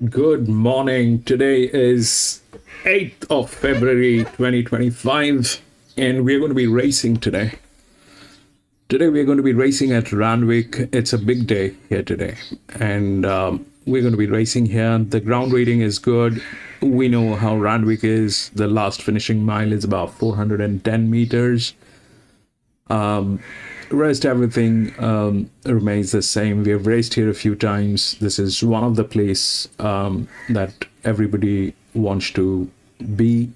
Good morning. Today is 8th of February 2025, and we're going to be racing today. Today, we're going to be racing at Randwick. It's a big day here today, and we're going to be racing here. The ground rating is good. We know how Randwick is. The last finishing mile is about 410 meters. Rest everything remains the same. We have raced here a few times. This is one of the place that everybody wants to be,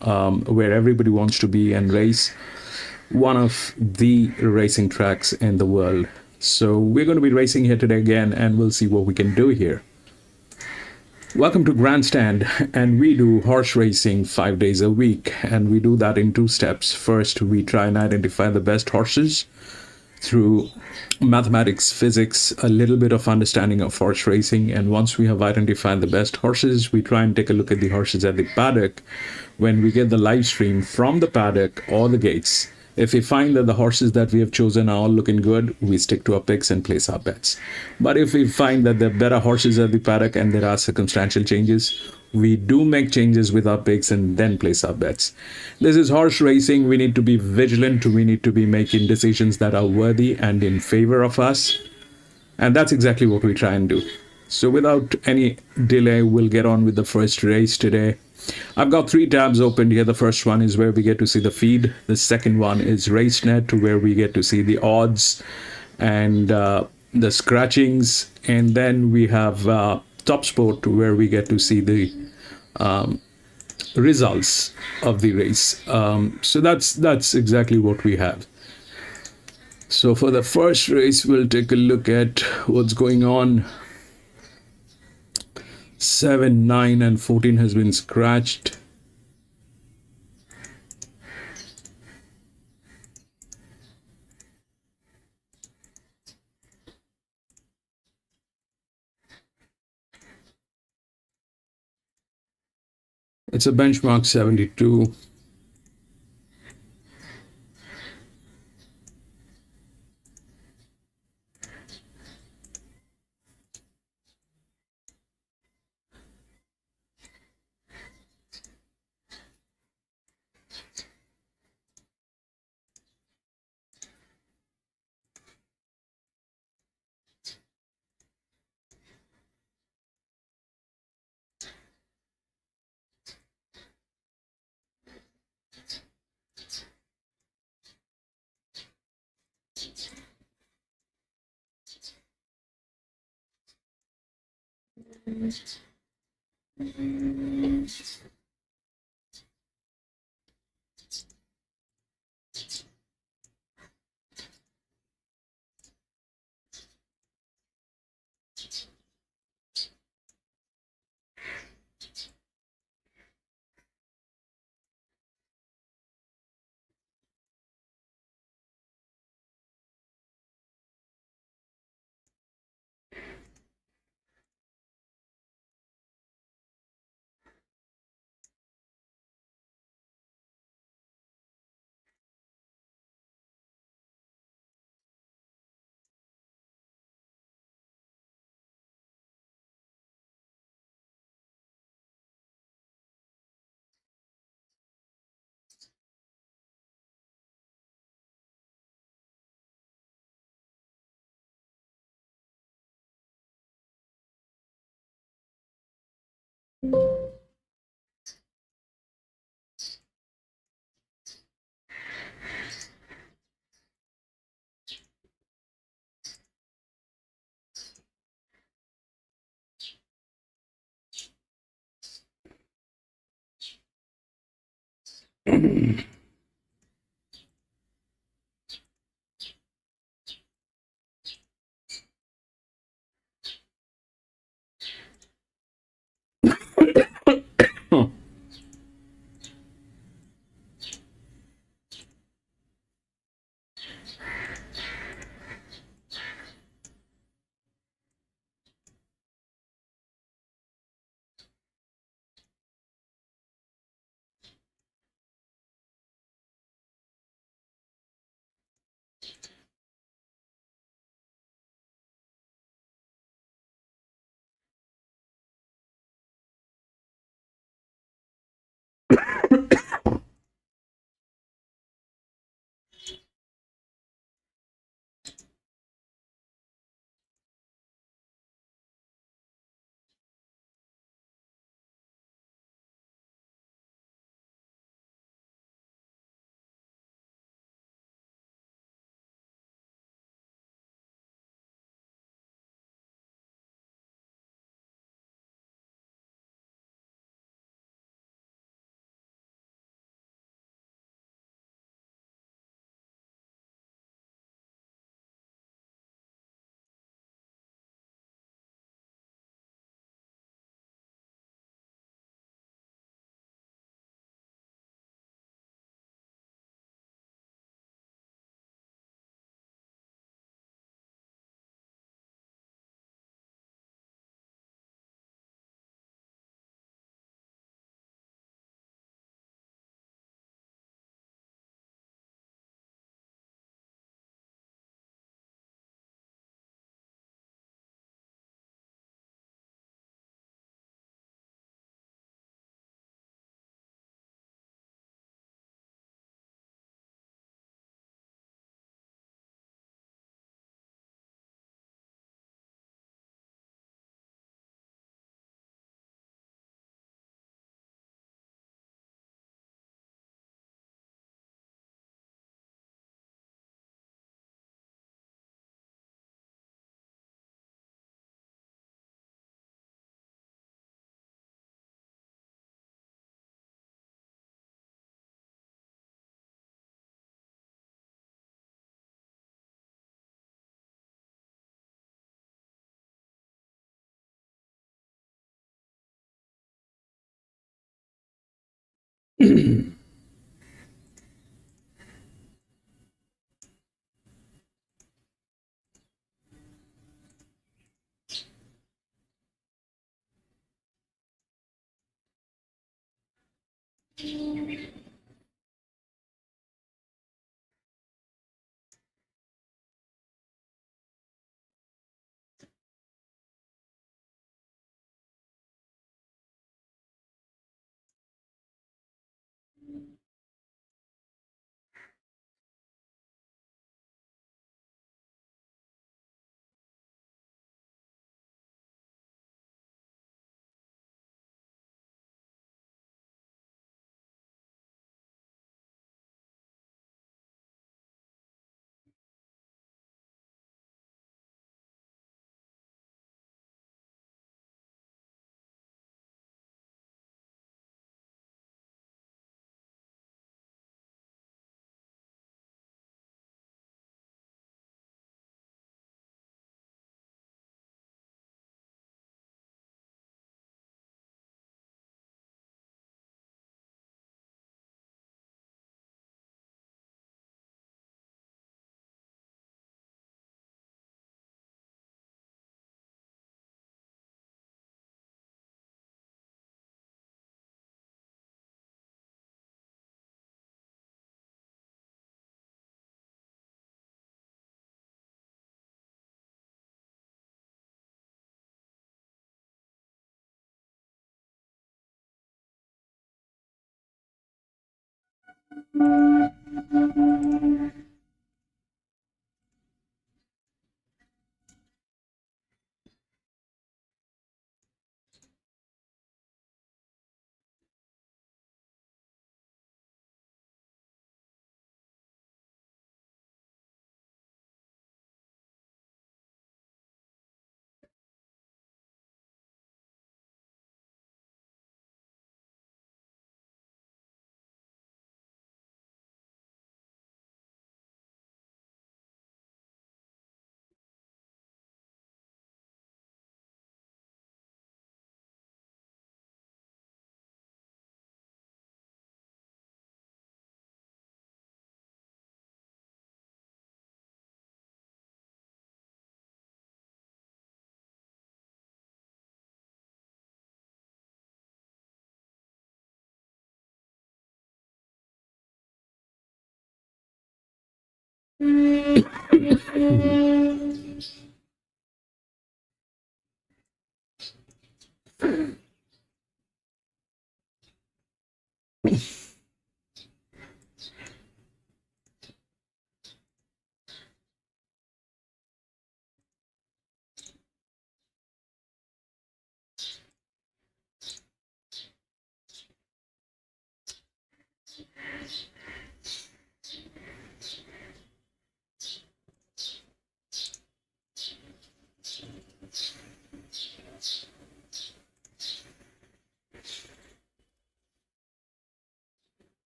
where everybody wants to be and race. One of the racing tracks in the world. So we're going to be racing here today again, and we'll see what we can do here. Welcome to Grandstand, and we do horse racing 5 days a week, and we do that in 2 steps. First, we try and identify the best horses through mathematics, physics, a little bit of understanding of horse racing, and once we have identified the best horses, we try and take a look at the horses at the paddock when we get the live stream from the paddock or the gates. If we find that the horses that we have chosen are all looking good, we stick to our picks and place our bets. But if we find that there are better horses at the paddock and there are circumstantial changes, we do make changes with our picks and then place our bets. This is horse racing. We need to be vigilant. We need to be making decisions that are worthy and in favor of us. And that's exactly what we try and do. So without any delay, we'll get on with the first race today. I've got 3 tabs opened here. The first one is where we get to see the feed. The second one is RaceNet, where we get to see the odds and the scratchings. And then we have Top Sport, where we get to see the results of the race. So that's exactly what we have. So for the first race, we'll take a look at what's going on. 7, 9, and 14 has been scratched. It's a benchmark 72.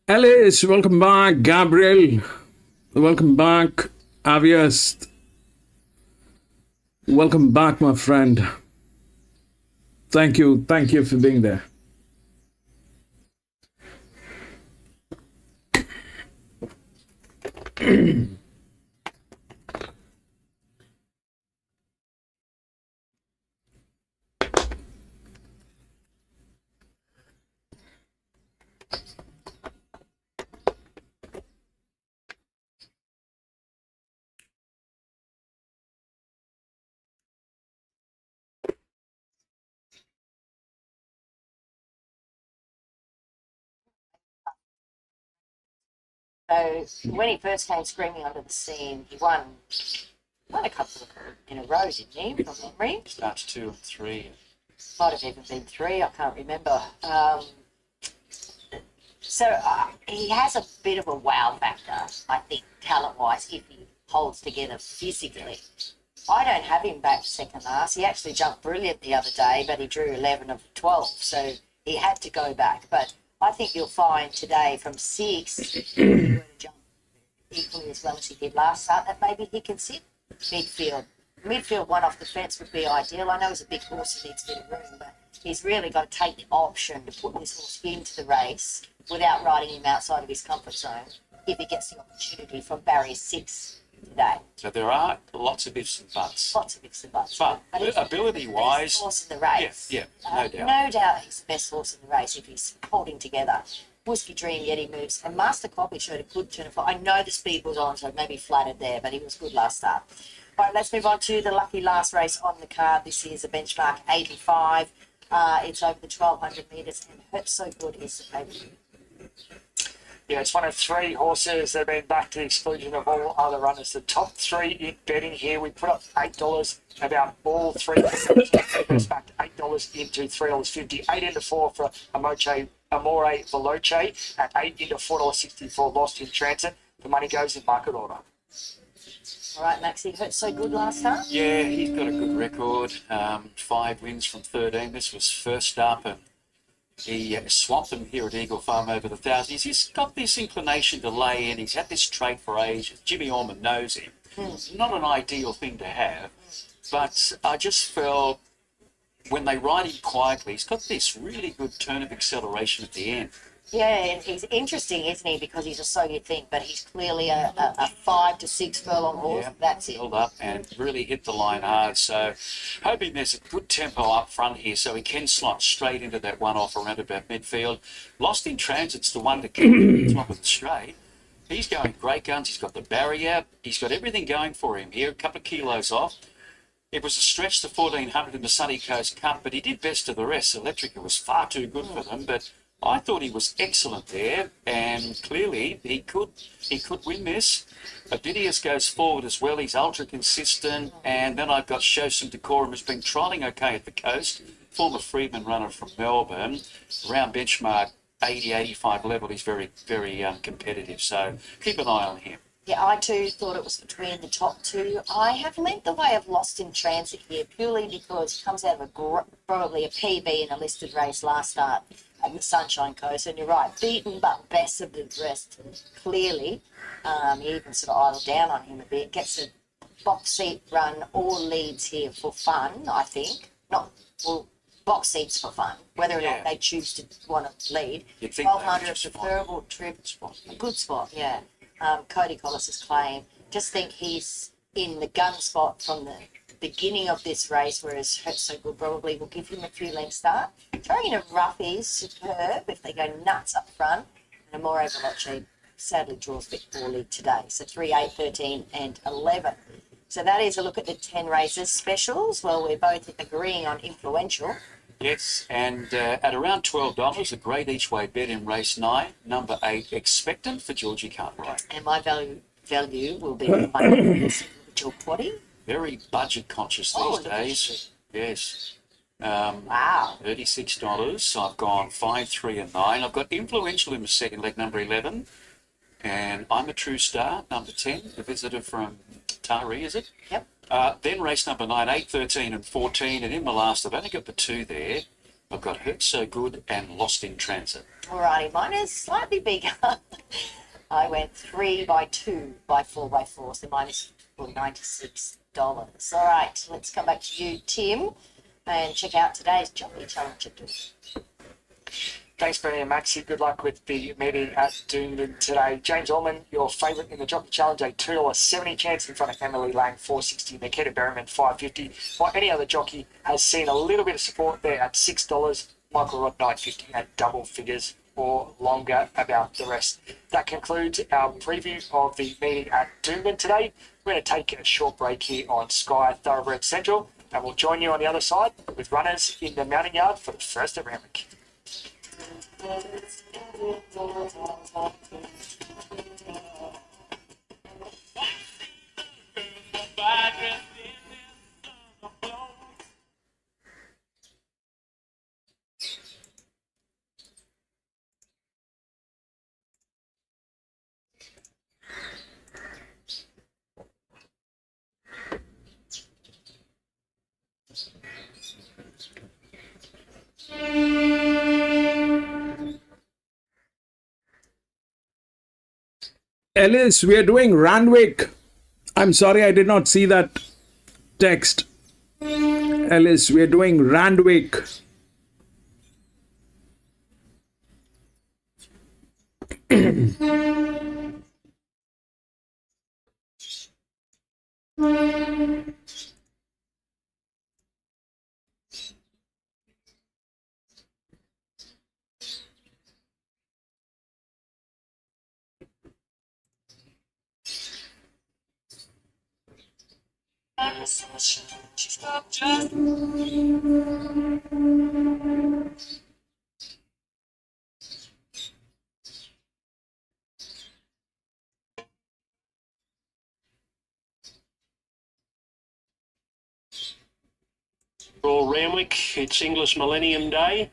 Alice, welcome back. Gabriel, welcome back. Aviest, welcome back, my friend. Thank you for being there. So when he first came screaming onto the scene, he won a couple in a row, didn't he, from memory? Starts 2 and 3. Might have even been 3, I can't remember. He has a bit of a wow factor, I think, talent-wise, if he holds together physically. I don't have him back second last. He actually jumped brilliant the other day, but he drew 11 of 12, so he had to go back. But I think you'll find today from 6, if he were to jump equally as well as he did last start, that maybe he can sit midfield. Midfield one off the fence would be ideal. I know he's a big horse and needs a bit of room, but he's really got to take the option to put this horse into the race without riding him outside of his comfort zone if he gets the opportunity from barrier 6 today. So there are lots of ifs and buts. Lots of ifs and buts. But ability-wise, best horse in the race. Yeah, no doubt. No doubt he's the best horse in the race if he's holding together. Whiskey Dream, yet he moves. And Master Copy showed a good turn of foot. I know the speed was on, so maybe flattered there, but he was good last start. All right, let's move on to the lucky last race on the card. This is a benchmark 85. It's over the 1,200 metres, and Hurt So Good is the favourite. Yeah, it's one of 3 horses that have been back to the exclusion of all other runners. The top 3 in betting here, we put up $8 about all 3. First back to $8 into $3.50. 8 into 4 for Amore Veloce at 8 into $4.64 Lost in Transit. The money goes in market order. All right, Maxie, Hurt So Good last start? Yeah, he's got a good record. 5 wins from 13. This was first up, and he swamped them here at Eagle Farm over the 1,000. He's got this inclination to lay in. He's had this trait for ages. Jimmy Orman knows him. Not an ideal thing to have, but I just felt when they ride him quietly, he's got this really good turn of acceleration at the end. Yeah, and he's interesting, isn't he? Because he's a Soviet thing, but he's clearly a 5 to 6 furlong horse. Yeah, that's it. Held up and really hit the line hard. So hoping there's a good tempo up front here so he can slot straight into that one off around about midfield. Lost in Transit's the one to keep the top of the straight. He's going great guns. He's got the barrier. He's got everything going for him here. A couple of kilos off. It was a stretch to 1,400 in the Sunny Coast Cup, but he did best of the rest. Electrica was far too good for them, but I thought he was excellent there, and clearly he could win this. Abidius goes forward as well. He's ultra consistent, and then I've got Show Some Decorum, who's been trialling okay at the coast. Former Freedman runner from Melbourne, around benchmark 80, 85 level. He's very, very competitive. So keep an eye on him. Yeah, I too thought it was between the top two. I have lent the way of Lost in Transit here purely because it comes out of probably a PB in a listed race last start at the Sunshine Coast. And you're right, beaten but best of the rest clearly. He even sort of idled down on him a bit. Gets a box seat run or leads here for fun, I think. Not, well, box seats for fun, whether or not they choose to want to lead. You'd think 1200 preferable trip, a good spot, yeah. Cody Collis's claim. Just think he's in the gun spot from the beginning of this race, whereas Hurt So Good probably will give him a few length start. Throwing in a rough is superb if they go nuts up front. And Amore Veloce sadly draws a bit poorly today. So 3, 8, 13 and 11. So that is a look at the 10 races specials. Well, we're both agreeing on influential. Yes, and at around $12, a great each way bet in race 9, number 8, Expectant for Georgie Cartwright. And my value will be individual quaddy. Very budget conscious these days. Yes. Wow. $36. So I've gone 5, 3 and 9. I've got influential in the second leg, number 11. And I'm a True Star, number 10, the visitor from Taree, is it? Yep. Then race number 9, 8, 13 and 14. And in the last, I've only got the 2 there. I've got Hurt So Good and Lost in Transit. Alrighty, mine is slightly bigger. I went 3 by 2 by 4 by 4, so mine is for $96. All right, let's come back to you, Tim, and check out today's Jockey Challenge. Thanks, Bernie and Maxie. Good luck with the meeting at Duman today. James Allman, your favourite in the Jockey Challenge, a $2.70 chance in front of Emily Lang, $4.60. Nikita Berryman, $5.50. While any other jockey has seen a little bit of support there at $6. Michael Rod, $9.50 at double figures or longer about the rest. That concludes our preview of the meeting at Duman today. We're going to take a short break here on Sky Thoroughbred Central, and we'll join you on the other side with runners in the mounting yard for the first at Randwick. Ellis, we are doing Randwick. I'm sorry I did not see that text. Ellis, we are doing Randwick. For Randwick, it's Inglis Millennium Day.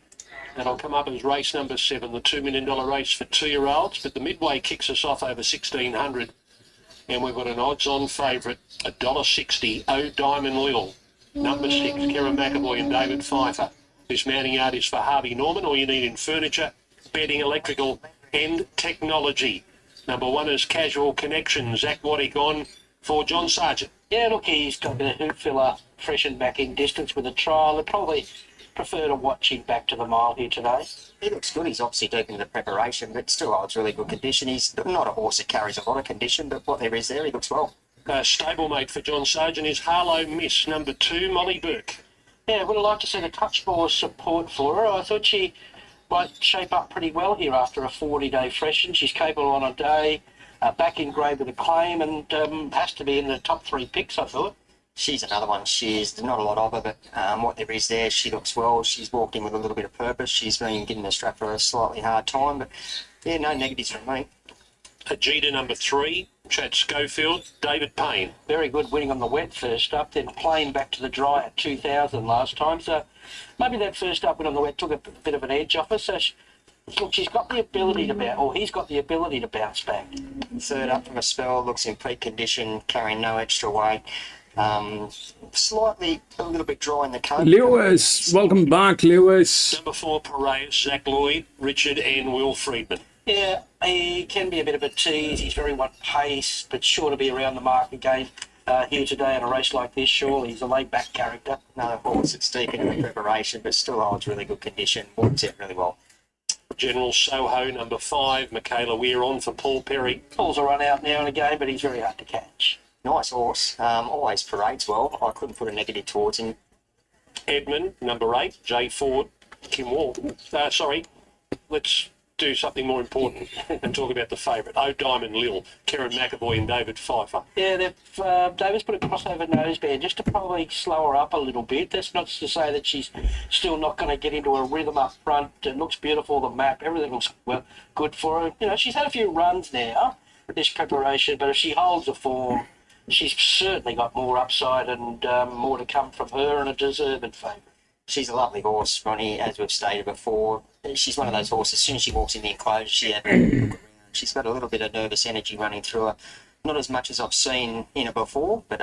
That'll come up as race number 7, the $2 million race for 2-year-olds. But the midway kicks us off over 1,600. And we've got an odds-on favourite, $1.60, O Diamond Lil. Number 6, Karen McAvoy and David Pfeiffer. This mounting yard is for Harvey Norman. All you need in furniture, bedding, electrical and technology. Number 1 is Casual Connection. Zach Waddick on for John Sargent. Yeah, look, he's got a bit of hoop filler, freshened back in distance with a trial. I'd probably prefer to watch him back to the mile here today. He looks good. He's obviously deep into the preparation, but still holds really good condition. He's not a horse that carries a lot of condition, but what there is there, he looks well. Stablemate for John Sargent is Harlow Miss. Number 2, Molly Burke. Yeah, would have liked to see a touch more support for her. I thought she might shape up pretty well here after a 40-day freshen. She's capable on a day, back in grade with a claim, and has to be in the top 3 picks, I thought. She's another one. There's not a lot of her, but what there is there, she looks well. She's walked in with a little bit of purpose. She's been getting the strap for a slightly hard time, but yeah, no negatives from me. Ajita number 3, Chad Schofield, David Payne. Very good winning on the wet first up, then playing back to the dry at 2,000 last time. So maybe that first up win on the wet took a bit of an edge off her. So look, she's got the ability to bounce, or he's got the ability to bounce back. Third up from a spell, looks in peak condition, carrying no extra weight. Slightly a little bit dry in the coat. Lewis, welcome back, Lewis. Number 4, Piraeus, Zach Lloyd, Richard and Will Friedman. Yeah, he can be a bit of a tease. He's very one pace, but sure to be around the mark again here today in a race like this. Surely he's a laid-back character. Another horse that's deep into the preparation, but still holds really good condition. Walks out really well. General Soho, number 5, Michaela Weir on for Paul Perry. Pulls a run out now and again, but he's very hard to catch. Nice horse. Always parades well. I couldn't put a negative towards him. Edmund, number 8, Jay Ford, Kim Wall. Let's do something more important and talk about the favourite. Diamond Lil, Karen McAvoy and David Pfeiffer. Yeah, David's put a crossover noseband just to probably slow her up a little bit. That's not to say that she's still not going to get into a rhythm up front. It looks beautiful, the map, everything looks good for her. You know, she's had a few runs now, this preparation, but if she holds the form, she's certainly got more upside and more to come from her, and a deserved favourite. She's a lovely horse, Ronnie, as we've stated before. She's one of those horses, as soon as she walks in the enclosure, she's got a little bit of nervous energy running through her. Not as much as I've seen in her before, but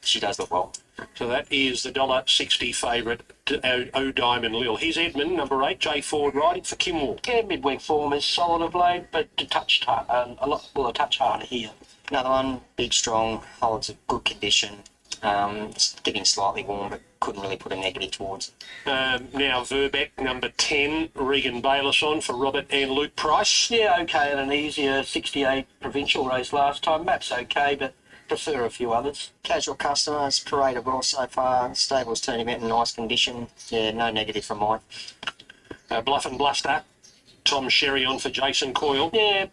she does look well. So that is the $1.60 favourite, Diamond Lil. Here's Edmund, number 8, Jay Ford riding for Kim Wall. Yeah, midweek form is solid of late, but a touch harder here. Another one, big, strong, holds a good condition. It's getting slightly warm, but couldn't really put a negative towards. Now Verbeck, number 10, Regan Bayliss on for Robert and Luke Price. Yeah, okay, and an easier 68 provincial race last time. Map's okay, but prefer a few others. Casual customers, paraded well so far. Stable's turning out in nice condition. Yeah, no negative from mine. Bluff and Bluster, Tom Sherry on for Jason Coyle. Yeah,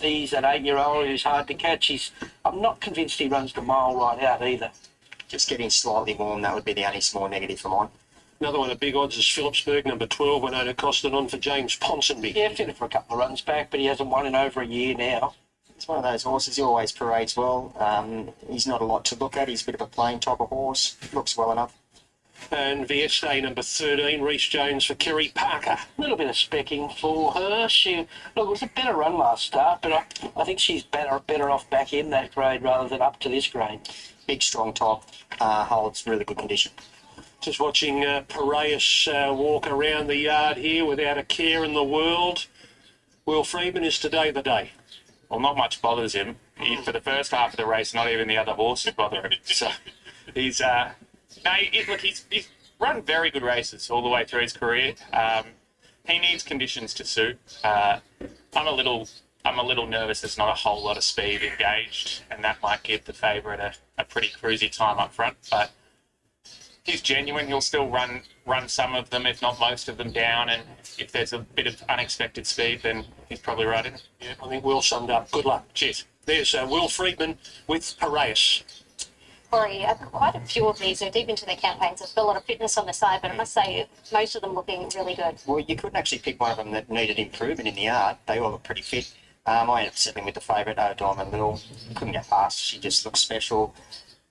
he's an 8-year-old who's hard to catch. I'm not convinced he runs the mile right out either. Just getting slightly warm, that would be the only small negative for mine. Another one of big odds is Phillipsburg, number 12, Winona Costin on for James Ponsonby. Yeah, finished for a couple of runs back, but he hasn't won in over a year now. It's one of those horses, he always parades well. He's not a lot to look at, he's a bit of a plain type of horse. Looks well enough. And Vieste, number 13, Reece Jones for Kerry Parker. A little bit of specking for her. It was a better run last start, but I think she's better off back in that grade rather than up to this grade. Big, strong top, holds really good condition. Just watching Piraeus walk around the yard here without a care in the world. Will Friedman, is today the day? Well, not much bothers him. For the first half of the race, not even the other horses bother him. So he's he's run very good races all the way through his career. He needs conditions to suit. I'm a little nervous. There's not a whole lot of speed engaged, and that might give the favourite a pretty cruisy time up front. But he's genuine. He'll still run some of them, if not most of them, down. And if there's a bit of unexpected speed, then he's probably right in it. Yeah, I think Will summed up. Good luck. Cheers. There's Will Friedman with Piraeus. Corey, quite a few of these are deep into their campaigns. There's a lot of fitness on the side, but I must say most of them looking really good. Well, you couldn't actually pick one of them that needed improvement in the yard. They all look pretty fit. I ended up settling with the favourite, Diamond Lil. Couldn't get past. She just looks special.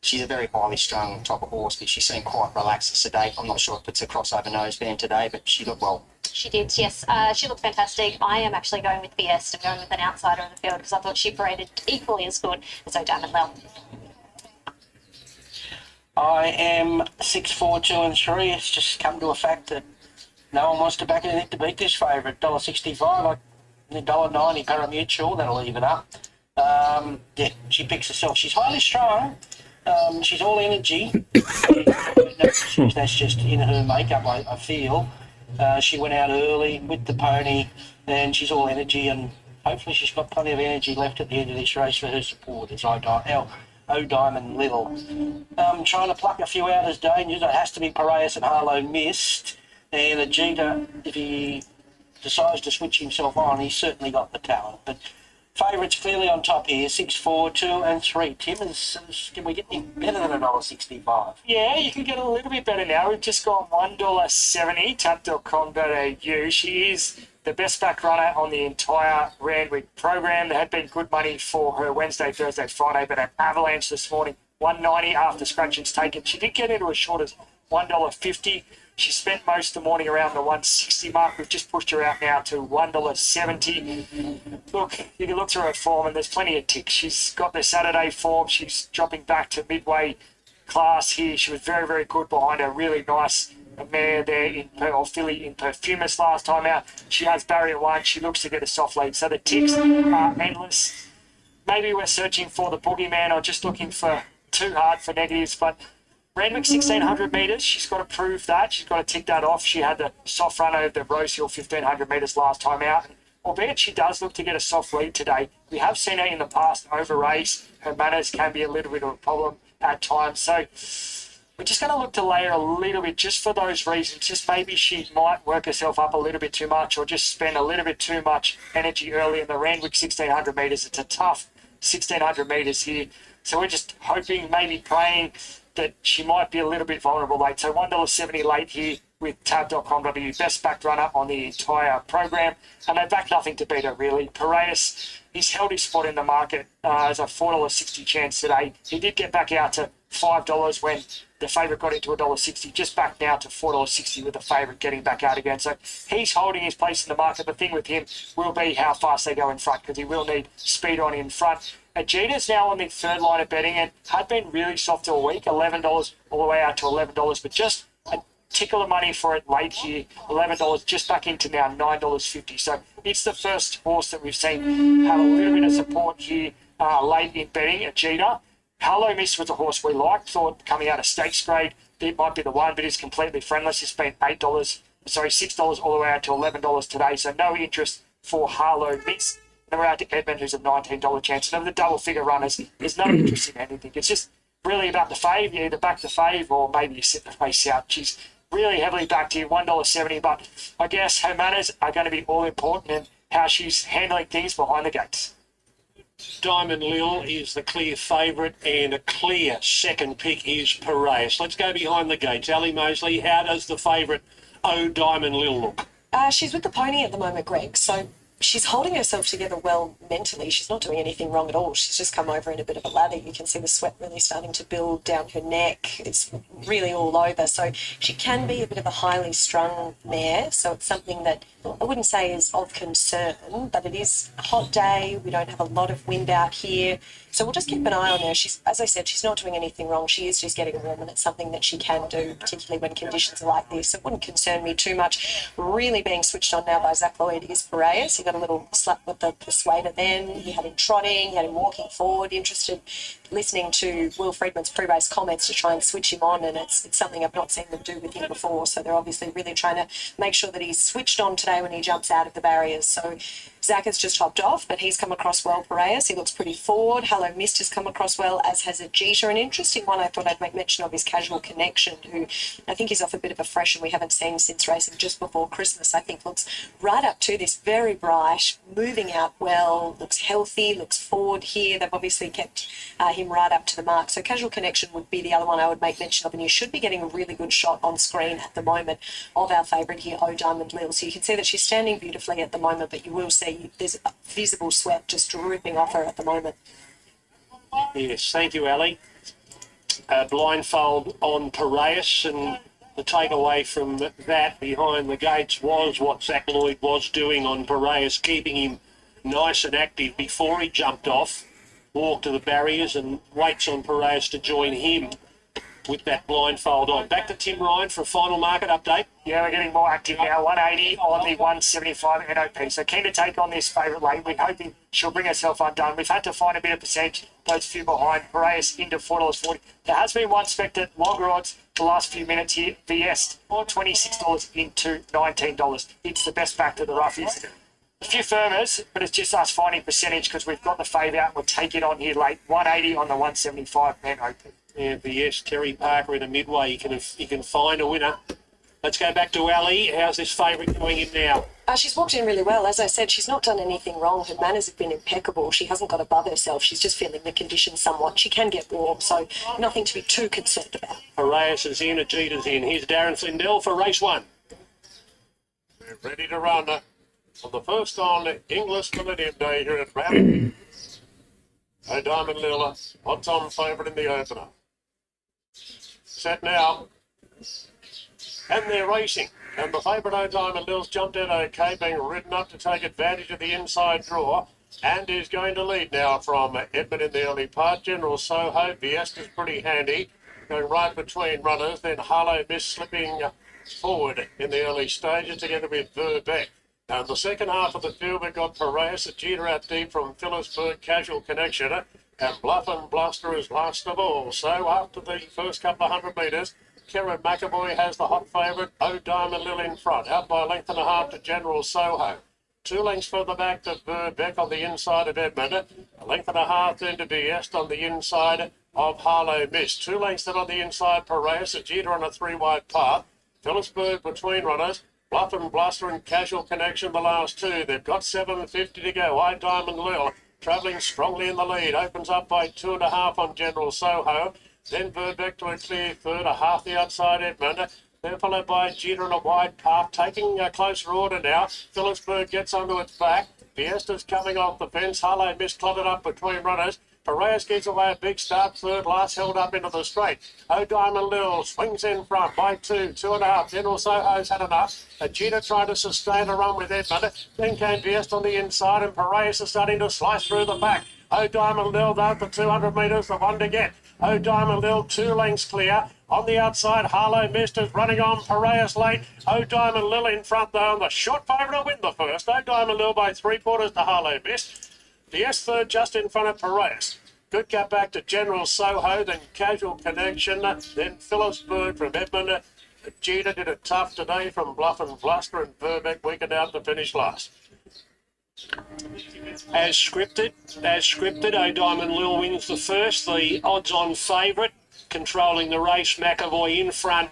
She's a very highly strung type of horse, but she seemed quite relaxed and sedate. I'm not sure if it's a crossover noseband today, but she looked well. She did, yes. She looked fantastic. I am actually going with Biest. I'm going with an outsider in the field because I thought she paraded equally as good as Diamond Lil. I am 6, 4, 2 and 3. It's just come to a fact that no one wants to back anything to beat this favourite. $1.65, $1.90 pari-mutuel, that'll even up. Yeah, she picks herself. She's highly strung. She's all energy. That's just in her makeup, I feel. She went out early with the pony, and she's all energy, and hopefully she's got plenty of energy left at the end of this race for her supporters. Diamond Lil. Trying to pluck a few out as dangers. It has to be Piraeus and Harlow missed. And the Jeter, if he decides to switch himself on, he's certainly got the talent. But favourites clearly on top here, 6, 4, 2 and 3. Tim, can we get any better than $1.65? Yeah, you can get a little bit better now. We've just gone $1.70, tap.com.au. She is the best back runner on the entire Randwick program. There had been good money for her Wednesday, Thursday, Friday, but an avalanche this morning, $1.90 after scratches taken. She did get into as short as $1.50. She spent most of the morning around the 160 mark. We've just pushed her out now to $1.70. Look, you can look through her form and there's plenty of ticks. She's got the Saturday form. She's dropping back to midway class here. She was very, very good behind a really nice mare there or filly in Perfumus last time out. She has barrier one. She looks to get a soft lead. So the ticks are endless. Maybe we're searching for the boogeyman or just looking for too hard for negatives, but Randwick 1,600 metres, she's got to prove that. She's got to tick that off. She had the soft run over the Rosehill 1,500 metres last time out. And albeit she does look to get a soft lead today, we have seen her in the past over race. Her manners can be a little bit of a problem at times. So we're just going to look to lay her a little bit just for those reasons. Just maybe she might work herself up a little bit too much or just spend a little bit too much energy early in the Randwick 1,600 metres. It's a tough 1,600 metres here. So we're just hoping, maybe praying that she might be a little bit vulnerable late. So $1.70 late here with tab.com.au, best backed runner on the entire program. And they back nothing to beat her, really. Piraeus, he's held his spot in the market as a $4.60 chance today. He did get back out to $5 when the favourite got into $1.60, just back now to $4.60 with the favourite getting back out again. So he's holding his place in the market. The thing with him will be how fast they go in front, because he will need speed on in front. Ajita's now on the third line of betting and had been really soft all week, $11 all the way out to $11, but just a tickle of money for it late here, $11 just back into now $9.50. So it's the first horse that we've seen have a little bit of support here late in betting, Ajita. Hello Miss was a horse we liked, thought coming out of stakes grade, it might be the one, but it's completely friendless. It's been $6 all the way out to $11 today, so no interest for Harlow Miss. Then we're out to Edmund, who's a $19 chance. And of the double figure runners, there's no interest in anything. It's just really about the fave. You either back the fave or maybe you sit the face out. She's really heavily backed here, $1.70. But I guess her manners are going to be all important and how she's handling things behind the gates. Diamond Lil is the clear favourite, and a clear second pick is Piraeus. Let's go behind the gates. Ali Mosley, how does the favourite Diamond Lil look? She's with the pony at the moment, Greg, so she's holding herself together well mentally. She's not doing anything wrong at all. She's just come over in a bit of a lather. You can see the sweat really starting to build down her neck. It's really all over. So she can be a bit of a highly strung mare. So it's something that I wouldn't say is of concern, but it is a hot day. We don't have a lot of wind out here. So we'll just keep an eye on her. She's, as I said, she's not doing anything wrong. She is just getting warm, and it's something that she can do, particularly when conditions are like this. It wouldn't concern me too much. Really being switched on now by Zach Lloyd is Piraeus. He got a little slap with the persuader then. He had him trotting, he had him walking forward, interested, listening to Will Friedman's pre-race comments to try and switch him on, and it's something I've not seen them do with him before. So they're obviously really trying to make sure that he's switched on today when he jumps out of the barriers. So Zach has just hopped off, but he's come across well, Piraeus. He looks pretty forward. Hello Mist has come across well, as has Ajita. An interesting one I thought I'd make mention of is Casual Connection, who I think is off a bit of a fresh and we haven't seen since racing just before Christmas. I think looks right up to this, very bright, moving out well, looks healthy, looks forward here. They've obviously kept him right up to the mark. So Casual Connection would be the other one I would make mention of, and you should be getting a really good shot on screen at the moment of our favourite here, Diamond Lil. So you can see that she's standing beautifully at the moment, but you will see there's a visible sweat just dripping off her at the moment. Yes, thank you, Ali. Blindfold on Piraeus, and the takeaway from that behind the gates was what Zach Lloyd was doing on Piraeus, keeping him nice and active before he jumped off, walked to the barriers and waits on Piraeus to join him with that blindfold on. Back to Tim Ryan for a final market update. Yeah, we're getting more active now. 180 on the 175 NOP. So keen to take on this favourite late. We're hoping she'll bring herself undone. We've had to find a bit of percentage, those few behind. Piraeus into $4.40. There has been one spec at longer odds the last few minutes here. VS, $26 into $19. It's the best back to the roughies. A few firmers, but it's just us finding percentage because we've got the fave out and we'll take it on here late. 180 on the 175 NOP. Yeah, VS, Terry Parker in a midway. You can find a winner. Let's go back to Ali. How's this favourite going in now? She's walked in really well. As I said, she's not done anything wrong. Her manners have been impeccable. She hasn't got above herself. She's just feeling the conditions somewhat. She can get warm, so nothing to be too concerned about. Piraeus is in, Ajita's in. Here's Darren Flindell for race one. We're ready to run on the first on Inglis Millennium Day here at Randwick. Diamond Lil, odds on favourite in the opener. Set now. And they're racing. And the favourite O Diamond Lil's jumped out okay, being ridden up to take advantage of the inside draw. And is going to lead now from Edmund in the early part. General Soho, Fiesta's pretty handy, going right between runners. Then Harlow Miss slipping forward in the early stages together with Verbeck. And the second half of the field, we've got Piraeus, a Jeter out deep from Phillipsburg, Casual Connection, and Bluff and Bluster is last of all. So after the first couple of 100 metres, Kieran McAvoy has the hot favourite, O Diamond Lil in front, out by a length and a half to General Soho. 2 lengths further back to Verbeck on the inside of Edmund. A length and a half then to Biest on the inside of Harlow Miss. 2 lengths then on the inside, Piraeus, a Jeter on a 3-wide path. Phillipsburg between runners. Bluff and Bluster and Casual Connection, the last 2. They've got 7.50 to go. I Diamond Lil travelling strongly in the lead. Opens up by 2.5 on General Soho. Then Verbeck to a clear third, a half the outside Edmund. Then followed by Jeter on a wide path, taking a closer order now. Phillipsburg gets onto its back. Fiesta's coming off the fence. Harlow Miss cluttered up between runners. Piraeus gets away a big start, third last, held up into the straight. O Diamond Lil swings in front by 2.5. General Soho's had enough. A Jeter trying to sustain a run with Edmund. Then came Fiesta on the inside, and Piraeus is starting to slice through the back. O Diamond Lil, though, for 200 metres, the one to get. O Diamond Lil, 2 lengths clear. On the outside, Harlow Mist is running on. Piraeus late. O Diamond Lil in front, though, and the short favourite to win the first. O Diamond Lil by 3/4 to Harlow Mist. The S third just in front of Piraeus. Good gap back to General Soho, then Casual Connection, then Phillipsburg from Edmund. Jeter did it tough today from Bluff and Bluster, and Verbeck weakened out to finish last. As scripted, O Diamond Lil wins the first. The odds-on favourite, controlling the race, McAvoy in front.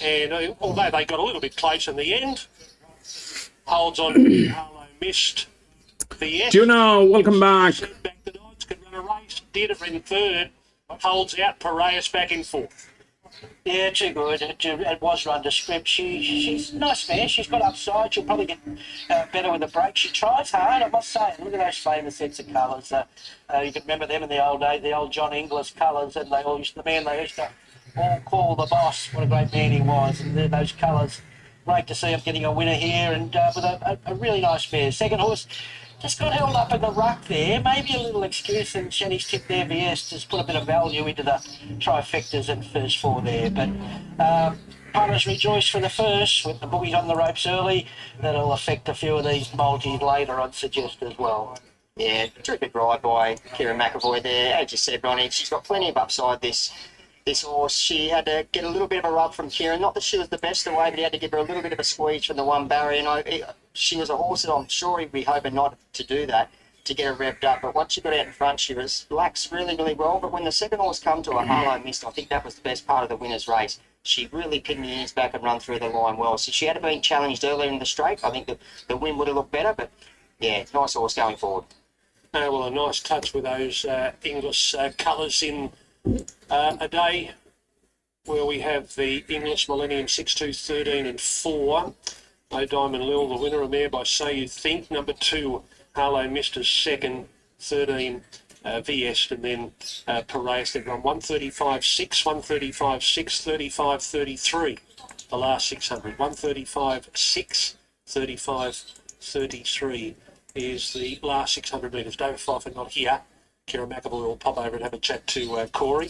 And although they got a little bit close in the end, holds on. Harlow missed the S. Juno, welcome back. Back to odds, could run a race. Did it in third. Holds out. Piraeus back in fourth. Yeah, too good. It was run to script. She's a nice mare. She's got upside. She'll probably get better with the break. She tries hard, I must say. Look at those famous sets of colours. You can remember them in the old days, the old John Inglis colours, and they used to all call the boss. What a great man he was. And those colours. Great to see him getting a winner here, and with a really nice mare. Second horse just got held up in the ruck there. Maybe a little excuse, and Shenny's tip there, VS, just put a bit of value into the trifectas and first 4 there. But punters rejoice for the first, with the boogies on the ropes early. That'll affect a few of these multis later, I'd suggest as well. Yeah, terrific ride by Kieran McAvoy there. As you said, Ronnie, she's got plenty of upside, this horse. She had to get a little bit of a rub from Kieran. Not that she was the best away, but he had to give her a little bit of a squeeze from the one barrier. And she was a horse that I'm sure he'd be hoping not to do that, to get her revved up. But once she got out in front, she was lax really, really well. But when the second horse come to her, Harlow Mist, I think that was the best part of the winner's race. She really pinned the ears back and run through the line well. So she had been challenged earlier in the straight. I think the win would have looked better. But yeah, nice horse going forward. Well, a nice touch with those English colours in a day where we have the Inglis Millennium 6-2, 13 and 4. O Diamond Lil, the winner, a mare by So You Think. Number 2, Harlow Mister's second, 13 VS, and then Piraeus. They've run 135.6, 135.6, 35.33. The last 600. 135.6, 35.33 is the last 600 metres. David Pfeiffer not here. Kieran McAvoy will pop over and have a chat to Corey.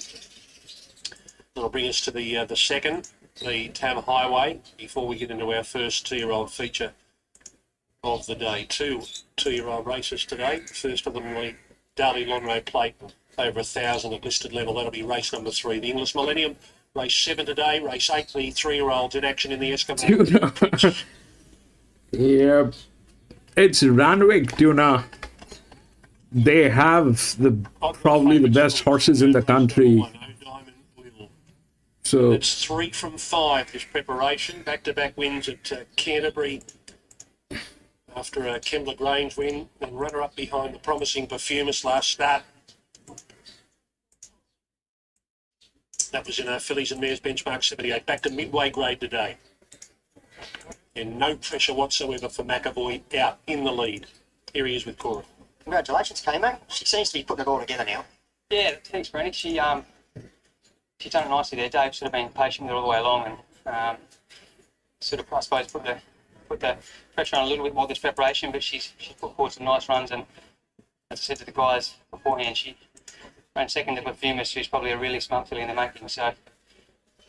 That'll bring us to the second, the Tam Highway, before we get into our first 2-year-old feature of the day. Two 2-year-old races today. First of them, the Darley Lonhro Plate, over 1,000 at listed level. That'll be race number 3. The Inglis Millennium, race 7 today. Race 8, the 3-year-olds in action in the Eskimo. Yep. It's Randwick, Tuna. They have probably the best horses in the country. So it's 3 from 5 this preparation. Back-to-back wins at Canterbury after a Kembla Grange win, and runner-up behind the promising Perfumist last start. That was in our Fillies and Mares benchmark 78. Back to midway grade today. And no pressure whatsoever for McAvoy out in the lead. Here he is with Cora. Congratulations, K-Mac. She seems to be putting it all together now. Yeah, thanks, Brenny. She she's done it nicely there. Dave's sort of been patient with her all the way along and sort of, I suppose, put the pressure on a little bit more this preparation, but she's put forward some nice runs, and as I said to the guys beforehand, she ran second to Perfumus, who's probably a really smart filly in the making, so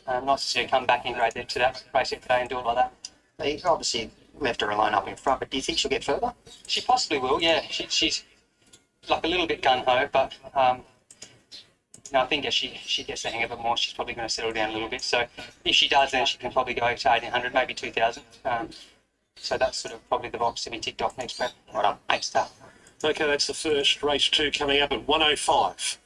nice to see her come back in grade to that race today and do it like that. They obviously left her alone up in front, but do you think she'll get further? She possibly will, yeah. She's like a little bit gung-ho, but I think as she gets the hang of it more, she's probably going to settle down a little bit. So if she does, then she can probably go to 1800, maybe 2000. So that's sort of probably the box to be ticked off next prep. Right on. 8 star. Okay, that's the first race 2 coming up at 105.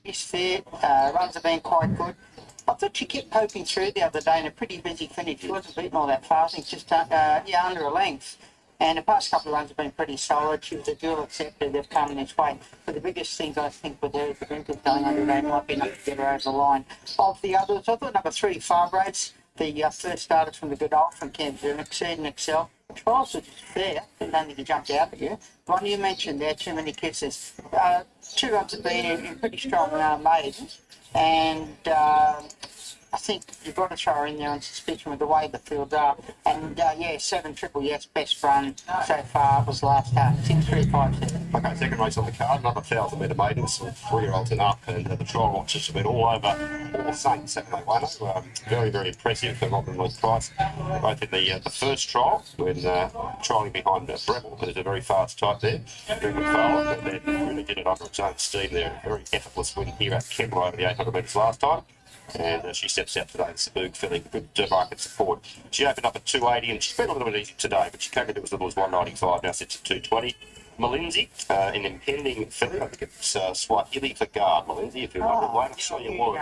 It's fair. Runs have been quite good. I thought she kept poking through the other day in a pretty busy finish. She wasn't beating all that fast. I think just under a length. And the past couple of runs have been pretty solid. She was a dual acceptor. They've come in this way. But the biggest thing I think with her is the Brinkers going under there might be enough to get her over the line. Of the others, I thought number 3, Fibrates, the first starters from the good old from Canberra, Exceed and Excel. Trials was fair. I don't think he jumped out at you. One you mentioned there, Too Many Kisses. 2 runs have been in pretty strong maidens. And I think you've got to throw her in there on suspicion with the way the fields are. And 7 Triple Yes, best run so far was last start. 6-3-5-7. Okay, second race on the card, another 1,000 metre maidens, 3-year-olds and up, and the trial watchers have been all over all Saints Saturday one. Very, very impressive for Robin Lee's price. Both in the first trial, when trialling behind Breville, who's a very fast type there, very good follow, and then really did it under its own steam there. Very effortless win here at Kemble over the 800 metres last time. And she steps out today. It's a Spook filly, good market support. She opened up at 280, and she's been a little bit easy today, but she came into it as little as 195, now sits at 220. Malinzi, an impending filly. I think it's Swahili for guard, Malinzi, if you're wondering why. I'm sure you would.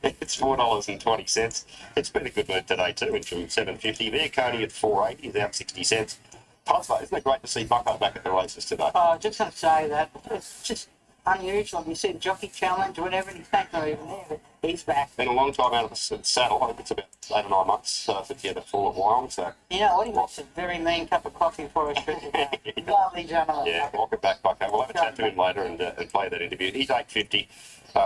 It's $4.20. It's been a good move today too, into $7.50. Viaconi at $4.80 is out 60 cents. Puzzler, isn't it great to see Bucko back at the races today? Oh, just going to say that. It's just unusual. You see the Jockey Challenge, whatever, and he's not even there, but he's back. Been a long time out of the saddle. I think it's about 8 or 9 months since he had a fall of Wyong. So you know what? He makes a very mean cup of coffee for us. Lovely gentleman. yeah, welcome back, Bucko. We'll have a chat to him later and play that interview. He's $8.50.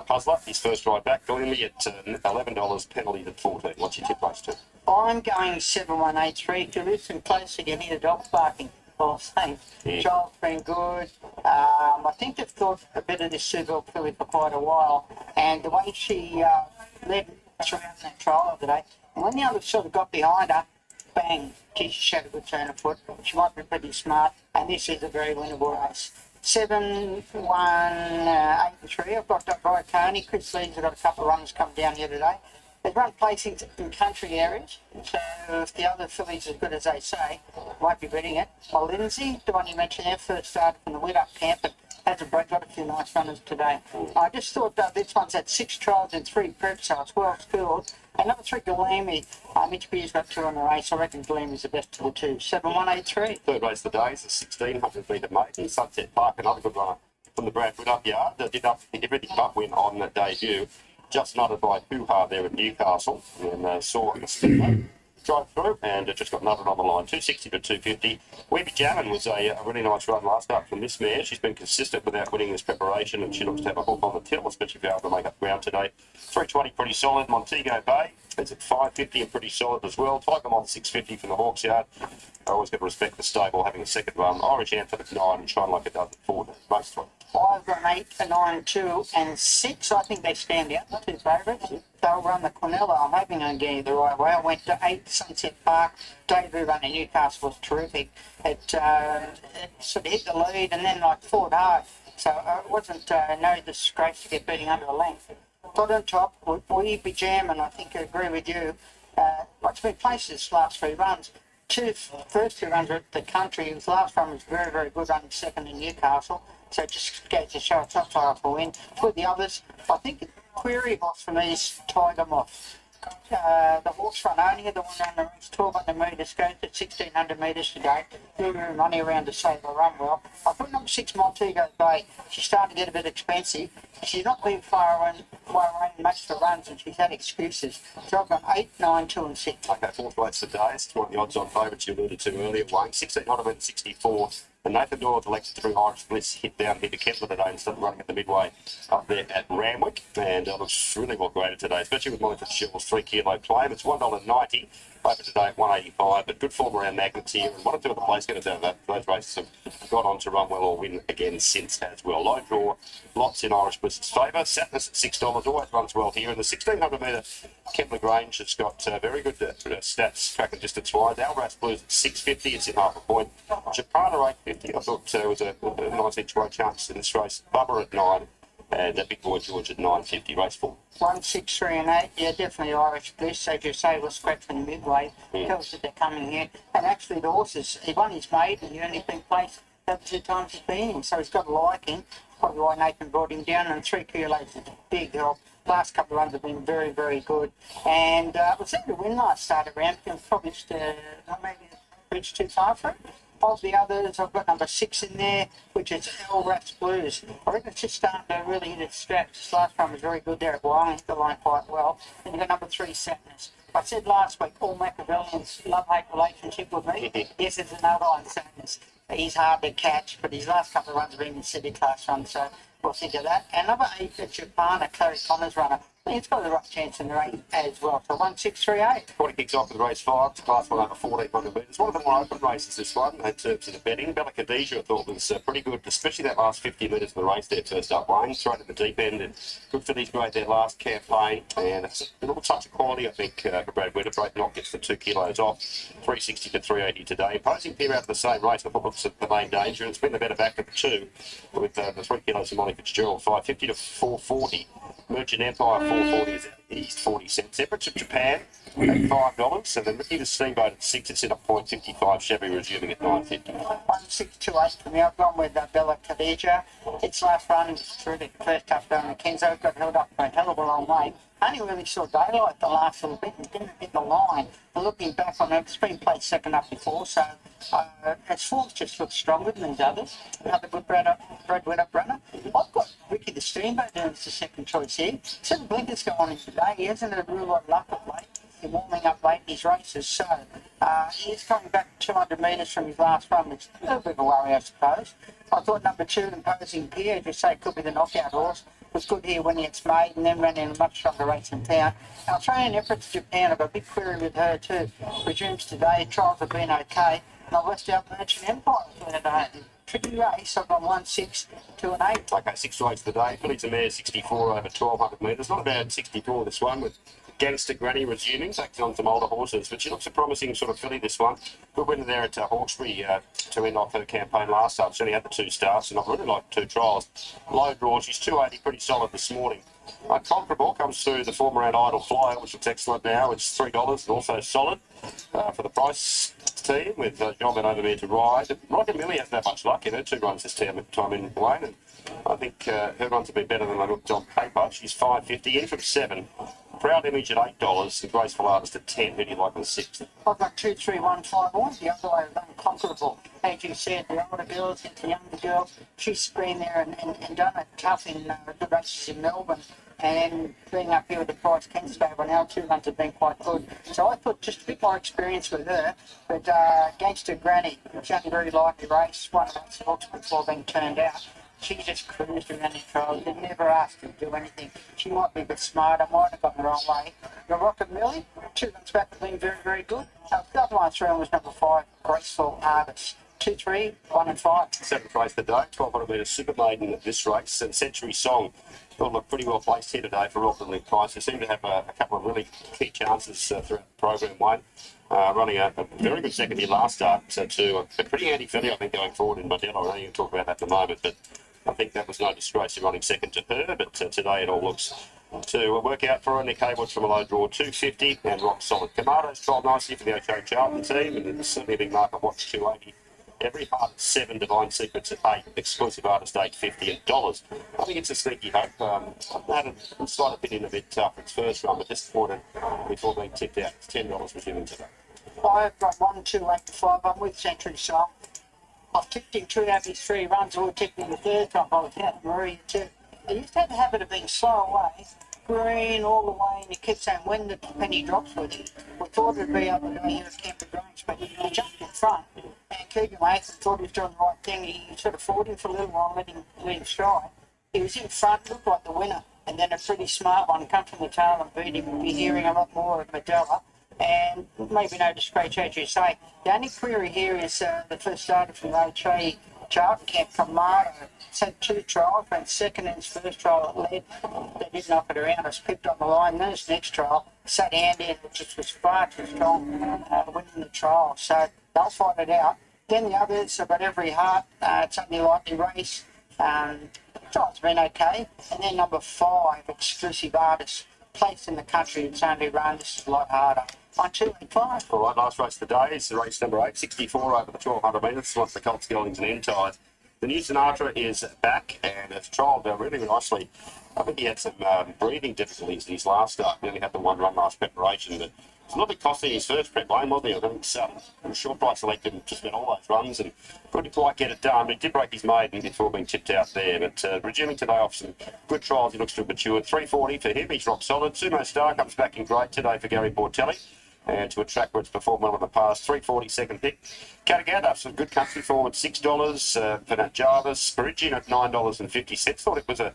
Puzzler, his first ride back. Glenby at $11, penalties at 14. What's your tip race to? I'm going 7183. If you listen close again, hear the dogs barking. Well, thanks. Yeah. Joel's been good. I think they've thought a bit of this Super filly for quite a while, and the way she led around that trial the other day, and when the others sort of got behind her, bang, she had a good turn of foot. She might be pretty smart, and this is a very winnable race. 7, 1, 8 and 3. I've got Brian Coney. Chris Leeds have got a couple of runners come down here today. They've run placings in country areas, so if the other fillies are as good as they say, might be beating it. Well, Lindsay, the one you mentioned there, first started from the wet-up camp, but hasn't got a few nice runners today. I just thought this one's had 6 trials and 3 preps, so it's well skilled. And number 3, Galemi, Mitch Beer's got 2 on the race. I reckon Galemi's the best of the 2. 7, 1, 8, 3. Third race of the day is the 1600 metre maiden, Sunset Park, another good runner from the Bradford Upyard. They did everything but win on that debut. Just nutted by Hoo-Ha there at Newcastle, and saw in the speedway. Drive through and just got nutted on the line, 260 to 250. Weeby Jammin was a really nice run last start from this mare. She's been consistent without winning this preparation, and she looks to have a hook on the till, especially if you're able to make up ground today. 320 pretty solid. Montego Bay is at 550 and pretty solid as well. Tiger Moth 650 from the Hawks Yard. I always got to respect the stable having a second run. Irish Anthem at 9 and trying like it does at 4. Most one. I've got an 8, a 9, 2 and 6. I think they stand out, the 2 favourites. They'll run the Quinella. I'm hoping I'm getting it the right way. I went to 8 Sunset Park. Debut run in Newcastle was terrific. It sort of hit the lead and then fought hard. So it wasn't no disgrace to get beating under a length. Got on top, Weeby Jammin, I think I agree with you. It's been placed his last 3 runs. First 2 runs were at the country. His last run was very, very good, running second in Newcastle. So just goes to show it's up for a win. With the others, I think the query box for me is Tiger Moth. The horse run only, the one on the race, 1200 metres, goes to 1600 metres today. Good money around to save the run well. I put number 6 Montego Bay. She's starting to get a bit expensive. She's not been far away much for runs, and she's had excuses. So I've got 8, 9, 2 and 6. Okay, 4th race today. It's one of the odds-on favourites you alluded to earlier, Wayne. 1664. And Nathan Doyle elected to bring Irish Bliss hit down here to Kepler today instead of running at the midway up there at Randwick. And looks really well graded today, especially with Molly Fitzgerald's 3 kilo claim. It's $1.90 over today at 185, but good form around Magnets here. And 1 or 2 of the place getters out of those races have got on to run well or win again since as well. Low draw, lots in Irish Bliss's favour. Satness at $6, always runs well here. And the 1600 metre Kepler Grange has got very good stats, track and distance wise. Alras Blues at 650, it's in half a point. Japan at 850, I thought was a nice each way chance in this race. Bubba at 9. And Big Boy George at 950, race 4. 1, 6, 3 and 8. Yeah, definitely Irish Bliss. As you say, we'll scratch from the midway. Tells that they're coming here. And actually the horses, he won his maiden. He only been placed the 2 times he's been in. So he's got a liking. Probably why Nathan brought him down. And 3 kilos is a big help. Last couple of runs have been very, very good. And it was a win last start around. Probably just maybe reached too far for it. Of the others, I've got number 6 in there, which is Alras Blues. I reckon it's just starting to really hit its straps. This last one was very good there at Wyoming, hit the line quite well. And you've got number 3, Sadness. I said last week, all Machiavellians love-hate relationship with me. Yes, there's another one, Sadness. He's hard to catch, but his last couple of runs have been in city class runs, so we'll think of that. And number 8, Japan, Clary Connors runner. It's got the right chance in the race as well. So 1, 6, 3, 8. 40 kicks off with race 5. It's class 1 over 1400 metres. One of the more open races, this one, in terms of the betting. Bella Khadija, I thought, was pretty good, especially that last 50 metres of the race there, first up. Wayne thrown at the deep end, and good for these great their last campaign. And it's a little touch of quality, I think, for Brad Winterbrake. Not gets the 2 kilos off. 360 to 380 today. Imposing pair out of the same race. I thought looks at the main danger. And it's been the better back of the 2 with the 3 kilos of Molly Fitzgerald. 550 to 440. Merchant Empire 440 is at East 40 cents. Emirates of Japan at $5. And then Ricky the Steamboat at 6. It's in a .55. Chevy resuming at 950. 1, 6, 2, 8 for me. I've gone with Bella Khadija. Its last run was terrific. First up down the Kenzo, got held up for a hell of a long way. Only really saw daylight the last little bit and didn't hit the line. But looking back on it, it's been played second up before, so its forms just look stronger than these others. Another good Brad Wintup runner. I've got Ricky the Steamboat down as the second choice here. See the blinkers go on him today. He hasn't had a real lot of luck of late. He's warming up late in his races, so he's coming back 200 metres from his last run, which is a little bit of a worry, I suppose. I thought number 2, Imposing Pier, as you say, could be the knockout horse. Was good here when it's made, and then ran in a much stronger race in town. I'll throw in Emirates Japan. I've got a big query with her too. Resumes today. Trials have been okay. And I left out Merchant Empire for the day. Tricky race. I've got 1-6, 2 and 8. Okay, 6 rates today. Filly's a mare, 64 over 1,200 metres. Not a bad 64 this one, with Gangster Granny resuming, taking on some older horses. But she looks a promising sort of filly, this one. Good winner there at Hawkesbury to end off her campaign last start. She only had the 2 starts, and I've really liked 2 trials. Low draw, she's 280, pretty solid this morning. Comparable comes through the former round Idle Flyer, which looks excellent now. It's $3 and also solid for the price team, with John Van Overmeer to ride. Rocket Millie hasn't had much luck in her 2 runs this time in Wayne, and I think her runs have been better than they looked on paper. She's $5.50 in from 7. Proud Image at $8, and Graceful Artist at 10. Who do you like on the 6th? I've got 2, 3, 1, 5 on. The other way of Unconquerable. As you said, the older girls into the younger girls. She's been there and done it tough in good races in Melbourne. And being up here with the Price King Stable now, 2 runs have been quite good. So I thought just a bit more experience with her. But Gangster Granny, which only very lightly race, one of those looks before being turned out. She just cruised around the trial. You never asked her to do anything. She might be a bit smarter, might have gotten the wrong way. The Rocket Millie, 2 runs back have been very, very good. The other one through was number 5, Graceful Artist. 2, 3, 1 and 5. 7th race of the day, 1,200 metre super maiden at this race, and Century Song will look pretty well placed here today for Auckland Price. They seem to have a couple of really key chances throughout the program, Wayne. Running a very good second year last start to a pretty handy filly, I think, going forward in Modelo. I know you can talk about that in a moment, but I think that was no disgrace in running second to her, but today it all looks to work out for her. Nick Haywood's from a low draw, 250, and rock solid. Kamato's trialled nicely for the Ocho Charlton team, and it's certainly a big market watch, 280. Every Heart at 7, Divine Secrets at 8, Exclusive Artist $8.50 at dollars. I think it's a sneaky hope. I've had a slight opinion a bit for its first run, but disappointed before being tipped out. It's $10 was given today. I've got 1, 2, 8, 5. I'm with Century Song. I've tipped him 2 out of his 3 runs, or tipped him the 3rd time. I was out Maria too. He used to have the habit of being slow away, green all the way, and he kept saying when the penny drops with him. We thought it'd be able to go here at Canberra Grange, but he jumped in front. And Keegan Latham thought he was doing the right thing. He sort of fought him for a little while, let him stride. He was in front, looked like the winner, and then a pretty smart one come from the tail and beat him. We'll be hearing a lot more of Modella. And maybe no disgrace, as you say. The only query here is the first starter from the HA Charlton camp, Kamado. It's had 2 trials, ran second in his first trial at lead. They did knock it around. I was picked on the line. Then his next trial, sat Andy and just was far too strong winning the trial. So they'll fight it out. Then the others, I've got Every Heart. It's only lightly race. Trial's been okay. And then number 5, Exclusive Artist. Place in the country, it's only run. This is a lot harder. 1, 2 and 5. All right, last race of the day is race number 8, 64 over the 1,200 metres. Once the Colts, Geldings and End Tide. The new Sinatra is back and has trialled really nicely. I think he had some breathing difficulties in his last start. He only had the 1 run last preparation, but it's not bit costly his first prep lane, wasn't he? I think short price selected and just went all those runs and couldn't quite get it done. But he did break his maiden before being tipped out there. But resuming today off some good trials, he looks to have matured. 340 for him, he's rock solid. Sumo Star comes back in great today for Gary Bortelli. And to a track where it's performed well in the past, 340 second pick. Katagata, some good country form at $6. Penat Jarvis, Spirigian at $9.50. Thought it was a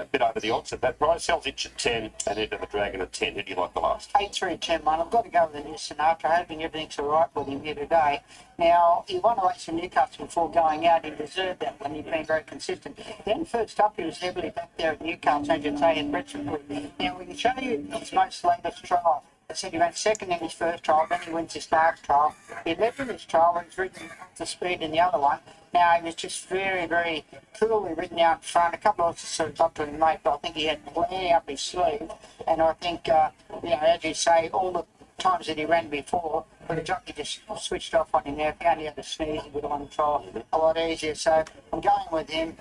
bit over the odds at that price. Sells Itch at 10 and Into the Dragon at 10. Who do you like the last? 8, 3, 10, 1. I've got to go with the new Sinatra, hoping everything's all right with him here today. Now, he won a race in Newcastle before going out. He deserved that when he'd been very consistent. Then first up, he was heavily back there at Newcastle, as you say, in Bretsonwood. Now, we can show you his most latest trial. I said he ran second in his first trial, then he wins his last trial. He led in his trial, but he's ridden up to speed in the other one. Now, he was just very, very coolly ridden out in front. A couple of sort of got to him, mate, but I think he had plenty up his sleeve. And I think, as you say, all the times that he ran before, but the jockey just switched off on him there. If he only had a sneeze, he would have won the trial a lot easier. So I'm going with him.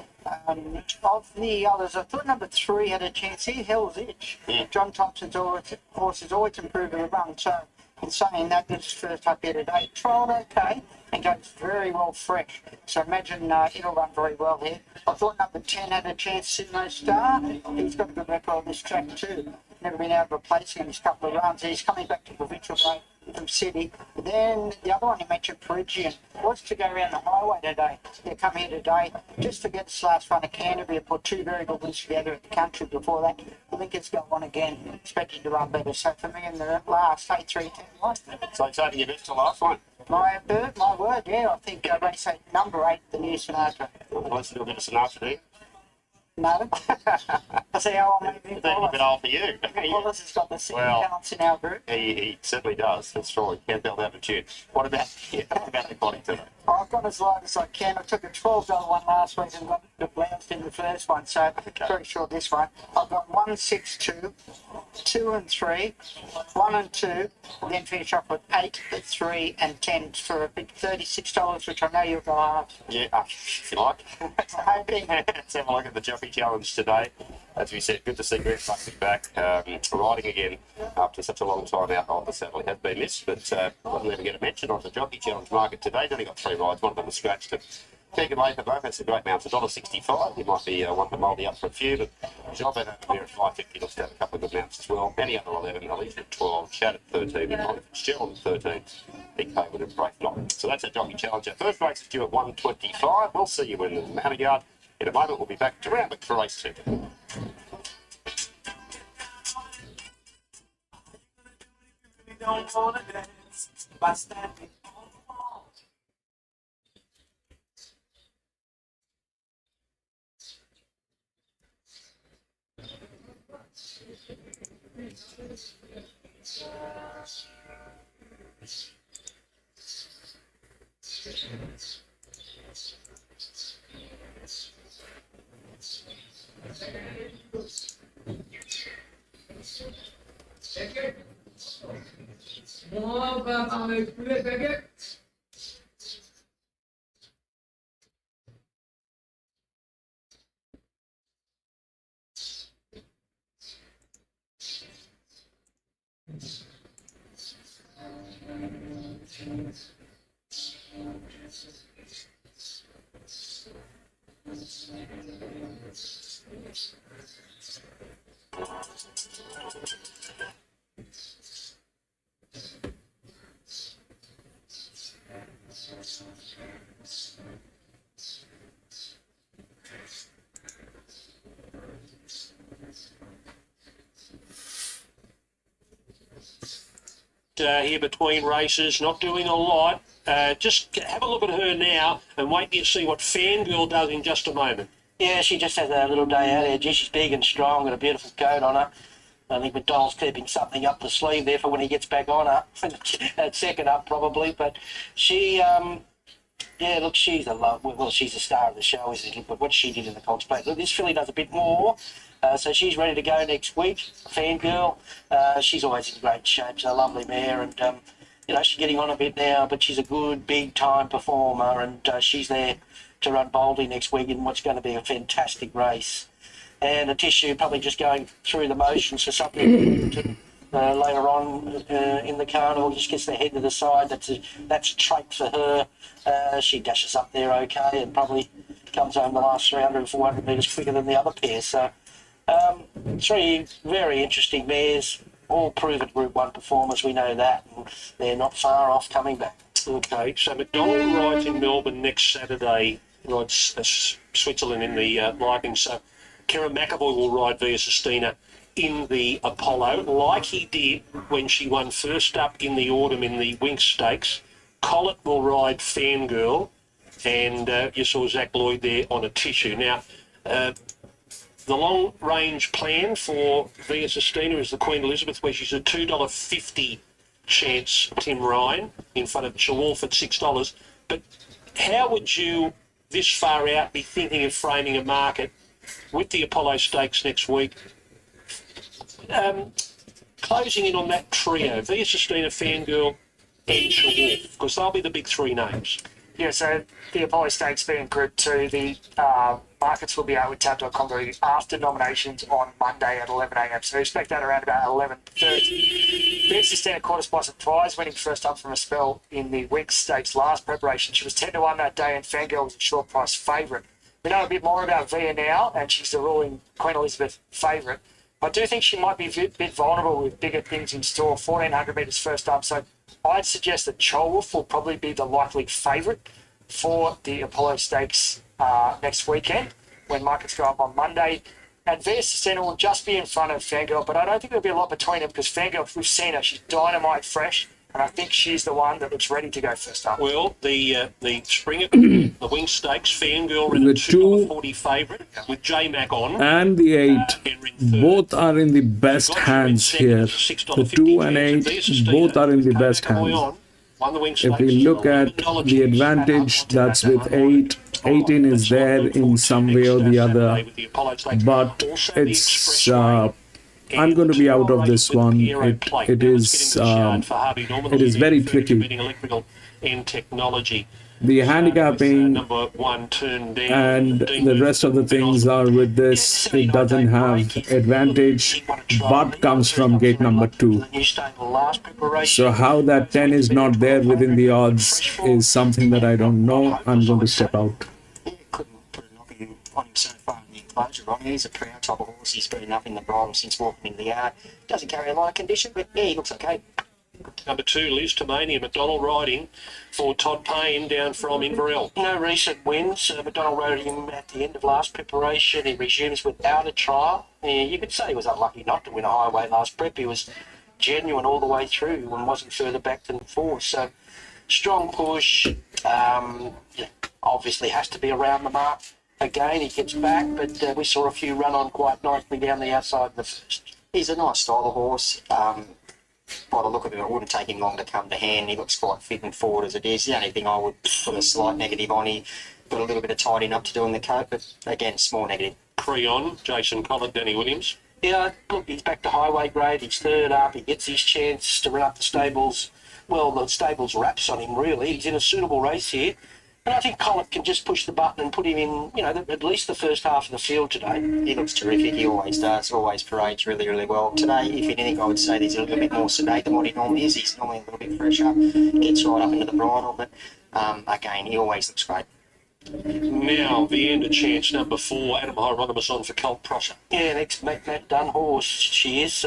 Of the others, I thought number 3 had a chance. He Hell's Itch. John Thompson's horse has always improved in the run. So in saying that, this is first up here today. Trialled okay and goes very well fresh. So imagine it'll run very well here. I thought number 10 had a chance. Sumo Star. He's got a good record on this track too. Never been able to replace him in his couple of runs. He's coming back to provincial grade from City. Then the other one you mentioned, Perigian, was to go around the highway today. They come here today just to get this last run of Canterbury, put 2 very good wins together at the country before that. I think it's going on again, expected to run better. So for me in the last 8, 3, 10, 1. So taking your best to last one. My word, yeah. I think race 8, number 8, the new Sinatra. Let's do a bit of Sinatra there. No. I see how I made It's even a bit old for you. Wallace has got the second Well, balance in our group. He certainly does. That's right. Can't tell that a tune. What about the body today? I've gone as low as I can. I took a $12 one last week and got the bounced in the first one, so pretty sure this one. I've got 1, 6, 2, 2 and 3, 1 and 2, and then finish off with 8, 3 and 10 for a big $36, which I know you'll go after. Yeah, if you like. Let's have a look at the Jockey Challenge today. As we said, good to see Grant Buxton back riding again after such a long time out on the saddle. He has been missed, but wasn't even get a mention on the Jockey Challenge market today. He's only got 3 rides, one of them was scratched. Keegan Latham, though, that's a great mount, $1.65. He might be one to mouldy up for a few, but John Van over there at $5.50 looks to have a couple of good mounts as well. Any other 11, Elise at 12, Chad at 13, and Molly Fitzgerald at 13, Big Haywood and Brave Not. So that's our Jockey Challenge. Our first race is due at 1:25. We'll see you in the Manor Yard. In a moment, we'll be back to Randwick for race 2. Don't wanna dance by standing on the wall. Here between races, not doing a lot. Just have a look at her now and wait till you see what Fangirl does in just a moment. Yeah, she just has a little day out here. Gee, she's big and strong, got a beautiful coat on her. I think McDonald's keeping something up the sleeve there for when he gets back on her. At second up, probably. But she, yeah, look, she's a love. Well, she's the star of the show, isn't she? But what she did in the Colts Plate. Look, this filly does a bit more. So she's ready to go next week. Fangirl. She's always in great shape. She's a lovely mare. And, you know, she's getting on a bit now, but she's a good, big-time performer. And she's there to run boldly next week in what's going to be a fantastic race. And a tissue probably just going through the motions for something to, later on in the carnival, just gets their head to the side. That's a trait for her. She dashes up there okay and probably comes home the last 300, 400 metres quicker than the other pair. So 3 very interesting mares, all proven Group 1 performers, we know that, and they're not far off coming back. Okay, so McDonald rides in Melbourne next Saturday, rides Switzerland in the Liking. So Kira McAvoy will ride Via Sistina in the Apollo, like he did when she won first up in the autumn in the Winx Stakes. Collett will ride Fangirl, and you saw Zach Lloyd there on a tissue. Now, the long-range plan for Via Sistina is the Queen Elizabeth, where she's a $2.50 chance, Tim Ryan, in front of Chawolf at $6. But how would you, this far out, be thinking of framing a market with the Apollo Stakes next week, closing in on that trio, Via Sistina, Fangirl and Chawolf, because they'll be the big 3 names. Yeah, so the Apollo Stakes being Group 2, the markets will be out with tab.com.au after nominations on Monday at 11 a.m. So expect that around about 11:30. Via Sistina Quarter Spice and Prize, winning first up from a spell in the Winx Stakes last preparation. She was 10-1 that day, and Fangirl was a short price favourite. We know a bit more about Via now, and she's the ruling Queen Elizabeth favourite. I do think she might be a bit vulnerable with bigger things in store. 1,400 metres first up, so I'd suggest that Chawolf will probably be the likely favourite for the Apollo Stakes next weekend when markets go up on Monday. And Via Sistina will just be in front of Fangirl, but I don't think there'll be a lot between them because Fangirl, we've seen her, she's dynamite fresh, And I think she's the one that looks ready to go first up. Well, the Springer, the Wing Stakes, Fangirl ran The a two- $2.40 favourite with J-Mac on. And the 8, Henry in third. both are in the best Got you in hands second here. as a The $6.50 2 and chance. 8, There's Sistina both are in the with best K-Mac hands. on. Won the Wing If Stakes, we look at $11 the chance. advantage that's with 8, 18 is there in some way or the other, but it's I'm going to be out of this one. It is very tricky. In technology. The handicapping Number one turned down. and the rest of the things are with this. It doesn't have advantage, but comes from gate number 2. So how that 10 is not there within the odds is something that I don't know. I'm going to step out. Couldn't put a knocking on him so far in the enclosure, Ronnie. He's a proud type of horse. He's been up in the bridle since walking into the yard. Doesn't carry a lot of condition, but yeah, he looks okay. Number 2, Liz Tomania, McDonald riding for Todd Payne down from Inverell. No recent wins. McDonald rode him at the end of last preparation. He resumes without a trial. Yeah, you could say he was unlucky not to win a highway last prep. He was genuine all the way through and wasn't further back than 4. So strong push. Obviously has to be around the mark. Again, he gets back, but we saw a few run on quite nicely down the outside of the first. He's a nice style of horse. By the look of it, it wouldn't take him long to come to hand. He looks quite fit and forward as it is. The only thing I would put a slight negative on, he got a little bit of tidying up to do in the coat, but again, small negative. Creon, Jason Collett, Danny Williams. Yeah, look, he's back to highway grade. He's third up. He gets his chance to run up the stables. Well, the stables wraps on him, really. He's in a suitable race here. And I think Collett can just push the button and put him in, at least the first half of the field today. He looks terrific. He always does. Always parades really, really well. Today, if anything, I would say he's a little bit more sedate than what he normally is. He's normally a little bit fresher. Gets right up into the bridle, but again, he always looks great. Now, the end of chance number 4, Adam Hieronymus on for Colt Prosser. Yeah, next Matt Dunn horse. She is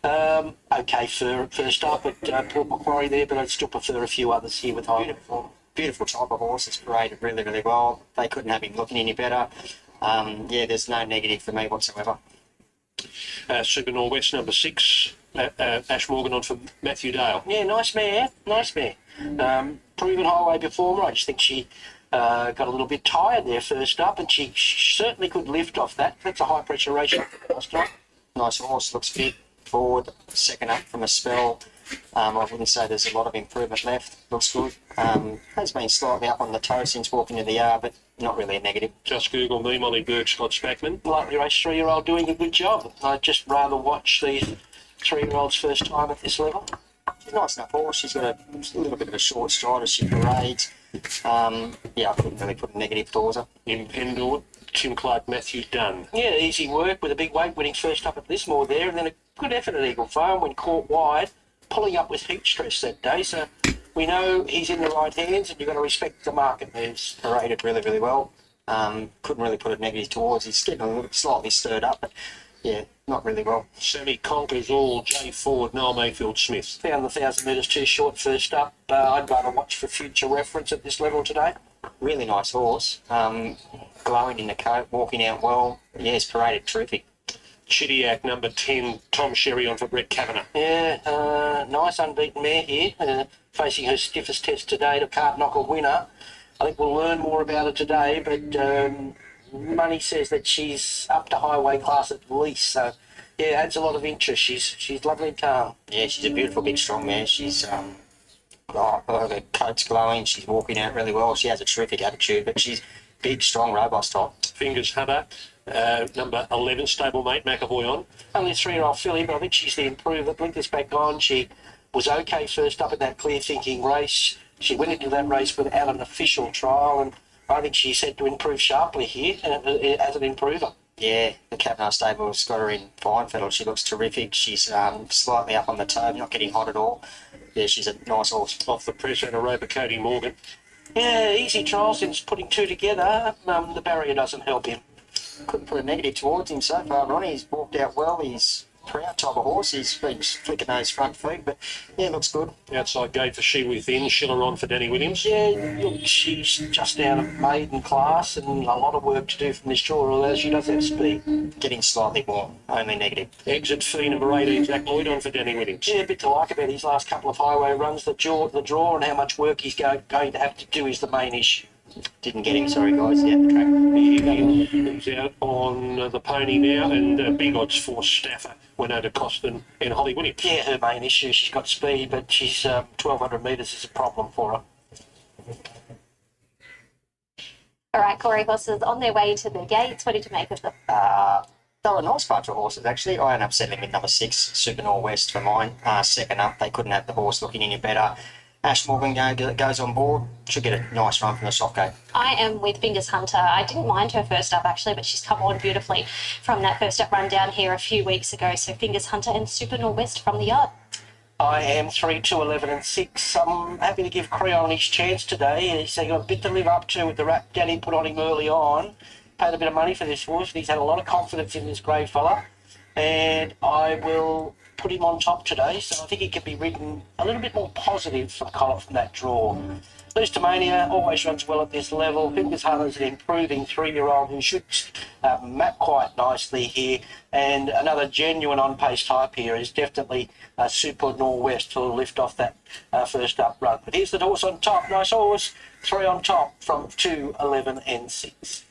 okay for first up at Port Macquarie there, but I'd still prefer a few others here with high form. Beautiful type of horse. It's paraded really, really well. They couldn't have him looking any better. There's no negative for me whatsoever. Super Norwest number 6, Ash Morgan on for Matthew Dale. Yeah, nice mare. Proven highway performer. I just think she got a little bit tired there first up, and she certainly could lift off that. That's a high pressure race last time. Nice horse. Looks fit. Forward. Second up from a spell. I wouldn't say there's a lot of improvement left. Looks good. Has been slightly up on the toe since walking to the yard, but not really a negative. Just Google me, Molly Burke, Scott Spackman. Lightly raced 3-year-old doing a good job. I'd just rather watch these 3-year-olds first time at this level. She's a nice enough horse. She's got a little bit of a short stride as she parades. I couldn't really put a negative towards her. In Pendle, Tim Clark, Matthew Dunn. Yeah, easy work with a big weight, winning first up at Lismore there, and then a good effort at Eagle Farm when caught wide, pulling up with heat stress that day. So we know he's in the right hands, and you've got to respect the market moves. Paraded really, really well. Couldn't really put a negative towards. He's getting a little slightly stirred up, but yeah, not really well. Sammy Conquers all, Jay Ford, Noel Mayfield Smith. Found the 1,000 metres too short first up. I'd rather watch for future reference at this level today. Really nice horse. Glowing in the coat, walking out well. Yeah, he's paraded terrific. Chidiac, number 10, Tom Sherry on for Brett Kavanagh. Yeah, nice unbeaten mare here, facing her stiffest test to date. Can't knock a winner. I think we'll learn more about her today, but money says that she's up to highway class at least. So, yeah, adds a lot of interest. She's lovely and calm. Yeah, she's a beautiful, big, strong mare. She's her coat's glowing. She's walking out really well. She has a terrific attitude, but she's big, strong, robust type. Fingers Hunter, number 11, stablemate McAvoy on. Only a 3-year-old filly, but I think she's the improver. Blink this back on. She was okay first up in that clear thinking race. She went into that race without an official trial, and I think she's set to improve sharply here as an improver. Yeah, the Kavanagh stable's got her in fine fettle. She looks terrific. She's slightly up on the toe, not getting hot at all. Yeah, she's a nice horse. Off the press and a rope of Cody Morgan. Yeah, easy trial since putting two together. The barrier doesn't help him. Couldn't put a negative towards him so far, Ronnie. He's walked out well. He's proud type of horse. He's been flicking those front feet, but yeah, looks good. Outside gate for She Within, Schiller on for Danny Williams. Yeah, look, she's just out of maiden class and a lot of work to do from this draw, although she does have speed. Getting slightly more, only negative. Exit fee number 18, Zach Lloyd on for Danny Williams. Yeah, a bit to like about his last couple of highway runs. The draw and how much work he's going to have to do is the main issue. Didn't get him, sorry guys, yeah, the track. He's out on the pony now, and big odds for Staffer, Winona Costin and Holly Williams. Yeah, her main issue, she's got speed, but she's 1,200 metres is a problem for her. All right, Corey, horses on their way to the gates. What did you make of them? They were a nice bunch of horses, actually. I ended up settling with number 6, Super Norwest for mine. Second up, they couldn't have the horse looking any better. Ash Morgan goes on board. Should get a nice run from the soft gate. I am with Fingers Hunter. I didn't mind her first up, actually, but she's come on beautifully from that first up run down here a few weeks ago. So Fingers Hunter and Super Norwest from the yard. I am 3, 2, 11 and 6. I'm happy to give Creon his chance today. He's got a bit to live up to with the rap Daddy put on him early on. Paid a bit of money for this horse, but he's had a lot of confidence in this grey fella. And I will put him on top today, so I think he can be ridden a little bit more positive for Collar from that draw. Lustomania always runs well at this level. Fingers Hunter's an improving 3-year-old who should map quite nicely here. And another genuine on-pace type here is definitely Super Norwest to lift off that first up run. But here's the horse on top. Nice horse. 3 on top from 2, 11 and 6.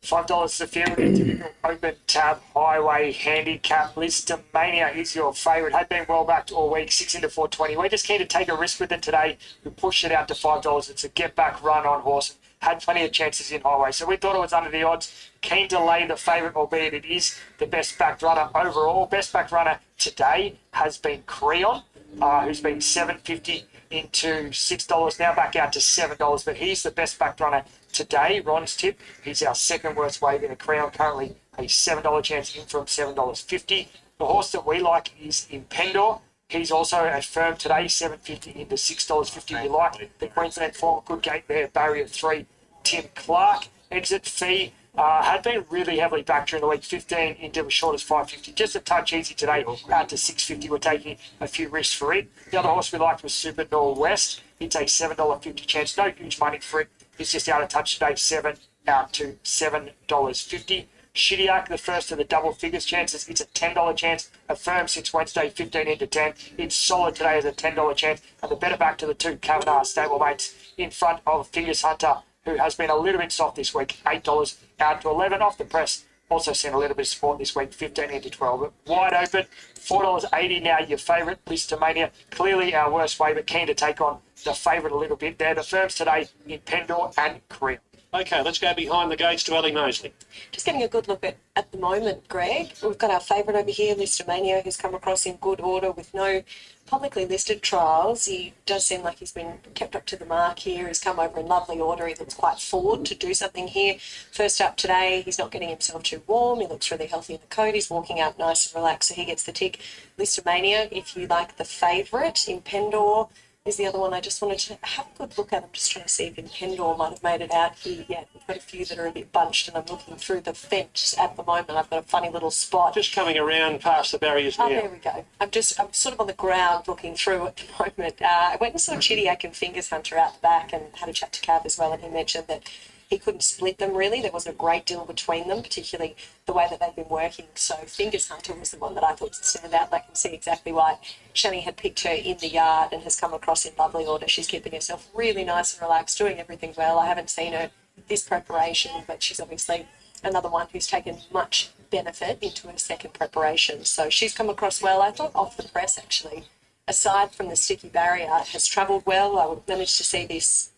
$5 a field, typical open tab highway handicap. Listomania is your favourite. Had been well backed all week, 6 into 420. We're just keen to take a risk with it today. We pushed it out to $5. It's a get back run on horse. Had plenty of chances in highway, so we thought it was under the odds. Keen to lay the favourite, albeit it is the best backed runner overall. Best backed runner today has been Creon, who's been $7.50 into $6, now back out to $7. But he's the best backed runner today. Ron's tip, he's our second worst wave in a Crown, currently a $7 chance in from $7.50. The horse that we like is Impendor. He's also a firm today, $7.50 into $6.50. We like the Queensland form, good gate there, barrier 3, Tim Clark. Exit fee had been really heavily backed during the week, 15 into as short as $5.50. Just a touch easy today, out to $6.50. We're taking a few risks for it. The other horse we liked was Super Norwest. It's a $7.50 chance, no huge money for it. It's just out of touch today, 7 out to $7.50. Shidiak, the first of the double figures chances. It's a $10 chance. A firm since Wednesday, 15 into 10. It's solid today as a $10 chance. And the better back to the 2 Kavanagh stablemates in front of Fingers Hunter, who has been a little bit soft this week. $8 out to 11 off the press. Also seen a little bit of support this week, 15 into 12. But wide open, $4.80 now, your favourite, Listomania. Clearly our worst way, but keen to take on the favourite a little bit there. The firms today, Impendor and Creon. Okay, let's go behind the gates to Ali Mosley. Just getting a good look at the moment, Greg. We've got our favourite over here, Listomania, who's come across in good order with no publicly listed trials. He does seem like he's been kept up to the mark here. He's come over in lovely order. He looks quite forward to do something here. First up today, he's not getting himself too warm. He looks really healthy in the coat. He's walking out nice and relaxed, so he gets the tick. Listomania, if you like the favourite, Impendor is the other one. I just wanted to have a good look at. I'm just trying to see if Impendor might have made it out here yet. We've got a few that are a bit bunched, and I'm looking through the fence at the moment. I've got a funny little spot. Just coming around past the barriers now. Oh, there we go. I'm sort of on the ground looking through at the moment. I went and saw Chidiac and Fingers Hunter out the back and had a chat to Cav as well, and he mentioned that he couldn't split them really. There wasn't a great deal between them, particularly the way that they've been working. So Fingers Hunter was the one that I thought stood out. And I can see exactly why Shani had picked her in the yard and has come across in lovely order. She's keeping herself really nice and relaxed, doing everything well. I haven't seen her this preparation, but she's obviously another one who's taken much benefit into her second preparation. So she's come across well. I thought off the press, actually, aside from the sticky barrier, has travelled well. I managed to see this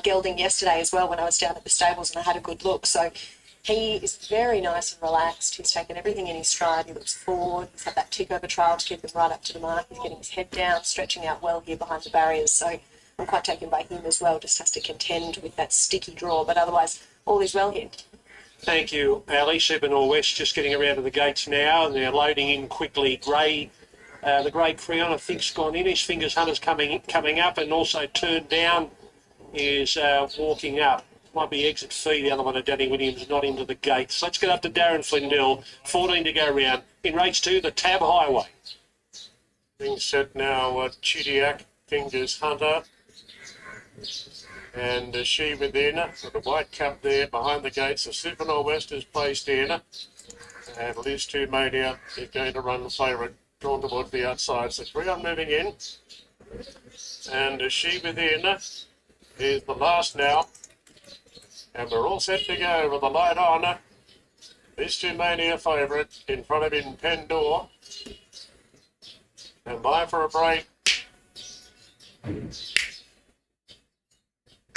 gelding yesterday as well when I was down at the stables, and I had a good look. So he is very nice and relaxed. He's taken everything in his stride. He looks forward. He's had that tick over trial to keep him right up to the mark. He's getting his head down, stretching out well here behind the barriers. So I'm quite taken by him as well. Just has to contend with that sticky draw, but otherwise all is well here. Thank you, Ali. Super Norwest just getting around to the gates now, and they're loading in quickly. The grey Creon, I think, has gone in. His Fingers Hunter's coming up, and also Turned Down is walking up. Might be Exit Fee, the other one of Danny Williams, not into the gates. Let's get up to Darren Flindell. 14 to go round. In race 2, the Tab Highway. Being set now, Chidiac, Fingers Hunter. And She Within, with the white cap there behind the gates. The Super Northwest is placed in. And Liz 2 Mania is going to run favourite, drawn towards the outside. So 3 on moving in. And She Within is the last now. And we're all set to go with the light on. Liz 2 Mania favourite in front of Impendor. And by for a break.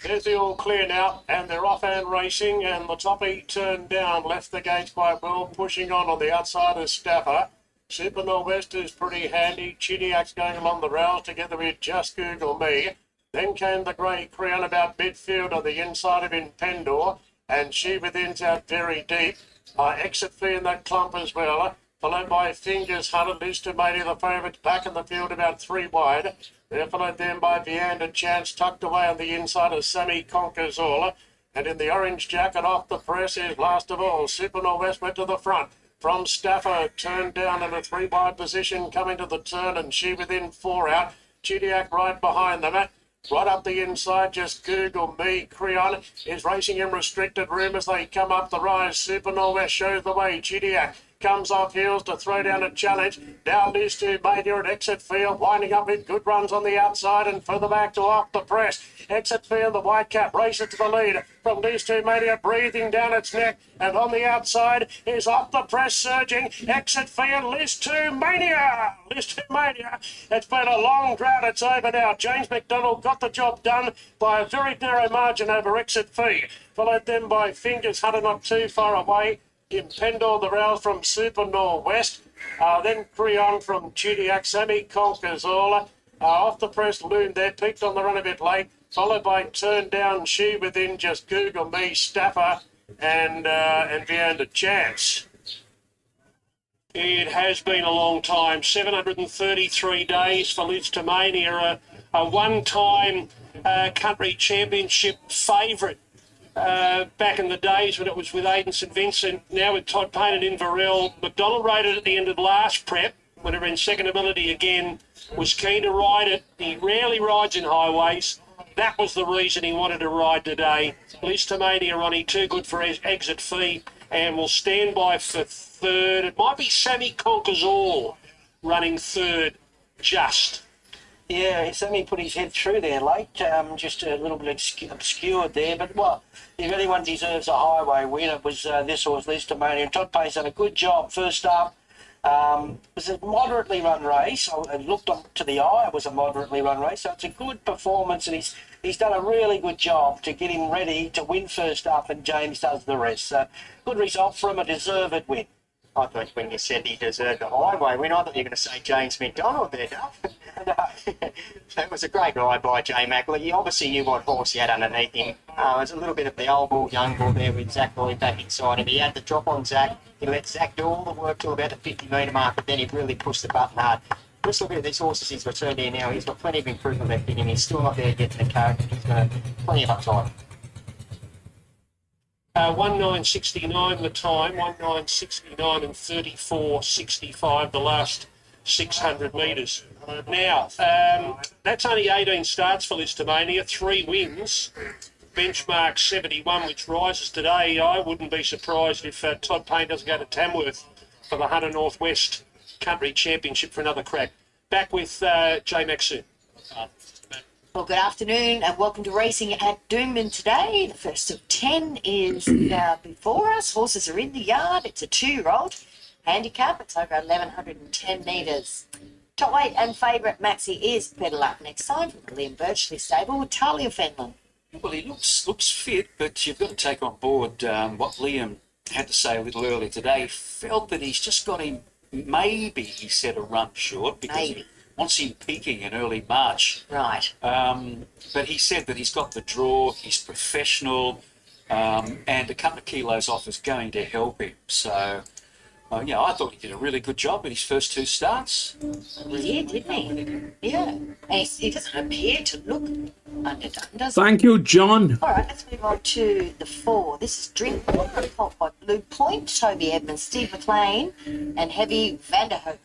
There's the all clear now, and they're off and racing, and the top 8 turned down, left the gates quite well, pushing on the outside of Staffer. Super Northwest is pretty handy. Chidiac's going along the rails together with Just Google Me. Then came the grey crown about midfield on the inside of Impendor, and She Within's out very deep. Exit Fee in that clump as well, followed by Fingers Hunter. Liz to Mania, the favourites, back in the field about 3 wide. They're followed then by Vianda Chance, tucked away on the inside of Sammy Conquers All. And in the orange jacket off the press is last of all Super Northwest went to the front. From Staffer, turned down in a 3 wide position, coming to the turn, and She Within 4 out. Chidiac right behind them. Right up the inside, Just Google Me. Creon is racing in restricted room as they come up the rise. Super Northwest shows the way. Chidiac comes off heels to throw down a challenge. Down Liz to Mania at Exit Field, winding up with good runs on the outside and further back to Off the Press. Exit Field, the white cap races to the lead from Liz to Mania, breathing down its neck, and on the outside is Off the Press surging. Exit Field, Liz to Mania. Liz to Mania. It's been a long drought. It's over now. James McDonald got the job done by a very narrow margin over Exit Fee. Followed then by Fingers Hunter, not too far away. Impendor the rails from Super Northwest. Then Creon from Chidiac. Sammy Conquers All. Off the Press loomed there, peaked on the run a bit late. Followed by Turn Down, She Within, Just Google Me, Staffer, and Vianda Chance. It has been a long time. 733 days for Liz to Mania, a one-time country championship favourite. Back in the days when it was with Aidan St Vincent, now with Todd Payne and Inverell. McDonald rated at the end of the last prep, when they were in second ability again, was keen to ride it. He rarely rides in highways. That was the reason he wanted to ride today. Listomania, Ronnie, too good for his Exit Fee, and will stand by for 3rd. It might be Sammy Conquers All running 3rd, just. Yeah, he certainly put his head through there late, just a little bit obscured there. But, well, if anyone deserves a highway win, it was this horse, Listomania. And Todd Payne's done a good job. First up, it was a moderately run race. It looked to the eye, it was a moderately run race. So it's a good performance, and he's done a really good job to get him ready to win first up, and James does the rest. So good result for him, a deserved win. I thought when you said he deserved a highway win, I thought you were going to say James McDonald there, Duff. That was a great ride by Jay Mackley. He obviously knew what horse he had underneath him. There's a little bit of the old bull, young bull there with Zach Lloyd back inside him. He had the drop on Zach. He let Zach do all the work till about the 50 metre mark, but then he really pushed the button hard. Just look at these horses he's returned here now. He's got plenty of improvement left in him. He's still not there getting the character. He's got plenty of upside. 1969 the time, 1969 and 34.65 the last 600 metres. Now, that's only 18 starts for Listomania, 3 wins, benchmark 71, which rises today. I wouldn't be surprised if Todd Payne doesn't go to Tamworth for the Hunter Northwest Country Championship for another crack. Back with J Mac soon. Well, good afternoon and welcome to racing at Duman today. The first of 10 is before us. Horses are in the yard. It's a 2-year-old handicap. It's over 1,110 metres. Top weight and favourite Maxi is Pedal Up next time from the Liam Birchley stable with Talia Fenlon. Well, he looks fit, but you've got to take on board what Liam had to say a little earlier today. He felt that he's just got him, maybe he said, a run short because he wants him peaking in early March. Right. But he said that he's got the draw, he's professional, and a couple of kilos off is going to help him. So Yeah, I thought he did a really good job in his first 2 starts. He did, didn't he? Yeah. And he doesn't appear to look underdone, does he? Thank you, John. All right, let's move on to the 4. This is Drinkwater, followed by Blue Point, Toby Edmonds, Steve McLean, and Heavy Vanderhoven.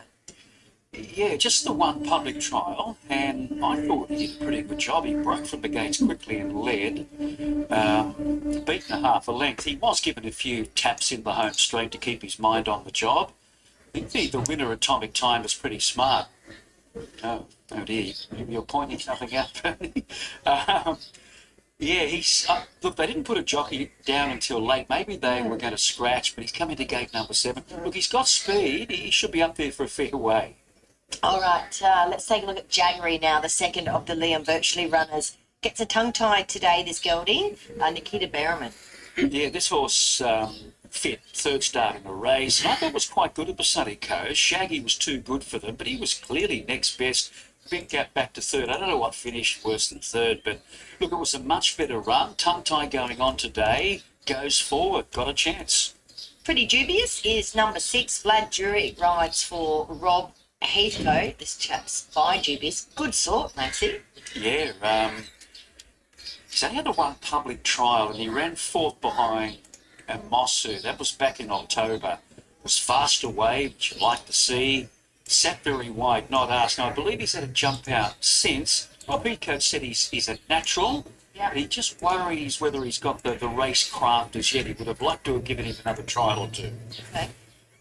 Yeah, just the one public trial, and I thought he did a pretty good job. He broke from the gates quickly and led, beaten a half a length. He was given a few taps in the home straight to keep his mind on the job. I think the winner, Atomic Time, is pretty smart. Oh dear, you're pointing something out, Bernie. Yeah, he's look. They didn't put a jockey down until late. Maybe they were going to scratch, but he's come into gate number 7. Look, he's got speed. He should be up there for a fair way. All right, let's take a look at Jaggery now, the second of the Liam Birchley runners. Gets a tongue-tie today, this gelding, Nikita Berriman. Yeah, this horse fit, 3rd start in the race, and I thought it was quite good at the Sunny Coast. Shaggy was too good for them, but he was clearly next best. Big gap back to 3rd. I don't know what finished worse than 3rd, but look, it was a much better run. Tongue-tie going on today, goes forward, got a chance. Pretty Dubious is number 6. Vlad Jurek rides for Rob Heathcote. This chap's by Dubious. Good sort, Maxie. Yeah, he's only had a 1 public trial, and he ran 4th behind Mosu. That was back in October. It was fast away, which you like to see. Sat very wide, not asked. Now, I believe he's had a jump out since. Rob Heathcote said he's a natural. Yeah. But he just worries whether he's got the race craft as yet. He would have liked to have given him another trial or 2. Okay.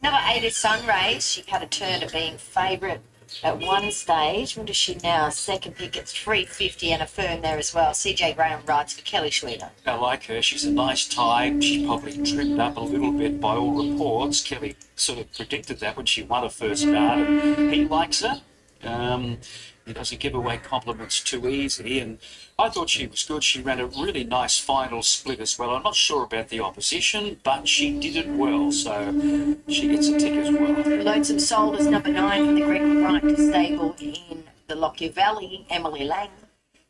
Number 8 is Sunrays. She had a turn at being favourite at one stage. What is she now? Second pick at 350 and a firm there as well. CJ Graham rides for Kelly Schweeder. I like her. She's a nice type. She's probably trimmed up a little bit by all reports. Kelly sort of predicted that when she won her first start. And he likes her. He doesn't give away compliments too easy, and I thought she was good. She ran a really nice final split as well. I'm not sure about the opposition, but she did it well, so she gets a tick as well. Lonesome Soul is number 9 from the Greg Wright stable in the Lockyer Valley, Emily Lang.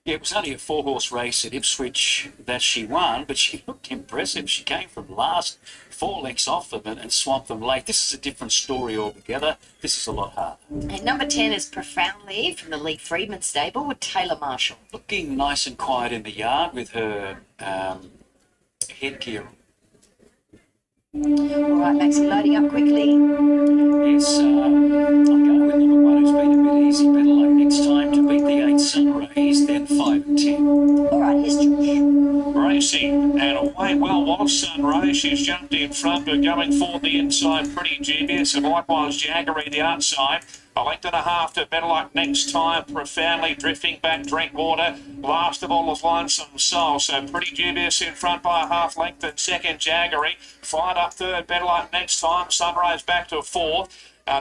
Yeah, it was only a 4-horse race at Ipswich that she won, but she looked impressive. She came from last, 4 lengths off them and swamped them late. This is a different story altogether. This is a lot harder. And number 10 is Profoundly from the Lee Friedman stable with Taylor Marshall. Looking nice and quiet in the yard with her headgear. All right, Maxie, loading up quickly. Yes, I'm going with number 1 who's been a bit easy. Better luck next time to beat the 8 Sunrays, then 5 and 10. All right, here's Josh. Racing and away well was Sunray. She's jumped in front, but going forward the inside, Pretty Dubious, and likewise Jaggery the outside. A length and a half to Better Luck Next Time, Profoundly drifting back, Drinkwater. Last of all was Lonesome Soul, so Pretty Dubious in front by a half length, and second Jaggery. Fired up 3rd, Better Luck Next Time, Sunrise back to 4th.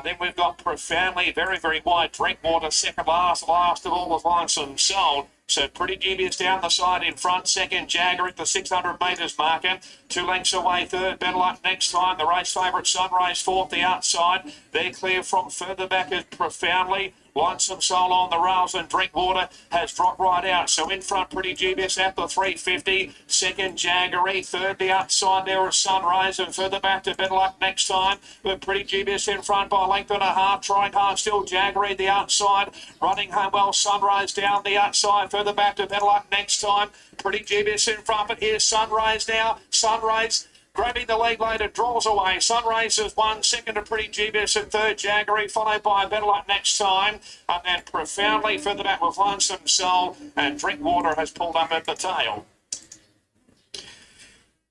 Then we've got Profoundly, very, very wide, Drinkwater, second last of all was Lonesome Soul. So Pretty Dubious down the side in front. Second, Jagger at the 600 metres marker. 2 lengths away, 3rd. Better Luck Next Time. The race favourite Sunrise 4th, the outside. They're clear from further back as Profoundly. Lonesome Soul on the rails, and Drinkwater has dropped right out. So in front, Pretty Dubious at the 350. Second, Jaggery. 3rd, the outside there is Sunrise, and further back to Better Luck Next Time. With Pretty Dubious in front by a length and a half. Trying hard still, Jaggery the outside. Running home well, Sunrise down the outside. Further back to Better Luck Next Time. Pretty Dubious in front, but here's Sunrise now. Sunrise grabbing the lead later, draws away. Sunrise has won, second to Pretty Dubious, and 3rd Jaggery, followed by Better Luck Next Time. And then Profoundly further back with Lonesome Soul, and Drinkwater has pulled up at the tail.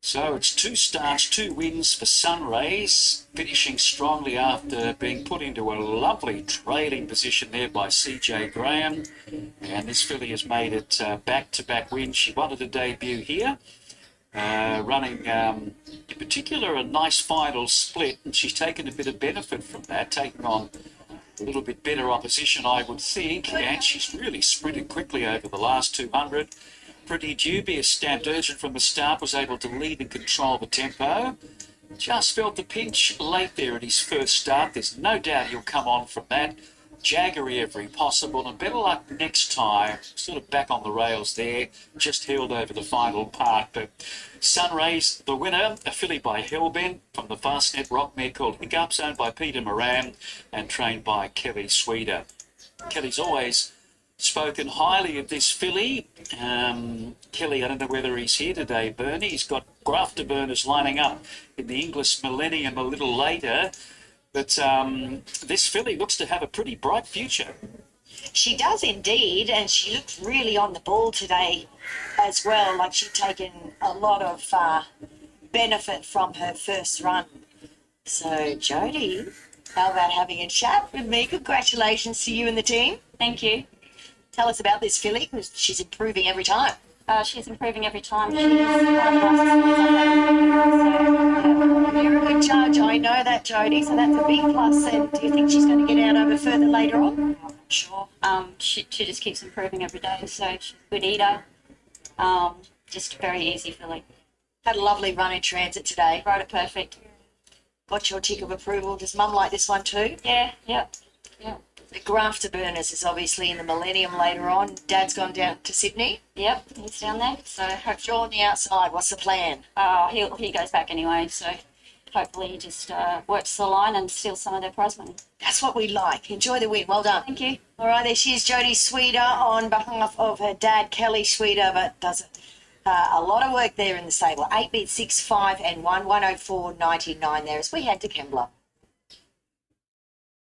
So it's 2 starts, 2 wins for Sunrays, finishing strongly after being put into a lovely trailing position there by CJ Graham. And this filly has made it back-to-back wins. She wanted a debut here. Running, in particular, a nice final split, and she's taken a bit of benefit from that, taking on a little bit better opposition, I would think, and she's really sprinted quickly over the last 200. Pretty Dubious, stamped urgent from the start, was able to lead and control the tempo. Just felt the pinch late there at his first start. There's no doubt he'll come on from that. jaggery every possible, and better luck next time. Sort of back on the rails there, just heeled over the final part. But Sunrays, the winner, a filly by Hellbent from the Fastnet Rock mare called Hiccups, owned by Peter Moran and trained by Kelly Sweeter. Kelly's always spoken highly of this filly. Kelly, I don't know whether he's here today, Bernie. He's got grafter burners lining up in the Inglis Millennium a little later. But this filly looks to have a pretty bright future. She does indeed, and she looks really on the ball today as well. Like she's taken a lot of benefit from her first run. So, Jodie, how about having a chat with me? Congratulations to you and the team. Thank you. Tell us about this filly, because she's improving every time. She's improving every time. She's one of the nicest fillies I've had. So, You're a good judge, I know that, Jodie, so that's a big plus. And do you think she's going to get out over further later on? sure. She just keeps improving every day. So she's a good eater. Just very easy filly. Had a lovely run in transit today. Rode it perfect. Got your tick of approval. Does Mum like this one too? Yeah. The grafter burners is obviously in the Millennium later on. Dad's gone down to Sydney. Yep, he's down there. So hopefully, You're on the outside. What's the plan? he goes back anyway. So hopefully he just works the line and steals some of their prize money. That's what we like. Enjoy the win. Well done. Thank you. All right, there she is, Jodie Sweeter, on behalf of her dad, Kelly Sweeter, but does a lot of work there in the stable. 8 beat 6, 5 and 1, 104.99 there as we head to Kembla.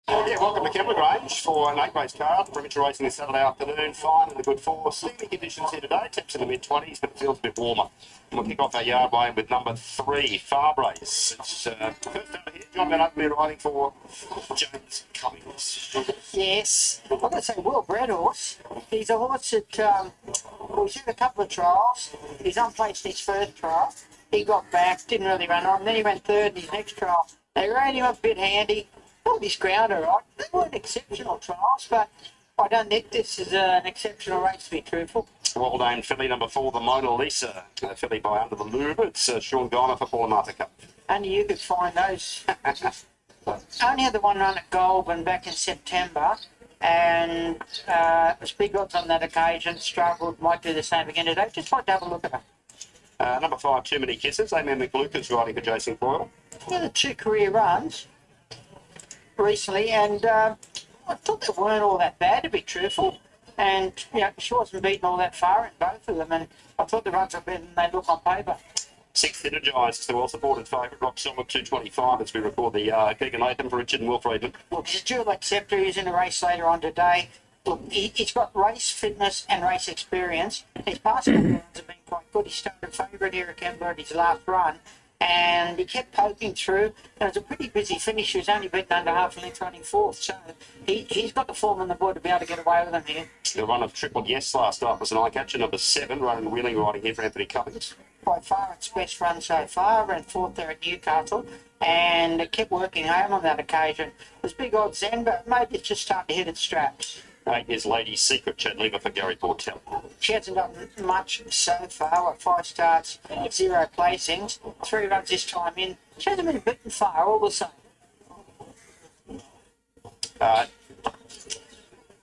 Yeah, welcome to Kembla Grange for an 8-race card. Provincial racing this Saturday afternoon. Fine in the good four. Steamy conditions here today. Temps in the mid-20s, but it feels a bit warmer. And we'll kick off our yard lane with number 3, Farbrace. It's first over here. John Van Oakley riding for James Cummings. Yes, I've got to say, well-bred horse. He's a horse that he's had a couple of trials. He's unplaced his first trial. He got back, didn't really run on. Then he went third in his next trial. They ran him a bit handy. Held his ground all right. They weren't exceptional trials, but I don't think this is an exceptional race, to be truthful. Well done, filly number 4, the Mona Lisa. Filly by Under the Louvre. It's Sean Garner for Paul Martha Cup. Only you could find those. Only had the one run at Goulburn back in September, and it was big odds on that occasion. Struggled, might do the same again today. Just like to have a look at her. Number 5, Too Many Kisses. Amen McLucas riding for Jason Coyle. Yeah, the 2 career runs recently, and I thought they weren't all that bad, to be truthful. And she wasn't beaten all that far in both of them, and I thought the runs were better than they look on paper. 6th Energized, the well-supported favourite, Rock Solid 225 as we record the Keegan Latham for Richard and Will Friedman. Look, he's a dual acceptor. He's in a race later on today. Look, he's got race fitness and race experience. His past couple of runs have been quite good. He started favourite here at Kembla at his last run, and he kept poking through. It was a pretty busy finish. He was only beaten under half a length running 4th, so he's got the form on the board to be able to get away with them here. The run of Triple Yes last night was an eye-catcher. Number 7, running wheeling riding here for Anthony Cummings. By far its best run so far. Ran 4th there at Newcastle, and it kept working home on that occasion. There's big odds then, but maybe it's just starting to hit its straps. 8 is Lady Secret, Chad Lever for Gary Portel. She hasn't done much so far. 5 starts, 0 placings, 3 runs this time in. She hasn't been beaten far, all the same.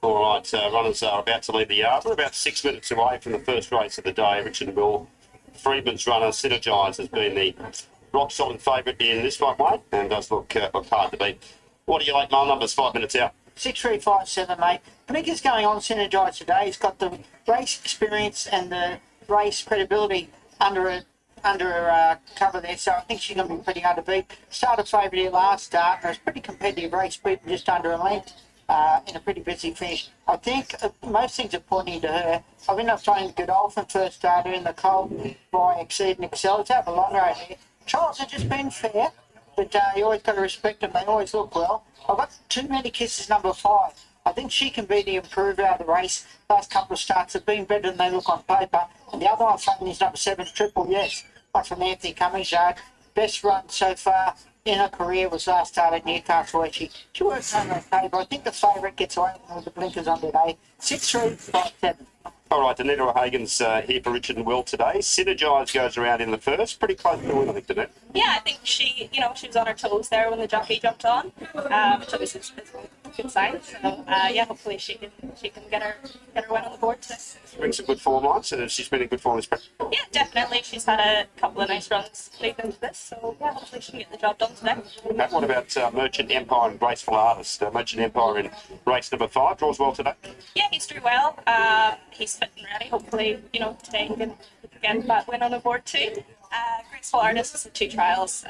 All right, runners are about to leave the yard. We're about 6 minutes away from the first race of the day. Richard and Will Friedman's runner, Synergise, has been the rock solid favourite in this one, mate, and does look hard to beat. What do you like, Male Numbers? 5 minutes out. 6357, mate. I think it's going on Synergise today. He's got the race experience and the race credibility under cover there, so I think she's going to be pretty hard to beat. Started favourite here last start, and it was a pretty competitive race, beaten just under a length in a pretty busy finish. I think most things are pointing to her. I've ended up trying Godolphin first starter in the cold by Exceed and Excel. It's out a long road here. Trials have just been fair, but you always got to respect them. They always look well. I've got Too Many Kisses, number 5. I think she can be the improver out of the race. Last couple of starts have been better than they look on paper. And the other one from is number 7, Triple Yes. One from Anthony Cummings. Best run so far in her career was last start at Newcastle, where she works on okay, but I think the favourite gets away with the blinkers on today. 6-3-5-7. All right, Danita O'Hagan's here for Richard and Will today. Synergise goes around in the first. Pretty close to the win, I think, didn't it? Yeah, I think she was on her toes there when the jockey jumped on. Which obviously is good sign. So yeah, hopefully she can get her win on the board today. Brings some good form on, so she's been in good form this prep. Yeah, definitely. She's had a couple of nice runs leading into this, so yeah, hopefully she can get the job done today. Pat, what about Merchant Empire and Graceful Artist? Merchant Empire in race number 5 draws well today. Yeah, he's doing well. He's fit and ready. Hopefully, today he can get that win on the board too. Graceful Artist is the 2 trials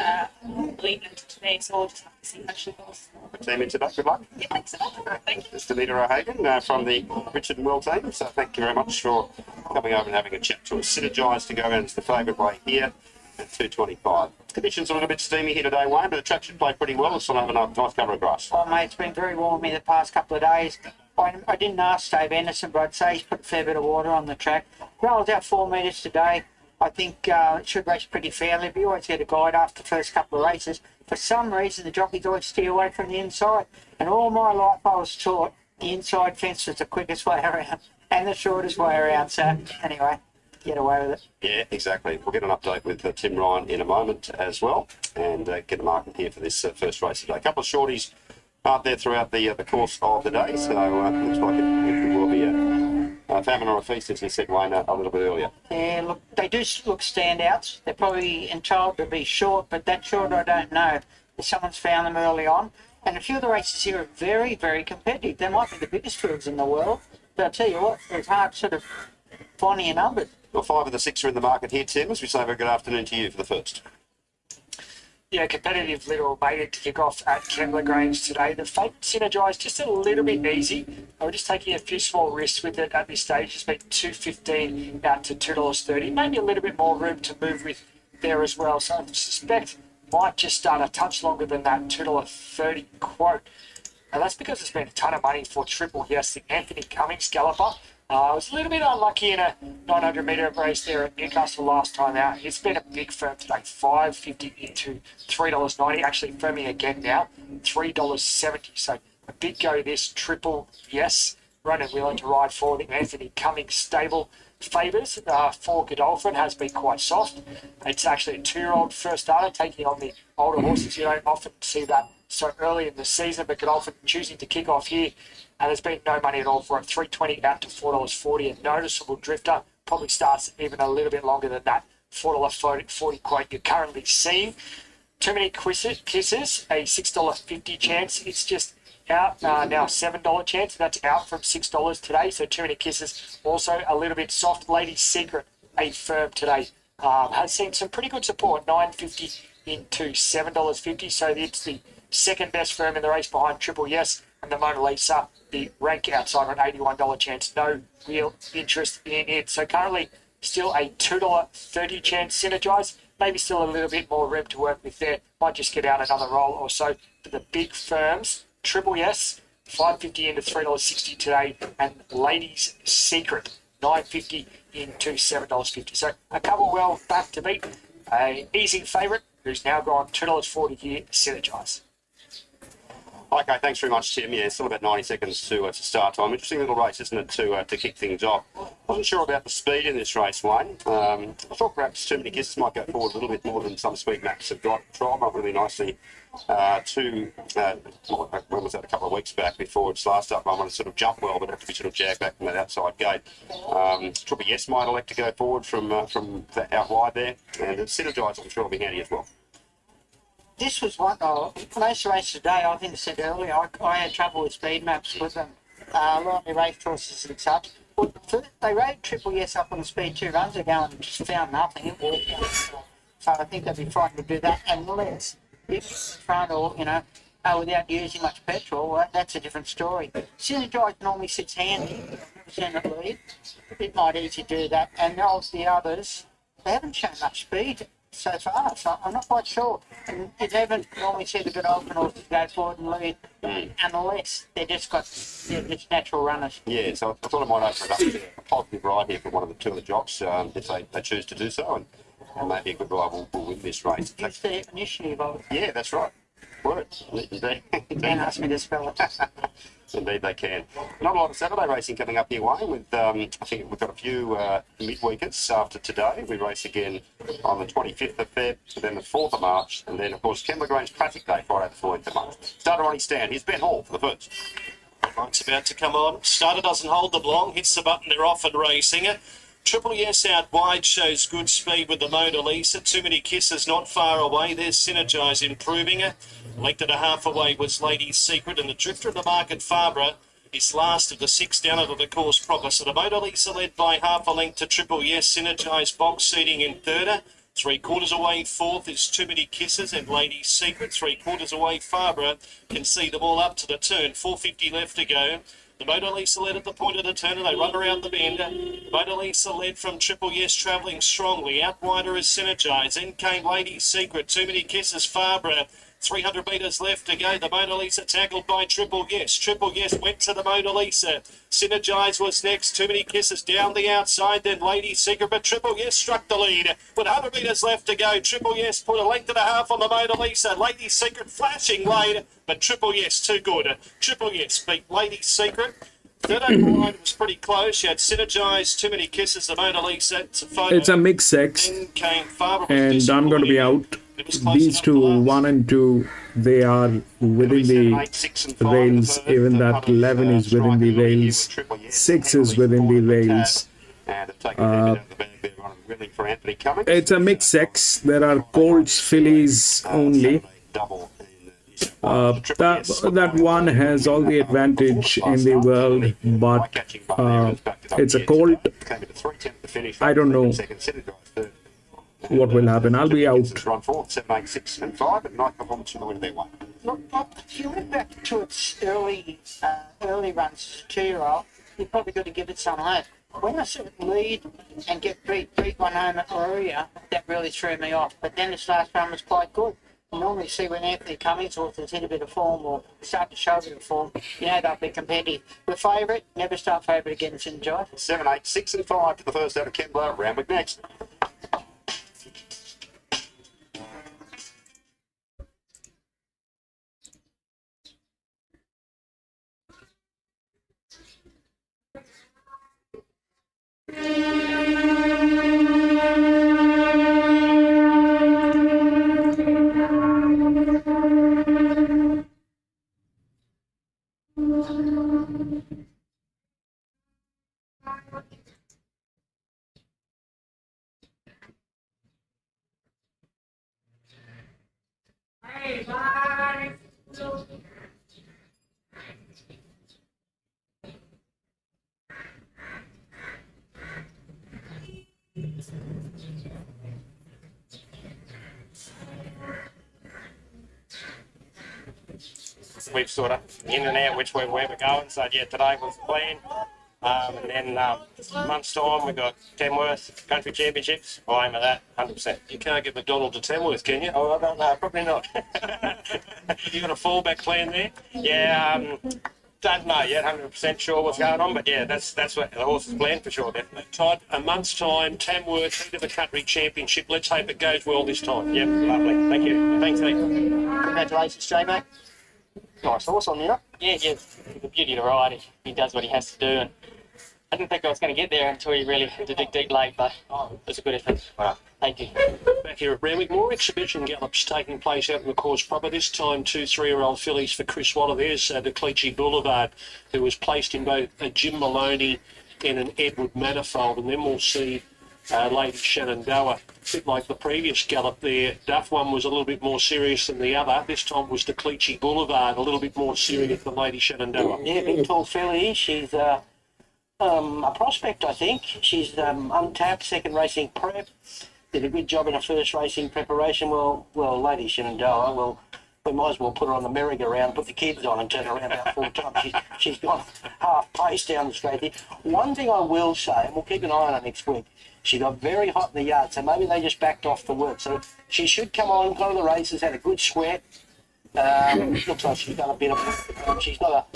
leading into today, so we'll just have to see how she goes. Good team in today, good luck. Yeah, thanks so much. Thank you. It's Danita O'Hagan from the Richard and Will team, so thank you very much for coming over and having a chat to us. Synergise to go around as the favourite way here at 225. Conditions are a little bit steamy here today, Wayne, but the track should play pretty well. It's still have a nice cover of grass. Oh, mate, it's been very warm here the past couple of days. I didn't ask Dave Anderson, but I'd say he's put a fair bit of water on the track. Rail's out 4 metres today. I think it should race pretty fairly. We always get a guide after the first couple of races. For some reason, the jockeys always steer away from the inside. And all my life, I was taught the inside fence was the quickest way around and the shortest way around. So anyway, get away with it. Yeah, exactly. We'll get an update with Tim Ryan in a moment as well, and get the market here for this first race today. A couple of shorties aren't there throughout the course of the day, so looks like it will be a famine or a feast, as he said, Wayne, a little bit earlier. Yeah, look, they do look standouts. They're probably entitled to be short, but that short I don't know. If someone's found them early on. And a few of the races here are very, very competitive. They might be the biggest fields in the world, but I'll tell you what, it's hard sort of finding your numbers. Well, 5 of the 6 are in the market here, Tim, as we say very good afternoon to you for the first. Yeah, competitive little maiden to kick off at Kembla Grange today. The favourite Synergise just a little bit easy. We're just taking a few small risks with it at this stage. It's been $2.15 out to $2.30. Maybe a little bit more room to move with there as well. So I suspect might just start a touch longer than that $2.30 quote. And that's because it's been a ton of money for Triple Yes, the Anthony Cummings galloper. I was a little bit unlucky in a 900 metre race there at Newcastle last time out. It's been a big firm today, $5.50 into $3.90. Actually firming again now, $3.70. So a big go this Triple Yes. Running willing to ride forward. The Anthony Cummings stable favours for Godolphin has been quite soft. It's actually a 2-year-old first starter taking on the older horses. You don't often see that so early in the season, but Godolphin choosing to kick off here. And there's been no money at all for it. $3.20 out to $4.40. A noticeable drifter. Probably starts even a little bit longer than that $4.40 quote you're currently seeing. Too many kisses. A $6.50 chance. It's just out now, $7 chance. That's out from $6 today. So too many kisses. Also a little bit soft. Lady's Secret, a firm today. Has seen some pretty good support. $9.50 into $7.50. So it's the second best firm in the race behind Triple Yes and the Mona Lisa. The rank outside on $81 chance. No real interest in it. So currently still a $2.30 chance Synergise. Maybe still a little bit more room to work with there. Might just get out another roll or so for the big firms. Triple Yes, $5.50 into $3.60 today. And Ladies Secret, $9.50 into $7.50. So a couple well back to beat. A easy favourite who's now gone $2.40 here, Synergise. Okay, thanks very much, Tim. Yeah, still about 90 seconds to start time. Interesting little race, isn't it, to kick things off. Wasn't sure about the speed in this race, Wayne. I thought perhaps Too Many Kisses might go forward a little bit more than some speed maps have got. Trialled up really nicely when was that, a couple of weeks back before its last up. I want to sort of jump well, but have to be sort of jagged back from that outside gate. Triple Yes might elect to go forward from that out wide there, and Synergise I'm sure will be handy as well. This was one, most races today, I think I said earlier, I had trouble with speed maps with them, like the racehorses and such. Well, they rode Triple Yes up on the speed 2 runs ago and just found nothing. It worked. So I think they'd be frightened to do that unless if front or, without using much petrol, well, that's a different story. Synergise normally sits handy. I've never seen it lead. It might easily do that. And of the others, they haven't shown much speed so far, so I'm not quite sure. And you haven't normally see the Godolphin horses go forward and lead unless they're just natural runners. Yeah, so I thought I might open it up to a positive ride here for one of the 2 of the jocks if they choose to do so, and maybe a good ride will win this race. Use the initiative of it. Yeah, that's right. words. Indeed. Dan asked me to spell it. Indeed they can. Not a lot of Saturday racing coming up your way with, I think we've got a few midweekers after today. We race again on the 25th of Feb, then the 4th of March, and then, of course, Kembla Grange Classic Day, Friday the 14th of March. Starter on his stand. Here's Ben Hall for the first. Mike's about to come on. Starter doesn't hold them long. Hits the button. They're off and racing. Triple Yes out wide shows good speed with the Mona Lisa. Too Many Kisses not far away. There's Synergise improving. Length and a half away was Lady's Secret, and the drifter in the market, Fabra, is last of the 6 down into the course proper. So the Mona Lisa led by half a length to Triple Yes. Synergise box seating in third. 3/4 away fourth is Too Many Kisses and Lady's Secret. 3/4 away Fabra can see them all up to the turn. 450 left to go. The Mona Lisa led at the point of the turn and they run around the bend. Mona Lisa led from Triple Yes, travelling strongly. Out wider is Synergise. Then came Lady's Secret. Too Many Kisses, Fabra. 300 metres left to go. The Mona Lisa tackled by Triple Yes. Triple Yes went to the Mona Lisa. Synergise was next. Too Many Kisses down the outside. Then Lady's Secret, but Triple Yes struck the lead. With 100 metres left to go, Triple Yes put a length and a half on the Mona Lisa. Lady's Secret flashing late, but Triple Yes too good. Triple Yes beat Lady's Secret. Third over line was pretty close. You had Synergise, Too Many Kisses, the Mona Lisa. It's a mixed sex, Then came Farber, and I'm going to be out. These two, 1 and 2, they are within the rails. Even that 11 is within the rails. 6 is within the rails. It's a mixed sex. There are colts, fillies only. That one has all the advantage in the world, but it's a colt. I don't know what will happen. I'll be out. Run forward, 7, 8, 6, and 5, and night performance from the win their way. Look, if you went back to its early runs, 2-year-old, you probably got to give it some hope. When I saw it lead and get beat one home at Maruya, that really threw me off. But then its last run was quite good. You normally see when Anthony Cummings authors hit a bit of form or start to show a bit of form, you know they'll be competitive. The favourite, never start favourite against Enjoy. 7, 8, 6, and 5 to the first out of Kembla. Randwick next. We've sort of in and out which way we're going. So yeah, today was the plan. And then month's time we've got Tamworth Country Championships. I'll aim at that 100%. You can't get McDonald to Tamworth, can you? Oh, I don't know, probably not. You got a fallback plan there? Yeah, don't know yet, 100% sure what's going on, but yeah, that's what the horse's plan for sure, definitely. Todd, a month's time, Tamworth into the Country Championship. Let's hope it goes well this time. Yep, lovely. Thank you. Thanks, Nick. Congratulations, J-Mate. Nice horse on you. Yeah, the beauty of the ride. He does what he has to do, and I didn't think I was going to get there until he really had to dig deep late, but it was a good effort. Well, thank you. Back here at Randwick, more exhibition gallops taking place out in the course proper. This time, 2 3-year-old fillies for Chris Waller. There's the Cleachy Boulevard, who was placed in both a Jim Maloney and an Edward Manifold. And then we'll see Lady Shenandoah. A bit like the previous gallop there. Duff one was a little bit more serious than the other. This time was the Cleachy Boulevard, a little bit more serious than Lady Shenandoah. Yeah, big tall filly. She's a prospect, I think. She's untapped, second racing prep. Did a good job in her first racing preparation. Well, Lady Shenandoah, well, we might as well put her on the merry-go-round, put the kids on and turn her around about 4 times. She's gone half pace down the straight here. One thing I will say, and we'll keep an eye on her next week, she got very hot in the yard, so maybe they just backed off the work. So she should come on, gone to the races, had a good sweat. Looks like she's done a bit of. She's not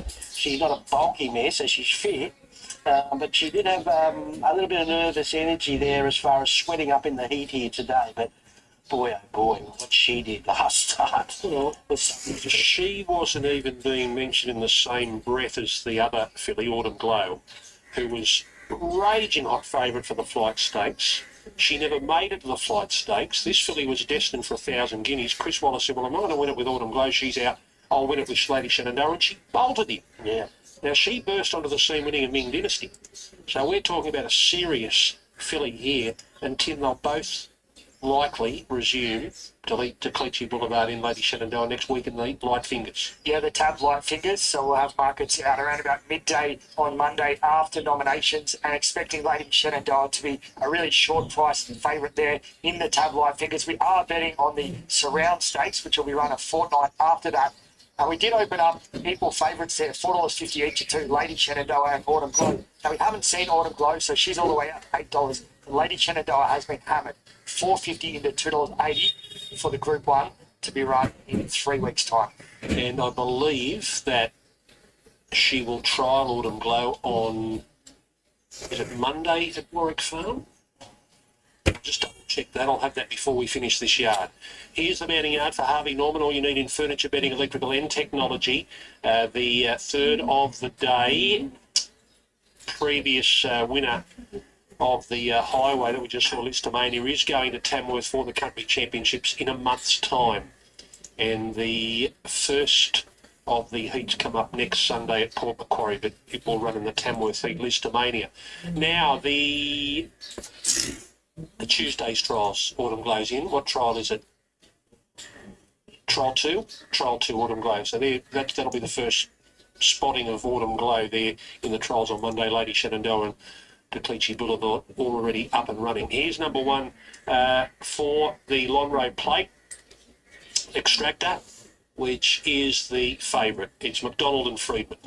a bulky mess, so she's fit. But she did have a little bit of nervous energy there as far as sweating up in the heat here today. But boy, oh boy, what she did last start was something. She wasn't even being mentioned in the same breath as the other filly, Autumn Glow, who was raging hot favourite for the Flight Stakes. She never made it to the Flight Stakes. This filly was destined for 1,000 guineas. Chris Wallace said, well, I'm not going to win it with Autumn Glow. She's out. I'll win it with Lady Shenandoah. And she bolted him. Yeah. Now, she burst onto the scene winning a Ming Dynasty. So we're talking about a serious filly here. And Tim, they'll both likely resume to Cleachy Boulevard in Lady Shenandoah next week in the Light Fingers. Yeah, the tab light fingers. So we'll have markets out around about midday on Monday after nominations, and expecting Lady Shenandoah to be a really short price favourite there in the tab light fingers. We are betting on the Surround Stakes, which will be run a fortnight after that. And we did open up equal favourites there, $4.50 each of two, Lady Shenandoah and Autumn Glow. Now, we haven't seen Autumn Glow, so she's all the way up $8. Lady Shenandoah has been hammered, $4.50 into $2.80 for the Group 1 to be run in 3 weeks' time. And I believe that she will trial Autumn Glow on, is it Monday at Warwick Farm? Just double check that. I'll have that before we finish this yard. Here's the betting yard for Harvey Norman. All you need in furniture, betting, electrical and technology. The third of the day, previous winner of the highway that we just saw, Listomania, is going to Tamworth for the Country Championships in a month's time. And the first of the heats come up next Sunday at Port Macquarie, but it will run in the Tamworth heat, Listomania. Now, the Tuesday's trials, Autumn Glow's in. What trial is it? Trial 2? Trial 2, Autumn Glow. So that'll be the first spotting of Autumn Glow there in the trials on Monday. Lady Shenandoah and Cleachy Boulevard already up and running. Here's number 1 for the Lonhro Plate, Extractor, which is the favourite. It's McDonald and Friedman.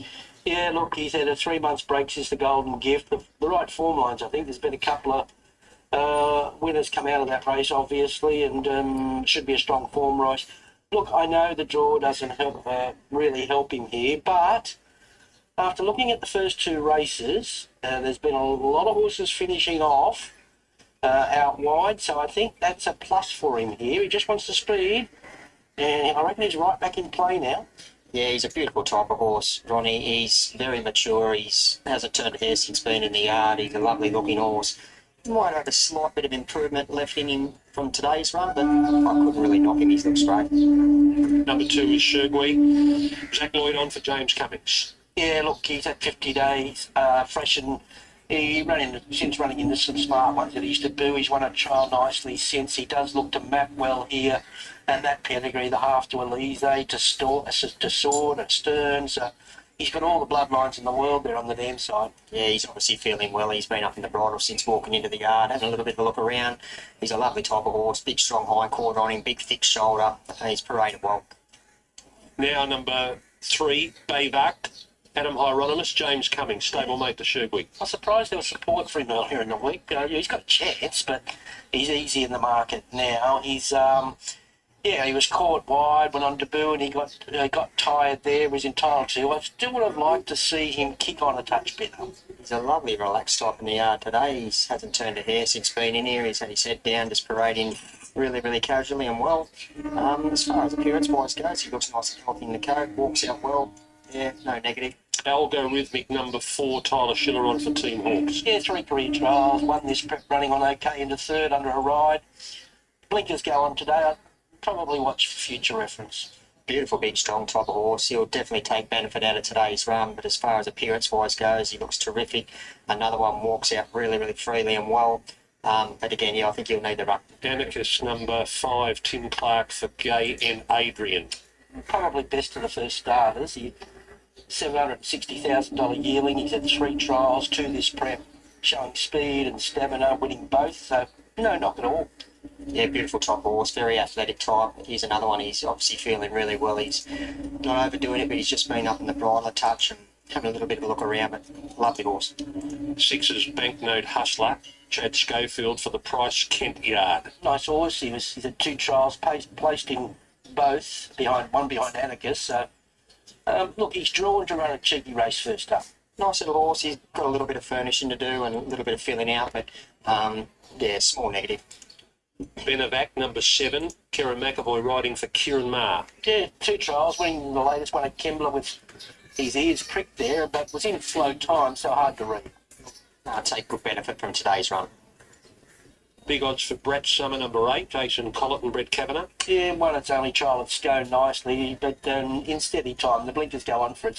Yeah, look, he's had a 3 months break since the Golden Gift. The right form lines, I think. There's been a couple of winners come out of that race, obviously, and should be a strong form race. Look, I know the draw doesn't really help him here, but after looking at the first 2 races, there's been a lot of horses finishing off out wide, so I think that's a plus for him here. He just wants the speed, and I reckon he's right back in play now. Yeah, he's a beautiful type of horse, Ronnie. He's very mature. He hasn't turned a hair since being in the yard. He's a lovely looking horse. Might have a slight bit of improvement left in him from today's run, but I couldn't really knock him. He looks great. Number 2 is Shergui. Jack Lloyd on for James Cummings. Yeah, look, he's had 50 days fresh, and since running into some smart ones that he used to do. He's won a trial nicely since. He does look to map well here, and that pedigree, the half to Elise, to Sword at Stearns. He's got all the bloodlines in the world there on the dam side. Yeah, he's obviously feeling well. He's been up in the bridle since walking into the yard, having a little bit of a look around. He's a lovely type of horse, big strong hindquarter on him, big thick shoulder. He's paraded well. Now number 3, Bayvak, Adam Hieronymus, James Cummings, stablemate to Shergui. I'm surprised there was support for him earlier in the week. He's got a chance, but he's easy in the market now. He's he was caught wide, went on debut, and he got tired there, was entitled to. I still would have liked to see him kick on a touch better. He's a lovely relaxed type in the yard today. He hasn't turned a hair since being in here. He's had his head down, just parading really, really casually and well. As far as appearance-wise goes, he looks nice and healthy in the coat, walks out well. Yeah, no negative. Algorithmic number 4, Tyler Schiller on for Team Hawks. Yeah, 3 career trials, won this prep running on okay into 3rd under a ride. Blinkers go on today. I'd probably watch for future reference. Beautiful, big, strong type of horse. He'll definitely take benefit out of today's run, but as far as appearance-wise goes, he looks terrific. Another one walks out really, really freely and well. But again, yeah, I think he'll need the run. Danicus number 5, Tim Clark for Gay and Adrian. Probably best of the first starters. He $760,000 yearling. He's had 3 trials, 2 this prep, showing speed and stamina, winning both. So no knock at all. Yeah, beautiful type of horse, very athletic type. Here's another one. He's obviously feeling really well. He's not overdoing it, but he's just been up in the bridle a touch and having a little bit of a look around. But lovely horse. 6's Banknote Hustler, Chad Schofield for the Price Kent Yard. Nice horse. He's had 2 trials, placed in both, one behind Atticus. So look, he's drawn to run a cheeky race first up. Nice little horse. He's got a little bit of furnishing to do and a little bit of filling out, but yeah, small negative. Benavac, number 7. Kieran McAvoy riding for Kieran Ma. Yeah, 2 trials, winning the latest one at Kembla with his ears pricked there, but was in slow time, so hard to read. I'll take good benefit from today's run. Big odds for Brett Summer, number 8. Jason Collett and Brett Kavanagh. Yeah, won its only trial. It's going nicely, but in steady time. The blinkers go on for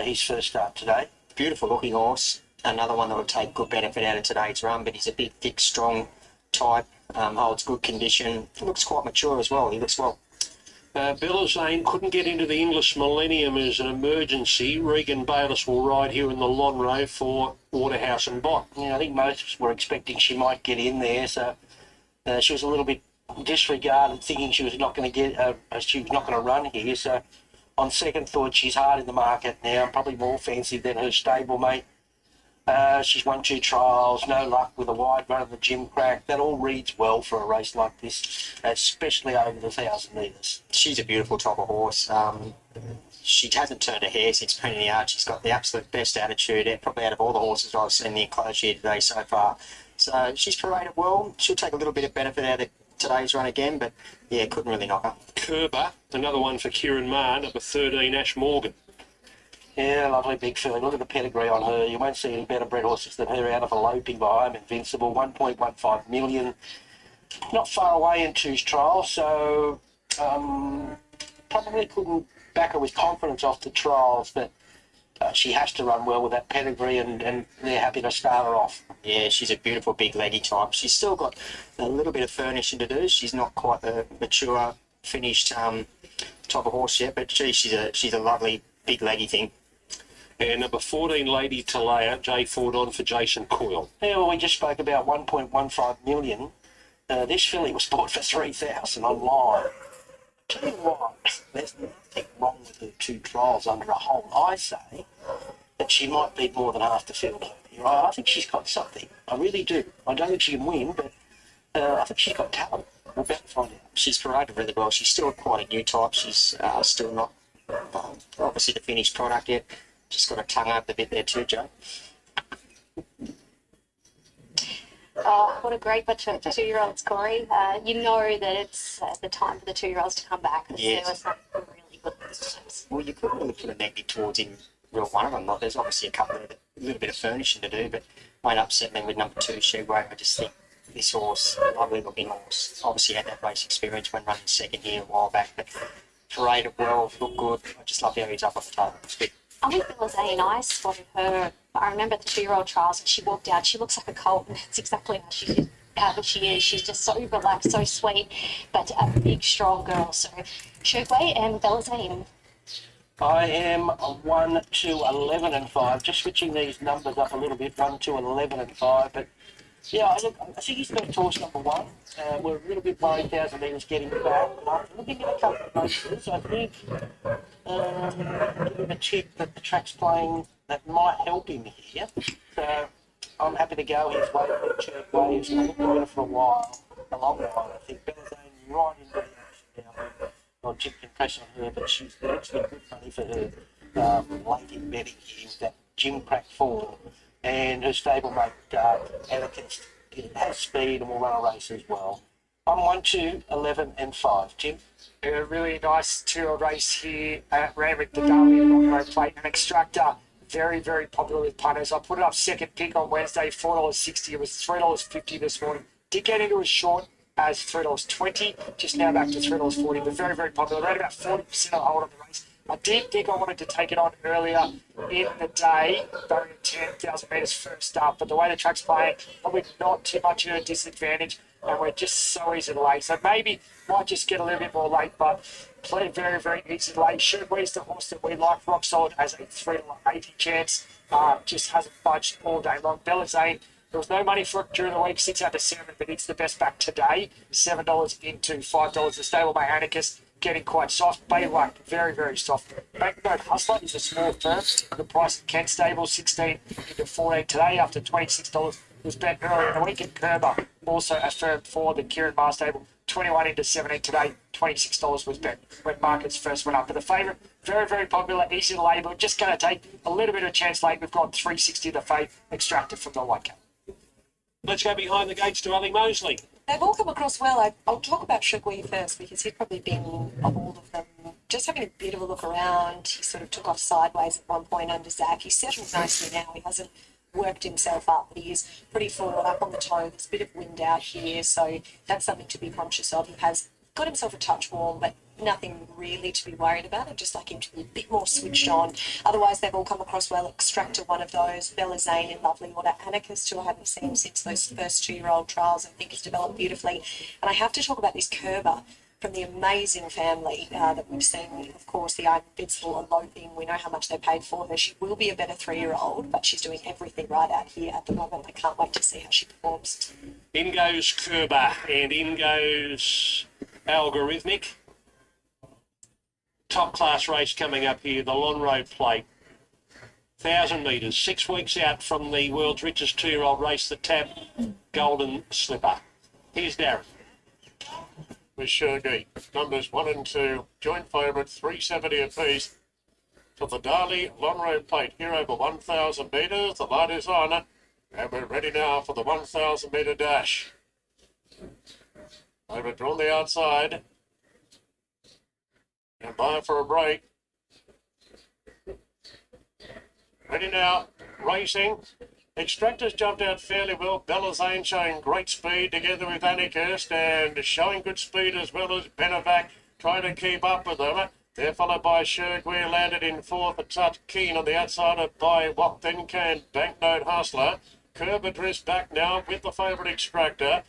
his first start today. Beautiful looking horse. Another one that will take good benefit out of today's run, but he's a big, thick, strong type. Holds good condition. Looks quite mature as well. He looks well. Bella Zane couldn't get into the Inglis Millennium as an emergency. Regan Bayliss will ride here in the Lonhro for Waterhouse and Bott. Yeah, I think most were expecting she might get in there, so she was a little bit disregarded, thinking she was not going to run here. So on second thought, she's hard in the market now, probably more offensive than her stablemate. She's won 2 trials, no luck with a wide run of the gym crack. That all reads well for a race like this, especially over the 1,000 metres. She's a beautiful type of horse. She hasn't turned a hair since Penny the Arch. She's got the absolute best attitude, probably out of all the horses I've seen in the enclosure here today so far. So she's paraded well. She'll take a little bit of benefit out of today's run again, but yeah, couldn't really knock her. Kerber, another one for Kieran Ma, number 13, Ash Morgan. Yeah, lovely big filly. Look at the pedigree on her. You won't see any better bred horses than her out of a loping by I'm Invincible. 1.15 million. Not far away in 2's trial, so probably couldn't back her with confidence off the trials, but she has to run well with that pedigree, and they're happy to start her off. Yeah, she's a beautiful big leggy type. She's still got a little bit of furnishing to do. She's not quite the mature, finished type of horse yet, but she's a lovely big leggy thing. And number 14, Lady Talaya, J Ford on for Jason Coyle. Yeah, well, we just spoke about 1.15 million. This filly was bought for 3,000 online. Tell you what, there's nothing wrong with her 2 trials under a hole. I say that she might beat more than half the field. I think she's got something. I really do. I don't think she can win, but I think she's got talent. We're about to find out. She's paraded really well. She's still quite a new type. She's still not obviously the finished product yet. Just got a tongue up a bit there too, Joe. Oh, what a great bunch of 2-year-olds, Corey. You know that it's the time for the 2-year-olds to come back. Yes. There was something really good this time. Well, you couldn't really put a negative towards him, real one of them. Like, there's obviously a little bit of furnishing to do, but won't upset me with number 2, Sheway. I just think this horse, lovely looking horse, obviously had that race experience when running second here a while back, but paraded well, looked good. I just love how he's up on the table. It's good. I think Bella Zane, I spotted her. I remember the 2-year-old trials, and she walked out. She looks like a colt, and that's exactly how she is. She's just so relaxed, so sweet, but a big, strong girl. So, Shirkway and Bella Zane. I am 1, 2, 11 and 5. Just switching these numbers up a little bit. 1, 2, 11 and 5. But yeah, I think he's best horse number 1. We're a little bit worried 1,000 metres getting back. But after looking at a couple of races, I think give him a tip that the track's playing that might help him here. So I'm happy to go his way. Shirkway has been doing it for a while, a long while. I think Bella Zane right into the action now. Well, Jim can press on her, but she's actually good money for her late in betting here with that gym crack form. And her stablemate, Elegance, has speed and will run a race as well. I'm 1, 2, 11 and 5. Jim? A really nice 2-year-old race here at Randwick, the Derby Lonhro Plate and Extractor. Very, very popular with punters. I put it up second pick on Wednesday, $4.60. It was $3.50 this morning. Did get into a short as $3.20, just now back to $3.40, but very, very popular. Around about 40% of the hold of the race. I did think I wanted to take it on earlier in the day, going 10,000 metres first up, but the way the track's playing, probably not too much of a disadvantage, and we're just so easy late. So maybe might just get a little bit more late, but play very, very easy late. Shirkway's the horse that we like. Rock Solid has a $3.80 chance. Just hasn't budged all day long. Bella Zane, there was no money for it during the week, 6 out of 7, but it's the best back today. $7 into $5. The stablemate Anarchist getting quite soft. Bayluck, very, very soft. Banknote Hustler is a small firm. The price of Kent Stable, 16 into 14 today after $26 was bet earlier in the week. And Kerber, also a firm for the Kieran Ma Stable, 21 into 17 today, $26 was bet when markets first went up. But the favourite, very, very popular, easy to label, just going to take a little bit of a chance late. We've got 360 the fate extracted from the white cap. Let's go behind the gates to Ali Mosley. They've all come across well. I'll talk about Shugui first because he's probably been, of all of them, just having a bit of a look around. He sort of took off sideways at one point under Zach. He's settled nicely now. He hasn't worked himself up, but he is pretty forward up on the toe. There's a bit of wind out here, so that's something to be conscious of. He has got himself a touch warm, but nothing really to be worried about. I'd just like him to be a bit more switched on. Otherwise, they've all come across well. Extractor, one of those. Bella Zane in lovely order. Anarchist, who I haven't seen since those first 2-year-old trials, I think has developed beautifully. And I have to talk about this Kerber from the amazing family that we've seen. Of course, the Invincible eloping. We know how much they paid for her. She will be a better 3-year-old, but she's doing everything right out here at the moment. I can't wait to see how she performs. In goes Kerber and in goes Algorithmic. Top class race coming up here, the Lonhro Plate. 1,000 metres, 6 weeks out from the world's richest 2-year-old race, the TAB Golden Slipper. Here's Darren. With Shurgi, numbers 1 and 2, joint favourite, 370 apiece. To the Darley Lonhro Plate, here over 1,000 metres, the light is on, and we're ready now for the 1,000 metre dash. They've withdrawn the outside. And by for a break. Ready now, racing. Extractors jumped out fairly well. Bella Zane showing great speed together with Anarchist and showing good speed as well as Benevac trying to keep up with them. They're followed by Shurgui, landed in 4th, a touch keen on the outside of by What Then Can, Banknote Hustler. Kerber dressed back now with the favourite Extractor.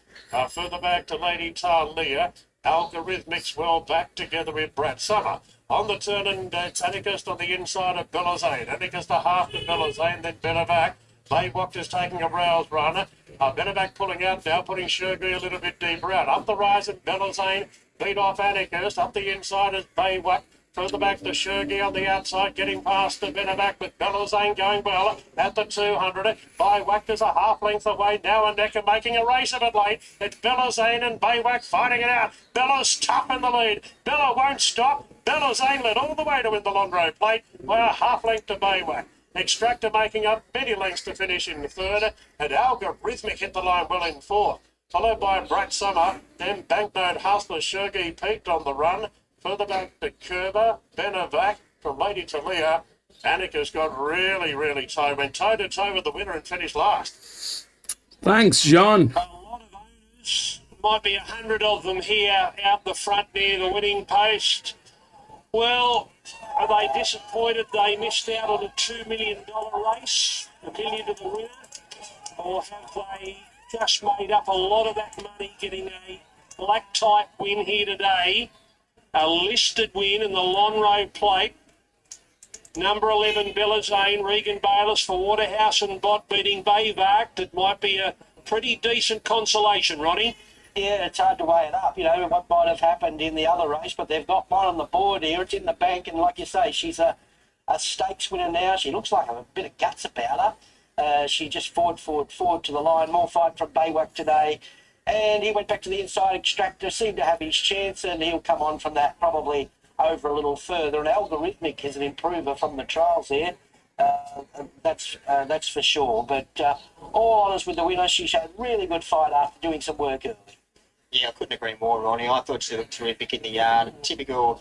Further back to Lady Talia. Algorithmics well back together with Brad Summer. On the turn and Anarchist on the inside of Bella Zane. Anarchist a half to Bella Zane, then Benevac. Baywalk is taking a browse runner. Benevac pulling out now, putting Shurgui a little bit deeper out. Up the rise and Bella Zane beat off Anarchist. Up the inside is Baywalk. Further back to Shurgui on the outside, getting past the Benevac with Bella Zane going well at the 200. Baywalk is a half length away now and Necker making a race of it late. It's Bella Zane and Baywalk fighting it out. Bella's tough in the lead. Bella won't stop. Bella Zane led all the way to win the Lonhro Plate by a half length to Baywalk. Extractor making up many lengths to finish in 3rd, and Algorithmic hit the line well in 4th. Followed by Brad Summer, then Banknote Hustler. Shurgui peaked on the run. Further back to Kerber, Benevac from Lady Talia. Anarchist got really tight, went toe-to-toe with the winner and finished last. Thanks, John. A lot of owners, might be 100 of them here out the front near the winning post. Well, are they disappointed they missed out on a $2 million race, $1 million to the winner? Or have they just made up a lot of that money getting a black type win here today? A listed win in the Lonhro Plate. Number 11, Bella Zane, Regan Bayliss for Waterhouse and Bott beating Bayvark. It might be a pretty decent consolation, Ronnie. Yeah, it's hard to weigh it up, you know, what might have happened in the other race, but they've got one on the board here. It's in the bank, and like you say, she's a stakes winner now. She looks like a bit of guts about her. She just forward to the line. More fight from Baywalk today. And he went back to the inside. Extractor seemed to have his chance, and he'll come on from that probably over a little further. And Algorithmic is an improver from the trials there. That's for sure. But all honours with the winner. She showed really good fight after doing some work early. Yeah, I couldn't agree more, Ronnie. I thought she looked terrific in the yard. Typical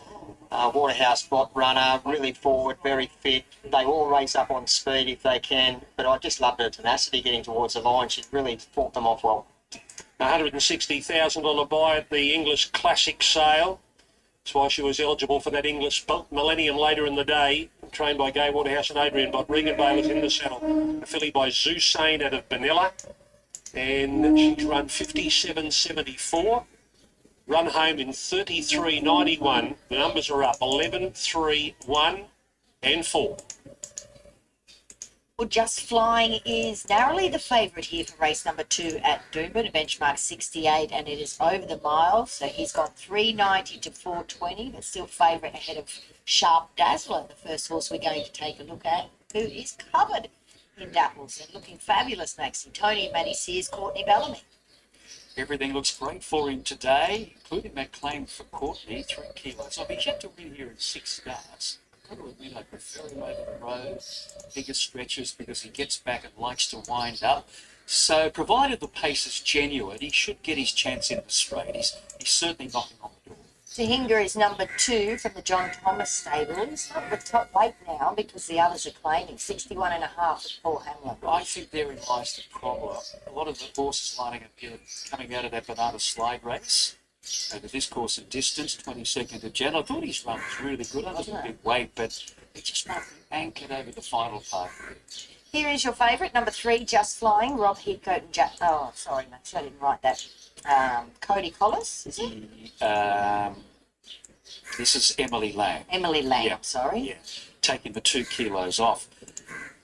Waterhouse Bott runner, really forward, very fit. They all race up on speed if they can. But I just loved her tenacity getting towards the line. She really fought them off well. $160,000 buy at the English Classic sale. That's why she was eligible for that Inglis Millennium later in the day. Trained by Gay Waterhouse and Adrian Bott. Regan Bayliss in the saddle. A filly by Zeus Saint out of Benella. And she's run 57.74. Run home in 33.91. The numbers are up 11, 3, 1 and 4. Well, Just Flying is narrowly the favourite here for race number 2 at Duman, a benchmark 68, and it is over the mile. So he's got 390 to 420, but still favourite ahead of Sharp Dazzler, the first horse we're going to take a look at, who is covered in dapples and looking fabulous, Maxie. Tony, Matty Sears, Courtney Bellamy. Everything looks great for him today, including that claim for Courtney, 3 kilos. I've been yet to win here in 6 starts. I've got to admit, I prefer him over the road, bigger stretches, because he gets back and likes to wind up. So provided the pace is genuine, he should get his chance in the straight. He's certainly knocking on the door. Tahinga is number 2 from the John Thomas stables. Not the top weight now because the others are claiming 61.5 with Paul Hamlin. I think therein lies the problem. A lot of the horses lining up here coming out of that Banana Slide race over this course and distance, 22nd of Jan. I thought his run was really good under the big weight, but he just might be anchored over the final part. Here is your favourite, number 3, Just Flying, Rob Heathcote and Jack. Oh, sorry, mate, I didn't write that. Cody Collis, is it? This is Emily Lang. Emily Lang, Yeah. sorry. Yeah, taking the 2 kilos off.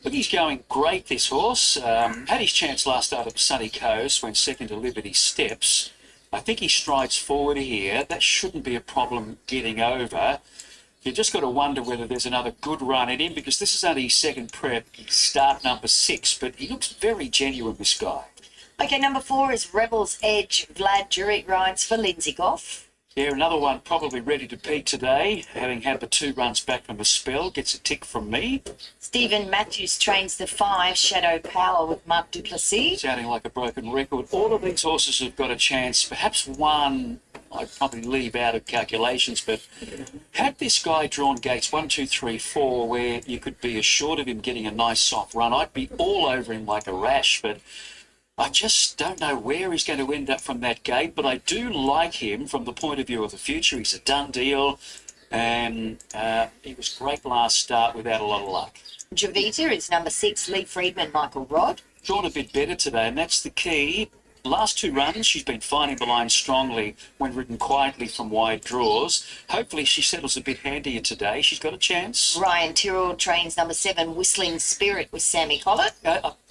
But he's going great, this horse. Had his chance last start at Sunny Coast when second to Liberty Steps. I think he strides forward here. That shouldn't be a problem getting over. You've just got to wonder whether there's another good run in him because this is only his second prep, start number 6, but he looks very genuine, this guy. Okay, number 4 is Rebel's Edge. Vlad Jurek rides for Lindsay Goff. Yeah, another one probably ready to peak today, having had the 2 runs back from a spell. Gets a tick from me. Stephen Matthews trains the 5, Shadow Power with Mark Duplessis. Sounding like a broken record. All of these horses have got a chance. Perhaps one I'd probably leave out of calculations, but had this guy drawn gates 1, 2, 3, 4, where you could be assured of him getting a nice soft run, I'd be all over him like a rash, but I just don't know where he's going to end up from that gate, but I do like him from the point of view of the future. He's a done deal, and he was great last start without a lot of luck. Javita is number 6, Lee Friedman, Michael Rodd. Drawn a bit better today, and that's the key. Last 2 runs, she's been finding the line strongly when ridden quietly from wide draws. Hopefully she settles a bit handier today. She's got a chance. Ryan Tyrrell trains number 7, Whistling Spirit with Sammy Collett.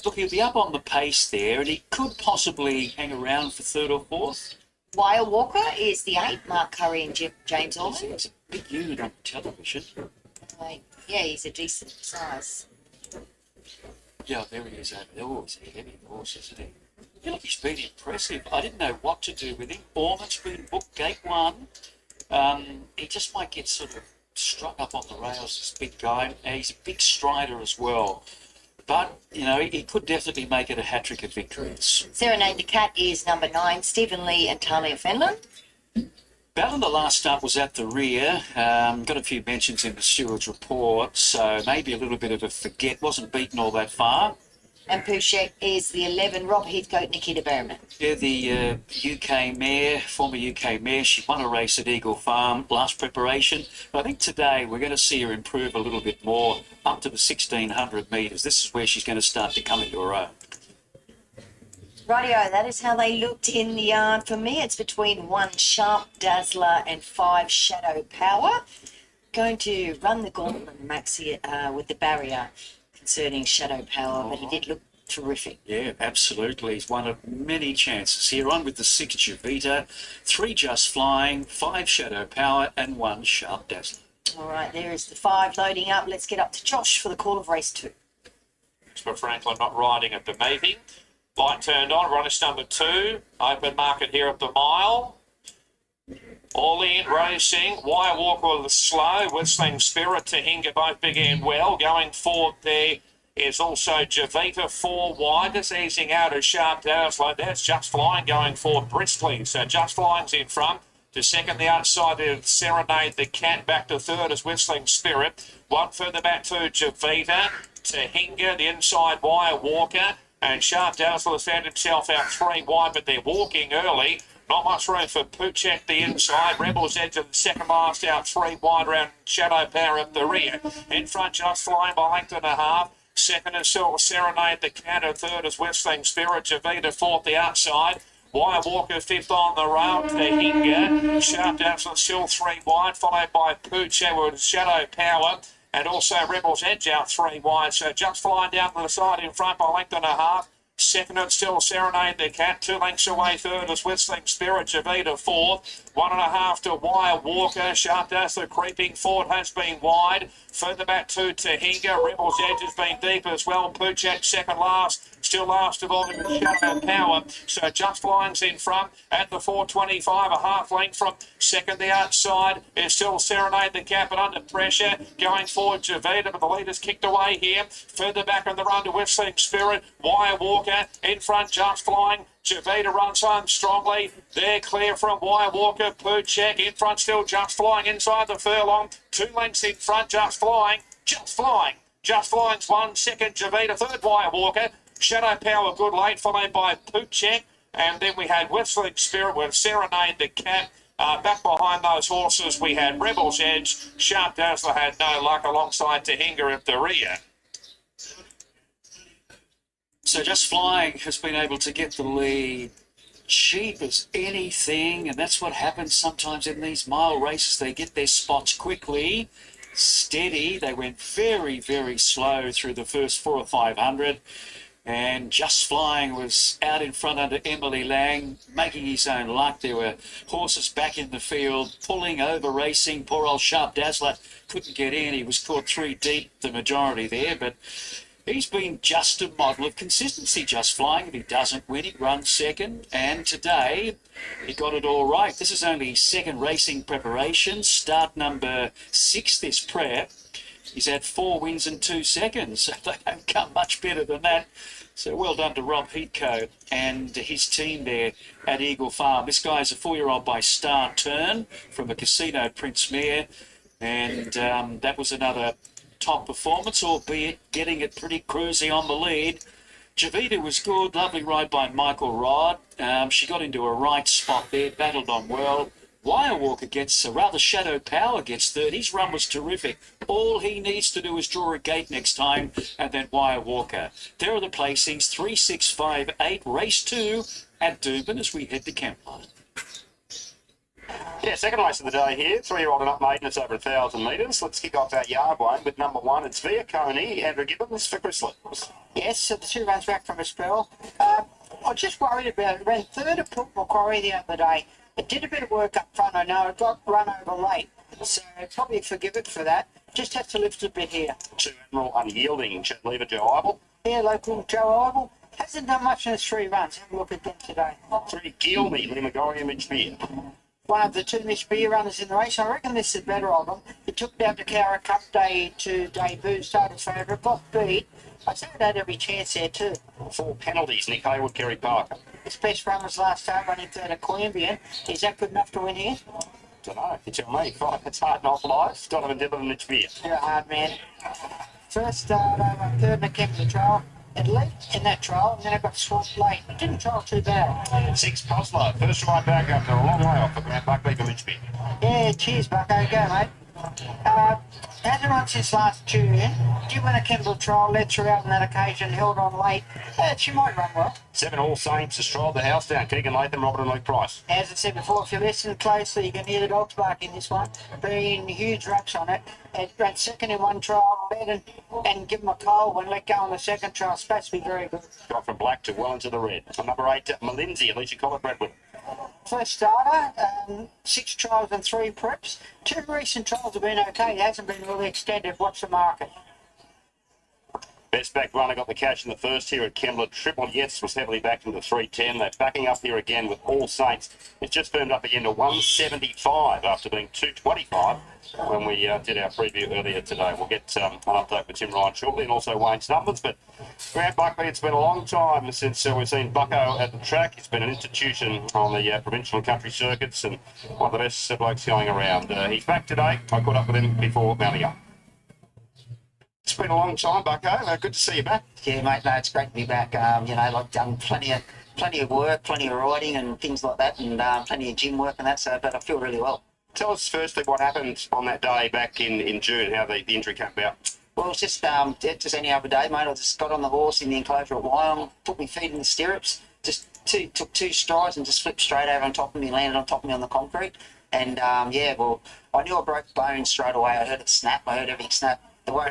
Look, he'll be up on the pace there, and he could possibly hang around for 3rd or 4th. Wire Walker is the 8, Mark Curry and James Allman. He's a big unit on television. Yeah, he's a decent size. Yeah, there he is over there. Oh, he's a heavy horse, isn't he? Yeah, look, he's been impressive. I didn't know what to do with him. Ormond's been booked gate 1. He just might get sort of struck up on the rails, this big guy. And he's a big strider as well. But, you know, he could definitely make it a hat-trick of victories. Serenade the Cat is number 9, Stephen Lee and Talia Fenlon. Battle in the last start was at the rear. Got a few mentions in the steward's report, so maybe a little bit of a forget. Wasn't beaten all that far. And Pouchette is the 11, Rob Heathcote, Nikita Berman. Yeah, the UK mare, former UK mare, she won a race at Eagle Farm last preparation. But I think today we're going to see her improve a little bit more up to the 1,600 metres. This is where she's going to start to come into her own. Rightio, that is how they looked in the yard. For me, it's between 1 Sharp Dazzler and 5 Shadow Power. Going to run the gauntlet, Maxi, with the barrier concerning Shadow Power, but he did look terrific. Yeah, absolutely. He's one of many chances here. On with the 6 Javita, 3 Just Flying, 5 Shadow Power, and 1 Sharp Dazzler. All right, there is the 5 loading up. Let's get up to Josh for the call of race 2. For Franklin not riding at the meeting. Light turned on, runners number 2. Open market here at the mile. All in racing. Wire Walker the slow. Whistling Spirit, Tahinga both big and well. Going forward there is also Javita 4 wide. Just easing out as Sharp Dazzler. That's Just Flying going forward briskly. So Just Flying's in front. To second the outside there, Serenade the Cat. Back to 3rd is Whistling Spirit. 1 further back to Javita. Tahinga, the inside Wire Walker. And Sharp Dazzler found himself out 3 wide, but they're walking early. Not much room for Pouchette the inside. Rebel's Edge of the second last out 3 wide around Shadow Power at the rear. In front, Just Flying by length and a half. Second is still Serenade the Cat. And 3rd is Whistling Spirit. Javita 4th the outside. Wire Walker 5th on the rail. Tahinga. Sharp Dazzler still 3 wide, followed by Pouchette with Shadow Power. And also Rebel's Edge out 3 wide. So Just Flying down to the side in front by length and a half. Second and still Serenade the Cat. 2 lengths away. 3rd is Whistling Spirit. Javita 4th. 1.5 to Wire Walker. Sharp Dazzler creeping forward has been wide. Further back to Tahinga. Rebel's Edge has been deep as well. Pouchette second last. Still last of all in Shadow Power. So Just Flying's in front at the 425, a half length from second. The outside is still Serenade the Gap, but under pressure. Going forward, Javita, but the leader's kicked away here. Further back on the run to Whistling Spirit. Wire Walker in front, Just Flying. Javita runs home strongly. They're clear from Wire Walker. Poochek in front, still Just Flying inside the furlong. 2 lengths in front, Just Flying. Just Flying. Just Flying's 1 second. Javita third. Wire Walker. Shadow Power good late, followed by Poochek. And then we had Whistling Spirit with Serenade the Cat. Back behind those horses, we had Rebel's Edge. Sharp Dazzler had no luck alongside Tahinga at the rear. So Just Flying has been able to get the lead cheap as anything, and that's what happens sometimes in these mile races. They get their spots quickly, steady. They went very, very slow through the first 400 or 500, and Just Flying was out in front under Emily Lang, making his own luck. There were horses back in the field, pulling over, racing. Poor old Sharp Dazzler couldn't get in. He was caught 3 deep, the majority there, but he's been just a model of consistency, Just Flying. If he doesn't win, he runs second. And today, he got it all right. This is only his second racing preparation. Start number 6 this prep. He's had 4 wins and 2 seconds. So they don't come much better than that. So well done to Rob Heatco and his team there at Eagle Farm. This guy's a 4-year-old by Star Turn from a Casino Prince-Mare. And that was another top performance, albeit getting it pretty cruisy on the lead. Javita was good, lovely ride by Michael Rod. She got into a right spot there, battled on well. Wire Walker gets, rather Shadow Power gets third. His run was terrific. All he needs to do is draw a gate next time, and then Wire Walker. There are the placings, 3, 6, 5, 8, race 2 at Duman as we head to Campline. Yeah, second race of the day here. 3-year-old and up maiden, it's over 1,000 metres. Let's kick off our yard one with number 1. It's Via Coney, Andrew Gibbons for Chris Lips. Yes, so the 2 runs back from a spell. I was just worried about it. Ran third at Port Macquarie the other day. It did a bit of work up front. I know it got run over late, so probably forgive it for that. Just have to lift a bit here. 2 Admiral Unyielding, Chet Lever, Joe Ibel. Yeah, local Joe Ibel. Hasn't done much in his 3 runs. Have a look at them today. 3 Gilney, Limagorium, Mitch Beer. One of the 2 Mitch Beer runners in the race. I reckon this is better of them. He took down to Cowra Cup Day to debut, started favourite, got beat. I say it had every chance there too. 4 penalties, Nick Haywood, Kerry Parker. His best run was last start, running third at Columbian. Is that good enough to win here? Don't know. You tell me. 5, it's hard not live. Donovan Dillon and Mitch Beer. You're a hard man. First start over third in the Kempton trial. It leaked in that trial, and then it got swamped late. It didn't trial too bad. 6 Coslow, first ride back after a long way off for Grant Buckley for Mitch Beer. Yeah, cheers, Bucko. Go, mate. Hasn't run since last June. Did win a Kemble trial, led throughout on that occasion, held on late. She might run well. 7 All Saints has trialled the house down. Keegan Latham, Robert and Luke Price. As I said before, if you listen closely, you can hear the dogs bark in this one. Been huge raps on it. It ran second in one trial, led and give them a cold and let go on the second trial. It's supposed to be very good. Got from black to well into the red. On number 8, Malinzi, Alicia Collett, Bradwood. First starter, 6 trials and 3 preps. 2 recent trials have been okay. It hasn't been really extended. Watch the market. Best back runner got the cash in the first here at Kembla. Triple Yes was heavily backed into 310. They're backing up here again with All Saints. It's just firmed up again to 175 after being 225 when we did our preview earlier today. We'll get an update with Tim Ryan shortly and also Wayne's numbers. But Grant Buckley, it's been a long time since we've seen Bucko at the track. He's been an institution on the provincial and country circuits and one of the best blokes going around. He's back today. I caught up with him before mounting up. It's been a long time, Bucko. Good to see you back. Yeah, mate. No, it's great to be back. I've done plenty of work, plenty of riding and things like that, and plenty of gym work and that. So, but I feel really well. Tell us firstly what happened on that day back in June, how the injury came about. Well, it's just any other day, mate. I just got on the horse in the enclosure at Wyong, put my feet in the stirrups, took 2 strides and just flipped straight over on top of me, landed on top of me on the concrete. And I knew I broke the bone straight away. I heard it snap. I heard everything snap. The way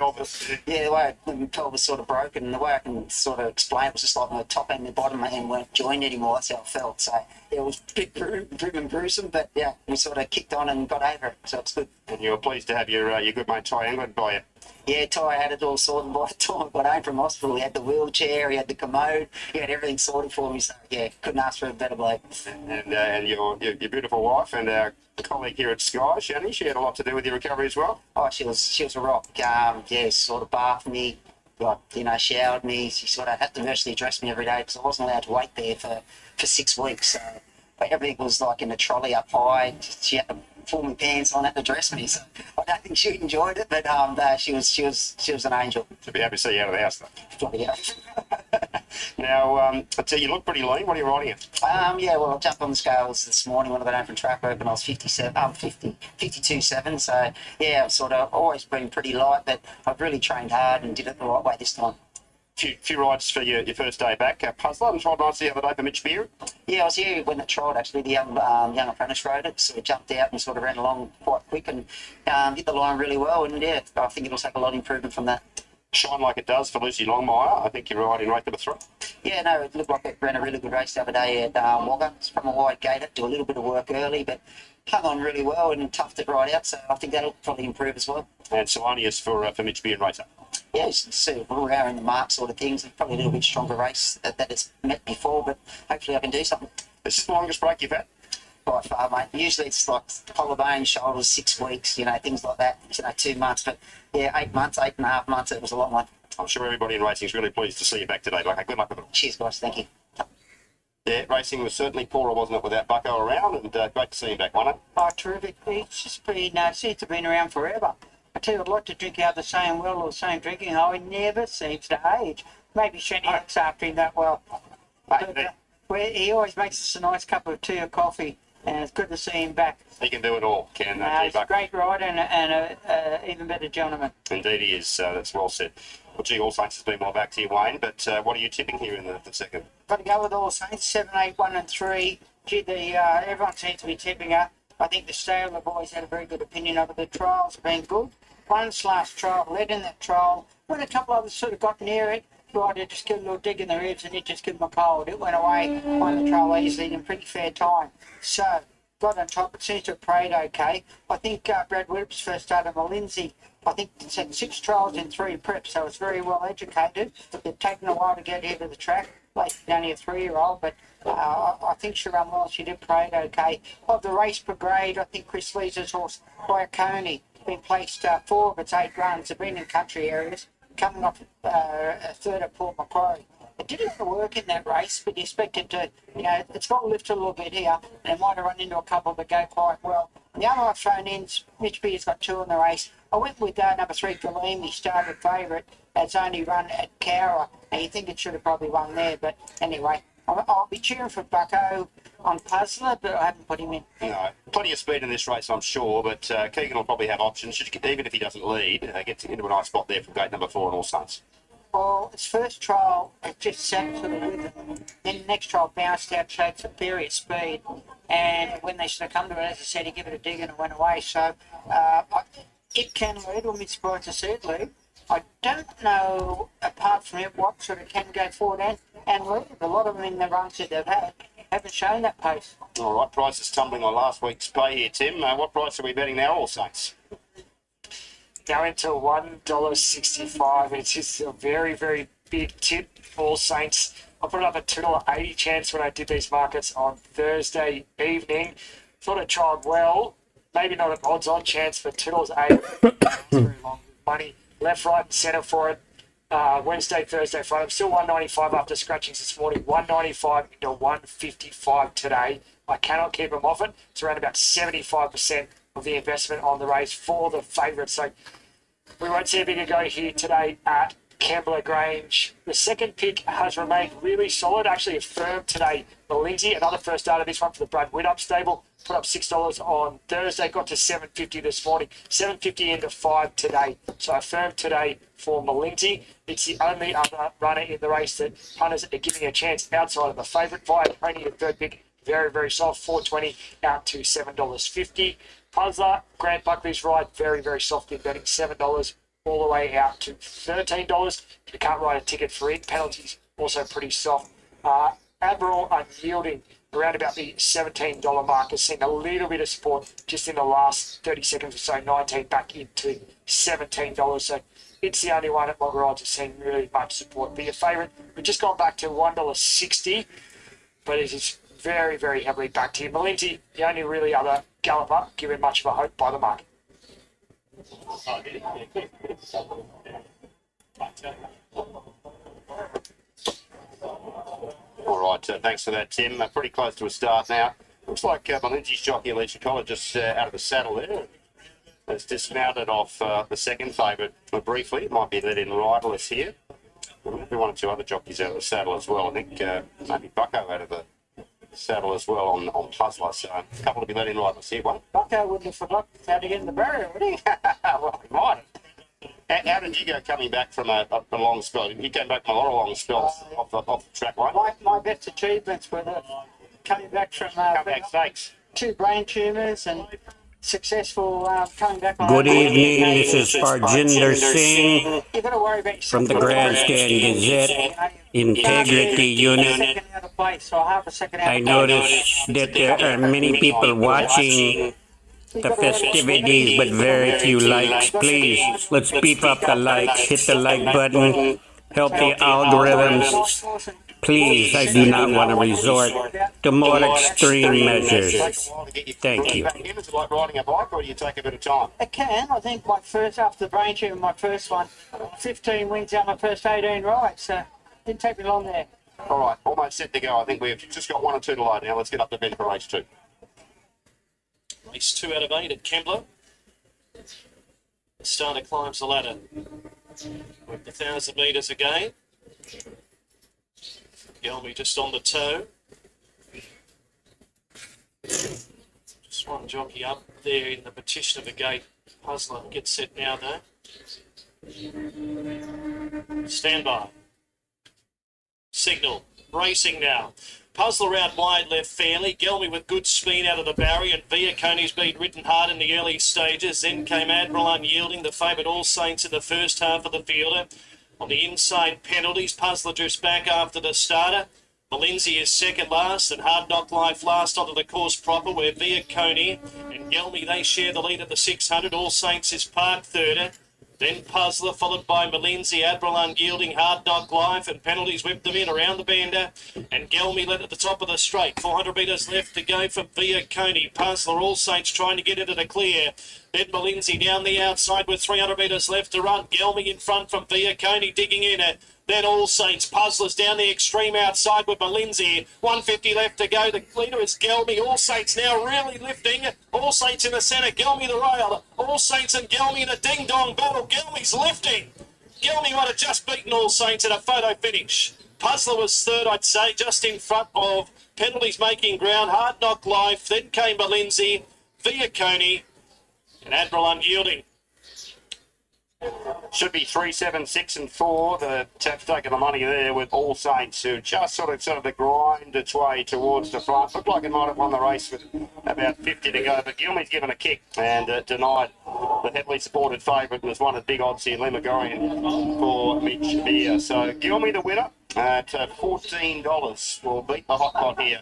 the pelvis sort of broke, and the way I can sort of explain it was just like my top and my bottom end weren't joined anymore. That's how it felt. So it was a bit grim and gruesome, but yeah, we sort of kicked on and got over it. So it's good. And you were pleased to have your good mate Ty England by you. Yeah, Ty had it all sorted by the time I got home from hospital. He had the wheelchair, he had the commode, he had everything sorted for me. So, yeah, couldn't ask for a better bloke. And your beautiful wife and our colleague here at Sky, Shani, she had a lot to do with your recovery as well. Oh, she was a rock. Yeah, sort of bathed me, like, showered me. She sort of had to virtually dress me every day because I wasn't allowed to wait there for 6 weeks. So everything was like in a trolley up high. She had to pull my pants on, had to dress me. So I don't think she enjoyed it, but no, she was an angel. To be happy to see you out of the house, though. Bloody hell. Now, I tell you look pretty lean. What are you riding at? Yeah, well, I jumped on the scales this morning when I got home from track work and I was 52.7. So, yeah, I've sort of always been pretty light, but I've really trained hard and did it the right way this time. Few rides for your first day back. Puzzler and tried rides the other day for Mitch Beard. Yeah, I was here when it tried, actually. The young apprentice rode it, so it jumped out and sort of ran along quite quick and hit the line really well. And, yeah, I think it'll take a lot of improvement from that. Shine like it does for Lucy Longmire. I think you're riding race number 3. Yeah, no, it looked like it ran a really good race the other day at Wagga. It's from a wide gate, had to do a little bit of work early, but hung on really well and toughed it right out, so I think that'll probably improve as well. And Salonius for Mitch Beard racer. Yeah, it's sort of around the mark sort of things. It's probably a little bit stronger race that it's met before, but hopefully I can do something. This is the longest break you've had? By far, mate. Usually it's like collarbone, shoulders, 6 weeks, things like that, 2 months. But yeah, 8 months, 8.5 months, it was a lot, mate. I'm sure everybody in racing is really pleased to see you back today. Okay, good luck with it. Cheers, guys. Thank you. Yeah, racing was certainly poorer, wasn't it, without Bucko around, and great to see him back, wasn't it? Oh, terrific. It's just been, seems to have been around forever. I tell you, I'd like to drink out the same well or the same drinking hole. He never seems to age. Maybe Shani looks after him that well. But, he always makes us a nice cup of tea or coffee, and it's good to see him back. He can do it all, can he's a great rider and an even better gentleman. Indeed he is, that's well said. Well, gee, All Saints has been well back to you, Wayne, but what are you tipping here in the second? Got to go with All Saints, 7, 8, 1 and 3. Gee, everyone seems to be tipping her. I think the Stabler boys had a very good opinion of it. The trials have been good. One's last trial, led in that trial. When a couple others sort of got near it, rider just give a little dig in the ribs and it just gave them a cold. It went away, won the trial easily in pretty fair time. So, got on top. It seems to have prayed okay. I think Brad Whipp's first started Lindsay. I think it's had 6 trials in 3 preps, so it's very well educated. It's taken a while to get here to the track. Like, only a 3-year-old, but I think she ran well. She did prayed okay. Of the race per grade, I think Chris Lee's horse, Coney, been placed 4 of its 8 runs. Have been in country areas, coming off a third at Port Macquarie. It did a lot of work in that race, but you expect it to, it's got to lift a little bit here, and it might have run into a couple that go quite well. And the other I've thrown in, Mitch Beard's got 2 in the race. I went with number 3, Galimi, started favourite. It's only run at Cowra, and you think it should have probably won there, but anyway. I'll be cheering for Bucko on Puzzler, but I haven't put him in. No, plenty of speed in this race, I'm sure, but Keegan will probably have options. Even if he doesn't lead, gets into a nice spot there from gate number 4 and All Saints. Well, its first trial, it just sat to the rhythm. Then the next trial bounced out, showed superior speed. And when they should have come to it, as I said, he gave it a dig and it went away. So it can lead, or mid surprised to see it lead. I don't know, apart from it, what sort of can go forward and lead. A lot of them in the runs that they've had haven't shown that pace. All right, prices tumbling on last week's play here, Tim. What price are we betting now, All Saints? Going to $1.65. It's just a very, very big tip for All Saints. I put it up a $2.80 chance when I did these markets on Thursday evening. Thought it tried well. Maybe not an odds-on chance for $2.80. Very long money. Left, right, and centre for it. Wednesday, Thursday, Friday. I'm still $1.95 after scratchings this morning. $1.95 into $1.55 today. I cannot keep them off it. It's around about 75% of the investment on the race for the favourite. So we won't see a bigger go here today at Kembla Grange. The second pick has remained really solid. Actually affirmed today. Lindsay, another first start of this one for the Brad Widup stable. Put up $6 on Thursday. Got to $7.50 this morning. $7.50 into $5 today. So affirmed today for Lindsay. It's the only other runner in the race that punters are giving a chance outside of the favourite. Via only the third pick. Very, very soft. $4.20 out to $7.50. Puzzler, Grant Buckley's ride, very, very soft in betting. $7 all the way out to $13. You can't write a ticket for it. Penalties also pretty soft. Admiral Unyielding around about the $17 mark has seen a little bit of support just in the last 30 seconds or so. 19 back into $17. So it's the only one at longer odds has seen really much support. Be a favourite. We've just gone back to $1.60, but it is very, very heavily backed here. Malinzi, the only really other galloper given much of a hope by the market. All right, thanks for that, Tim. Pretty close to a start now. Looks like Malinzi's jockey, Alicia Collar, just out of the saddle there. Has dismounted off the second favourite briefly. It might be let in riderless here. There might be one or two other jockeys out of the saddle as well. I think maybe Bucko out of the saddle as well on Puzzler. So a couple to be let in riderless here. One. Bucko wouldn't have forgot how to get in the barrier, would he? Well, he might have. How did you go coming back from a long spell? You came back from a lot of long spells off the track, right? My best achievements were coming back from Comeback stakes. 2 brain tumours and successful coming back. Good evening, this is Parjinder Singh You've got to worry about yourself. from the Grandstand Gazette Integrity Unit. Second out of place, so half a second out I of notice that there are many people watching the festivities, but very few likes. Please, let's beef up the likes. Hit the like button. Help the algorithms. Please, I do not want to resort to more extreme measures. Thank you. Is it like riding a bike, or do you take a bit of time? It can. I think my first, after the brain tumor, my first one, 15 wins out my first 18 rides. So didn't take me long there. All right, almost set to go. I think we've just got 1 or 2 to load now. Let's get up to bed for race 2. Race 2 out of 8 at Kembla. The starter climbs the ladder with the 1,000 metres again. Gelby just on the toe. Just one jockey up there in the petition of the gate. Puzzler gets set now though. Stand by. Signal. Racing now. Puzzler out wide left fairly. Gelby with good speed out of the barrier, and Via Coney's been ridden hard in the early stages. Then came Admiral Unyielding, the favourite All Saints in the first half of the fielder. On the inside penalties, Puzzler drifts back after the starter. Malinzi is second last, and Hard Knock Life last onto the course proper, where Via Coney and Gelby, they share the lead at the 600. All Saints is parked third. Then Puzzler, followed by Malinzi, Admiral Unyielding, Hard Knock Life, and penalties whipped them in around the bender. And Gelby led at the top of the straight. 400 metres left to go for Via Coney. Puzzler, All Saints trying to get into the clear. Then Malinzi down the outside with 300 metres left to run. Gelby in front from Via Coney digging in. Then All Saints. Puzzlers down the extreme outside with Malinzi. 150 left to go. The leader is Gelby. All Saints now really lifting. All Saints in the centre. Gelby the rail. All Saints and Gelby in a ding-dong battle. Gelby's lifting. Gelby might have just beaten All Saints at a photo finish. Puzzler was third, I'd say, just in front of penalties making ground. Hard Knock Life. Then came Malinzi, Via Coney, and Admiral Unyielding. Should be 3, 7, 6 and 4. The tap's taking the money there with All Saints, who just sort of to grind its way towards the front. Looked like it might have won the race with about 50 to go, but Gilmy's given a kick and denied the heavily supported favourite, and has won at big odds here, Lemagorian for Mitch Beer. So Gilmy the winner at $14 will beat the hot pot here.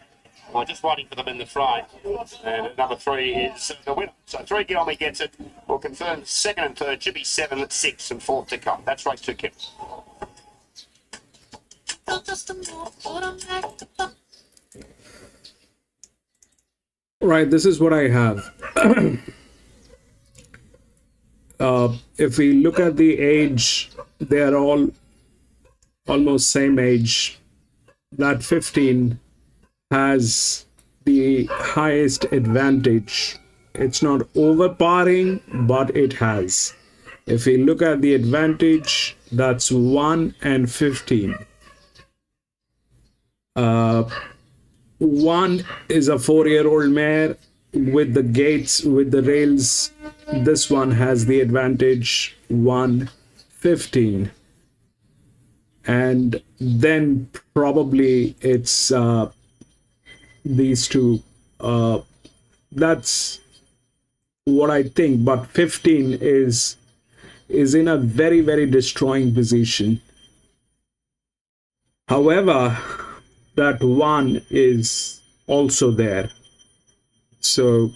We're just waiting for them in the fray. And number 3 is the winner. So 3 Gilmy gets it. We'll confirm second and third. Should be 7 at 6 and 4 to come. That's race 2, Kim. Right, this is what I have. If we look at the age, they are all almost same age. That 15 has the highest advantage. It's not overpowering, but it has. If we look at the advantage, that's 1 and 15. 1 is a 4-year-old mare with the gates, with the rails. This one has the advantage 1, 15. And then probably it's these two. That's what I think. But 15 is in a very, very destroying position. However, that 1 is also there. So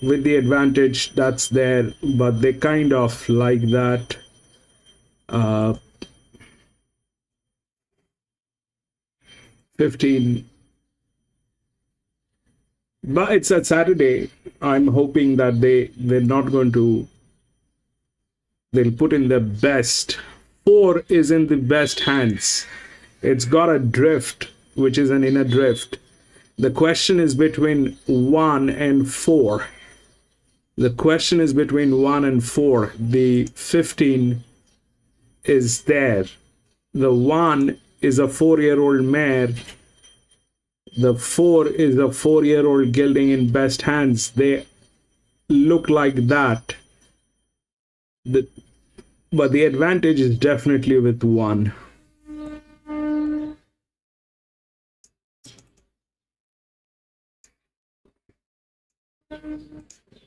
with the advantage that's there, but they kind of like that. Uh, 15. But it's a Saturday. I'm hoping that they're not going to. They'll put in their best. 4 is in the best hands. It's got a drift, which is an inner drift. The question is between 1 and 4. The question is between 1 and 4. The 15 is there. The 1 is a 4-year-old mare. The 4 is a 4-year-old gelding in best hands. They look like that. But the advantage is definitely with 1.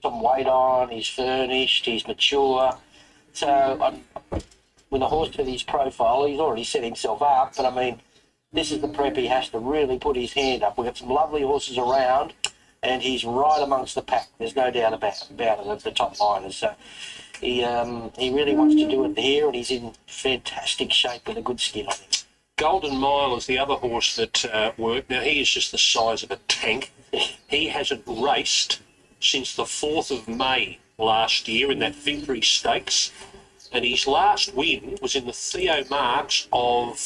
Some weight on, he's furnished, he's mature. So with a horse with his profile, he's already set himself up. But I mean, this is the prep he has to really put his hand up. We've got some lovely horses around, and he's right amongst the pack. There's no doubt about it, the top liners. So he really wants to do it here, and he's in fantastic shape with a good skin on him. Golden Mile is the other horse that worked. Now, he is just the size of a tank. He hasn't raced since the 4th of May last year in that Victory Stakes. And his last win was in the Theo Marks of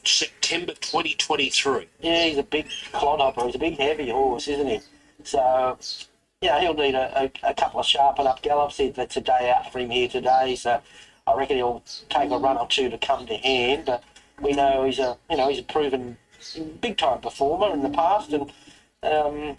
September 2023. Yeah, he's a big clodhopper. He's a big heavy horse, isn't he? So, yeah, he'll need a couple of sharpen up gallops. That's a day out for him here today. So I reckon he'll take a run or two to come to hand. But we know he's a proven big time performer in the past, and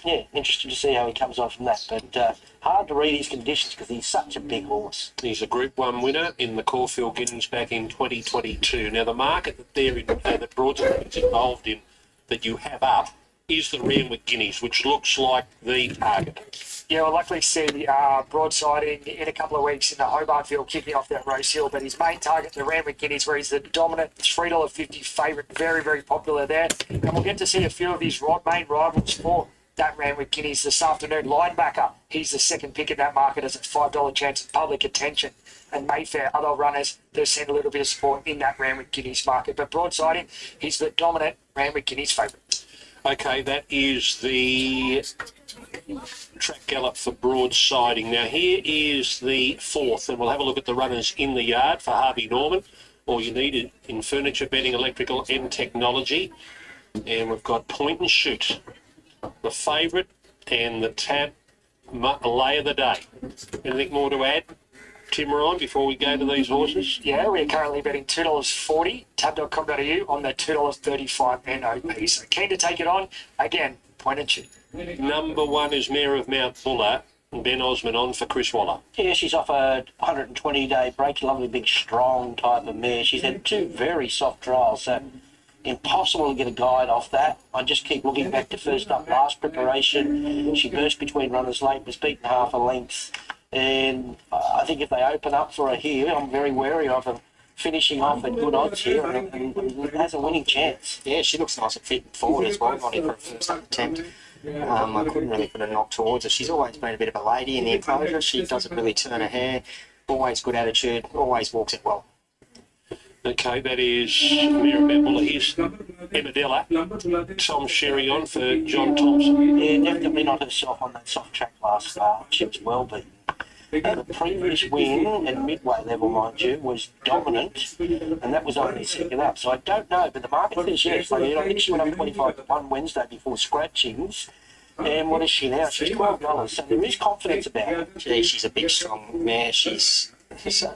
yeah, interested to see how he comes on from that. But hard to read his conditions because he's such a big horse. He's a Group 1 winner in the Caulfield Guineas back in 2022. Now, the market that that Broadside is involved in that you have up is the Randwick Guineas, which looks like the target. Yeah, we'll likely see Broadsiding in a couple of weeks in the Hobart field kicking off that race hill. But his main target, the Randwick Guineas, where he's the dominant $3.50 favourite, very, very popular there. And we'll get to see a few of his main rivals for that Randwick Guineas this afternoon. Linebacker, he's the second pick in that market as a $5 chance of public attention. And Mayfair, other runners, they've seen a little bit of support in that Randwick Guineas market. But Broadsiding, he's the dominant Randwick Guineas favourite. Okay, that is the track gallop for Broadsiding. Now, here is the 4th, and we'll have a look at the runners in the yard for Harvey Norman. All you need in furniture, bedding, electrical and technology. And we've got Point and Shoot, the favourite, and the Tab Lay of the Day. Anything more to add, Tim, Ryan, before we go to these horses? Yeah, we're currently betting $2.40, tab.com.au on the $2.35 NOP. So keen to take it on. Again, Point and Shoot. Number 1 is Mayor of Mount Buller, Ben Osmond on for Chris Waller. Yeah, she's off a 120-day break, lovely big strong type of mare. She's had 2 very soft trials, so impossible to get a guide off that. I just keep looking back to first up last preparation. She burst between runners late, was beaten half a length. And I think if they open up for her here, I'm very wary of them finishing off at good odds here and has a winning chance. Yeah, she looks nice and fit forward as well, not in her first attempt. I couldn't really put a knock towards her. She's always been a bit of a lady in the enclosure. She doesn't really turn her hair. Always good attitude, always walks it well. Okay, that is Mayor of Mount Buller. Here's Emadella. Tom Sherry on for John Thompson. Yeah, definitely not herself on that soft track last start. She was well beaten. The previous win at midway level, mind you, was dominant, and that was only second up. So I don't know, but the market says yes. I think she went up 25 to 1 Wednesday before scratchings. And what is she now? She's $12. So there is confidence about her. Gee, she's a big, strong mare. She's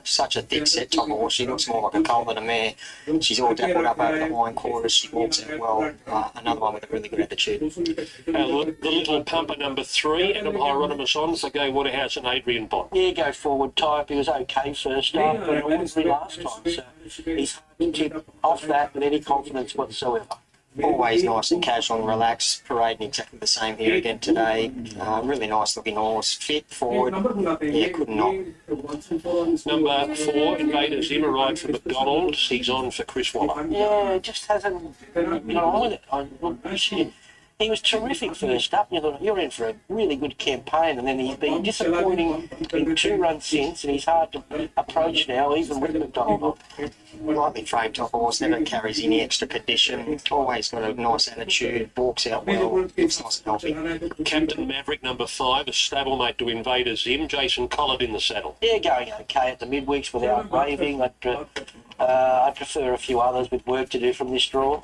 such a thick set top horse. She looks more like a colt than a mare. She's all dappled up over the hind quarters. She walks it well. Another one with a really good attitude. The Little Pumper number 3, Adam Hieronymus on for Gay Waterhouse and Adrian Bott. Yeah, go forward type. He was okay first up, but ordinary last time. So he's hard to tip off that with any confidence whatsoever. Always nice and casual and relaxed, parading exactly the same here again today. Really nice looking horse, fit, forward, yeah, couldn't knock. Number 4, Invader Zim arrived for McDonald's. He's on for Chris Waller. Yeah, just hasn't got on with it. He was terrific first up. You thought you're in for a really good campaign, and then he's been disappointing in 2 runs since, and he's hard to approach now, even with McDonald. Lightly framed top horse, never carries any extra condition, always got a nice attitude, walks out well, looks nice and healthy. Captain Maverick, number 5, a stablemate to Invader Zim. Jason Collard in the saddle. Yeah, going okay at the midweeks without raving. I prefer a few others with work to do from this draw.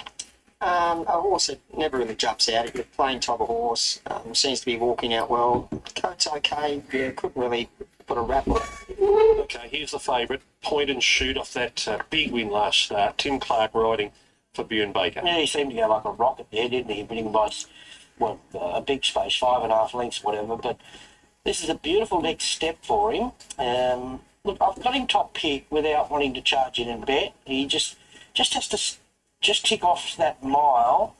A horse that never really jumps out. He's a plain type of horse. Seems to be walking out well. Coat's okay. Yeah, couldn't really put a wrap on it. Okay, here's the favourite. Point and shoot off that big win last start. Tim Clark riding for Bjorn Baker. Yeah, he seemed to go like a rocket there, didn't he? Winning by, a big space, 5.5 lengths, whatever. But this is a beautiful next step for him. Look, I've got him top pick without wanting to charge in and bet. He just has to just tick off that mile,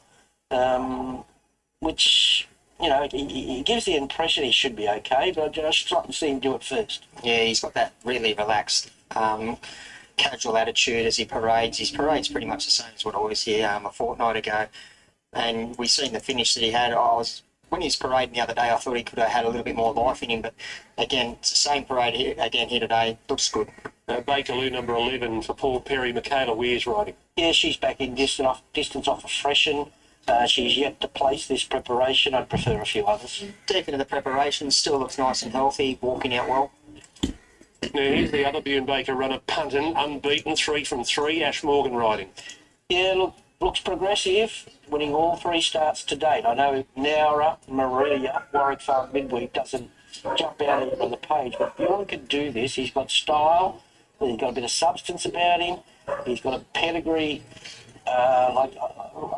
which, he gives the impression he should be okay, but I just like to see him do it first. Yeah, he's got that really relaxed, casual attitude as he parades. His parade's pretty much the same as what I was here a fortnight ago. And we've seen the finish that he had. When he was parading the other day, I thought he could have had a little bit more life in him, but again, it's the same parade here today. Looks good. Bakerloo, number 11 for Paul Perry. Michaela Weir's riding. Yeah, she's back in distance off a freshen. She's yet to place this preparation. I'd prefer a few others. Deep into the preparation, still looks nice and healthy, walking out well. Now here's the other Bjorn Baker runner, Punton, unbeaten, 3 from 3. Ash Morgan riding. Yeah, looks progressive, winning all 3 starts to date. I know Nowra, Maria, Warwick Farm Midweek doesn't jump out on the page, but Bjorn can do this. He's got style, he's got a bit of substance about him, he's got a pedigree. I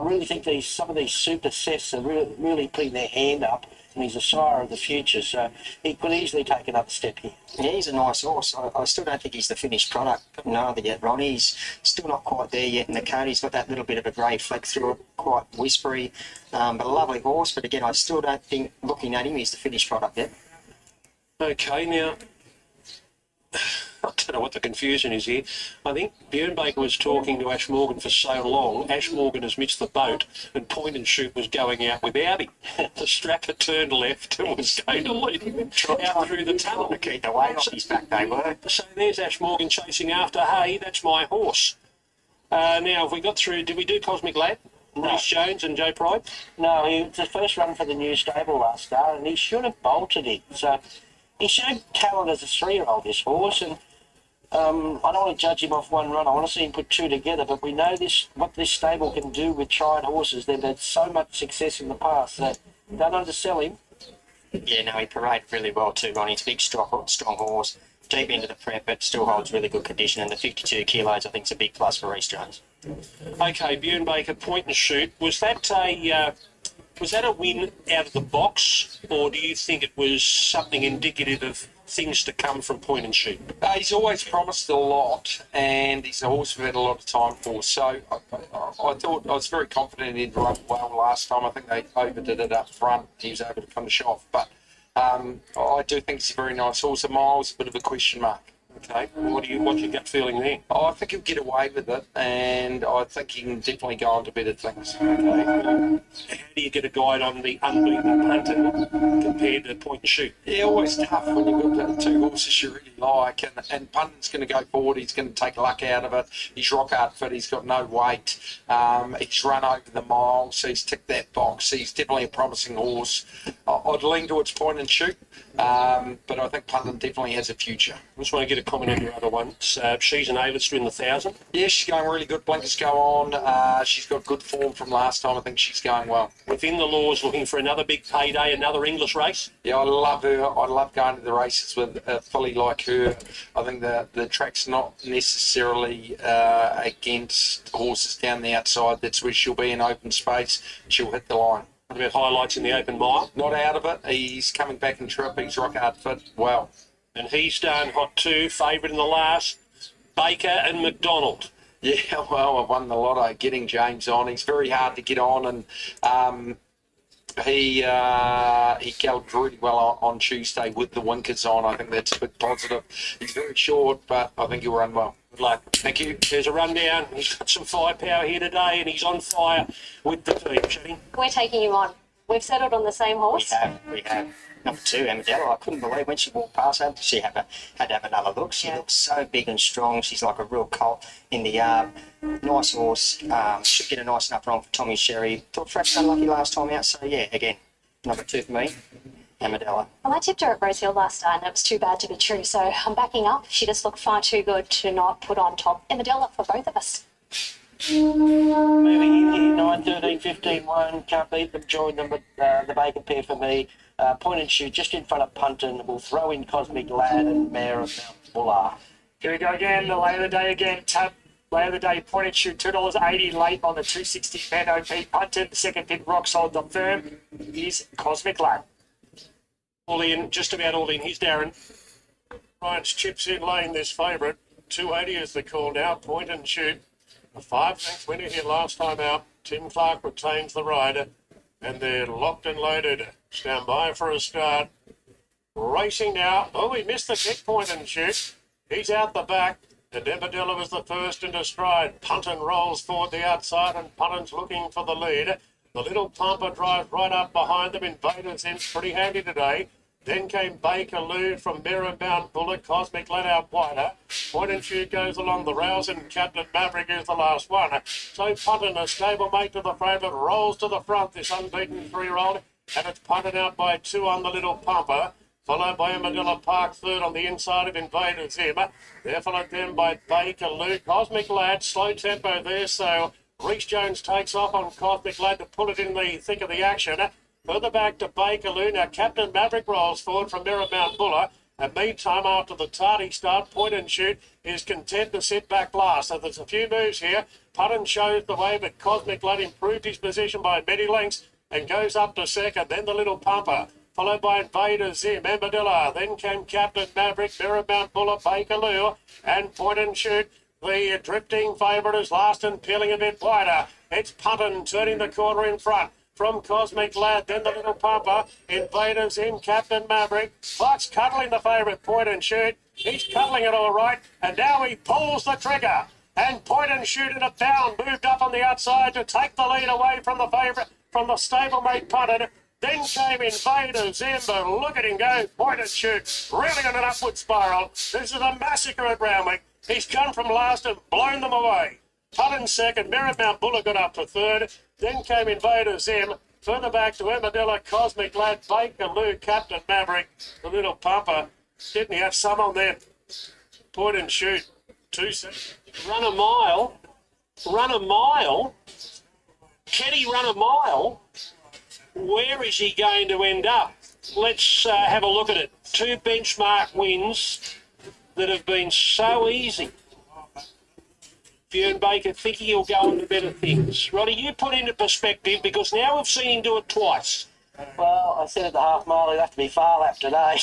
really think some of these super sets are really putting their hand up, and he's a sire of the future, so he could easily take another step here. Yeah, he's a nice horse. I still don't think he's the finished product. Neither yet, Ronnie. He's still not quite there yet in the coat. He's got that little bit of a grey fleck through it, quite whispery, but a lovely horse. But again, I still don't think, looking at him, he's the finished product yet. Okay, now, I don't know what the confusion is here. I think Bjorn Baker was talking to Ash Morgan for so long, Ash Morgan has missed the boat, and Point and Shoot was going out without him. The strap had turned left and was going to lead him out through the tunnel. To keep the weight off his back, they were. So there's Ash Morgan chasing after, hey, that's my horse. Now, have we got through, did we do Cosmic Lad? No. Reece Jones and Joe Pride? No, it's the first run for the new stable last start, and he should have bolted it. So he showed talent as a 3-year-old, this horse, and I don't want to judge him off one run. I want to see him put 2 together, but we know what this stable can do with tried horses. They've had so much success in the past, so don't undersell him. Yeah, no, he paraded really well too, Ronnie. He's a big, strong horse, deep into the prep, but still holds really good condition, and the 52 kilos, I think, is a big plus for Reece Jones. Okay, Bjorn Baker, Point and Shoot. Was that a win out of the box, or do you think it was something indicative of things to come from Point and Shoot? He's always promised a lot, and he's a horse we've had a lot of time for. So I thought I was very confident he'd run well last time. I think they overdid it up front. He was able to finish off, but I do think he's a very nice horse. A mile's a bit of a question mark. Okay, what's your gut feeling there? I think he'll get away with it, and I think he can definitely go on to better things. Okay. How do you get a guide on the unbeaten Punter compared to Point and Shoot? Yeah, always tough when you've got 2 horses you really like, and Punton's going to go forward. He's going to take luck out of it. He's rock hard fit. He's got no weight. He's run over the mile, so he's ticked that box. He's definitely a promising horse. I'd lean towards Point and Shoot, but I think Punton definitely has a future. I just want to get a comment on your other ones. She's an A-lister in the 1,000. Yeah, she's going really good. Blinkers go on. She's got good form from last time. I think she's going well. Within the laws, looking for another big payday, another English race? Yeah, I love her. I love going to the races with a filly like her. I think the track's not necessarily against horses down the outside. That's where she'll be in open space. She'll hit the line. What about highlights in the open mile? Not out of it. He's coming back in trip. He's rock hard fit. Well. And he's done hot 2, favourite in the last, Baker and McDonald. Yeah, well, I won the lotto getting James on. He's very hard to get on, and he galloped really well on Tuesday with the winkers on. I think that's a bit positive. He's very short, but I think he'll run well. Good luck. Thank you. There's a rundown. He's got some firepower here today, and he's on fire with the team. Shane? We're taking him on. We've settled on the same horse. We have. Number 2, Amadella. I couldn't believe when she walked past her, she had to have another look. She looks so big and strong. She's like a real colt in the yard. Nice horse. Should get a nice enough run for Tommy Sherry. Thought fresh unlucky last time out. So, yeah, again, number 2 for me, Amadella. Well, I tipped her at Rosehill last night and it was too bad to be true, so I'm backing up. She just looked far too good to not put on top. Emadella for both of us. Moving in here, 9, 13, 15, 1. Can't beat them. Join them with the Baker pair for me. Point and shoot just in front of Punton. We'll throw in Cosmic Lad and Mare of Mount Buller. Here we go again. The lay of the day again. Lay of the day. Point and shoot. $2.80 late on the 260 pen OP. Punton. The second pick. Rock solid. The third is Cosmic Lad. All in, just about all in. Here's Darren. Ryan's chips in lane, this favourite. 280 is the call now. Point and shoot. A 5-length winner here last time out. Tim Clark retains the rider. And they're locked and loaded. Stand by for a start. Racing now. Oh, he missed the kick. Point and shoot. He's out the back. And Emadella was the first into stride. Punton rolls forward the outside and Punton's looking for the lead. The little pumper drives right up behind them. Invaders in pretty handy today. Then came Baker Lou from Mirror Mount Bullock. Cosmic let out wider. Point and shoot goes along the rails and Captain Maverick is the last one. So Punton, a stablemate to the favourite, rolls to the front, this unbeaten 3-year-old. And it's punted out by 2 on the little pumper. Followed by Amadilla Park, third on the inside of Invaders Him. They're followed then by Baker Lou. Cosmic Lad, slow tempo there, so Reece Jones takes off on Cosmic Lad to pull it in the thick of the action. Further back to Bakerloo. Now Captain Maverick rolls forward from Mirror Mount Buller. And meantime, after the tardy start, Point and Shoot is content to sit back last. So there's a few moves here. Putton shows the way, but Cosmic Lad improved his position by many lengths and goes up to second. Then the little pumper, followed by Invader Zim, Amadilla. Then came Captain Maverick, Mirror Mount Buller, Bakerloo, and Point and Shoot. The drifting favourite is last and peeling a bit wider. It's Punton turning the corner in front. From Cosmic Lad, then the little pumper. Invaders in, Captain Maverick. Clark's cuddling the favourite, Point and Shoot. He's cuddling it all right, and now he pulls the trigger. And Point and Shoot in a bound, moved up on the outside to take the lead away from the favourite, from the stablemate Punton. Then came Invaders in, but look at him go, Point and Shoot. Really on an upward spiral. This is a massacre at Randwick. He's come from last and blown them away. Putton second, Mirror Mount Buller got up to third. Then came Invaders M. Further back to Amadilla, Cosmic Lad, Baker Lou, Captain Maverick, the little pumper. Didn't he have some on there? Point and Shoot. 2 seconds. Run a mile. Can he run a mile? Where is he going to end up? Let's have a look at it. 2 benchmark wins that have been so easy. Bjorn Baker thinking he'll go on to better things. Roddy, you put into perspective because now we've seen him do it twice. Well, I said at the half mile he'd have to be far lap today.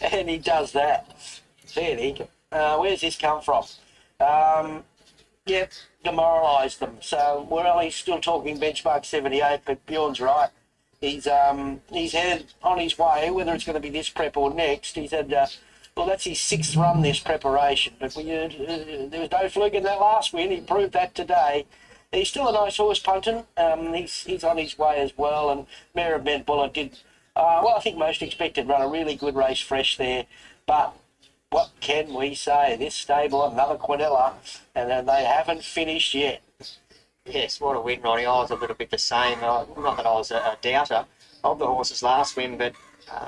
And he does that. Fairly. Where's this come from? Yep, demoralised them. So we're only still talking benchmark 78, but Bjorn's right. He's headed on his way, whether it's going to be this prep or next. He's had, well, that's his 6th run this preparation, but there was no fluke in that last win. He proved that today. He's still a nice horse, Punton. He's on his way as well, and Mayor of Mount Buller did, well, I think most expected, run a really good race fresh there, but what can we say? This stable, another Quinella, and then they haven't finished yet. Yes, what a win, Ronnie. I was a little bit the same. Not that I was a doubter of the horse's last win, but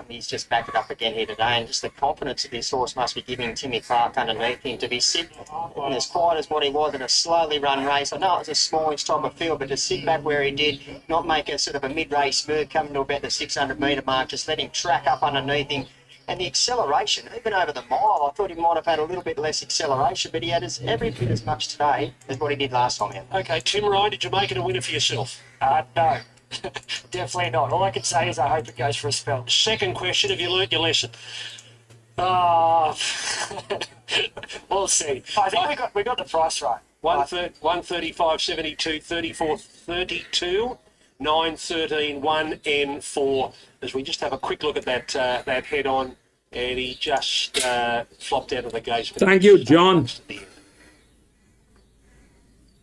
he's just backed it up again here today. And just the confidence that this horse must be giving Timmy Clark underneath him to be sit and as quiet as what he was in a slowly run race. I know it was a smallish type of field, but to sit back where he did, not make a sort of a mid-race move coming to about the 600 metre mark, just let him track up underneath him. And the acceleration, even over the mile, I thought he might have had a little bit less acceleration, but he had every bit as much today as what he did last time out. Okay, Tim Ryan, did you make it a winner for yourself? No, definitely not. All I can say is I hope it goes for a spell. Second question, have you learnt your lesson? We'll see. I think we got the price right. 135.72, 34.32, 9.13, 1N4. As we just have a quick look at that head on, and he just flopped out of the gates. Thank you, John.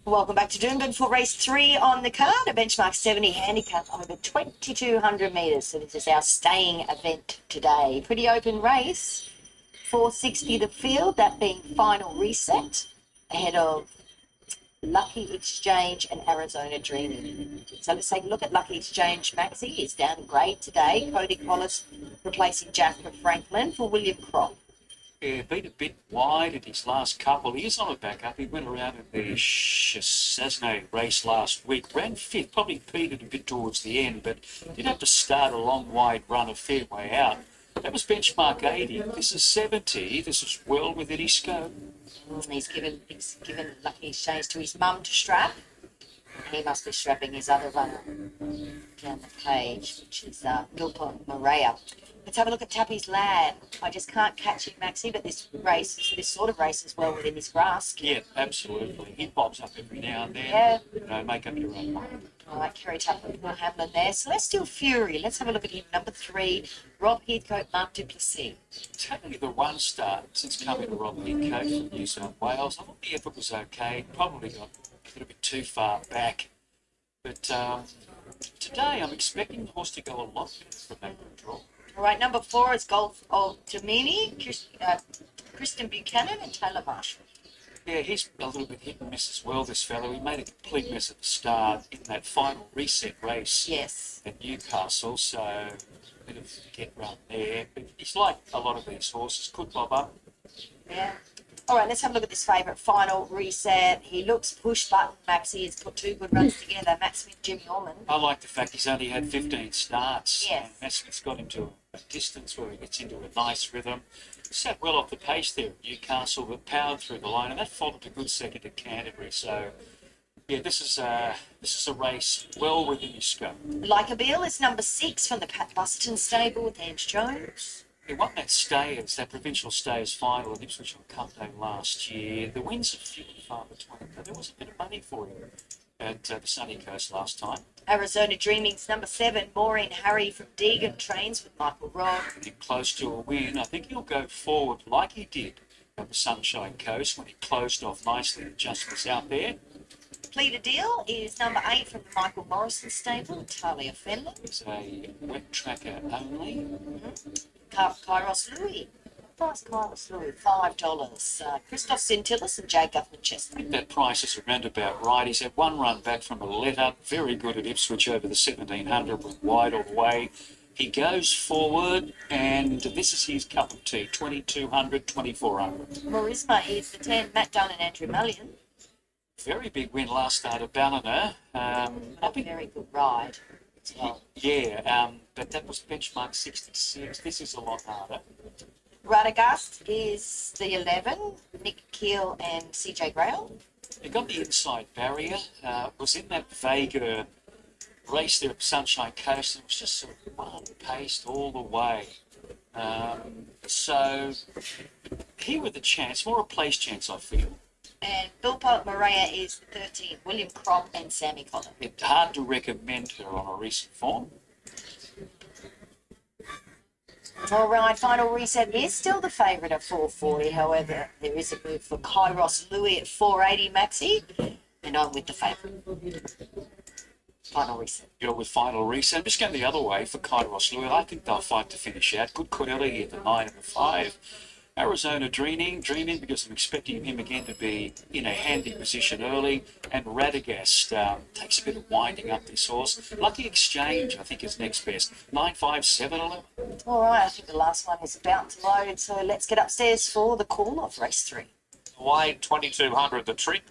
Welcome back to Duman for race 3 on the card, a benchmark 70 handicap over 2,200 metres. So this is our staying event today. Pretty open race, 460 the field, that being final reset, ahead of Lucky Exchange and Arizona Dreaming. So let's take a look at Lucky Exchange. Maxi is down grade today. Cody Collis replacing Jasper Franklin for William Crop. Yeah, been a bit wide in his last couple. He is on a back up. He went around in the Chasasne race last week. Ran fifth, probably petered a bit towards the end, but did have to start a long, wide run a fair way out. That was benchmark 80. This is 70. This is well within his scope. He's given Lucky Exchange to his mum to strap. He must be strapping his other runner down the page, which is Bilpa Maria. Let's have a look at Tappy's Lad. I just can't catch him, Maxi, but this sort of race is well within his grasp. Yeah, absolutely. He pops up every now and then. Yeah. You know, make up your own mind. All right, Kerry Tapper and Will Hamlin there. Celestial Fury. Let's have a look at him. Number 3, Rob Heathcote, Mark Duplessis. It's only the one start since coming to Rob Heathcote from New South Wales. I thought the effort was okay. Probably got a little bit too far back. But today I'm expecting the horse to go a lot better from that control. All right, number 4 is Golf of Domini, Kristen Buchanan and Taylor Marshall. Yeah, he's a little bit hit and miss as well, this fellow. He made a complete mess at the start in that final reset race at Newcastle, so a bit of a get run there. But he's like a lot of these horses, could bob up. Yeah. All right, let's have a look at this favourite final reset. He looks push button, Maxi. He's put 2 good runs together, Matt Smith, Jimmy Orman. I like the fact he's only had 15 starts. Yes. Matt Smith's got him to a distance where he gets into a nice rhythm. Sat well off the pace there at Newcastle, but powered through the line, and that followed a good second at Canterbury. So, yeah, this is a race well within his scope. Like a Bill is number 6 from the Pat Buston stable with Ange Jones. He won that Stayers, that provincial Stayers final at Ipswich on Cup Day last year. The wins are few and far between, but there was a bit of money for him at the Sunny Coast last time. Arizona Dreaming's number 7, Maureen Harry from Deegan, trains with Michael Robb. Getting close to a win. I think he'll go forward like he did at the Sunshine Coast when he closed off nicely and just was out there. Plead a Deal is number 8 from the Michael Morrison stable, Talia Fenlon. It's a wet tracker only. Kairos Louis. Price Kairos Louis, $5. Christoph Sintillis and Jay Guthman Chester. I think that price is around about right. He's had one run back from a letter. Very good at Ipswich over the 1700, went wide all the way. He goes forward, and this is his cup of tea, 2200, 2400. Marisma is the 10, Matt Dunn and Andrew Mullion. Very big win last start at Ballina. A very good ride as well. Yeah, but that was benchmark 66. This is a lot harder. Radagast is the 11, Nick Keel and CJ Grail. He got the inside barrier. Was in that Vega race there at Sunshine Coast, and it was just sort of one-paced all the way. So he with a chance, more a place chance, I feel. And Bilpa Maria is the 13, William Crop and Sammy Collin. It's hard to recommend her on a recent form. All right, final reset is still the favourite at 440. However, there is a move for Kairos Louis at 480, Maxi, and I'm with the favourite. Final reset. You're with final reset. I'm just going the other way for Kairos Louis. I think they'll fight to finish out. Good Cornelia here, the 9 and the 5. Arizona dreaming because I'm expecting him again to be in a handy position early. And Radagast takes a bit of winding up this horse. Lucky Exchange, I think, is next best. 9, 5, 7, 11. All right, I think the last one is about to load. So let's get upstairs for the call of race 3. Away 2200 the trip.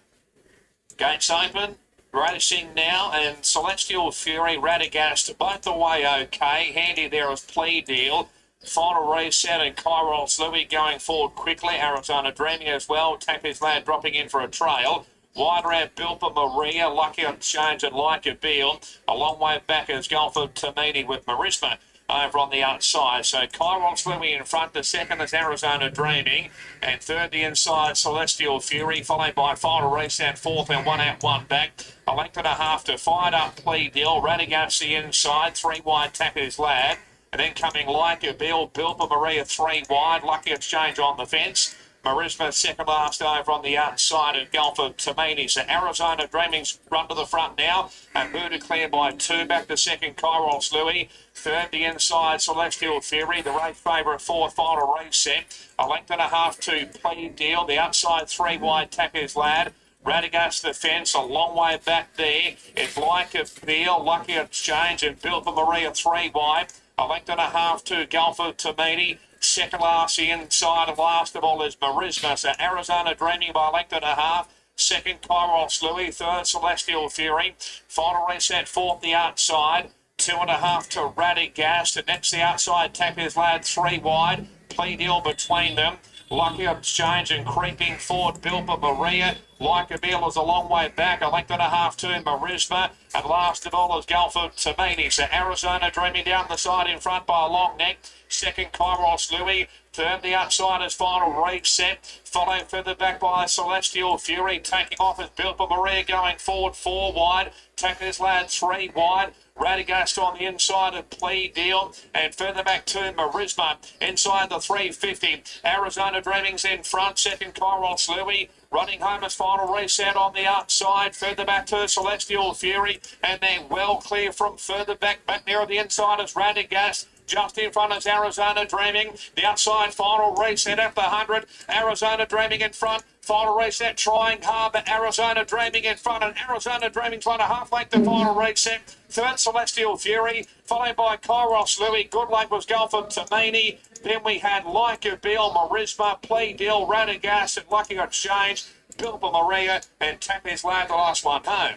Gates open. Racing now, and Celestial Fury, Radagast, both the way okay. Handy there is Plea Deal. Final reset and Kairos Louis going forward quickly. Arizona Dreaming as well. Tappy's Lad dropping in for a trail. Wide round Bilpa Maria, Lucky Exchange and Like a Beal. A long way back is Golford Tamini with Marisma over on the outside. So Kairos Louis in front. The second is Arizona Dreaming. And third, the inside, Celestial Fury, followed by Final Reset, fourth and 1 out, 1 back. A length and a half to fired up Plea Deal. Radagast the inside, 3 wide Tappy's Lad. And then coming Like a Bill, Bilpa Maria 3 wide, Lucky Exchange on the fence. Marisma second last over on the outside of Gulford Tamini. So Arizona Dreaming's run to the front now. And Buda clear by 2. Back to second, Kairos Louis. Third, the inside, Celestial Fury. The race favourite, 4th, final race set. A length and a half to Plea Deal. The outside 3 wide, Tackers Lad. Radagast the fence, a long way back there. It's Like a Feel, Lucky Exchange, and Bill for Maria 3 wide. A length and a half to Gulford Tamini. Second last, the inside, and last of all is Marisma. So Arizona Dreaming by a length and a half. Second, Kairos Louis. Third, Celestial Fury. Final reset, 4th, the outside. 2.5 to Radagast. And next, the outside, Tackers Lad 3 wide. Plea Deal between them. Lucky Exchange and creeping forward, Bilba Maria. Like a Bill is a long way back, a length and a half to Marisma. And last of all is Gulford Tamini. So Arizona Dreaming down the side in front by a long neck. Second, Kairos Louis. Third, the outside is final reset. Followed further back by Celestial Fury. Taking off is Bilba Maria going forward 4 wide. Tackers Lad 3 wide. Radagast on the inside of Plea Deal, and further back to Marisma inside the 350. Arizona Dreaming's in front, second Kairos Louis. Running home as final reset on the outside. Further back to Celestial Fury, and they're well clear from further back near the inside is Radagast. Just in front is Arizona Dreaming. The outside final reset at the 100. Arizona Dreaming in front. Final reset trying hard, but Arizona Dreaming in front. And Arizona Dreaming's run a half length to final reset. Third, Celestial Fury, followed by Kairos Louis. Good luck was Gulford Tamini. Then we had Like a Bill, Marisma, Plea Deal, Radagast, and Lucky Exchange, Bilba Maria, and Tappy's Lad, the last one home.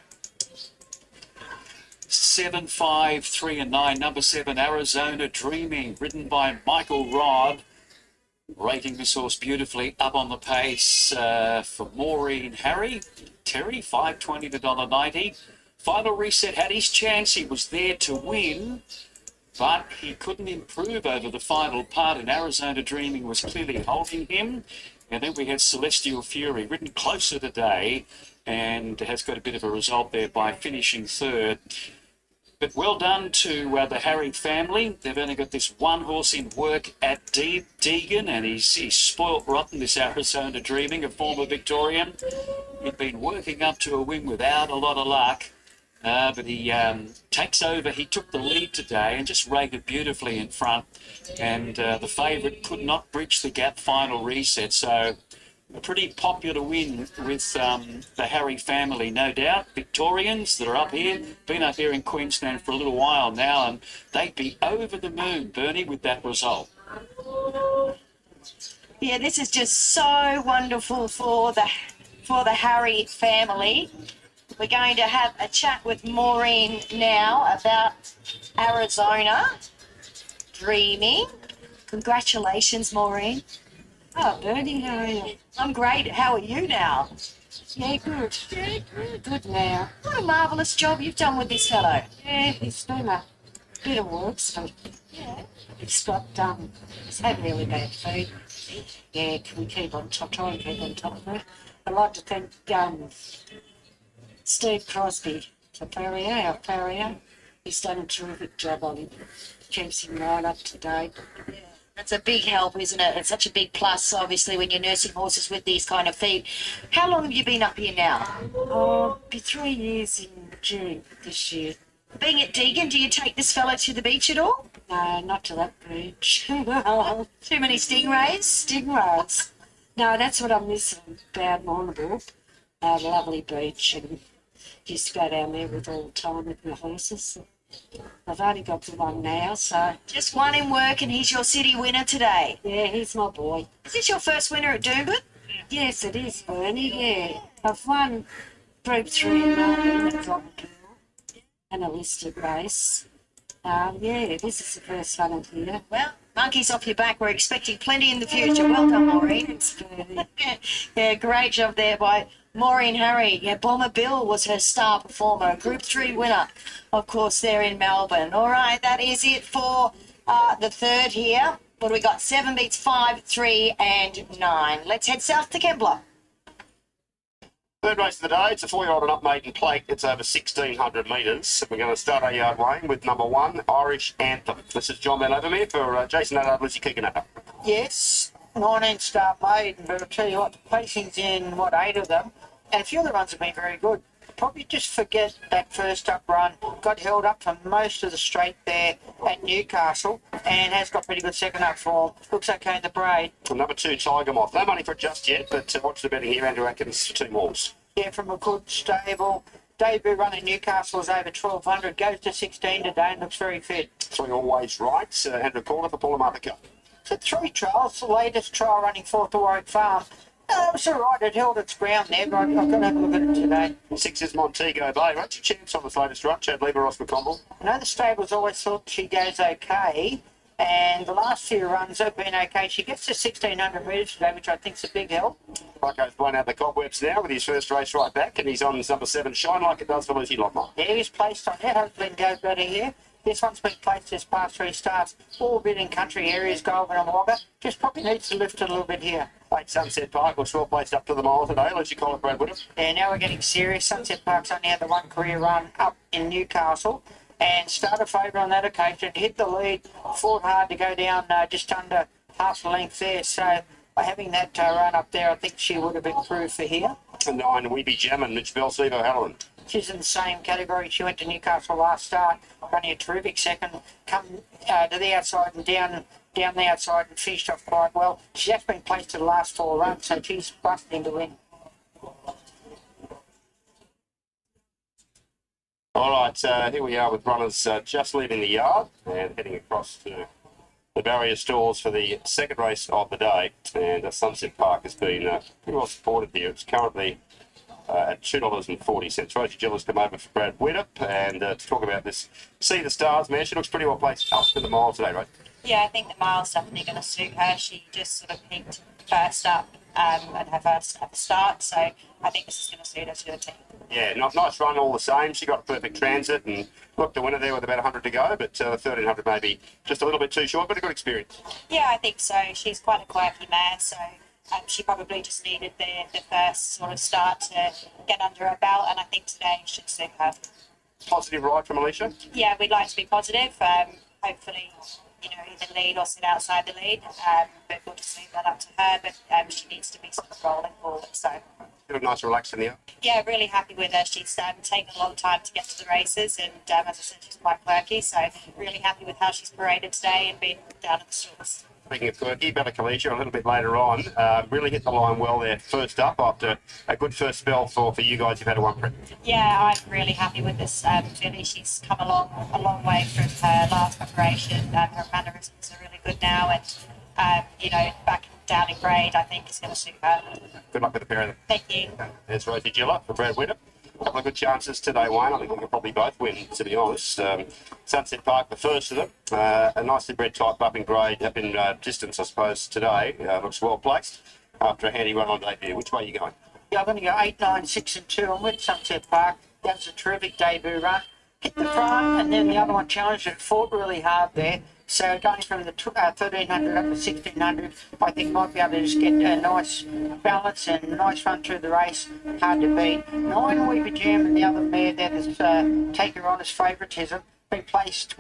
7, 5, 3 and 9. Number 7, Arizona Dreaming, ridden by Michael Rod. Rating this horse beautifully up on the pace for Maureen Terry, 5.20 to $1.90. Final reset had his chance. He was there to win, but he couldn't improve over the final part, and Arizona Dreaming was clearly holding him. And then we had Celestial Fury, ridden closer today, and has got a bit of a result there by finishing third. But well done to the Harry family. They've only got this one horse in work at Deegan, and he's spoilt rotten, this Arizona Dreaming, a former Victorian. He'd been working up to a win without a lot of luck, but he takes over. He took the lead today and just rated beautifully in front, and the favourite could not bridge the gap final reset. So a pretty popular win with the Harry family, no doubt. Victorians that are up here, been up here in Queensland for a little while now, and they'd be over the moon, Bernie, with that result. Yeah, this is just so wonderful for the Harry family. We're going to have a chat with Maureen now about Arizona Dreaming. Congratulations, Maureen. Oh, Bernie, how are you? I'm great. How are you now? Yeah, good. Yeah, good. Good now. What a marvellous job you've done with this fellow. Yeah, it's been a bit of work, so yeah. It's got, it's had really bad feed. Yeah, can we keep on top, try and keep on top of it? I'd like to thank Steve Crosby, our farrier. He's done a terrific job on him. Keeps him right up to date. Yeah. That's a big help, isn't it? It's such a big plus, obviously, when you're nursing horses with these kind of feed. How long have you been up here now? Oh, be 3 years in June this year. Being at Deegan, do you take this fellow to the beach at all? No, not to that beach. Too many stingrays? Stingrays. No, that's what I'm missing about Mournival. Lovely beach, and used to go down there with all the time with my horses. I've only got the one now, so... Just one in work, and he's your city winner today? Yeah, he's my boy. Is this your first winner at Duman? Yes, it is, Bernie, yeah. I've won Group 3 in Melbourne at Duman and a listed race. Yeah, this is the first one in here. Well, monkey's off your back. We're expecting plenty in the future. Well done, Maureen. Thanks, Bernie. Yeah, great job there by Maureen Harry. Yeah, Bomber Bill was her star performer, Group 3 winner, of course, there in Melbourne. All right, that is it for the third here. What do we got? 7 beats 5, 3 and 9. Let's head south to Kembla. Third race of the day, it's a 4-year-old and up maiden plate. It's over 1,600 metres. We're going to start our yard weighing with number 1, Irish Anthem. This is John Van Overmere for Jason Allard, Lucy Keeganapper. Yes. 19-star maiden, but I'll tell you what, the placing's in, 8 of them, and a few of the runs have been very good. Probably just forget that first up run. Got held up for most of the straight there at Newcastle and has got pretty good second up form. Looks okay in the braid. Number 2, Tiger Moth. No money for it just yet, but watch the betting here. Andrew Atkins, 2 Moors. Yeah, from a good stable. Debut run at Newcastle is over 1,200. Goes to 16 today and looks very fit. 3 always right. Andrew Corner for Paula Martha Cup. So 3 trials. The latest trial running 4th to Warwick Farm. It was all right. It held its ground there, but I've got to have a look at it today. 6 is Montego Bay. What's your chance on this latest run? Chad Lever, Ross McComble. I know the stable's always thought she goes okay, and the last few runs have been okay. She gets to 1,600 metres today, which I think's a big help. Bucko's blown out the cobwebs now with his first race right back, and he's on number 7, Shine Like It Does for Lucy Lockmore. Yeah, he's placed on it. Hopefully it goes better here. This one's been placed this past 3 starts, all a bit in country areas, Goulburn and Wagga. Just probably needs to lift it a little bit here. Late Sunset Park was well placed up to the mile today. Lucy Colin Brad Woodham. Yeah, now we're getting serious. Sunset Park's only had the one career run up in Newcastle and started favourite on that occasion. Hit the lead, fought hard to go down just under half the length there. So by having that run up there, I think she would have improved for here. And 9, Weeby Jammin, Mitch Belsevo Halloran. She's in the same category. She went to Newcastle last start, running a terrific second, come to the outside and down the outside and finished off quite well. She's actually been placed to the last 4 runs, so she's busting to win. All right, here we are with runners just leaving the yard and heading across to the barrier stalls for the second race of the day. And Sunset Park has been pretty well supported here. It's currently at $2.40. Rosie Gill has come over for Brad Widdop and to talk about this. See the stars, man. She looks pretty well placed up to the mile today, right? Yeah, I think the mile's definitely going to suit her. She just sort of peaked first up and her first at the start, so I think this is going to suit her to the team. Yeah, nice run all the same. She got a perfect transit and looked the winner there with about 100 to go, but 1,300 maybe just a little bit too short, but a good experience. Yeah, I think so. She's quite a quirky mare, so she probably just needed the first sort of start to get under her belt, and I think today should suit her. Positive ride from Alicia? Yeah, we'd like to be positive. Hopefully, either lead or sit outside the lead, but we'll just leave that up to her. But she needs to be sort of rolling forward. So. Bit of nice relax in the air. Yeah, really happy with her. She's taken a long time to get to the races, and as I said, she's quite quirky. So really happy with how she's paraded today and been down at the stalls. Speaking of quirky, Bella Kalisha a little bit later on, really hit the line well there first up after a good first spell for you guys. You've had a 1 prep. Yeah, I'm really happy with this filly. She's come along a long way from her last preparation. Her mannerisms are really good now, and back down in grade, I think is going to suit her. Good luck with the pair of them. Thank you. There's Rosie Gilla for Brad Widdop. A couple of good chances today, Wayne. I think we can probably both win, to be honest. Sunset Park, the first of them. A nicely bred type up in grade, up in distance, I suppose, today. Looks well placed after a handy run on debut. Which way are you going? Yeah, I'm going to go 8, 9, 6 and 2. I'm with Sunset Park. That was a terrific debut run. Hit the front, and then the other one challenged it. Fought really hard there. So going from the 1,300 up to 1,600, I think might be able to just get a nice balance and a nice run through the race. Hard to beat. 9 Weeby Jam and the other mare there that's taken her on as favouritism. Been placed,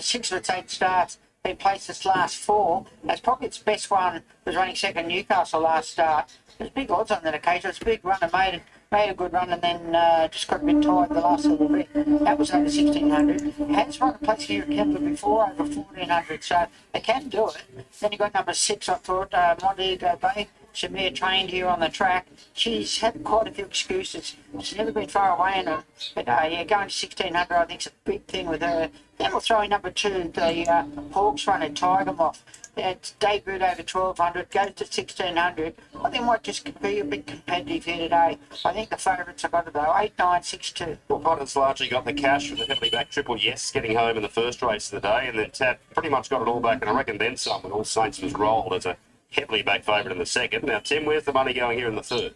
6 of its 8 starts. Been placed its last 4. That's probably its best one. Was running second Newcastle last start. There's big odds on that occasion. It's a big run and made a good run and then just got a bit tired the last little bit. That was over 1,600. It has run a place here at Kembla before over 1,400, so they can do it. Then you got number 6, I thought, Montego Bay. Shamir trained here on the track. She's had quite a few excuses. She's never been far away in it. But going to 1,600 I think is a big thing with her. Then we'll throw in number 2, the Hawks runner, Tiger Moth. It's debuted over 1,200, goes to 1,600. I think might just be a bit competitive here today. I think the favourites have got to go 8, 9, 6, 2. Well, Potter's largely got the cash from the heavily back Triple Yes getting home in the first race of the day, and then Tap pretty much got it all back, and I reckon then some when All Saints was rolled as a heavily back favourite in the second. Now, Tim, where's the money going here in the third?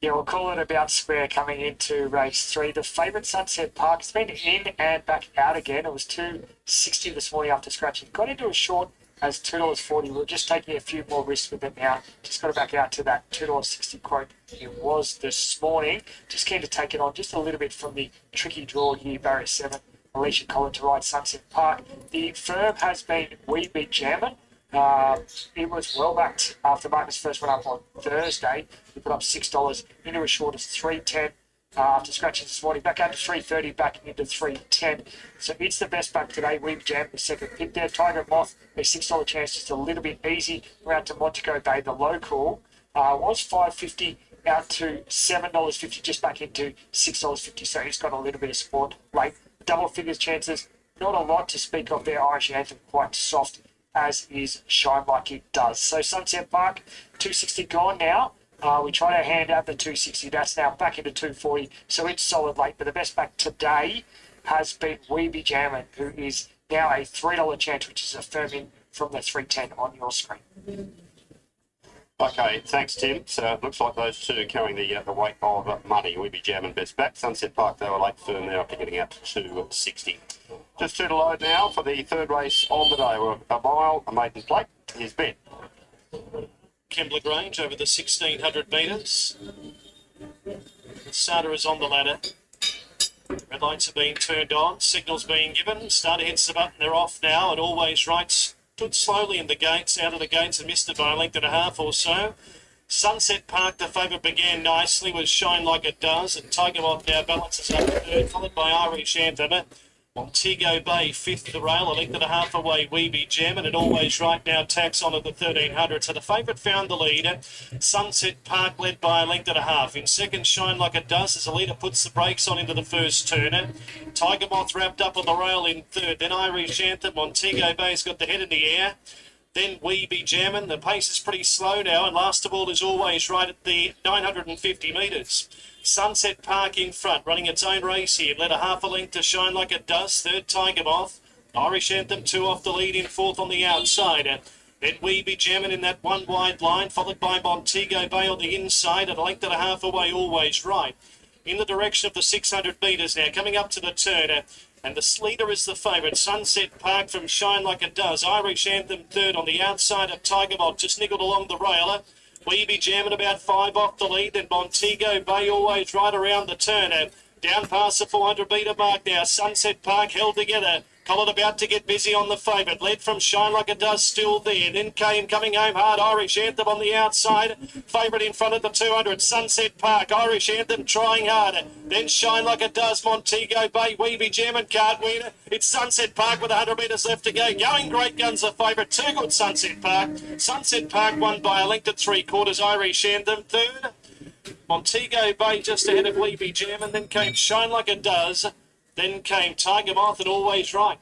Yeah, we'll call it about square coming into race 3. The favourite Sunset Park has been in and back out again. It was $2.60 this morning after scratching. Got into a short as $2.40. We're just taking a few more risks with it now. Just got it back out to that $2.60 quote it was this morning. Just keen to take it on just a little bit from the tricky draw here, barrier 7. Alicia Collin to ride Sunset Park. The firm has been Weeby Jammin. It was well backed after Marcus first went up on Thursday. He put up $6 into as short as 310 after scratching this morning. Back out to 330, back into 310. So it's the best back today. We've jammed the second pick there. Tiger Moth, a $6 chance, just a little bit easy. Around to Montego Bay, the local, was $5.50 out to $7.50, just back into $6.50. So he's got a little bit of support late. Double figures chances, not a lot to speak of there. Irish Anthem quite soft, as is Shine Like It Does. So Sunset Park, 260 gone now. We try to hand out the 260. That's now back into 240. So it's solid late. But the best back today has been Weeby Jammin, who is now a $3 chance, which is a firm in from the 310 on your screen. Okay, thanks, Tim. So it looks like those two are carrying the weight of money. We'd be jamming best back. Sunset Park, they were late firm there after getting out to 260. Just two to load now for the third race of the day. We're a mile, a maiden plate. Here's Ben. Kembla Grange over the 1600 metres. The starter is on the ladder. Red lights are being turned on, signals being given. Starter hits the button, they're off now, and Always Right stood slowly in the gates, out of the gates, and missed it by a length and a half or so. Sunset Park, the favourite, began nicely with Shine Like It Does, and Tiger Moth now balances up third, followed by Irish Anthem. Montego Bay, fifth to the rail, a length and a half away, Weeby Gem, and Always Right now tacks on at the 1300. So the favourite found the lead. Sunset Park led by a length and a half. In second, Shine Like It Does, as the leader puts the brakes on into the first turn. Tiger Moth wrapped up on the rail in third. Then Irish Anthem. Montego Bay's got the head in the air. Then Weeby Jammin'. The pace is pretty slow now, and last of all is Always Right at the 950 metres. Sunset Park in front, running its own race here. Led a half a length to Shine Like It Does. Third, Tiger Moth. Irish Anthem, two off the lead in fourth on the outside. Then Weeby Jammin' in that one wide line, followed by Montego Bay on the inside, and a length and a half away, Always Right. In the direction of the 600 metres now, coming up to the turn. And the leader is the favourite, Sunset Park from Shine Like It Does. Irish Anthem third on the outside of Tiger Moth, just niggled along the rail. Weeby Jammin' about 5 off the lead, then Montego Bay Always Right around the turn. Down past the 400 metre mark now. Sunset Park held together. Collett about to get busy on the favourite. Led from Shine Like It Does, still there. Then came coming home hard, Irish Anthem on the outside. Favourite in front of the 200, Sunset Park. Irish Anthem trying harder. Then Shine Like It Does, Montego Bay. Weeby Jammin' can't win. It's Sunset Park with 100 metres left to go. Going Great Guns the favourite. Too good, Sunset Park. Sunset Park won by a length at 3/4. Irish Anthem third. Montego Bay just ahead of Weeby Jammin'. Then came Shine Like It Does. Then came Tiger Moth and Always Right.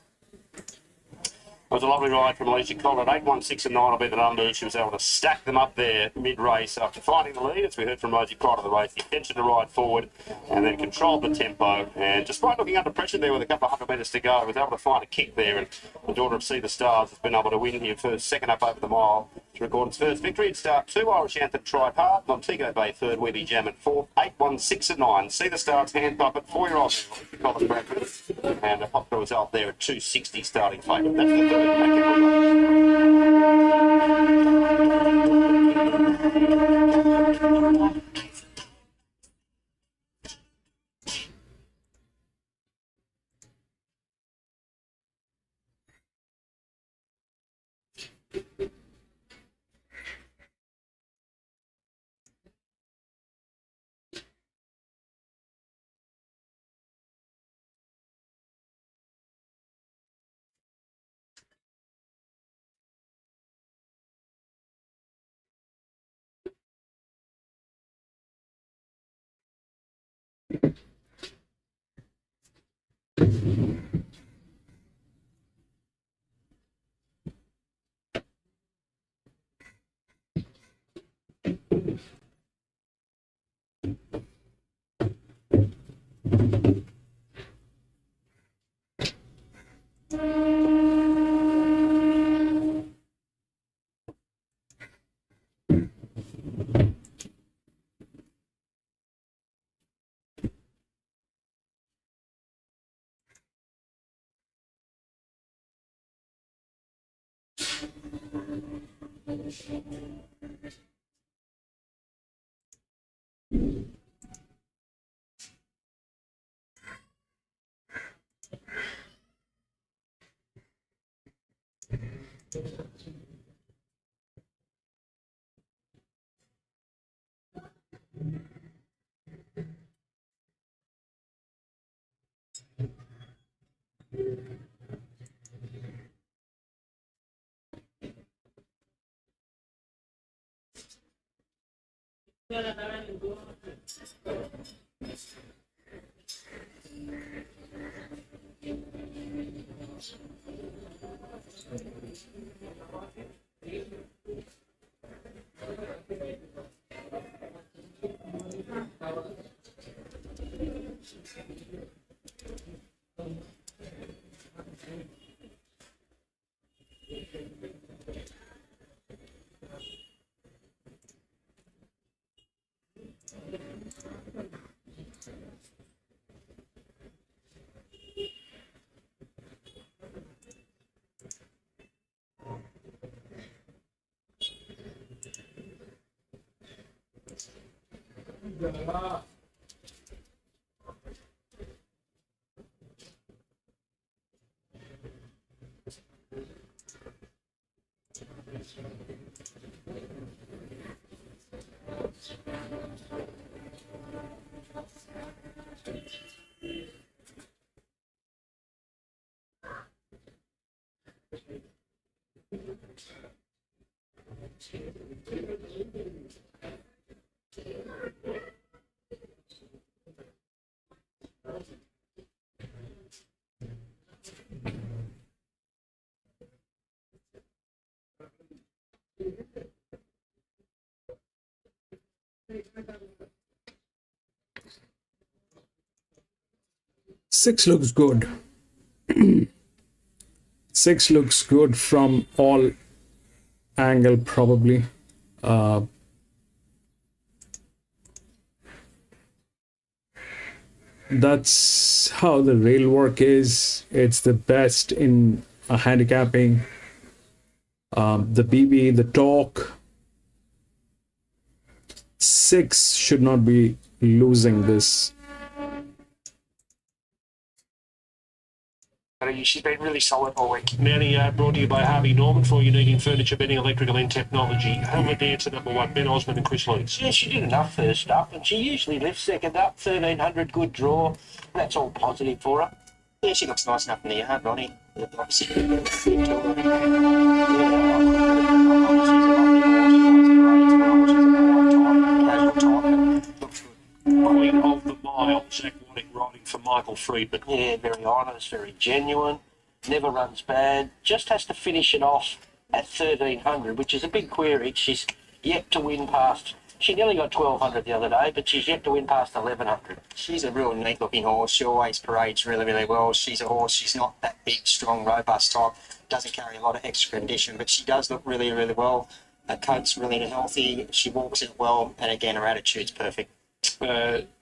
It was a lovely ride from Alicia Collett. 8, 1, 6 and 9 will be the numbers. She was able to stack them up there mid-race after finding the lead, as we heard from Rosie prior to the race. The intention to ride forward and then controlled the tempo. And despite looking under pressure there with a couple of 100 metres to go, was able to find a kick there. And the daughter of See the Stars has been able to win here first, second up over the mile to record its first victory. At start 2, Irish Anthem tried hard. Montego Bay third, Weeby Jammin' fourth. 8, 1, 6 and 9. See the Stars hand puppet, 4-year-old Collett breakfast. And a popular result there at 260 starting favourite. That's the third. Six looks good. Six looks good from all angle probably. That's how the rail work is. It's the best in handicapping. The BB, the torque. Six should not be losing this. She's been really solid all week. Manny, brought to you by Harvey Norman for you needing furniture, bedding, electrical and technology. Home of Dancer number 1, Ben Osmond and Chris Leeds. Yeah, she did enough first up, and she usually lifts second up, 1300, good draw. That's all positive for her. Yeah, she looks nice enough in the yard, Ronnie. Queen of the Mile, Zach Waddick riding for Michael Friedman. Yeah, very honest, very genuine, never runs bad, just has to finish it off at 1300, which is a big query. She's yet to win past, she nearly got 1200 the other day, but she's yet to win past 1100. She's a real neat looking horse. She always parades really, really well. She's a horse, she's not that big, strong, robust type, doesn't carry a lot of extra condition, but she does look really, really well. Her coat's really healthy, she walks it well, and again, her attitude's perfect.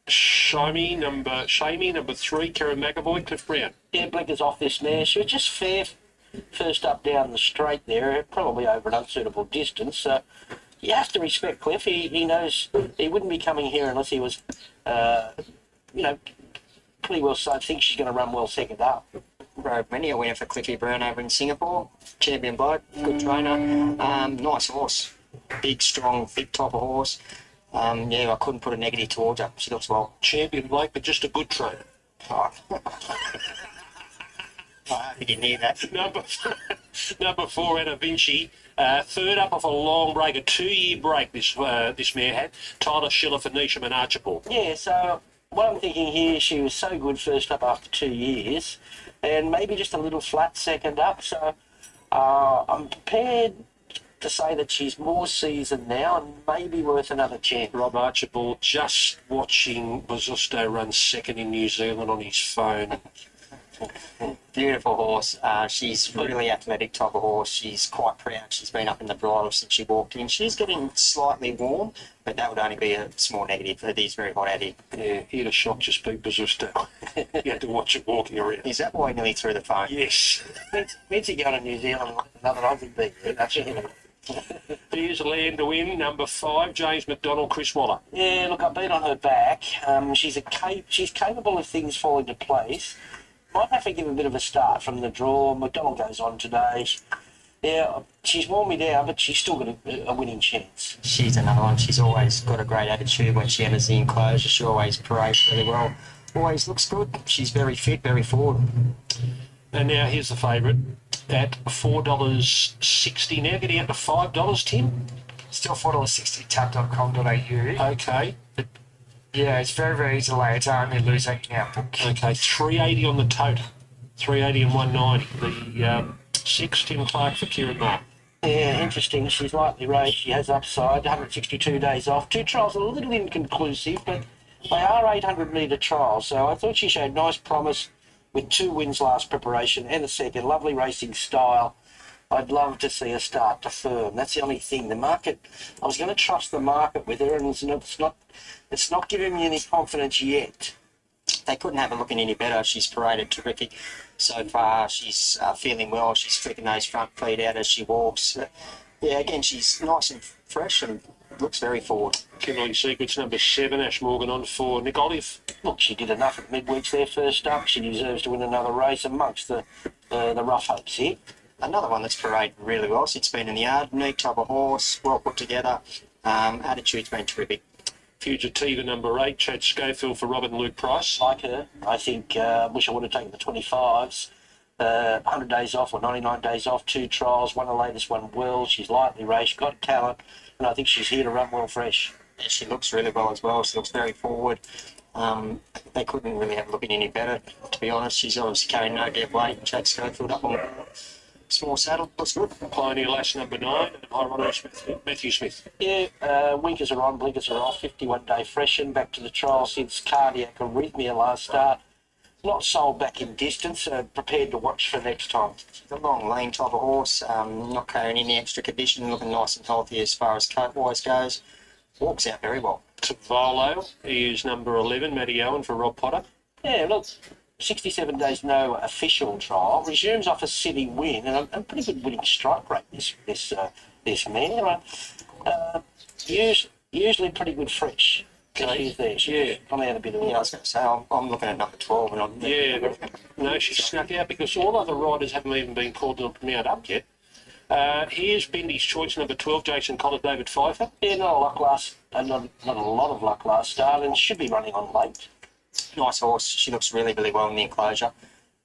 Shamey number 3, Karen McAvoy, Cliff Brown. Yeah, blinkers off this mare. She was just fair first up down the straight there, probably over an unsuitable distance. So you have to respect Cliff. He knows he wouldn't be coming here unless he was, pretty well so. I think she's going to run well second up. Rode many a winner for Cliffy Brown over in Singapore. Champion bloke, good trainer, nice horse. Big, strong, fit type of horse. Yeah, I couldn't put a negative towards her. She looks well. Champion bloke, but just a good trainer. Oh. I didn't hear that. Number 4, Anna Vinci. Third up off a long break, a 2-year break this mare had. Tyler Schiller for Neesham and Archibald. Yeah, so what I'm thinking here, she was so good first up after 2 years, and maybe just a little flat second up. So I'm prepared to say that she's more seasoned now and maybe worth another chance. Rob Archibald just watching Bozusto run second in New Zealand on his phone. Beautiful horse. She's really athletic type of horse. She's quite proud. She's been up in the bridle since she walked in. She's getting slightly warm, but that would only be a small negative. It is very hot out here. Yeah, he had a shock just beat Bozusto. You had to watch it walking around. Is that why he nearly threw the phone? Yes. Means he going to New Zealand, another Aussie beat there. That's it. Here's Land to Win, number 5, James McDonald, Chris Waller. Yeah, look, I've been on her back. She's capable of things falling into place. Might have to give a bit of a start from the draw. McDonald goes on today. Yeah, she's worn me down, but she's still got a winning chance. She's another one. She's always got a great attitude when she enters the enclosure. She always parades really well. Always looks good. She's very fit, very forward. And now here's the favourite at $4.60 now, getting up to $5, Tim. Still $4.60 tap.com.au. Okay. Yeah, it's very, very easy to lay. It's only losing our book. Okay, $3.80 on the tote. $3.80 and $1.90. The 6, Tim Clark for Kieran Mark. Yeah, interesting. She's lightly raced. She has upside. 162 days off. 2 trials a little inconclusive, but they are 800-metre trials. So I thought she showed nice promise with 2 wins last preparation and a second. Lovely racing style. I'd love to see her start to firm. That's the only thing. The market, I was going to trust the market with her, and it's not giving me any confidence yet. They couldn't have her looking any better. She's paraded terrific so far. She's feeling well. She's flicking those front feet out as she walks. Yeah, again, she's nice and fresh and looks very forward. Kimberley Secrets number 7, Ash Morgan on for Nick Olive. Look, she did enough at midweeks there first up. She deserves to win another race amongst the rough hopes here. Another one that's paraded really well since been in the yard. Neat type of horse, well put together. Attitude's been terrific. Fugitiva number 8, Chad Schofield for Robert and Luke Price. Like her, I think, wish I would have taken the 25s. 100 days off or 99 days off, 2 trials, won the latest one well. She's lightly raced, got talent, and I think she's here to run well fresh. Yeah, she looks really well as well. She looks very forward. They couldn't really have looking any better, to be honest. She's obviously carrying no dead weight. Chad Schofield up on small saddle, looks good. Pioneer Lass number 9, and Hieronymo Smith, Matthew Smith. Yeah, winkers are on, blinkers are off. 51-day freshen, back to the trial since cardiac arrhythmia last start. Not sold back in distance, prepared to watch for next time. She's a long, lean type of horse, not carrying any extra condition, looking nice and healthy as far as coat-wise goes. Walks out very well. Volo is number 11, Matty Owen for Rob Potter. Yeah, look, 67 days no official trial, resumes off a city win, and a pretty good winning strike rate this mare. Usually pretty good fresh. She's there. She's gone out a bit of I was going to say, I'm looking at number 12. And no, she's snuck out because all other riders haven't even been called up yet. Here's Bendy's choice, number 12, Jason Collett, David Pfeiffer. Yeah, not a lot of luck last start, and should be running on late. Nice horse. She looks really, really well in the enclosure.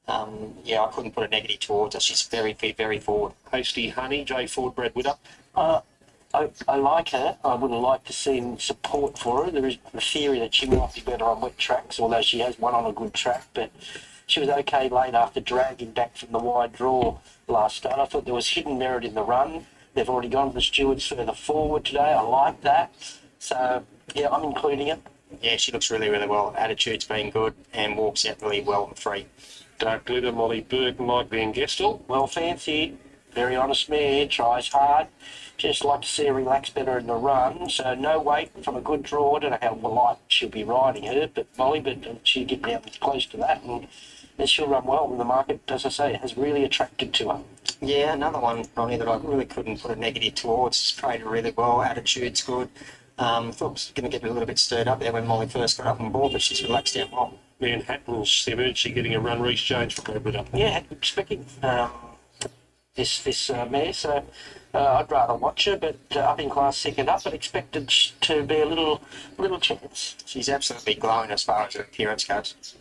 Yeah, I couldn't put a negative towards her. She's very fit, very forward. Hasty Honey, J Ford, Brad Widdop. I like her. I would have liked to see support for her. There is a theory that she might be better on wet tracks, although she has won on a good track, but she was okay late after dragging back from the wide draw last start. I thought there was hidden merit in the run. They've already gone to the stewards further forward today. I like that. So, yeah, I'm including it. Yeah, she looks really, really well. Attitude's been good and walks out really well and free. Dark Glitter, Molly Burke, Mike Van Gestel. Well fancied. Very honest mare. Tries hard. Just like to see her relax better in the run. So no weight from a good draw. I don't know how light she'll be riding her, but Molly, but she'll get down close to that, and she'll run well. And the market, as I say, has really attracted to her. Yeah, another one, Ronnie, that I really couldn't put a negative towards. She's traded really well. Attitude's good. Thought it was going to get a little bit stirred up there when Molly first got up on board, but she's relaxed down well. Manhattan's emergency getting a run. Reece Jones for Brad Widdop. Yeah, had good expecting this mare, so I'd rather watch her, but up in class second up, but expected to be a little chance. She's absolutely glowing as far as her appearance goes.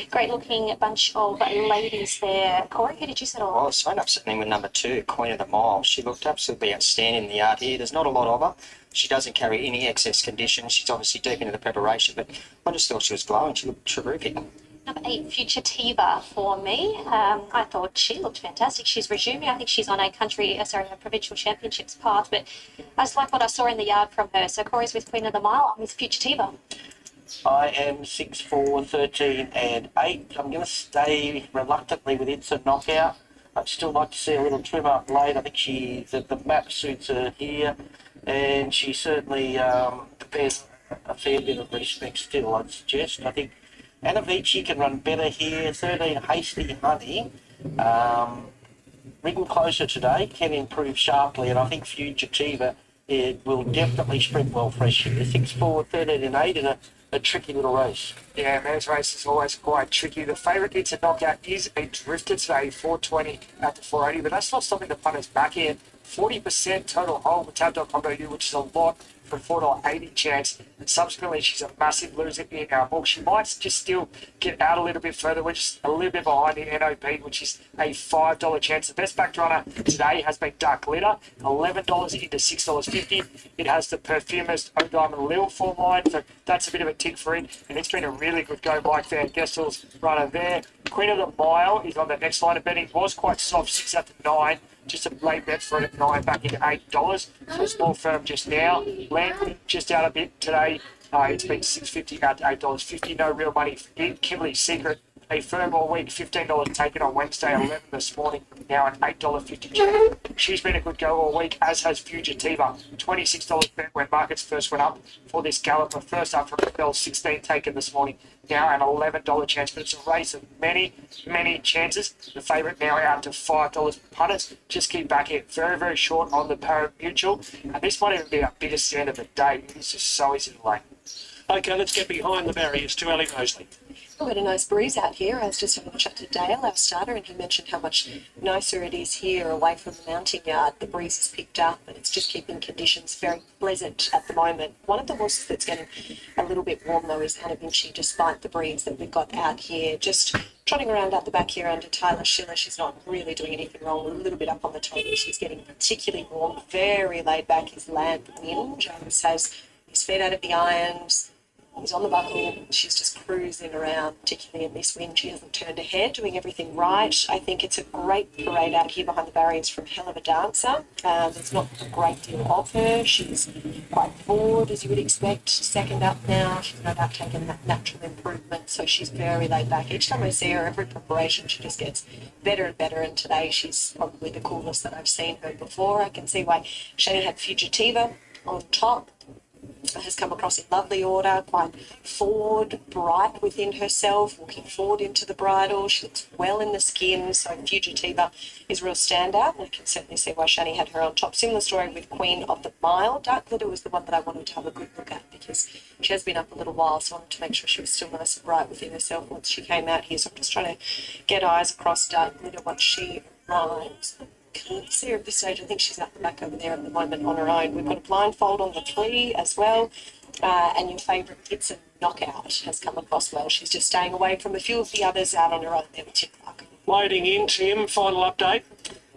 Great looking bunch of ladies there. Corey, who did you settle on? Well, I ended up sitting with number 2, Queen of the Mile. She looked absolutely outstanding in the yard here. There's not a lot of her. She doesn't carry any excess condition. She's obviously deep into the preparation, but I just thought she was glowing. She looked terrific. Number 8, Fugitiva for me. I thought she looked fantastic. She's resuming. I think she's on a provincial championships path, but I just like what I saw in the yard from her. So Corey's with Queen of the Mile. I'm with Fugitiva. I am 6, 4, 13 and 8. I'm going to stay reluctantly with It's a Knockout. I'd still like to see a little trim up late. I think the map suits her here, and she certainly bears a fair bit of respect still, I'd suggest. I think Anavici can run better here. 13, Hasty Honey. Ridden closer today, can improve sharply, and I think Fugitiva will definitely sprint well fresh here. 6, 4, 13 and 8 in a tricky little race. Yeah, men's race is always quite tricky. The favourite It's a Knockout is a drifter today, 420 at the 480, but that's not stopping the punters back in. 40% total hold with tab.com.au, which is a lot for a $4.80 chance. And subsequently, she's a massive loser in our book. She might just still get out a little bit further. We're just a little bit behind in NOP, which is a $5 chance. The best backed runner today has been Dark Glitter, $11 into $6.50. It has the Perfumist O Diamond Lil form line, so that's a bit of a tick for it. And it's been a really good go. Mike Van Gestel's runner there. Queen of the Mile is on the next line of betting. Was quite soft, 6 out to 9. Just a late bet for it at 9, back into $8. So a small firm just now. Land just out a bit today. It's been $6.50 out to $8.50. No real money for it. Kimberly's Secret, a firm all week, $15 taken on Wednesday, 11 this morning, now at $8.50. She's been a good go all week, as has Fugitiva. $26 bet when markets first went up for this galloper. First up from Bell, 16 taken this morning, now an $11 chance. But it's a race of many, many chances. The favourite now out to $5 punters. Just keep back here. Very, very short on the Paramutual. And this might even be our biggest stand of the day. It's just so easy to lane. Okay, let's get behind the barriers to Ali Mosley. We had a nice breeze out here. I was just having a chat to Dale, our starter, and he mentioned how much nicer it is here away from the mounting yard. The breeze has picked up and it's just keeping conditions very pleasant at the moment. One of the horses that's getting a little bit warm though is Hannah Vinci, despite the breeze that we've got out here. Just trotting around out the back here under Tyler Schiller. She's not really doing anything wrong. A little bit up on the total. She's getting particularly warm. Very laid back. His Land Wind. James has his feet out of the irons. He's on the buckle. She's just cruising around, particularly in this wind. She hasn't turned ahead, doing everything right. I think it's a great parade out here behind the barriers from Hell of a Dancer. There's not a great deal of her. She's quite forward, as you would expect. Second up now. She's no doubt taken that natural improvement, so she's very laid back. Each time I see her, every preparation, she just gets better and better. And today, she's probably the coolest that I've seen her before. I can see why Shani had Fugitiva on top. Has come across in lovely order, quite forward, bright within herself, looking forward into the bridle. She looks well in the skin, so Fugitiva is a real standout, and I can certainly see why Shani had her on top. Similar story with Queen of the Mile. Dark Glitter was the one that I wanted to have a good look at because she has been up a little while, so I wanted to make sure she was still nice and bright within herself once she came out here. So I'm just trying to get eyes across Dark Glitter once she arrives. Can't see her at this stage. I think she's up the back over there at the moment on her own. We've got a blindfold on the 3 as well. And your favourite It's a Knockout has come across well. She's just staying away from a few of the others out on her own there with Tim Clark. Loading in, Tim. Final update.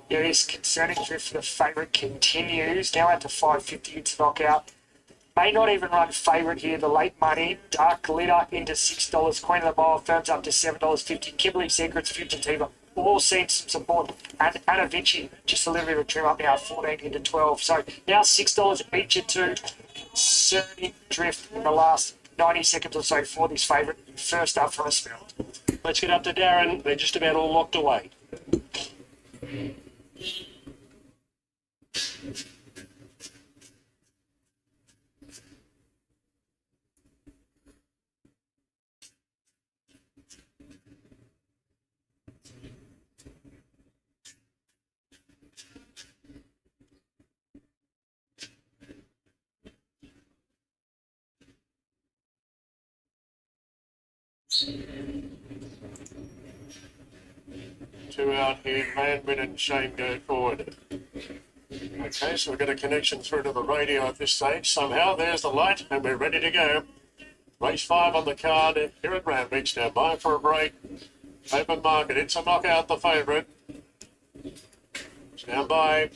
There is concerning drift for the favourite continues. Now out to $5.50. It's a Knockout. May not even run favourite here. The late money, Dark Glitter into $6. Queen of the Mile firms up to $7.50. Kimberly Secrets, Fugitiva, all seen some support. And Anna Vinci, just a little bit of a trim up now, 14 into 12. So now $6 each of two. Concerning drift in the last 90 seconds or so for this favourite. First up from a spell. Let's get up to Darren. They're just about all locked away. 2 out here, Landman and Shane go forward. Okay, so we've got a connection through to the radio at this stage. Somehow, there's the light, and we're ready to go. Race 5 on the card here at Randwick. Stand by for a break. Open market, It's a Knockout, the favourite. Stand by.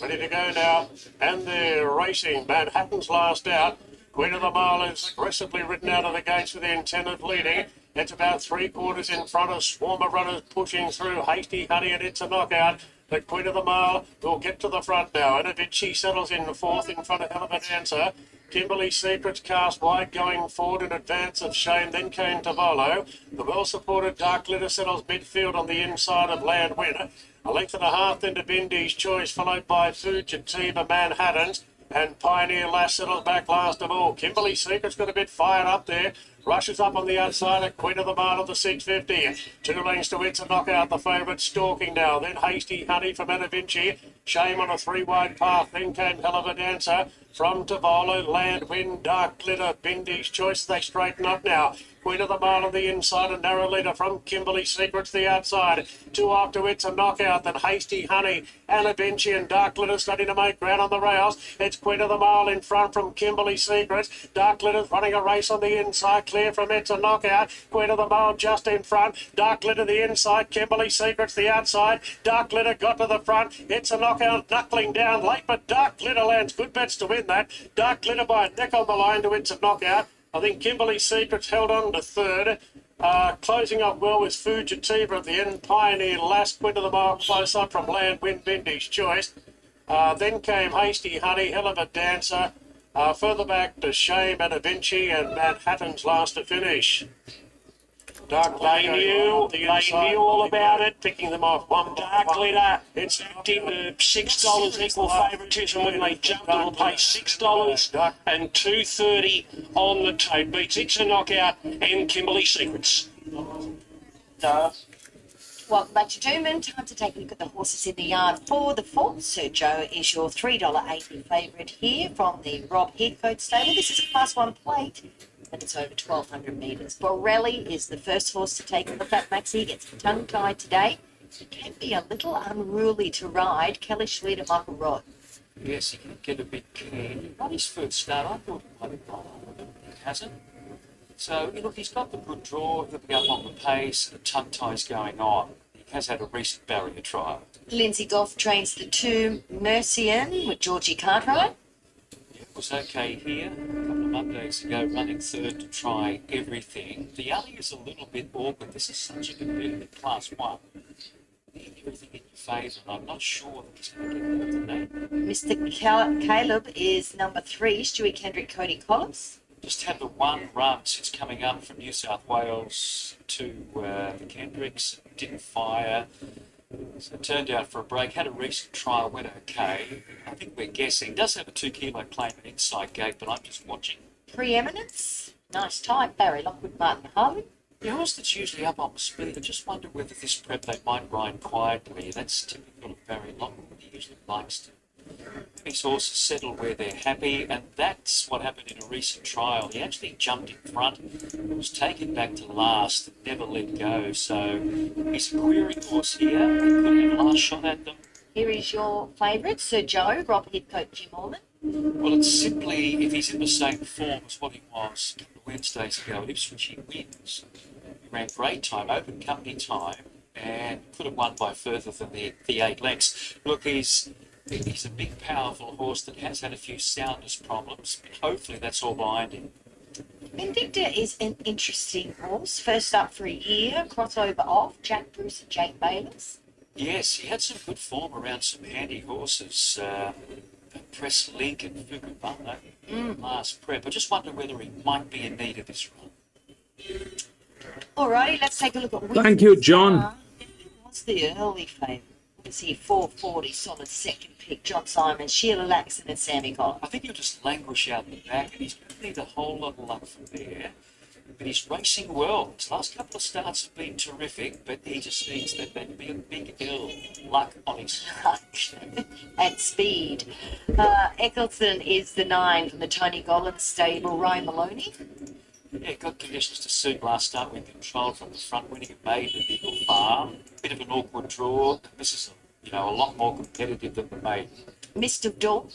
Ready to go now. And they're racing. Manhattan's last out. Queen of the Mile is aggressively ridden out of the gates with the intent of leading. It's about 3/4 in front of Swarm of runners pushing through. Hasty Honey and It's a Knockout. The Queen of the Mile will get to the front now. And Vinci settles in the 4th in front of Hell of a Dancer. Kimberly Secrets cast wide going forward in advance of Shane. Then came Tavolo. The well-supported Dark Glitter settles midfield on the inside of Land Winner. A length and a half then to Bindy's Choice, followed by Fugitiva, Manhattan's. And Pioneer Lass settles back last of all. Kimberly Secret's got a bit fired up there. Rushes up on the outside at Queen of the Mile of the 650. 2 lengths to It's a Knockout, the favourite stalking now. Then Hasty Honey from Anna Vinci. Shame on a 3-wide path. Then came Hell of a Dancer. From Tavolo, Land Wind, Dark Glitter, Bindy's Choice. They straighten up now. Queen of the Mile on the inside, a narrow leader from Kimberly Secret to the outside. Two after It's a Knockout, then Hasty Honey, Anna Vinci and Dark Glitter starting to make ground on the rails. It's Queen of the Mile in front from Kimberly Secret. Dark Glitter's running a race on the inside, clear from It's a Knockout. Queen of the Mile just in front. Dark Glitter the inside, Kimberly Secret's the outside. Dark Glitter got to the front. It's a Knockout knuckling down late, but Dark Glitter lands good bets to win that. Dark Glitter by a neck on the line to It's a Knockout. I think Kimberly Secret's held on to third. Closing up well with Fugitiva at the end. Pioneer last, Queen of the Mile close up from Land Wind Vintage Choice. Then came Hasty Honey, Hell of a Dancer. Further back to Shame and Da Vinci and Manhattan's last to finish. They knew all about it. Picking them off one Dark Glitter. It's acting $6 equal favouritism when they jumped. It'll pay $6 and $2.30 on the tote. Beats It's a Knockout and Kimberly Secrets. Welcome back to Duman. Time to take a look at the horses in the yard for the fourth. Sir Joe is your $3.80 favourite here from the Rob Heathcote stable. This is a Class 1 plate, and it's over 1,200 metres. Borelli is the first horse to take a look at. Maxie. He gets tongue-tied today. He can be a little unruly to ride. Kellysh leader Michael Rod. Yes, he can get a bit keen. Not his first start. I thought he might have gone on, but he hasn't. So, look, he's got the good draw. He'll be up on the pace. The tongue tie's going on. He has had a recent barrier trial. Lindsay Goff trains the two Mercian with Georgie Cartwright. It was okay here a couple of Mondays ago, running third to try everything. The alley is a little bit awkward. This is such a competitive Class 1. You need everything in your favour, and I'm not sure that he's going to get that today. Mr. Caleb is number 3, Stewie Kendrick, Cody Collins. Just had the one run since coming up from New South Wales to the Kendricks. Didn't fire. So turned out for a break. Had a recent trial, went okay. I think we're guessing. Does have a 2 kilo claim at inside gate, but I'm just watching. Preeminence. Nice type. Barry Lockwood, Martin Harlan. The horse that's usually up on the speed. I just wonder whether this prep they might ride quietly. That's typical of Barry Lockwood. He usually likes to. His horses settle where they're happy, and that's what happened in a recent trial. He actually jumped in front, was taken back to last, and never let go. So he's a query horse here. He could have last shot at them. Here is your favourite, Sir Joe, Rob Heathcote, Jim Orman. Well, it's simply, if he's in the same form as what he was a couple of Wednesdays ago at Ipswich, he wins. He ran great time, open company time, and could have won by further than the 8 lengths. Look, he's a big, powerful horse that has had a few soundness problems, but hopefully that's all behind him. Vindicta is an interesting horse. First up for a year, crossover off Jack Bruce and Jake Bayless. Yes, he had some good form around some handy horses. Press Link and Fukubana last prep. I just wonder whether he might be in need of this run. Alrighty, let's take a look at Thank you, John. What's the early favourite? Let's see, 440, solid second pick. John Simon, Sheila Laxon and Sammy Collins. I think he'll just languish out the back, and he's going to need a whole lot of luck from there. But he's racing well. His last couple of starts have been terrific, but he just needs that big L luck on his and speed. Eccleston is the 9 from the Tony Gollins stable. Ryan Maloney. Yeah, got conditions to suit last start with control from the front, winning a maiden at Eagle Farm. Bit of an awkward draw. This is, a lot more competitive than the maiden. Mist of Dawn.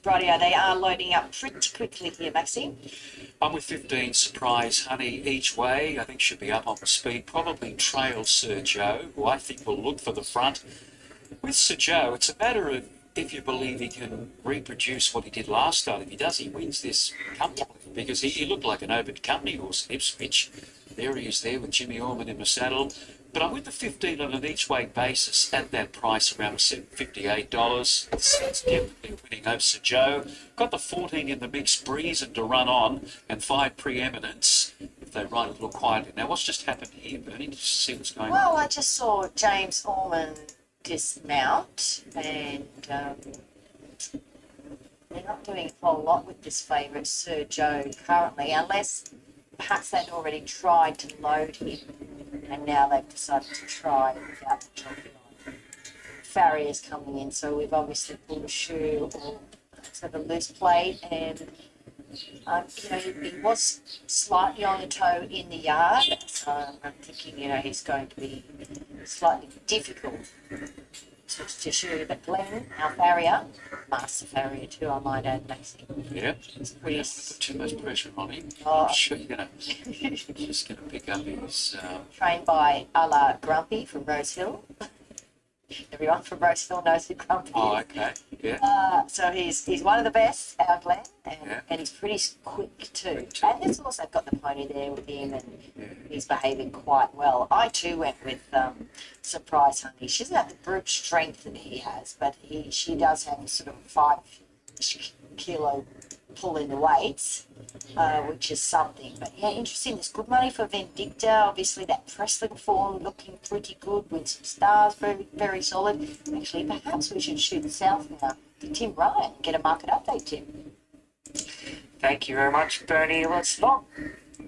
Rightio, they are loading up pretty quickly here, Maxine. I'm with 15 Surprise Honey each way. I think should be up on the speed. Probably trail Sir Joe, who I think will look for the front. With Sir Joe, it's a matter of if you believe he can reproduce what he did last start. If he does, he wins this comfortably because he looked like an open company horse at Ipswich. There he is there with Jimmy Orman in the saddle. But I'm with the 15 on an each-way basis at that price, around $58. It's definitely winning over Sir Joe. Got the 14 in the mix, Breeze and to run on, and 5 Preeminence if they ride a little quietly. Now, what's just happened here, Bernie? Did you see what's going on? Well, I just saw James Orman dismount, and they're not doing a whole lot with this favourite Sir Joe currently, unless perhaps they'd already tried to load him and now they've decided to try without the jockey on. Farrier's coming in, so we've obviously pulled a shoe or let's have a loose plate, and He was slightly on the toe in the yard, so I'm thinking, he's going to be slightly difficult to shoot. But Glenn, our farrier, master farrier too, I might add, Maxie. Yeah. Pretty Put too much pressure on him. Oh. I'm sure you're just gonna pick up his. Trained by a la Grumpy from Rosehill. Everyone from Rosehill knows who Grumpy Oh, is. okay. Yeah. So he's one of the best, our Glenn, and he's pretty quick too. And he's also got the pony there with him, and he's behaving quite well. I too went with Surprise Honey. She doesn't have the brute strength that he has, but she does have sort of 5 kilo pull in the weights, which is something. But yeah, interesting. There's good money for Vindicta. Obviously, that Preston form looking pretty good with some stars, very, very solid. Actually, perhaps we should shoot south now to Tim Ryan. Get a market update, Tim. Thank you very much, Bernie. Well, it's not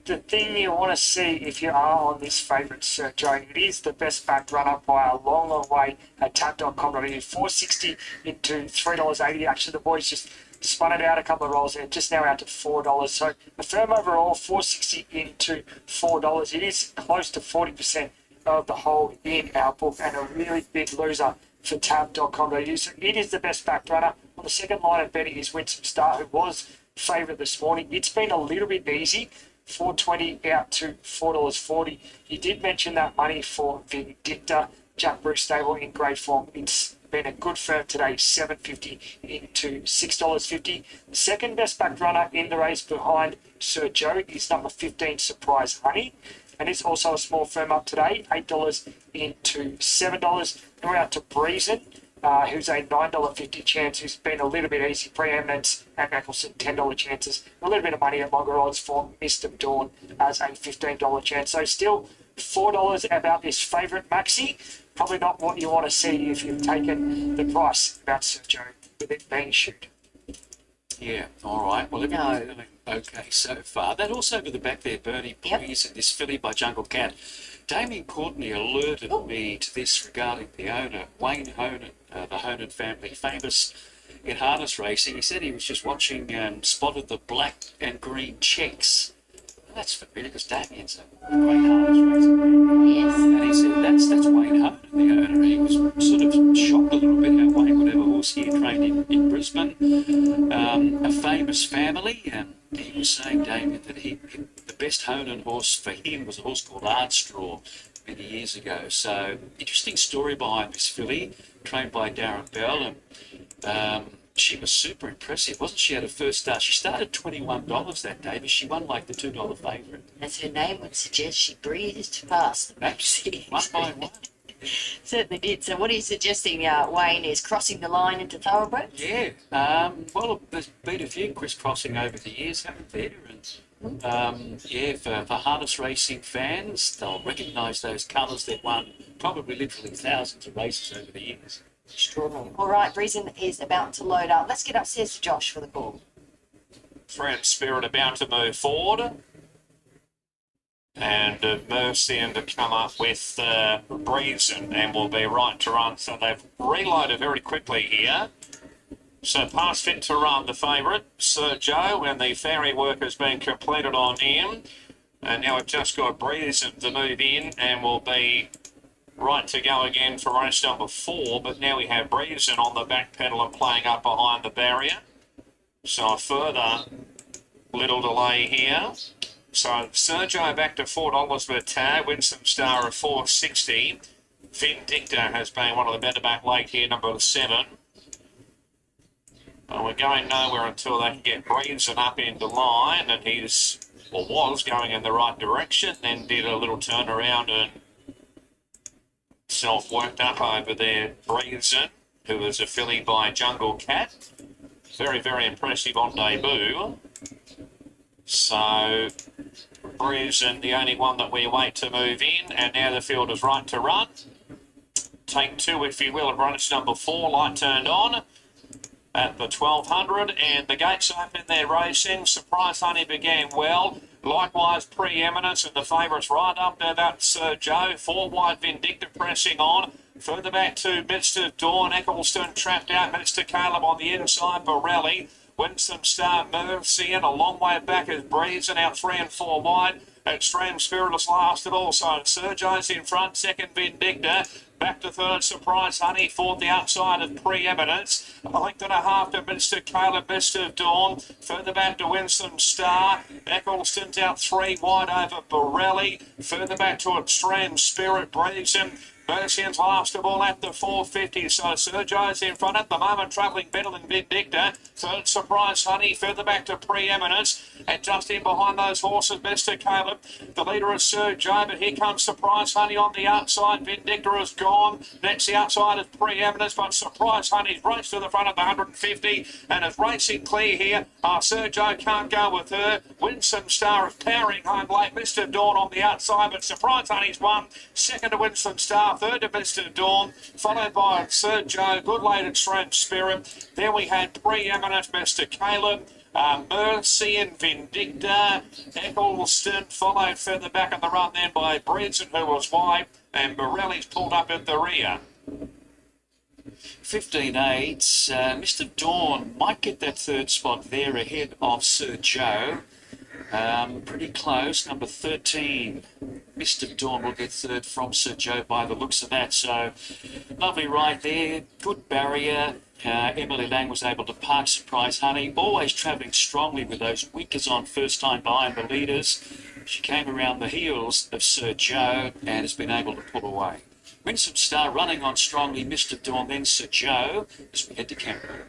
the thing you want to see if you are on this favourite Sir Joe. It is the best backed runner by a long, long way at tab.com.au. $4.60 into $3.80. Actually, the boys just spun it out a couple of rolls there, just now out to $4. So a firm overall, $4.60 into $4. It is close to 40% of the hold in our book, and a really big loser for tab.com.au. So it is the best backed runner. On the second line of betting is Winsome Star, who was favourite this morning. It's been a little bit easy. $4.20 out to $4.40. You did mention that money for Vindicta, Jack Bruce stable in great form. It's been a good firm today, $7.50 into $6.50. The second best backed runner in the race behind Sir Joe is number 15, Surprise Honey. And it's also a small firm up today, $8 into $7. And we're out to Breezen, who's a $9.50 chance, who's been a little bit easy. Preeminence and Eccleston, $10 chances. A little bit of money at longer odds for Mist of Dawn as a $15 chance. So still $4 about this favourite Maxi. Probably not what you want to see if you've taken the price about Sir Joe with it being shoot. Yeah, all right. Well, everything's going okay so far. That also with the back there, Bernie, please, and this filly by Jungle Cat. Damien Courtney alerted me to this regarding the owner, Wayne Honan, the Honan family, famous in harness racing. He said he was just watching and spotted the black and green checks. Well, that's familiar because Damien's a great harness racer. Yes. And he said that's Wayne Honan, the owner. He was sort of shocked a little bit how Wayne would have a horse here trained in Brisbane. A famous family, and he was saying, Damien, that the best Honan horse for him was a horse called Ardstraw many years ago. So interesting story behind this filly, trained by Darren Bell, and she was super impressive, wasn't she, at her first start? She started $21 that day, but she won like the $2 favourite. As her name would suggest, she breezed past the Maxi. One by one. Certainly did. So what are you suggesting, Wayne, is crossing the line into thoroughbreds? Yeah. Well, there's been a few crisscrossing over the years, haven't there? And for harness racing fans, they'll recognise those colours that won probably literally thousands of races over the years. Extraordinary. All right, Breezen is about to load up. Let's get upstairs to Josh for the call. Friend Spirit about to move forward. And Mercy and to come up with Breezen and will be right to run. So they've reloaded very quickly here. So past fit to run, the favourite, Sir Joe, and the ferry work has been completed on him. And now we've just got Breezen to move in and will be right to go again for race number 4. But now we have Breezen on the back pedal and playing up behind the barrier. So a further little delay here. So Sergio back to $4 per tag, Winsome Star of $4.60. Vindicta has been one of the better back late here, number 7. And we're going nowhere until they can get Breezen up into line, and was going in the right direction, then did a little turnaround and self-worked up over there, Breezen, who was a filly by Jungle Cat. Very, very impressive on debut. So Breezen, the only one that we wait to move in, and now the field is right to run. Take 2, if you will, at race number 4, light turned on at the 1200, and the gates open there racing. Surprise Honey began well. Likewise, Preeminence and the favourites right up there. That's Sir Joe. 4 wide, Vindicta pressing on. Further back to Mr. Dawn, Eccleston trapped out. Mr. Caleb on the inside, Borelli. Winsome Star Mercy in a long way back as Breeze and out 3 and 4 wide. Extreme Spirit has lasted also. Sergio's in front, second Vindicta. Back to third, Surprise Honey. Fourth, the outside of Preeminence. A length and a half to Mr. Caleb, Mist of Dawn. Further back to Winsome Star. Eccleston's out 3 wide over Borelli. Further back to Extreme Spirit, Breeze and Mercian's last of all at the 450, so Sergio's in front at the moment, travelling better than Vindicta. Third, Surprise Honey, further back to Preeminence, and just in behind those horses, Mr. Caleb. The leader is Sergio, but here comes Surprise Honey on the outside. Vindicta is gone. Next, the outside is Preeminence, but Surprise Honey's raced to the front of the 150 and is racing clear here. Sergio can't go with her. Winsome Star is powering home late. Mr. Dawn on the outside, but Surprise Honey's won. Second to Winsome Star. Third to Mr. Dawn, followed by Sergio, good late Extreme Spirit. Then we had Preeminent Mr. Caleb, Mercy and Vindicta, Eccleston, followed further back on the run then by Bredson, who was wide, and Morelli's pulled up at the rear. 15-8, Mr. Dawn might get that third spot there ahead of Sergio. Pretty close, number 13. Mr. Dawn will get third from Sergio by the looks of that. So, lovely ride there. Good barrier. Emily Lang was able to park Surprise Honey. Always travelling strongly with those winkers on first time behind the leaders. She came around the heels of Sergio and has been able to pull away. Winsome Star running on strongly. Mr. Dawn, then Sergio as we head to Canberra.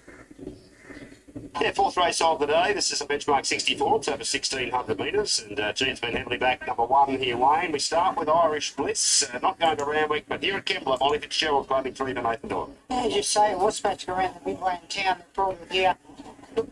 Yeah, fourth race of the day. This is a benchmark 64. It's over 1,600 metres, and Gene's been heavily back. Number 1 here, Wayne. We start with Irish Bliss. Not going to Randwick, but here at Kembla, Molly Fitzgerald climbing 3 to Nathan Doyle. As you say, it was supposed to go around the midway in town that brought it here.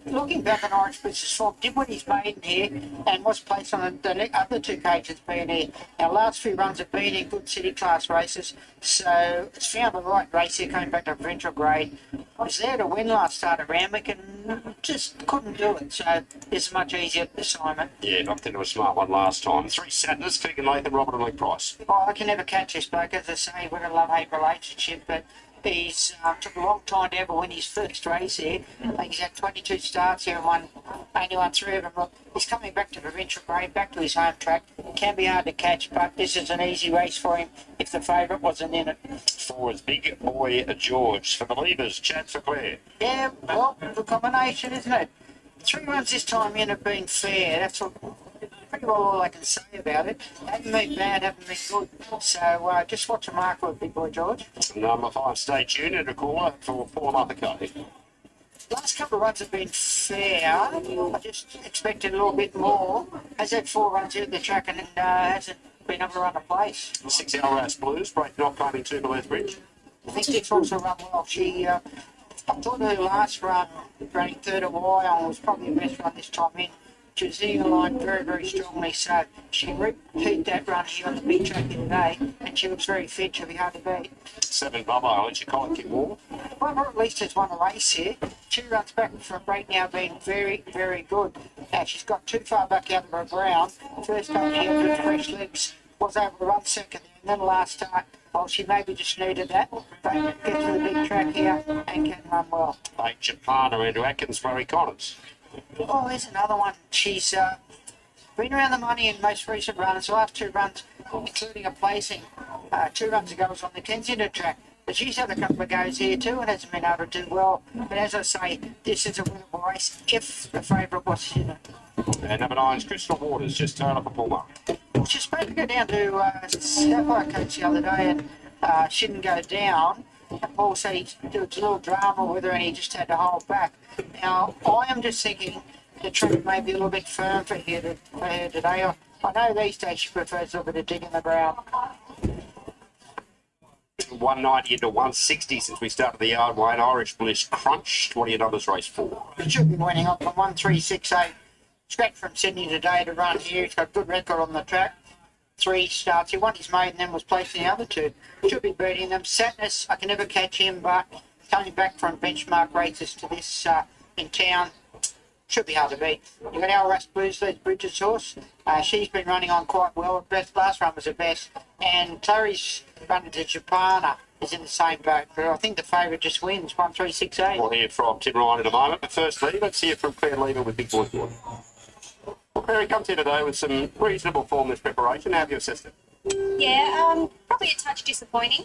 Looking back on Orange Blitz's form, did win his maiden here and was placed on the other 2 cages being here. Our last few runs have been in good city class races, so it's found the right race here, coming back to provincial grade. Was there to win last start at Randwick and just couldn't do it, so this is much easier assignment. Yeah, knocked into a smart one last time. 3 Sadness, Keegan Nathan, Robert and Luke Price. Oh, I can never catch this bloke, as I say, we're a love-hate relationship, but he's took a long time to ever win his first race here. I think he's had 22 starts here and only won 3 of them. Look, he's coming back to provincial grade, back to his home track. It can be hard to catch, but this is an easy race for him if the favourite wasn't in it. 4 is Big Boy George. For the Levers, Chad for Claire. Yeah, well, the combination, isn't it? 3 runs this time in have been fair. That's what, pretty well all I can say about it. Haven't been bad, haven't been good. So just watch a mark with Big Boy George. Number 5, Stay Tuned, and a caller for Paul Mothercode. Last couple of runs have been fair. I just expected a little bit more. Has had 4 runs here at the track and hasn't been able to run a place. 6 Hour Race Blues, break not climbing 2 below Bridge. I think Dick's also run well. She, I thought her last run, running 3rd at Wyong, was probably the best run this time in. She was hitting the line very, very strongly, so she repeat that run here on the big track here today, and she looks very fit. She'll be hard to beat. 7 Bubba, I'll let you call it, Kit Wall. Bubba at least has won a race here. 2 runs back for a break now, being very, very good. She's got too far back out of her ground. First time she had good fresh legs, was able to run second, and then last start, well, she maybe just needed that, but get to the big track here and can run well. 8 Japan, Andrew Atkins, Murray Connors. Oh, there's another one. She's been around the money in most recent runs. The last 2 runs, including a placing, 2 runs ago was on the Kensington track. But she's had a couple of goes here too and hasn't been able to do well. But as I say, this is a winnable race if the favourite was in it. And number 9 is Crystal Waters, just turned up a pull mark. She was supposed to go down to Sapphire Coach the other day and she didn't go down. And Paul said there was a little drama with her and he just had to hold back. Now, I am just thinking the track may be a little bit firm for her today. I know these days she prefers a little bit of dig in the ground. 190 into 160 since we started the yard, Wayne. Irish Bliss crunched. What are your numbers race for? He should be winning up from 1368. Straight from Sydney today to run here. He's got a good record on the track. 3 starts. He won his maiden, then was placed in the other 2. Should be beating them. Sadness, I can never catch him, but coming back from benchmark races to this in town, should be hard to beat. You've got our Rust Blues, those Bridges horse. She's been running on quite well. Last run was her best. And Clary's running to Japana. is in the same boat, but I think the favourite just wins 1-3-6-8. We'll hear from Tim Ryan in a moment, but firstly, let's hear from Claire Lever with Big Boy George. Well, Claire, he comes here today with some reasonable form this preparation. How have you assessed it? Yeah, probably a touch disappointing.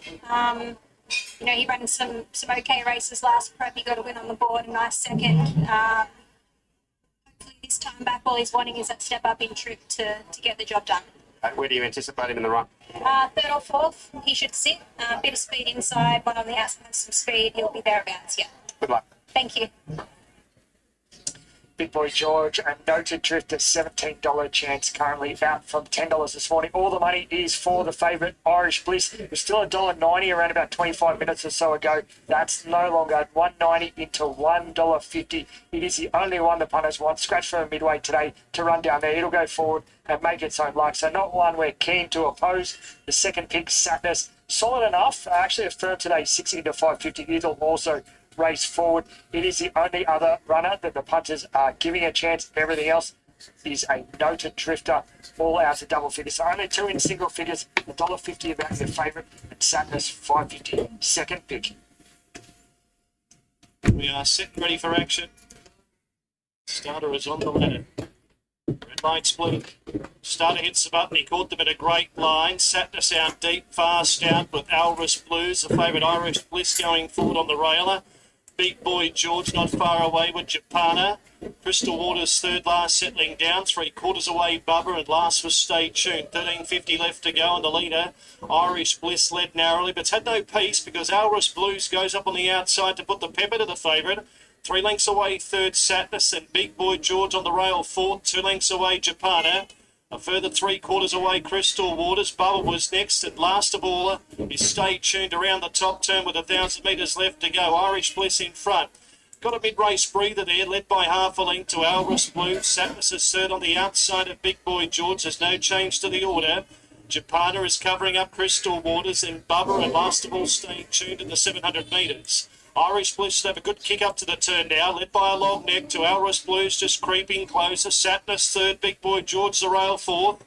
You know, he ran some okay races last prep. He got a win on the board, a nice second. Hopefully this time back, all he's wanting is that step up in trip to get the job done. Where do you anticipate him in the run? Third or fourth, he should sit. A bit of speed inside, one on the outside, some speed. He'll be thereabouts, yeah. Good luck. Thank you. Big Boy George, a noted drifter, $17 chance currently, out from $10 this morning. All the money is for the favourite Irish Bliss. It was still $1.90 around about 25 minutes or so ago. That's no longer $1.90 into $1.50. It is the only one the punters want. Scratch from a midway today to run down there. It'll go forward and make its own luck. So not one we're keen to oppose. The second pick, Sadness, solid enough. Actually affirmed today, 60 to 550. It'll also race forward. It is the only other runner that the punters are giving a chance. Everything else is a noted drifter, all out to double figures. So only two in single figures, $1.50 about your favourite, and Sadness $5.50 second pick. We are set and ready for action. Starter is on the ladder. Red lights blink. Starter hits the button. He caught them in a great line. Sadness out deep, fast out with Alris Blues, the favourite Irish Bliss going forward on the railer. Big Boy George not far away with Japana. Crystal Waters third last settling down. 3/4 away Bubba, and last was Stay Tuned. 13.50 left to go on the leader. Irish Bliss led narrowly, but it's had no pace because Alris Blues goes up on the outside to put the pepper to the favourite. 3 lengths away third Sadness, and Big Boy George on the rail fourth. 2 lengths away Japana. A further 3/4 away, Crystal Waters. Bubba was next, and last of all is Stay Tuned around the top turn with 1,000 metres left to go. Irish Bliss in front. Got a mid-race breather there, led by half a length to Alris Blue. Sadness is third on the outside of Big Boy George. There's no change to the order. Japana is covering up Crystal Waters, and Bubba, and last of all, Stay Tuned in the 700 metres. Irish Bliss have a good kick up to the turn now, led by a long neck to Alris Blues, just creeping closer. Sadness third, Big Boy George the rail fourth.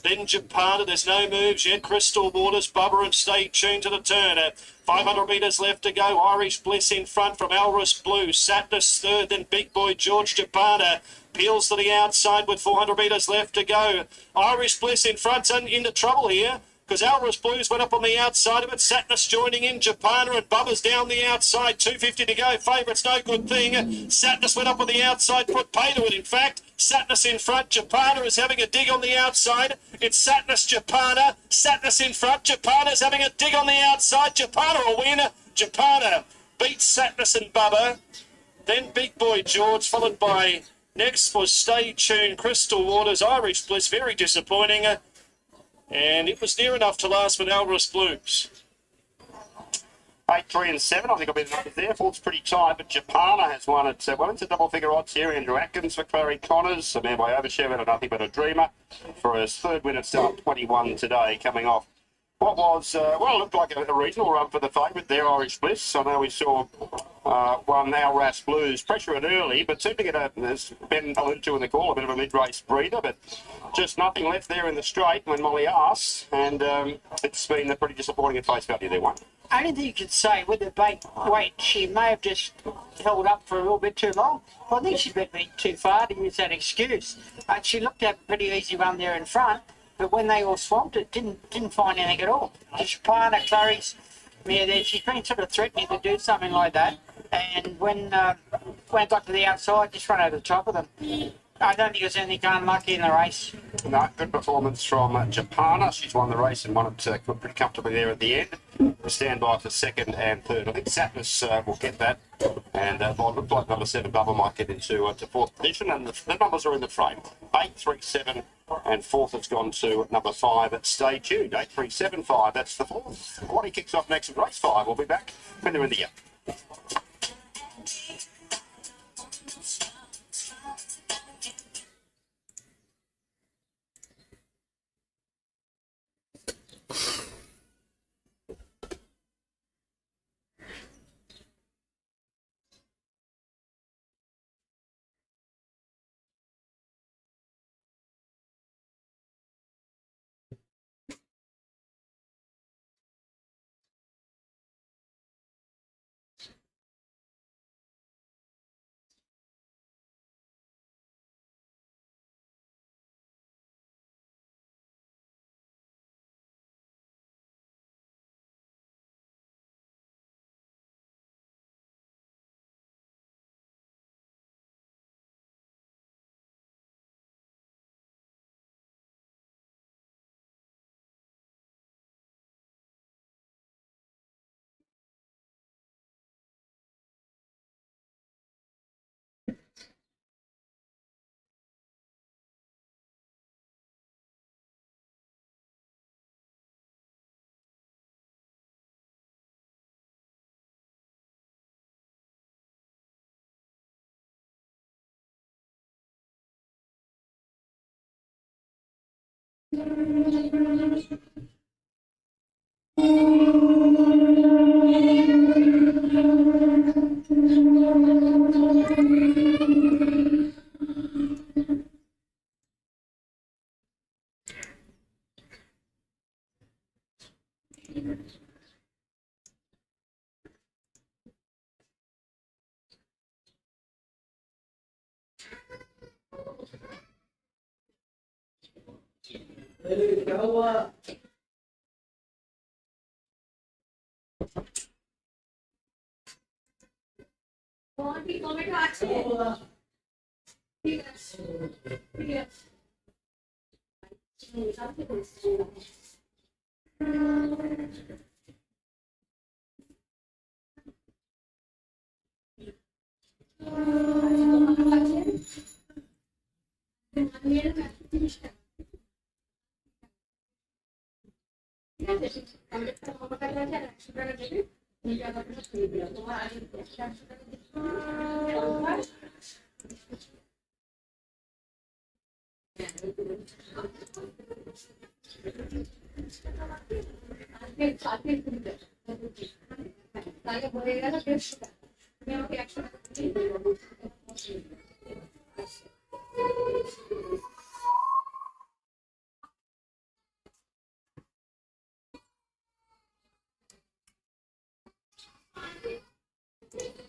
Then Japana, there's no moves yet. Crystal Waters, Bubba, and Stay Tuned to the turn. 500 metres left to go. Irish Bliss in front from Alris Blue. Sadness third, then Big Boy George. Japana peels to the outside with 400 metres left to go. Irish Bliss in front's into trouble here, because Alris Blues went up on the outside of it. Sadness joining in. Japana and Bubba's down the outside. 250 to go. Favourite's no good thing. Sadness went up on the outside, put pay to it, in fact. Sadness in front. Japana is having a dig on the outside. It's Sadness, Japana. Sadness in front. Japana's having a dig on the outside. Japana will win. Japana beats Sadness and Bubba. Then Big Boy George, followed by next was Stay Tuned, Crystal Waters, Irish Bliss. Very disappointing. And it was near enough to last with Alris Blues. 8, 3 and 7. I think I'll be the numbers there. Fourth's pretty tight, but Japana has won it. Well, it's a double figure odds here. Andrew Atkins for Clary Connors. A man by Overshadow and Nothing But a Dreamer for his third win at start 21 today, coming off what was, well, it looked like a reasonable run for the favourite there, Irish Bliss. I know we saw one Alras Blues pressure it early, but seemed to get as Ben alluded to in the call, a bit of a mid-race breather, but just nothing left there in the straight when Molly asked, and it's been a pretty disappointing at face value there, one. Only thing you could say with the weight, she may have just held up for a little bit too long. I think she's been too far to use that excuse. And she looked at a pretty easy run there in front, but when they all swamped it, didn't find anything at all. Japana, Clary's mare there, she's been sort of threatening to do something like that. And when it got to the outside, just run over the top of them. I don't think there's anything unlucky in the race. No, good performance from Japana. She's won the race and won it pretty comfortably there at the end. We stand by for second and third. I think Sadness will get that. And it looked like number 7, Bubba, might get into fourth position. And the numbers are in the frame. 8, 3, 7, and fourth has gone to number 5. Stay tuned. 8, 3, 7, 5. That's the fourth. Quaddy kicks off next with race 5. We'll be back when they're in the year.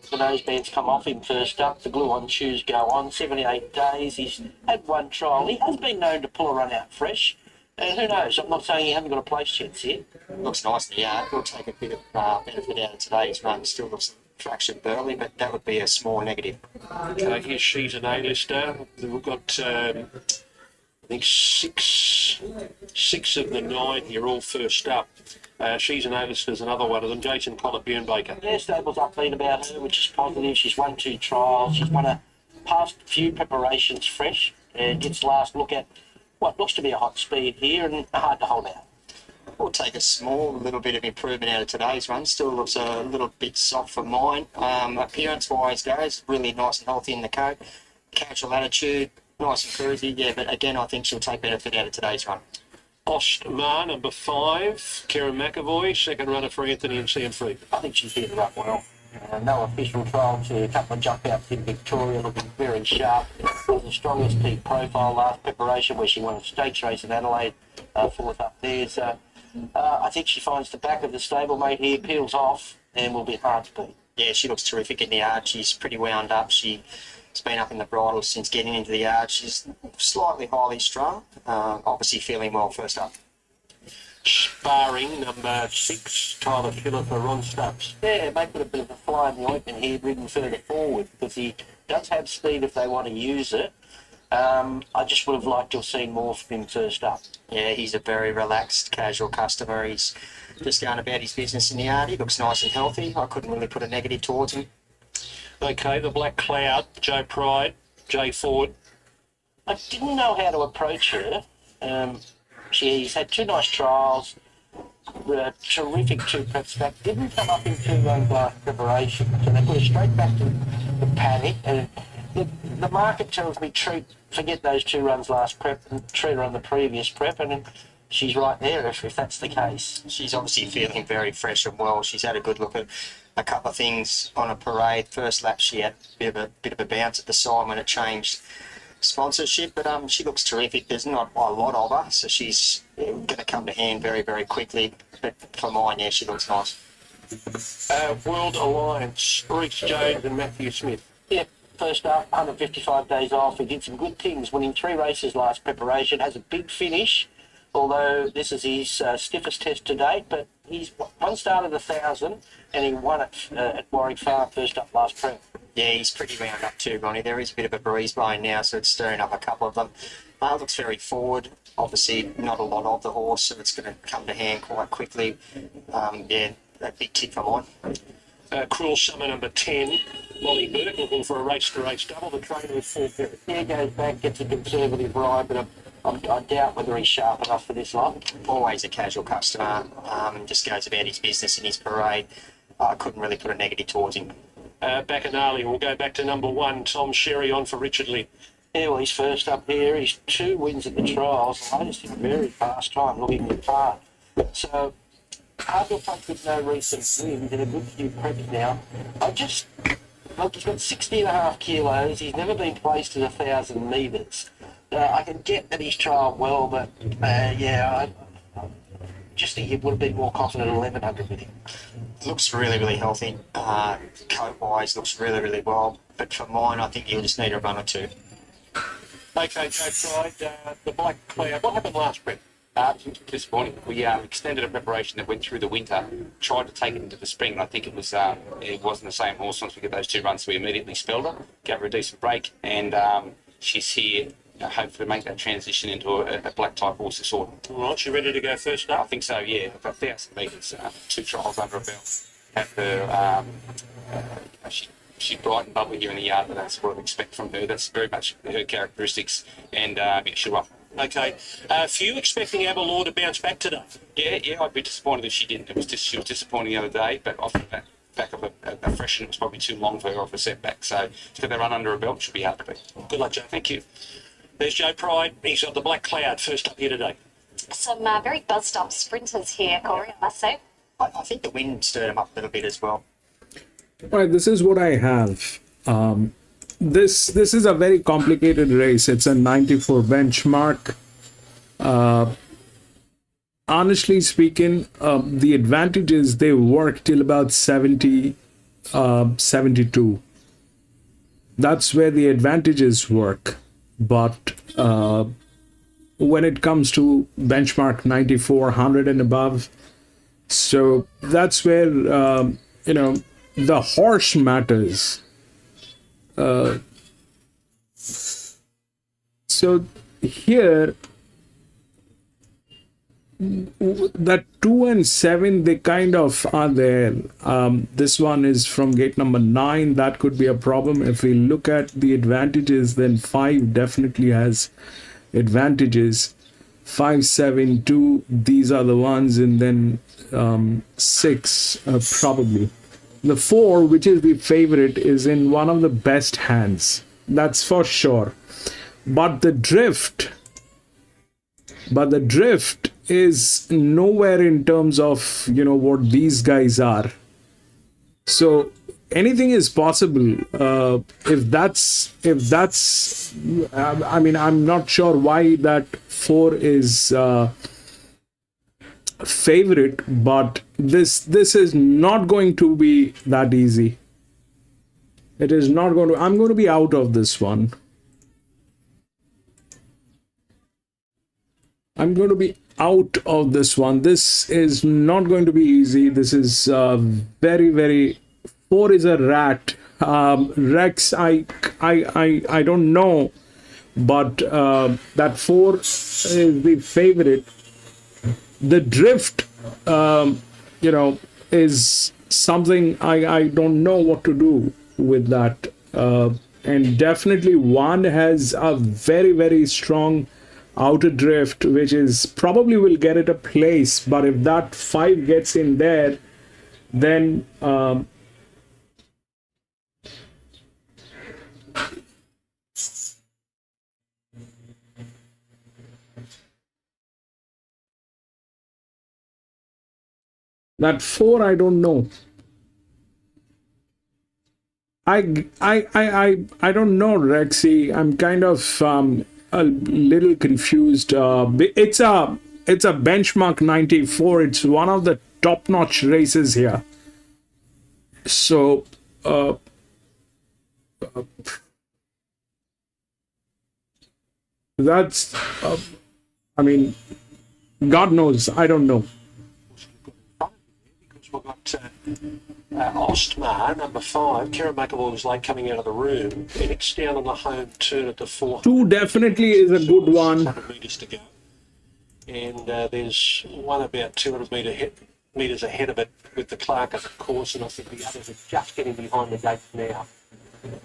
The nosebands come off him first up. The glue-on shoes go on. 78 days. He's had one trial. He has been known to pull a run out fresh. And who knows? I'm not saying he hasn't got a place chance yet. Looks nice in the yard. We'll take a bit of benefit out of today's run. Still looks a fraction burly, but that would be a small negative. Okay, here's She's an A-lister. We've got, I think, six of the 9 here, all first up. She's an A-lister's another one of them. Jason Collett-Buernbaker. Yeah, stable's upbeat about her, which is positive. She's won 2 trials. She's won a past few preparations fresh. And gets last look at what looks to be a hot speed here and hard to hold out. We'll take a little bit of improvement out of today's run. Still looks a little bit soft for mine. Appearance-wise, guys, really nice and healthy in the coat. Casual attitude, nice and cruisy. Yeah, but again, I think she'll take benefit out of today's run. Ostmar, number 5. Karen McAvoy, second runner for Anthony and Sam Freed. I think she's hit it up well. No official trial to a couple of jump outs in Victoria, looking very sharp. Has the strongest peak profile last preparation where she won a stakes race in Adelaide, 4th up there. So I think she finds the back of the stablemate here, peels off, and will be hard to beat. Yeah, she looks terrific in the yard. She's pretty wound up. She's been up in the bridle since getting into the yard. She's slightly highly strung, obviously feeling well first up. Sparring, number 6, Tyler Schiller for Ron Stubbs. Yeah, may put a bit of a fly in the ointment here, ridden further forward, because he does have speed if they want to use it. I just would have liked to have seen more from him first up. Yeah, he's a very relaxed, casual customer. He's just going about his business in the yard. He looks nice and healthy. I couldn't really put a negative towards him. Okay, the Black Cloud, Joe Pride, Jay Ford. I didn't know how to approach her. She's had 2 nice trials, terrific 2 preps back, didn't come up in 2 runs last preparation, so they put her straight back to the paddock. And the market tells me forget those 2 runs last prep and treat her on the previous prep, and she's right there if that's the case. She's obviously feeling very fresh and well. She's had a good look at a couple of things on a parade. First lap she had a bit of a bounce at the side when it changed sponsorship, but she looks terrific. There's not a lot of her, so she's going to come to hand very, very quickly. But for mine, yeah, she looks nice. World Alliance, Reece Jones and Matthew Smith. Yeah, first up, 155 days off. He did some good things, winning 3 races last preparation, has a big finish, although this is his stiffest test to date, but he's one start at 1,000 and he won it at Warwick Farm first up last prep. Yeah, he's pretty wound up too, Ronnie. There is a bit of a breeze blowing now, so it's stirring up a couple of them. Looks very forward. Obviously, not a lot of the horse, so it's going to come to hand quite quickly. Yeah, a big tick for mine. Cruel Summer, number 10, Molly Burke, looking for a race-to-race double. The trainer with 4 ferrets. Yeah, goes back, gets a conservative ride, but I doubt whether he's sharp enough for this lot. Always a casual customer, just goes about his business in his parade. I couldn't really put a negative towards him. Bacanali, we'll go back to number 1, Tom Sherry on for Richard Lee. Yeah, well, he's first up here. He's 2 wins at the trials. The latest in a very fast time, looking at par. So, hard to approach with no recent wins and a good few preps now. Look, he's got 60.5 kilos. He's never been placed at 1,000 metres. I can get that he's trialled well, but I just think he would have been more confident at 1,100 with him. Looks really, really healthy. Coat-wise, looks really, really well. But for mine, I think he'll just need a run or two. Okay, Joe Pride, the Black Cloud. What happened last prep? Disappointing. We extended a preparation that went through the winter, tried to take it into the spring, and I think it wasn't the same horse. Once we get those 2 runs, so we immediately spelled her, gave her a decent break, and she's here, hopefully to make that transition into a black type horse this autumn. All right, she ready to go first up? I think so, yeah. About 1,000 metres, 2 trials under a belt. Have her, she's bright and bubbly here in the yard, but that's what I expect from her. That's very much her characteristics, and she'll run. Okay. A few expecting Avalor to bounce back today. Yeah, I'd be disappointed if she didn't. She was disappointing the other day, but off the back of a freshen, it was probably too long for her off a setback. So she's got that run under a belt, should be hard to beat. Good luck, Joe. Thank you. There's Joe Pride. He's got the Black Cloud first up here today. Some very buzzed up sprinters here, Corey, I must say. I think the wind stirred him up a little bit as well. Right, this is what I have. This is a very complicated race. It's a 94 benchmark. Honestly speaking, the advantage is they work till about 70, 72. That's where the advantages work. But when it comes to benchmark 94, 100 and above, so that's where, the horse matters. So here, that 2 and 7, they kind of are there. This one is from gate number 9. That could be a problem. If we look at the advantages, then 5 definitely has advantages. 5, 7, 2, these are the ones, and then 6 probably. The 4, which is the favorite, is in one of the best hands. That's for sure. But the drift is nowhere in terms of, what these guys are. So anything is possible. If that's, I'm not sure why that 4 is favorite, but this is not going to be that easy. It is not going to. I'm going to be out of this one. I'm going to be out of this one. This is not going to be easy. This is very, very. 4 is a rat. Rex, I don't know, but that 4 is the favorite. The drift, is something I don't know what to do with that. And definitely 1 has a very, very strong outer drift, which is probably will get it a place. But if that 5 gets in there, then that 4, I don't know. I don't know, Rexy. I'm kind of a little confused. It's a benchmark 94. It's one of the top-notch races here. So that's God knows. I don't know. We've got Ostmar, number 5. Kieran McAvoy was late coming out of the room. Phoenix down on the home turn at the 400. 2 definitely is a good one. 100 metres to go. And there's one about 200 metres ahead of it with the Clark at the course, and I think the others are just getting behind the gate now.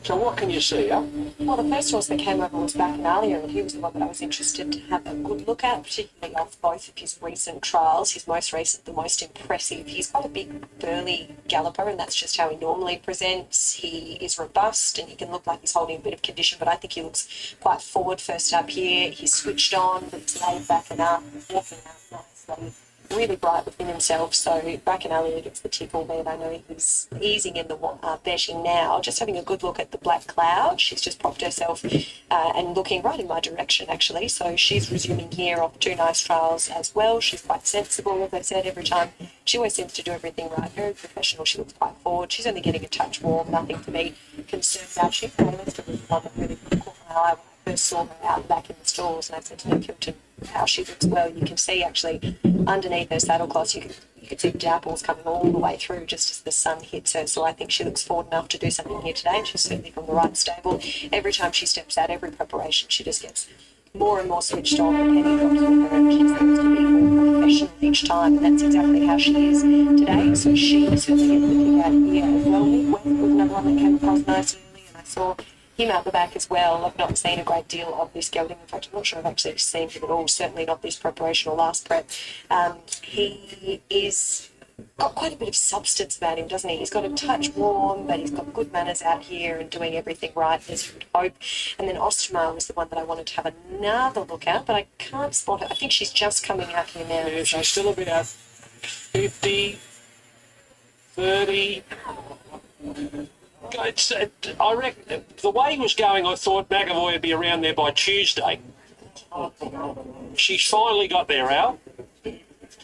So what can you see, huh? Well, the first horse that came over was Bacchanalia, and he was the one that I was interested to have a good look at, particularly off both of his recent trials. His most recent, the most impressive. He's got a big, burly galloper, and that's just how he normally presents. He is robust, and he can look like he's holding a bit of condition, but I think he looks quite forward first up here. He's switched on, but he's laid back and up, walking out nicely. Really bright within himself, so Bacchanalia gets the tip, albeit I know he's easing in the betting now. Just having a good look at the Black Cloud. She's just popped herself and looking right in my direction, actually. So she's resuming here off 2 nice trials as well. She's quite sensible, as I said, every time. She always seems to do everything right. Very professional. She looks quite forward. She's only getting a touch warm, nothing to be concerned about. She's the one that really caught my eye when I first saw her out back in the stalls, and I said to Nick Hilton, how she looks well. You can see actually underneath her saddle cloths, you can see dapples coming all the way through just as the sun hits her. So I think she looks forward enough to do something here today, and she's certainly from the right stable. Every time she steps out, every preparation, she just gets more and more switched on. The penny drops with her, and she seems to be more professional each time, and that's exactly how she is today. So she certainly gets the kick out here as well. West was another one that came across nicely, and I saw him out the back as well. I've not seen a great deal of this gelding. In fact, I'm not sure I've actually seen him at all, certainly not this preparation or last prep. He is got quite a bit of substance about him, doesn't he? He's got a touch warm, but he's got good manners out here and doing everything right, as you would hope. And then Ostmar was the one that I wanted to have another look at, but I can't spot her. I think she's just coming out here now. Yeah, she's still about 50, 30. I reckon the way he was going, I thought McAvoy would be around there by Tuesday. She's finally got there, Al.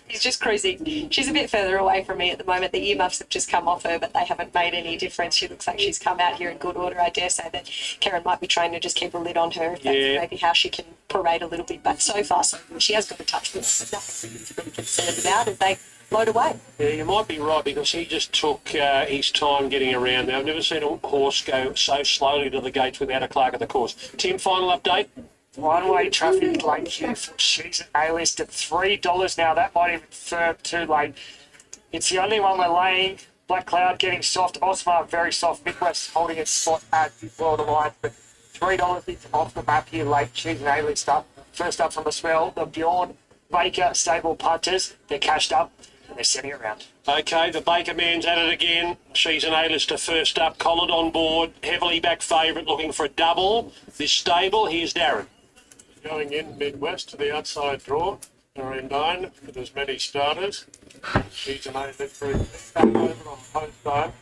He's just cruising. She's a bit further away from me at the moment. The earmuffs have just come off her, but they haven't made any difference. She looks like she's come out here in good order. I dare say that Karen might be trying to just keep a lid on her. If that's maybe how she can parade a little bit. But so far, so good. She has got a touch, but nothing really to be concerned about as they load away. Yeah, you might be right, because he just took his time getting around there. I've never seen a horse go so slowly to the gates without a clerk of the course. Tim, final update? One-way traffic late queue for She's an A-list at $3 now. That might even firm too late. It's the only one we're laying. Black Cloud getting soft. Osmar very soft. Midwest holding its spot at World Alliance, but $3 is off the map here late. She's an A-list up. First up from the swell, the Bjorn Baker stable punters. They're cashed up and they're setting around. Okay, the Baker man's at it again. She's an A-lister first up. Collard on board. Heavily back favourite, looking for a double. This stable, here's Darren. Going in Midwest to the outside draw. They're in 9 with as many starters. She's an A-lister back over on post time.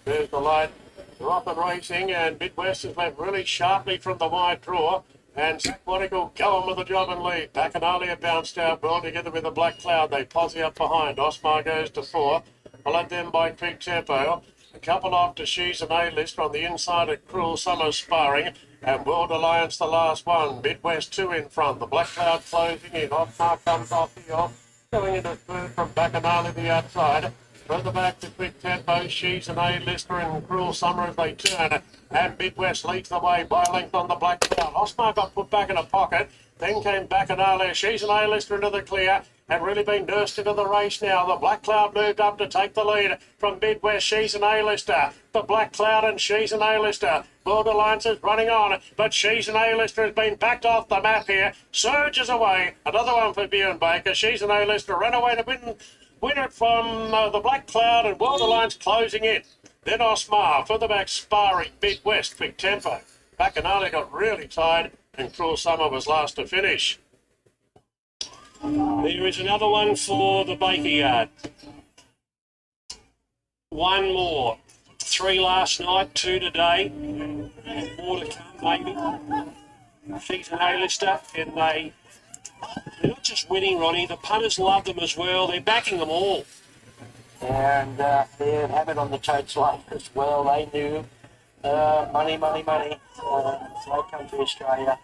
There's the light. They're off and racing, and Midwest is left really sharply from the wide draw. And Saquonical going with the job and lead. Bacchanalia bounced out well together with the Black Cloud. They posse up behind. Osmar goes to 4. Followed them by Quick Tempo. A couple after She's an A-list on the inside of Cruel Summer sparring. And World Alliance the last one. Midwest 2 in front. The Black Cloud closing in. Osmar comes off the off. Going into third from Bacchanalia the outside. Further back to Quick Tempo, She's an A-lister and Cruel Summer as they turn. And Midwest leads the way by a length on the Black Cloud. Osmar got put back in a pocket. Then came Bacchanalia. She's an A-lister into the clear. And really been nursed into the race now. The Black Cloud moved up to take the lead from Midwest. She's an A-lister. The Black Cloud and She's an A-lister. World Alliance is running on, but She's an A-lister has been backed off the map here. Surges away. Another one for Bjorn Baker. She's an A-lister. Ran away to win it from the Black Cloud, and World Alliance closing in. Then Osmar, further back sparring, Midwest, Quick Tempo. Bacchanalia got really tired, and Cruel Summer was last to finish. There is another one for the Baker Yard. One more. 3 last night, 2 today. More to come, maybe. She's an A-lister, and they're not just winning, Ronnie. The punters love them as well. They're backing them all. And they have it on the totes line as well. They knew money. So they come to Australia,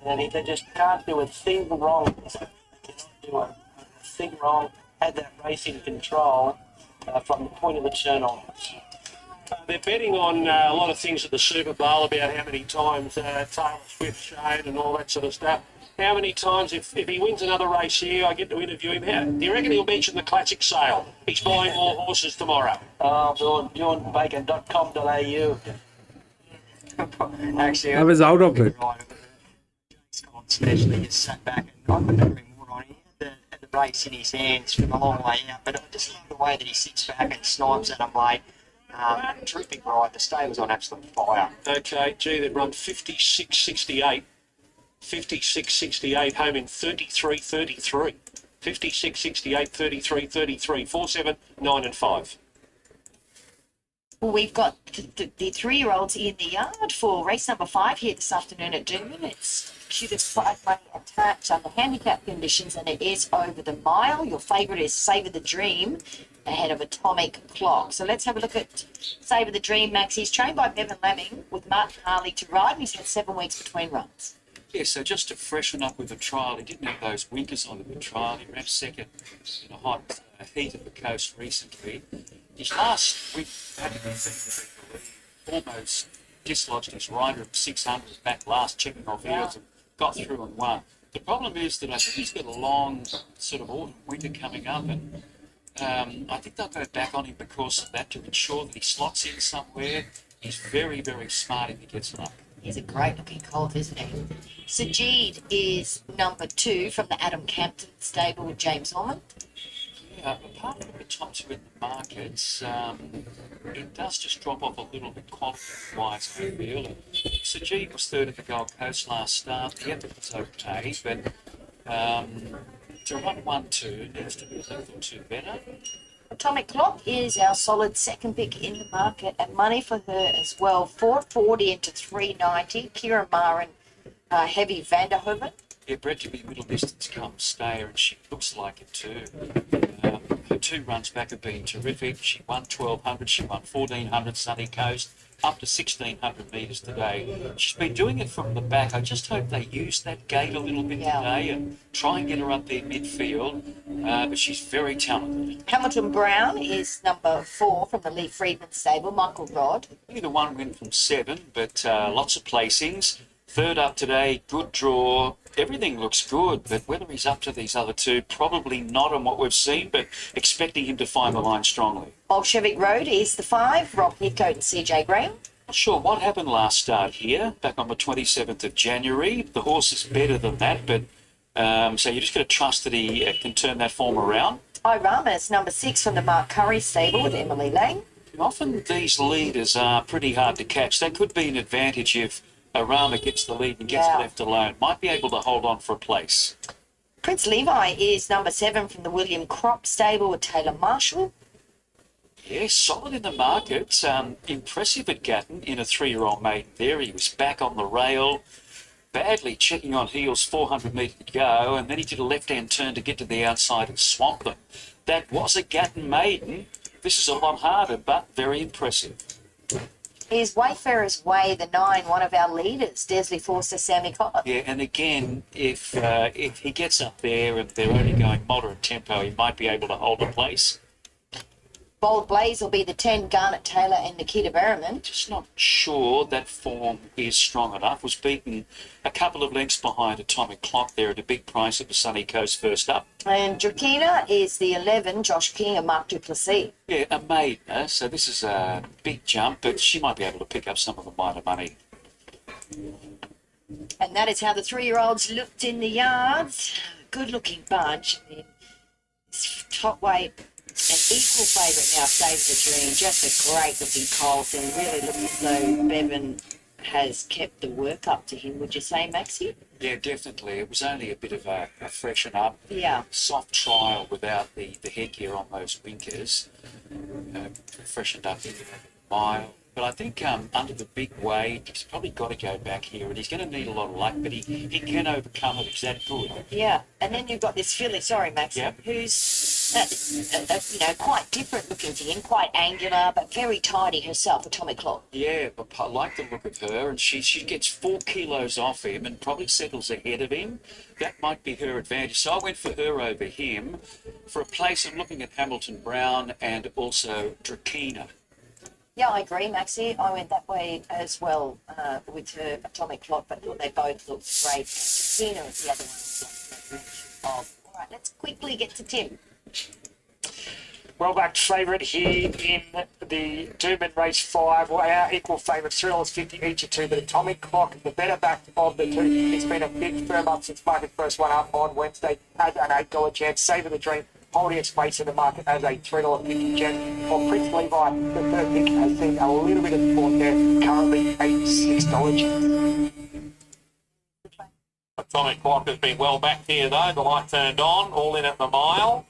and they just can't do a thing wrong. Cannot do a thing wrong. Had that race in control from the point of the turn onwards. They're betting on a lot of things at the Super Bowl about how many times Taylor Swift showed and all that sort of stuff. How many times, if he wins another race here, I get to interview him. How, do you reckon he'll mention the classic sale? He's buying more horses tomorrow. BjornBaker.com.au. Actually, I was out of it. Scott especially just sat back and I couldn't agree more on him. Had the race in his hands from a long way out, but I just love the way that he sits back and snipes at him late. Terrific ride. The stable's on absolute fire. Okay, gee, they've run 56.68. 56.68, home in 33.33. 56.68, 33.33. 4, 7, 9 and 5. Well, we've got the 3-year-olds in the yard for race number 5 here this afternoon at Duman. It's cutest 5 money attached under handicap conditions, and it is over the mile. Your favourite is Savour the Dream ahead of Atomic Clock. So let's have a look at Savour the Dream, Max. He's trained by Bevan Lemming with Martin Harley to ride, and he's had 7 weeks between runs. Yeah, so just to freshen up with the trial, he didn't have those winkers on in the trial. He ran second in a hot heat of the coast recently. His last week almost dislodged his rider of 600 back last, checking off heels and got through and won. The problem is that I think he's got a long sort of autumn winter coming up, and I think they'll go back on him because of that to ensure that he slots in somewhere. He's very, very smart if he gets luck. He's a great looking colt, isn't he? Sajid is number 2 from the Adam Campton stable with James Ormond. Yeah, apart from the top 2 in the markets, it does just drop off a little bit quality-wise, I feel. Sajid was 3rd at the Gold Coast last start. The effort was okay, but to run 1-2 needs to be a little 2 better. Atomic Clock is our solid second pick in the market, and money for her as well. 440 into 390. Kira Marin, Heavy Vanderhoven. Yeah, bred to be middle distance come stayer, and she looks like it too. Her 2 runs back have been terrific. She won 1200, she won 1400 Sunny Coast, up to 1600 metres today. She's been doing it from the back. I just hope they use that gate a little bit today and try and get her up there midfield. But she's very talented. Hamilton Brown is number 4 from the Lee Friedman stable. Michael Rod. Either one win from 7, but lots of placings. 3rd up today, good draw. Everything looks good, but whether he's up to these other 2, probably not on what we've seen, but expecting him to find the line strongly. Bolshevik Road is the 5. Rob Hitcoat and CJ Graham. Not sure what happened last start here, back on the 27th of January. The horse is better than that, but so you just got to trust that he can turn that form around. Irama's number 6 from the Mark Curry stable with Emily Lang. Often these leaders are pretty hard to catch. They could be an advantage if Arama gets the lead and gets left alone. Might be able to hold on for a place. Prince Levi is number 7 from the William Crop stable with Taylor Marshall. Yeah, solid in the market. Impressive at Gatton in a 3-year-old maiden there. He was back on the rail, badly checking on heels, 400 metres to go, and then he did a left-hand turn to get to the outside and swamp them. That was a Gatton maiden. This is a lot harder, but very impressive. Is Wayfarer's Way, the 9, one of our leaders, Desley Forster, Sammy Cotter. Yeah, and again, if he gets up there and they're only going moderate tempo, he might be able to hold a place. Bold Blaze will be the 10, Garnet Taylor and Nikita Berriman. Just not sure that form is strong enough. Was beaten a couple of lengths behind Atomic Clock there at a big price at the Sunny Coast first up. And Drakina is the 11, Josh King and Mark Duplessis. Yeah, a maiden, so this is a big jump, but she might be able to pick up some of the minor money. And that is how the 3-year-olds looked in the yards. Good looking bunch. And then top weight, an equal favourite now, Save the Dream. Just a great looking colt, and really looks as though Bevan has kept the work up to him, would you say, Maxie? Yeah, definitely. It was only a bit of a freshen up. Yeah. Soft trial without the headgear on those winkers. Freshened up into the mile. But I think under the big weight, he's probably got to go back here, and he's going to need a lot of luck, but he can overcome it. He's that good. Yeah, and then you've got this filly, sorry, Max, who's quite different looking to him, quite angular, but very tidy herself, Atomic Clock. Yeah, but I like the look of her, and she gets 4 kilos off him and probably settles ahead of him. That might be her advantage. So I went for her over him. For a place, I'm looking at Hamilton Brown and also Drakina. Yeah, I agree, Maxie. I went that way as well with her Atomic Clock, but thought they both looked great. Tina is the other one. All right, let's quickly get to Tim. Well-backed favourite here in the Duman race 5. Well, our equal favourites, $3.50 each or two. But Atomic Clock, the better back of the two. It's been a big firm up since market first one up on Wednesday. Had an $8 chance. Savour the Dream holding its place in the market as a $3.50 chance. While Prince Levi, the third pick, has seen a little bit of form there. Currently $86. Atomic Clock has been well back here though. The light turned on, all in at the mile.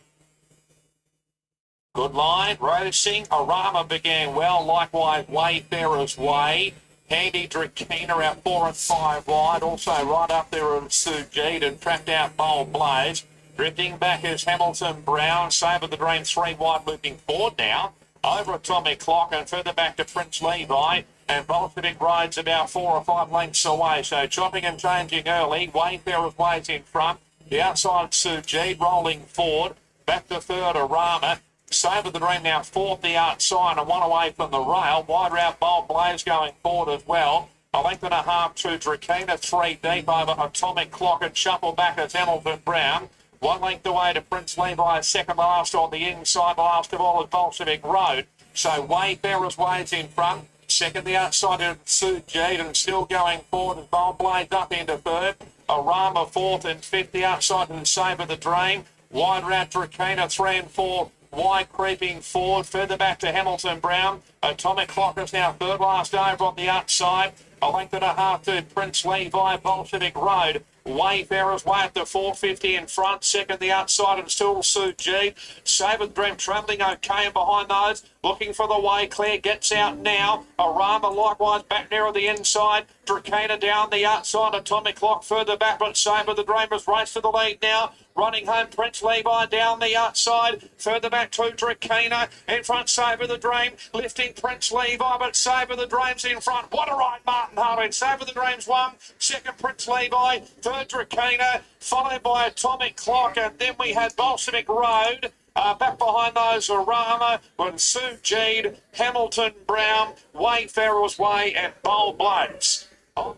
Good line, racing. Arama began well, likewise Wayfarer's Way. Handy Drakina out 4 and 5 wide. Also right up there in Sujit and trapped out Bold Blaze. Drifting back is Hamilton Brown. Savour the Dream 3 wide, moving forward now. Over Atomic Clock and further back to Prince Levi. And Bolshevik rides about 4 or 5 lengths away. So chopping and changing early. Wayfarer's Way's in front. The outside Sujit rolling forward. Back to third Arama. Savour the Dream now fourth, the outside, and one away from the rail. Wider out Bold Blaze going forward as well. A length and a half to Drakina, 3 deep over Atomic Clock and shuffle back as Hamilton Brown. 1 length away to Prince Levi, second last on the inside, last of all is Bolshevik Road. So Wayfarer's Way's in front. Second, the outside of Sujit and still going forward as Bold Blaze up into third. Arama fourth and fifth, the outside and Savour the Dream. Wider out Drakina, 3 and 4. Wide creeping forward, further back to Hamilton Brown. Atomic Clock is now third last over on the outside. A length and a half to Prince Levi, Bolshevik Road. Wayfarer's Way at the 450 in front. Second, the outside, and still Sujit. Savour the Dream travelling okay, and behind those, looking for the way clear, gets out now. Arama likewise back near the inside. Drakina down the outside. Atomic Clock further back, but Savour the Dream has raced to the lead now. Running home, Prince Levi down the outside. Further back to Drakina. In front, Savour the Dream. Lifting Prince Levi, but Savour the Dream's in front. What a ride, Martin Harley. Savour the Dream's won. Second, Prince Levi. Third, Drakina. Followed by Atomic Clock. And then we had Bolshevik Road. Back behind those, Arama, and Sujit, Hamilton Brown, Wayfarer's Way, and Bold Blaze. Oh.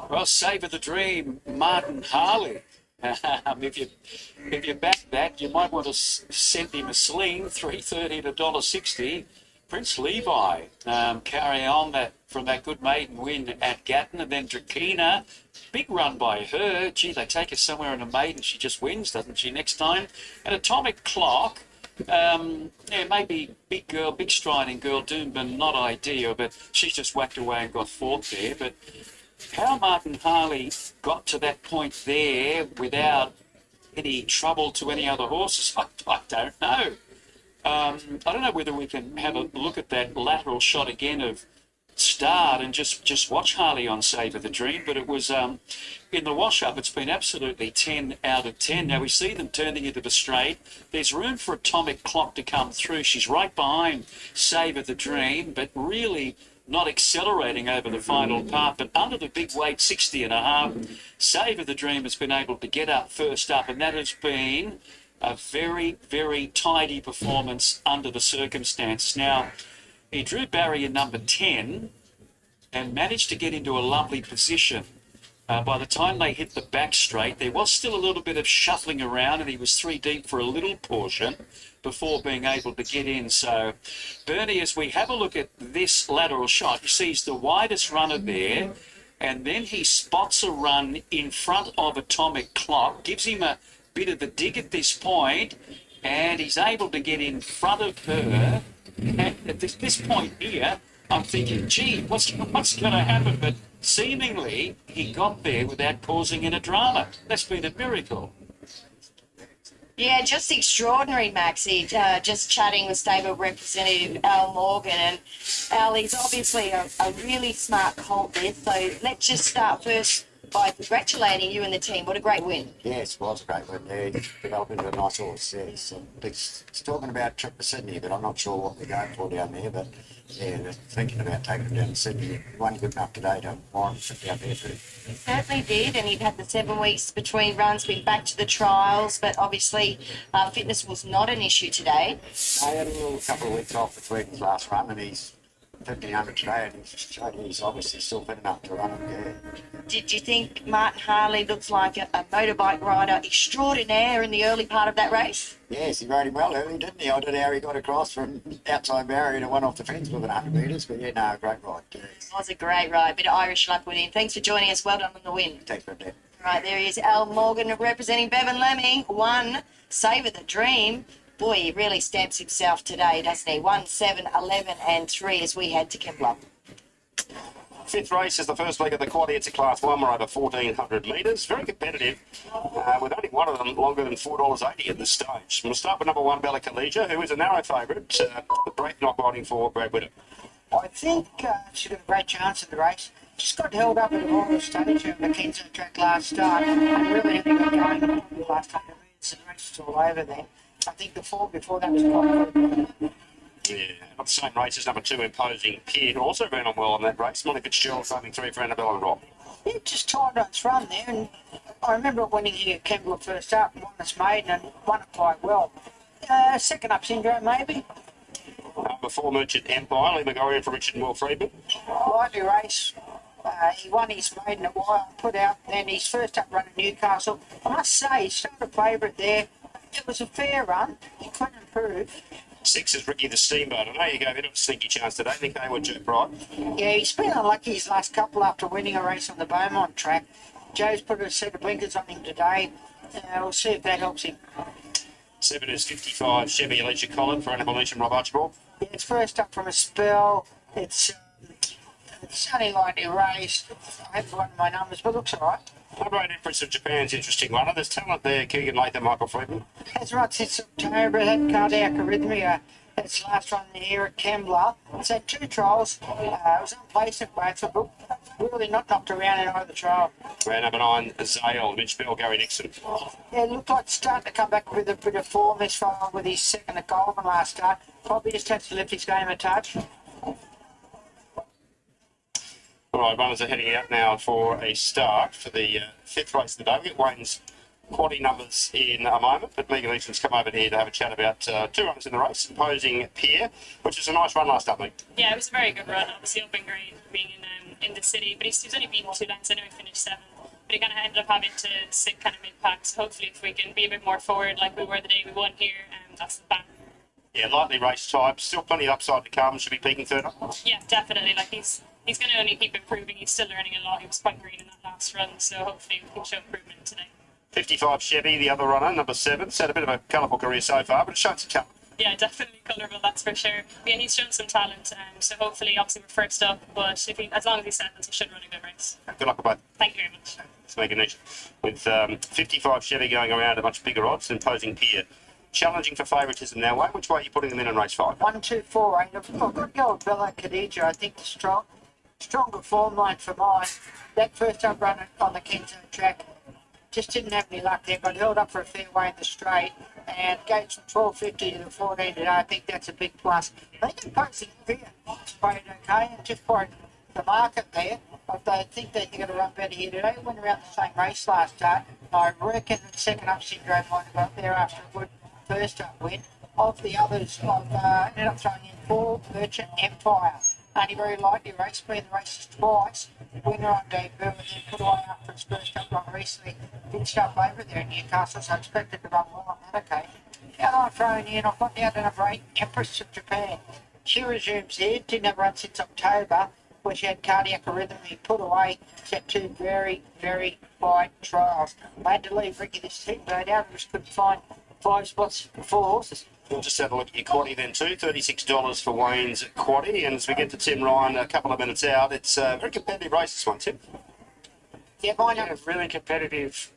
Well, Savour the Dream, Martin Harley. If you back that, you might want to send him a sling, $3.30 to $1.60. Prince Levi carry on from that good maiden win at Gatton, and then Drakina, big run by her. Gee, they take her somewhere in a maiden, she just wins, doesn't she, next time? And Atomic Clock, maybe big girl, big striding girl, Duman, not ideal, but she's just whacked away and got fourth there. But how Martin Harley got to that point there without any trouble to any other horses, I don't know. I don't know whether we can have a look at that lateral shot again of start and just watch Harley on Savour the Dream, but it was in the wash-up, it's been absolutely 10 out of 10. Now we see them turning into the straight. There's room for Atomic Clock to come through. She's right behind Savour the Dream, but really not accelerating over the final part, but under the big weight, 60 and a half. Savour the Dream has been able to get up first up, and that has been a very, very tidy performance under the circumstances. Now, he drew barrier number 10 and managed to get into a lovely position. By the time they hit the back straight, there was still a little bit of shuffling around, and he was 3 deep for a little portion before being able to get in. So, Bernie, as we have a look at this lateral shot, you see he's the widest runner there, and then he spots a run in front of Atomic Clock, gives him a bit of a dig at this point, and he's able to get in front of her. And at this point here, I'm thinking, gee, what's going to happen? But seemingly, he got there without causing any drama. That's been a miracle. Yeah, just extraordinary, Maxie. Just chatting with stable representative Al Morgan, and Al, he's obviously a really smart colt there. So let's just start first by congratulating you and the team. What a great win. Yes, it was a great win. Yeah, he's developed into a nice horse. Yeah, he's talking about trip to Sydney, but I'm not sure what they're going for down there. But yeah, they're thinking about taking him down to Sydney. He wasn't good enough today to warrant a trip down there too. He certainly did, and he'd had the 7 weeks between runs, been back to the trials, but obviously fitness was not an issue today. I had a little couple of weeks off between his last run, and he's 1,500 today, and he's obviously still fit enough to run it, yeah. Did you think Martin Harley looks like a motorbike rider extraordinaire in the early part of that race? Yes, he rode him well early, didn't he? I don't know how he got across from outside barrier to one off the fence within 100 metres, but yeah, no, great ride. Yeah. It was a great ride. Bit of Irish luck with him. Thanks for joining us. Well done on the win. Thanks for that. Right, there he is, Al Morgan representing Bevan Lemmy. 1, Savour the Dream. Boy, he really stamps himself today, doesn't he? 1, 7, 11 and 3 as we head to Kembla. Fifth race is the first leg of the quad. It's a Class 1. We're over 1,400 metres. Very competitive, with only one of them longer than $4.80 at this stage. We'll start with number 1, Bella Collegia, who is a narrow favourite. The break not riding for Brad Widow. I think she got a great chance in the race. Just got held up at the wrong stage of the Kenzo track last start and really only got going the last 100 metres and the race was all over then. I think the fall before that was quite good. Yeah, not the same race as number 2, Imposing Pier, who also ran on well in that race. Monty Fitzgerald running 3 for Annabelle and Rob. Yeah, just tied on its run there, and I remember winning here at Kembla first up, won its maiden and won it quite well. Second up syndrome maybe. Number 4, Merchant Empire, Lee McGorrian for Richard and Will Friedman. Lively race. He won his maiden at Wyong, put out, then his first up run at Newcastle. I must say, he started a favourite there. It was a fair run. He couldn't improve. 6 is Ricky the Steamboat. I know you gave him a sneaky chance today. Nick Hayward, Joe Pride. Yeah, he's been unlucky his last couple after winning a race on the Beaumont track. Joe's put a set of blinkers on him today. We'll see if that helps him. 7 is 55, Chevy Alicia Collin for Annabelle Leach and Rob Archibald. Yeah, it's first up from a spell. It's only lightly raced. I haven't won my numbers, but looks all right. Number 8, Empress of Japan's interesting runner. There's talent there, Keegan Latham, Michael Friedman. Has run since October. It had cardiac arrhythmia. Its last run here at Kembla. It's had 2 trials. It was unplaced at Bradford, but really not knocked around in either trial. Round number 9, Zale, Mitch Bell, Gary Nixon. Yeah, it looked like it's starting to come back with a bit of form this far with his second at Goldman last start. Probably just has to lift his game a touch. All right, runners are heading out now for a start for the 5th race of the day. We'll get Wayne's quaddie numbers in a moment, but Megan Easton's come over here to have a chat about 2 runs in the race, Imposing Pier, which is a nice run last up, mate. Yeah, it was a very good run. Obviously, open great being in the city, but he's only beaten 2 lengths anyway, finished 7th. But he kind of ended up having to sit kind of mid-pack, so hopefully if we can be a bit more forward like we were the day we won here, that's the plan. Yeah, lightly race type, still plenty of upside to come, should be peaking 3rd up. Yeah, definitely. Like he's going to only keep improving. He's still learning a lot. He was quite green in that last run, so hopefully we can show improvement today. 55 Chevy, the other runner, number 7. It's had a bit of a colourful career so far, but it's shown some talent. Yeah, definitely colourful, that's for sure. Yeah, he's shown some talent, so hopefully, obviously, we're first up, but as long as he settles, he should run a good race. Good luck with both. Thank you very much. Let's make a niche. With 55 Chevy going around at much bigger odds, Imposing Pier. Challenging for favouritism now, Wayne. Which way are you putting them in race 5? 1, 2, 4, 8. I've got to go with Bella Khadija. I think the stronger form line for mine. That first up run on the Kenzo track just didn't have any luck there. Got held up for a fair way in the straight and gave from 12.50 to the 14 today. I think that's a big plus. I think Imposing Pier sprayed okay and just by the market there. But I think that they're going to run better here today. Went around the same race last start. I reckon the second up syndrome might have got there after a good first up win. Of the others, I've ended up throwing in 4, Merchant Empire. Only very lightly raced, been in the races twice. Winner on debut and then put away after its first up run recently. Finished up over there in Newcastle, so I expected to run well on that occasion. The other one throwing in, I've got down to number 8, Empress of Japan. She resumes here, didn't have a run since October, where she had cardiac arrhythmia put away. She had 2 very, very fine trials. I had to leave Ricky this team, but I just couldn't find 5 spots for 4 horses. We'll just have a look at your quaddie then too. $36 for Wayne's quaddie. And as we get to Tim Ryan a couple of minutes out, it's a very competitive race this one, Tim. Yeah, mine had a really competitive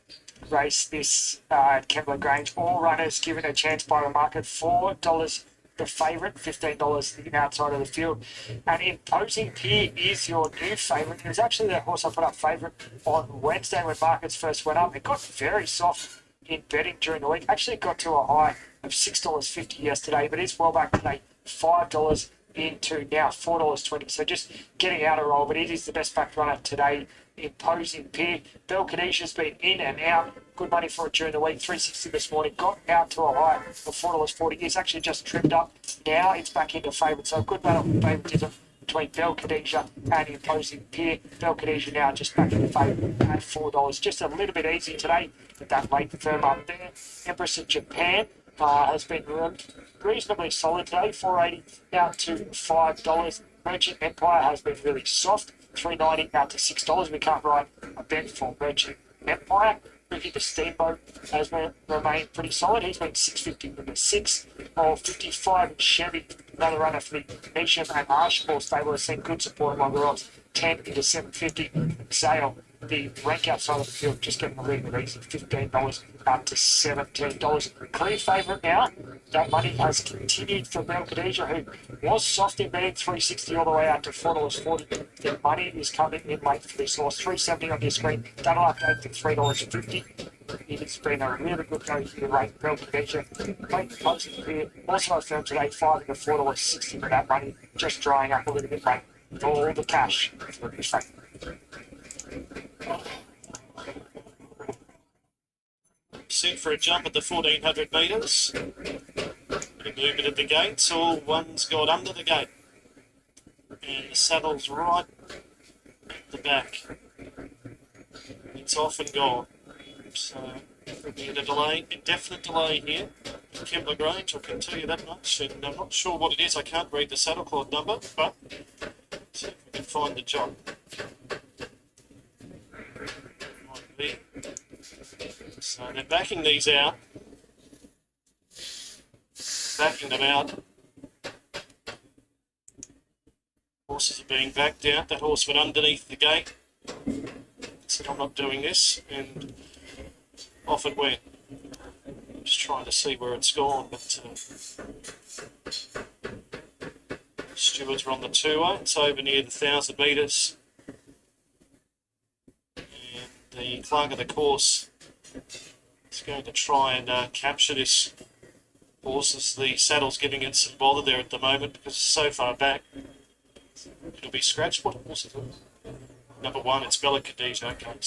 race this at Kembla Grange. All runners given a chance by the market. $4 the favourite, $15 the outside of the field. And Imposing Pier is your new favourite. It was actually the horse I put up favourite on Wednesday when markets first went up. It got very soft in betting during the week. Actually got to a high of $6.50 yesterday, but it's well back today, $5 into now $4.20. So just getting out of roll, but it is the best back runner today. Imposing Pier. Belle Khadijah's been in and out. Good money for it during the week. $3.60 this morning. Got out to a high of $4.40. It's actually just trimmed up. Now it's back into favourite. So good battle for favouritism. between Belcadesia and Imposing Peer. Belcadesia now just back in favour at $4. Just a little bit easy today with that late firm up there. Empress of Japan has been reasonably solid today, $4.80 out to $5. Merchant Empire has been really soft, $3.90 out to $6. We can't write a bet for Merchant Empire. Ricky the Steamboat has remained pretty solid. He's been $6.50 with the 6 or 55 Chevy. Another runner for the Nation and Archibald stable has seen good support among the odds. 10 into $7.50. Sale, the rank outside of the field, just getting a little bit easy, $15 up to $17. Clear favourite now. That money has continued for Belcadesia, who was soft in betting, $3.60 all the way out to $4.40. The money is coming in late for this loss. $3.70 on your screen. That'll update to $3.50. It's been a really good go here, rate Belcadesia. Late posting here. Also a firm today, 5 into $4.60 for that money. Just drying up a little bit, mate. All the cash for this rate. Set for a jump at the 1400 metres. Bit of movement at the gates. All one's got under the gate. And the saddle's right at the back. It's off and gone. So there'll be a delay, indefinite delay here. Kembla Grange, I can tell you that much. And I'm not sure what it is. I can't read the saddle cloth number, but see if we can find the job. Might be. So they're backing these out. Backing them out. Horses are being backed out. That horse went underneath the gate. Said, I'm not doing this. And off it went. Just trying to see where it's gone. But stewards are on the 2-way. It's over near the 1,000 metres. The clerk of the course is going to try and capture this horse as the saddle's giving it some bother there at the moment because it's so far back. It'll be scratched. What horse is it? Number 1, it's Belcadesia. Okay,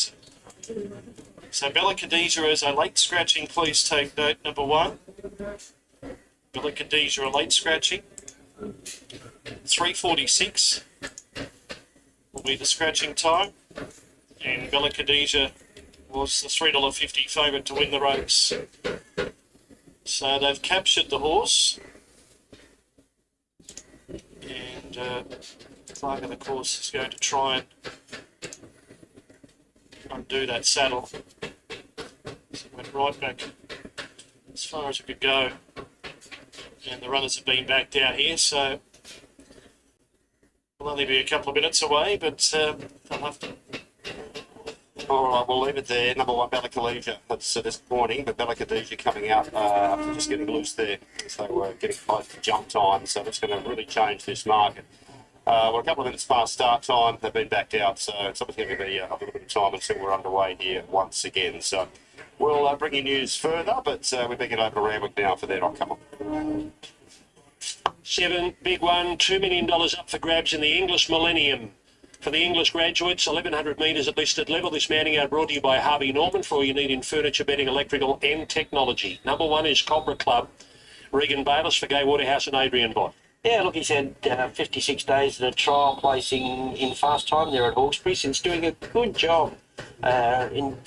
so Belcadesia is a late scratching. Please take note. Number 1, Belcadesia, a late scratching. 3:46 will be the scratching time. And Belcadesia was the $3.50 favourite to win the race. So they've captured the horse. And the clerk of the course is going to try and undo that saddle. So it went right back as far as it could go. And the runners have been backed out here, so we'll only be a couple of minutes away, but they'll have to. All right, we'll leave it there. Number 1, Belcadesia. That's disappointing, but Belcadesia coming out after just getting loose there. So we're getting close to jump time, so that's going to really change this market. We're a couple of minutes past start time. They've been backed out, so it's obviously going to be a little bit of time until we're underway here once again. So we'll bring you news further, but we're bringing over to Randwick now for their outcome. 7, big one, $2 million up for grabs in the Inglis Millennium. For the English graduates, 1,100 metres at listed level. This mounting out brought to you by Harvey Norman for all you need in furniture, bedding, electrical and technology. Number 1 is Cobra Club. Regan Bayless for Gay Waterhouse and Adrian Bott. Yeah, look, he's had 56 days at a trial placing in fast time there at Hawkesbury. Since doing a good job when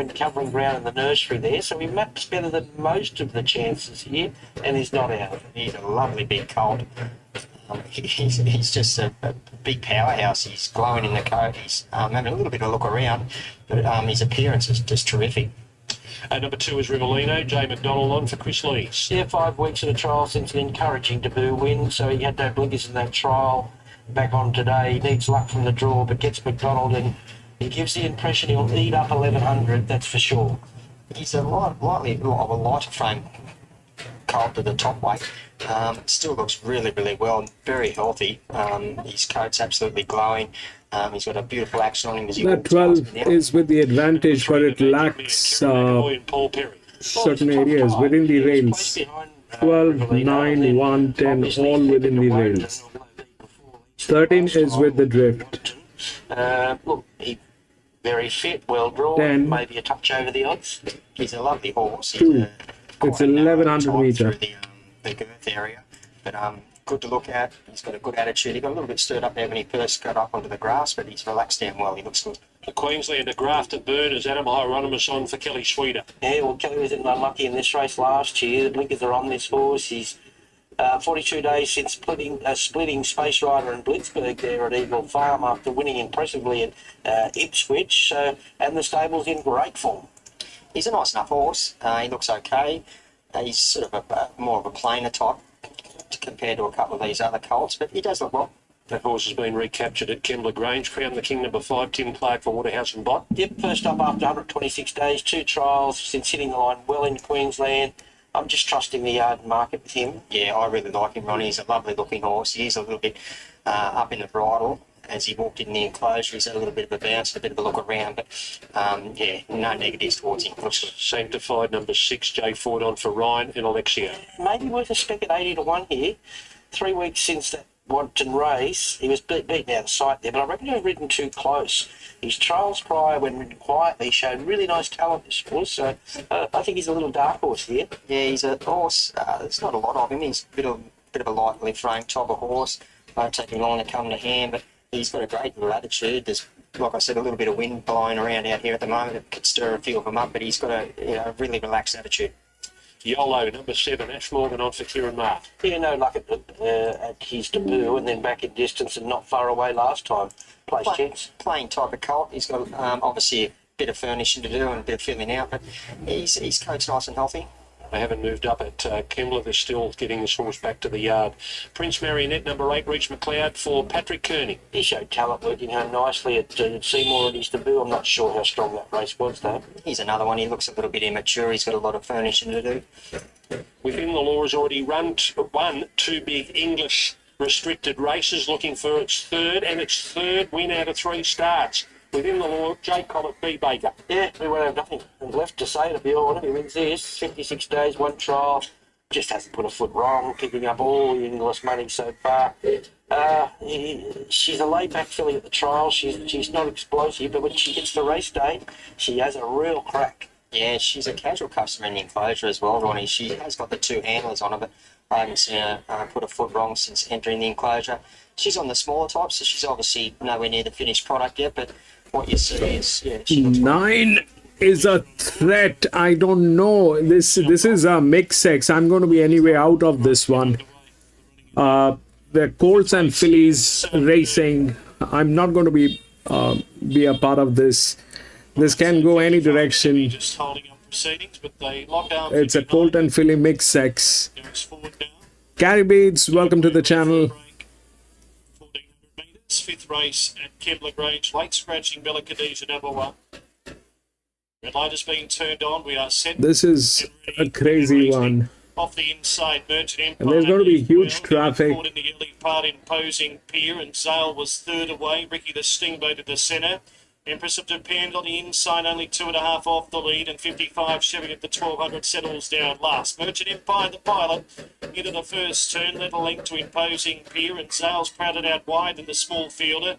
covering ground in the nursery there. So he maps better than most of the chances here and he's not out. He's a lovely big colt. He's just a big powerhouse. He's glowing in the coat. He's having a little bit of a look around, but his appearance is just terrific. And number 2 is Rivellino, Jay McDonald on for Chris Lees. Yeah, 5 weeks of the trial since an encouraging debut win, so he had no blinkers in that trial. Back on today, he needs luck from the draw, but gets McDonald and he gives the impression he'll eat up 1,100, that's for sure. He's a lightly of a lighter frame colt to the top weight. Still looks really, really well, very healthy. His coat's absolutely glowing. He's got a beautiful action on him. That 12 is with the advantage, but it lacks certain areas within the rails. 12, 9, 1, 10, all within the rails. 13 is with the drift. Look, very fit, well drawn, 10, maybe a touch over the odds. He's a lovely horse. 2, it's 1100 meter. The girth area, but good to look at. He's got a good attitude. He got a little bit stirred up there when he first got up onto the grass, but he's relaxed down well. He looks good. The Queenslander grafted bird is Animal Hieronymus on for Kelly Sweeter. Yeah, well, Kelly was unlucky in this race last year. The blinkers are on this horse. He's 42 days since splitting Space Rider and Blitzberg there at Eagle Farm after winning impressively at Ipswich. And the stable's in great form. He's a nice enough horse. He looks okay. He's sort of more of a plainer type compared to a couple of these other colts, but he does look well. That horse has been recaptured at Kembla Grange. Crown the King, number 5, Tim Clark for Waterhouse and Bott. Yep, first up after 126 days, 2 trials since hitting the line well in Queensland. I'm just trusting the yard market with him. Yeah, I really like him, Ronnie. He's a lovely looking horse. He is a little bit up in the bridle. As he walked in the enclosure, he's had a little bit of a bounce, a bit of a look around, but yeah, no negatives towards him. Looks good. Sanctified, number 6, Jay Ford on for Ryan and Alexia. Maybe worth a spec at 80 to 1 here. 3 weeks since that Wanton race, he was beaten out of sight there, but I reckon he was ridden too close. His trials prior, when ridden quietly, showed really nice talent, this horse, so I think he's a little dark horse here. Yeah, he's a horse, there's not a lot of him. He's a bit of a lightly framed type of horse. Won't take him long to come to hand, but he's got a great little attitude. There's, like I said, a little bit of wind blowing around out here at the moment. It could stir a few of them up, but he's got a really relaxed attitude. YOLO, number 7, Ash Morgan on for Kieran Mark. Yeah, no luck at his debut and then back in distance and not far away last time. Place chance. Playing type of colt. He's got obviously a bit of furnishing to do and a bit of filling out, but he's coached nice and healthy. They haven't moved up at Kembla. They're still getting this horse back to the yard. Prince Marionette, number 8, Reach McLeod for Patrick Kearney. He showed talent working home nicely at Seymour at his debut. I'm not sure how strong that race was, though. He's another one. He looks a little bit immature. He's got a lot of furnishing to do. Within the Law has already won 2 big English restricted races, looking for its third win out of 3 starts. Within the Law, Jay Collett, B. Baker. Yeah, we won't have nothing left to say, to be honest. He wins this, 56 days, 1 trial. Just hasn't put a foot wrong, picking up all the Inglis money so far. She's a laid-back filly at the trial. She's not explosive, but when she gets to race day, she has a real crack. Yeah, she's a casual customer in the enclosure as well, Ronnie. She has got the 2 handlers on her, but I haven't seen her put a foot wrong since entering the enclosure. She's on the smaller type, so she's obviously nowhere near the finished product yet, but what you see is, yeah, she looks 9 is a threat. I don't know. This is a mixed sex. I'm going to be anyway out of this one. The Colts and Fillies racing. I'm not going to be a part of this. This can go any direction. Just holding up proceedings, but they locked down. It's a Colt and filly mixed sex. Gary Bates, welcome to the channel. 1400 metres, 5th race at Kembla Grange. Late scratching Bella Khadija, number 1. Red light has been turned on. We are set. This is a crazy one. Off the inside, Merchant Empire. And there's going to be huge traffic. In the early part, Imposing Pier, and Zale was 3rd away. Ricky the Steamboat at the centre. Empress of Japan on the inside, only 2.5 off the lead, and 55 Chevy at the 1200 settles down last. Merchant Empire, the pilot, into the first turn, led a length to Imposing Pier, and Zale's crowded out wide in the small fielder.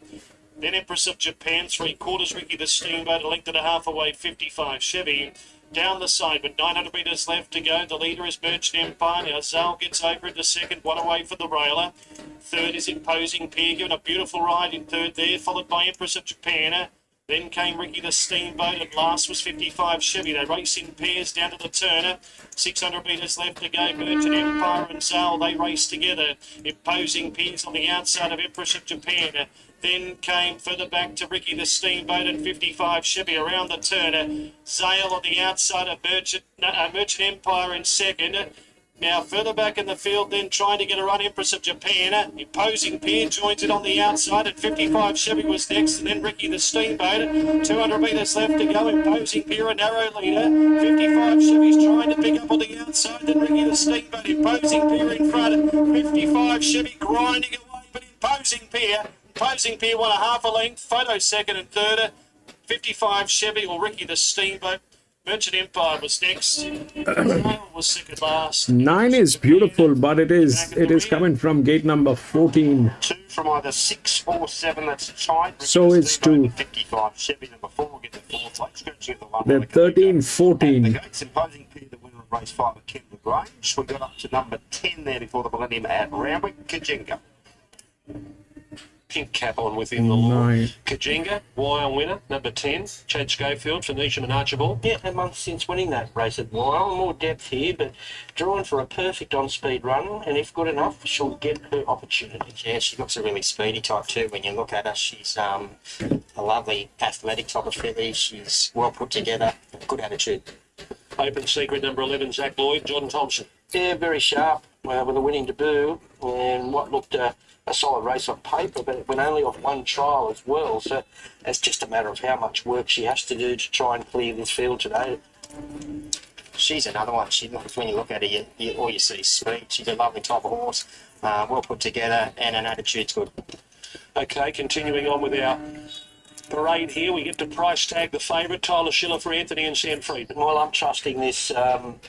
Then Empress of Japan, 3/4, Ricky the Steamboat, a length and a half away, 55 Chevy. Down the side, but 900 metres left to go. The leader is Merchant Empire. Now Zale gets over into second, 1 away for the railer. 3rd is Imposing Pier, given a beautiful ride in 3rd there, followed by Empress of Japan. Then came Ricky the Steamboat, and last was 55 Chevy. They race in pairs down to the turner. 600 metres left to go. Merchant Empire and Zale, they race together. Imposing Piers on the outside of Empress of Japan. Then came further back to Ricky the Steamboat and 55 Chevy around the turner. Zale on the outside of Merchant Empire in second. Now further back in the field, then trying to get a run, Empress of Japan. Imposing Pier joins it on the outside, and 55 Chevy was next, and then Ricky the Steamboat. 200 metres left to go. Imposing Pier, a narrow leader. 55 Chevy's trying to pick up on the outside, then Ricky the Steamboat. Imposing Pier in front. 55 Chevy grinding away, but Imposing Pier 1.5 a length. Photo second and 3rd. 55 Chevy or Ricky the Steamboat. Merchant Empire was next. Was second last. 9 is beautiful, but it is coming from gate number 14. 2 from either 6 or 7. That's tight. So it's 2. 55 Chevy number 4 will get the 4th. Like scratching at the 1. They're 13, 14. The gates Imposing Pier, the winner of race 5 at Kemble Grange. We got up to number 10 there before the Millennium at Randwick, Kajinga. Pink cap on within the law. Nice. Kajinga, Wyong winner, number 10. Chad Schofield for Neesham and Archibald. Yeah, a month since winning that race at Wyong. More depth here, but drawing for a perfect on-speed run, and if good enough, she'll get her opportunity. Yeah, she looks a really speedy type too. When you look at her, she's a lovely athletic type of filly. She's well put together, good attitude. Open secret, number 11, Zach Lloyd, John Thompson. Yeah, very sharp with a winning debut, and what looked a solid race on paper, but it went only off one trial as well. So it's just a matter of how much work she has to do to try and clear this field today. She's another one. When you look at her, all you see is speed. She's a lovely type of horse, well put together, and an attitude's good. Okay, continuing on with our parade here, we get to price tag the favourite, Tyler Schiller for Anthony and Sam Friedman. Well, I'm trusting this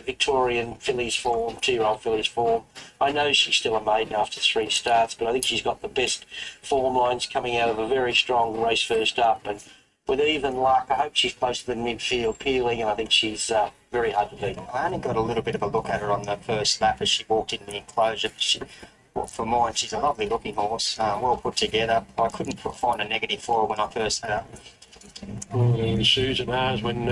Victorian filly's form, 2-year-old filly's form. I know she's still a maiden after 3 starts, but I think she's got the best form lines coming out of a very strong race first up. And with even luck, I hope she's close to the midfield peeling, and I think she's very hard to beat. I only got a little bit of a look at her on the first lap as she walked in the enclosure. For mine, she's a lovely looking horse, well put together. I couldn't find a negative for her when I first had her. Susan Haas, when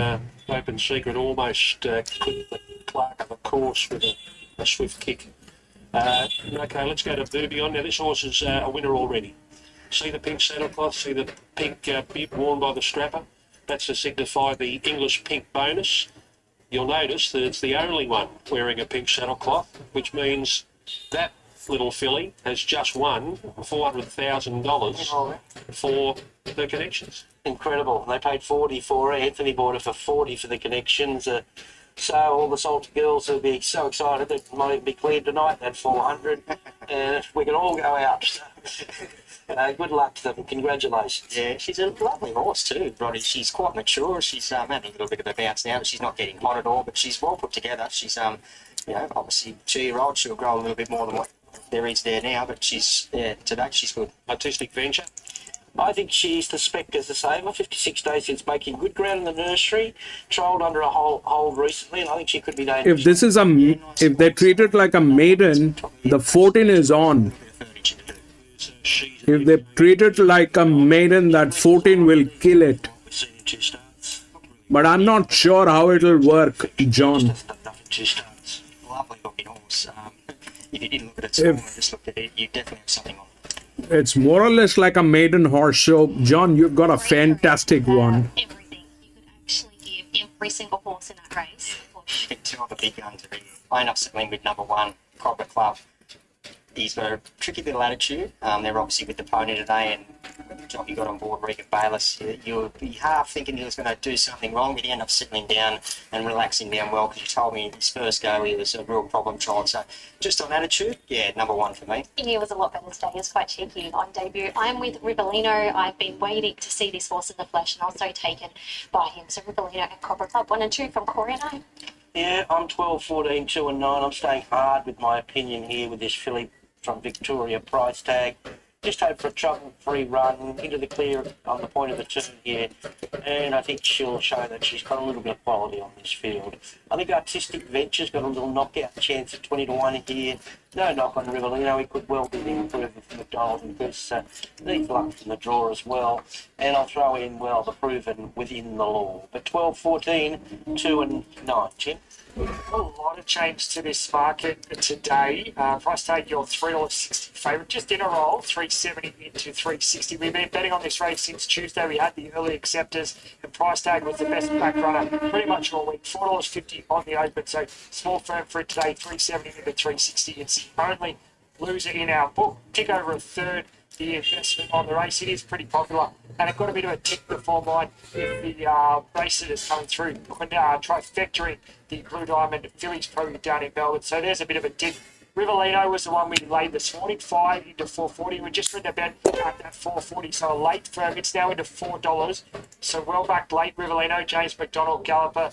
Open Secret almost clipped the Clark of the course with a swift kick. Okay, let's go to Bourbillon. Now, this horse is a winner already. See the pink saddlecloth, see the pink bib worn by the strapper. That's to signify the English pink bonus. You'll notice that it's the only one wearing a pink saddlecloth, which means that little filly has just won $400,000 for the connections. Incredible. They paid 40 for her. Anthony bought her for 40 for the connections. So all the Salter girls will be so excited that it might be cleared tonight, that 400, and we can all go out. Good luck to them. Congratulations. Yeah, she's a lovely horse too, Roddy. She's quite mature. She's having a little bit of a bounce now, but she's not getting hot at all. But she's well put together. She's obviously 2-year-old. She'll grow a little bit more than what there is there now, but she's today she's good. Artistic venture. I think she's the spec as a saver. 56 days since making good ground in the nursery. Trialled under a hold recently, and I think she could be dangerous. If this is if they treat it like a maiden, the 14 is on. If they treat it like a maiden, that 14 will kill it. But I'm not sure how it'll work, John. Lovely looking horse. If you didn't look at it and just looked at it, you definitely have something on. It's more or less like a maiden horse. So, John, you've got a fantastic one. Everything. You could actually give every single horse in that race a push. Two of the big guns are in. I end up settling with number 1, Cobra Club. He's got a tricky little attitude. They're obviously with the pony today, and the job he got on board, Regan Bayless, you would be half thinking he was going to do something wrong, but he ended up settling down and relaxing down well, because you told me in his first go he was a real problem child. So just on attitude, yeah, number 1 for me. He was a lot better today. He was quite cheeky on debut. I'm with Ribbolino. I've been waiting to see this horse in the flesh, and I was so taken by him. So Ribbolino and Cobra Club, 1 and 2 from Corey and I. Yeah, I'm 12, 14, 2 and 9. I'm staying hard with my opinion here with this filly from Victoria, price tag. Just hope for a trouble-free run into the clear on the point of the turn here, and I think she'll show that she's got a little bit of quality on this field. I think Artistic Venture's got a little knockout chance at 20 to 1 here. No knock on Rivellino, he could well be the improver for McDonald, because needs luck from the draw as well. And I'll throw in, well, the proven within the law. But 12, 14, 2 and 9, Jim. A lot of change to this market today. Price tag your $3.60 favourite, just in a roll, $3.70 into $3.60. We've been betting on this race since Tuesday. We had the early acceptors, and price tag was the best back runner pretty much all week. $4.50 on the open, so small firm for it today, $3.70 into $3.60. It's the only loser in our book. Tick over a third the investment on the race. It is pretty popular, and it got a bit of a tick the form line if the race that is coming through. Trifectoring the Blue Diamond Phillies program down in Melbourne. So there's a bit of a dip. Rivellino was the one we laid this morning, 5 into $4.40. We just read about at that $4.40, so a late firm. It's now into $4. So well back late, Rivellino, James McDonald, Galloper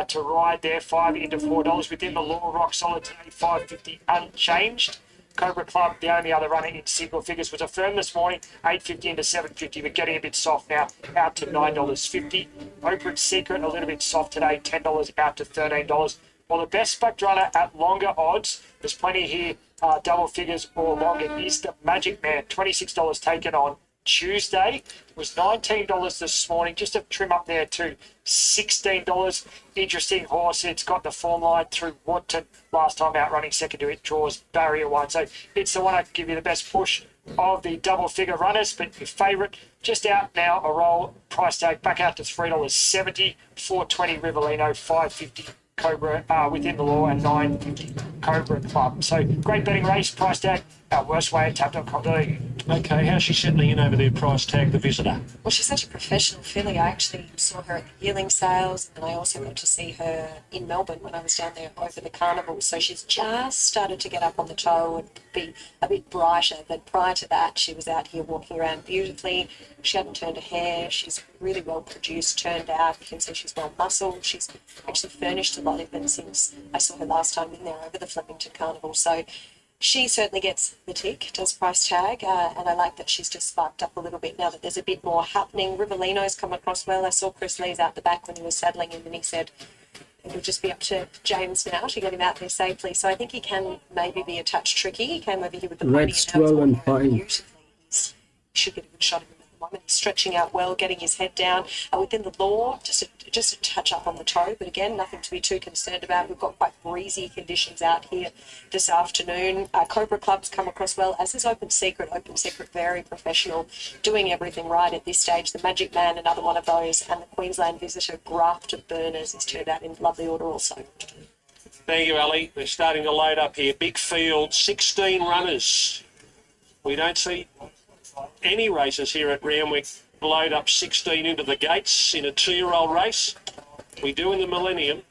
to ride there, 5 into $4. Within the law, rock solid today, $5.50 unchanged. Cobra Club, the only other runner in single figures, was a firm this morning, $8.50 into $7.50, but getting a bit soft now, out to $9.50. Open Secret, a little bit soft today, $10 out to $13. Well, the best backed runner at longer odds, there's plenty here, double figures or longer, is the Magic Man, $26 taken on Tuesday. It was $19 this morning, just a trim up there to $16. Interesting horse. It's got the form line through Woodton last time out running second to it, draws barrier one. So it's the one I can give you the best push of the double figure runners, but your favourite just out now, a roll, price tag back out to $3.70, $4.20 Rivellino, $5.50 Cobra Within the Law, and $9.50 Cobra Club. So great betting race, price tag, our worst way at tap.com.au. Okay, how's she settling in over there, price tag, the visitor? Well, she's such a professional filly. I actually saw her at the yearling sales, and I also got to see her in Melbourne when I was down there over the carnival. So she's just started to get up on the toe and be a bit brighter. But prior to that, she was out here walking around beautifully. She hadn't turned her hair. She's really well produced, turned out. You can see she's well muscled. She's actually furnished a lot even since I saw her last time in there over the Flemington Carnival. So she certainly gets the tick, does price tag, and I like that she's just sparked up a little bit now that there's a bit more happening. Rivellino's come across well. I saw Chris Lee's out the back when he was saddling him, and he said it'll just be up to James now to get him out there safely. So I think he can maybe be a touch tricky. He came over here with the pony, Red's and that was 12 and all very 5. beautifully. He should get a good shot of him at the moment. He's stretching out well, getting his head down. Within the law, just a touch up on the toe, but again, nothing to be too concerned about. We've got quite breezy conditions out here this afternoon. Cobra Club's come across well, as is Open Secret. Open Secret, very professional, doing everything right at this stage. The Magic Man, another one of those, and the Queensland Visitor, Grafted Burners, has turned out in lovely order also. Thank you, Ali. They're starting to load up here. Big field, 16 runners. We don't see any races here at Randwick load up 16 into the gates in a 2-year-old race. We do in the Millennium.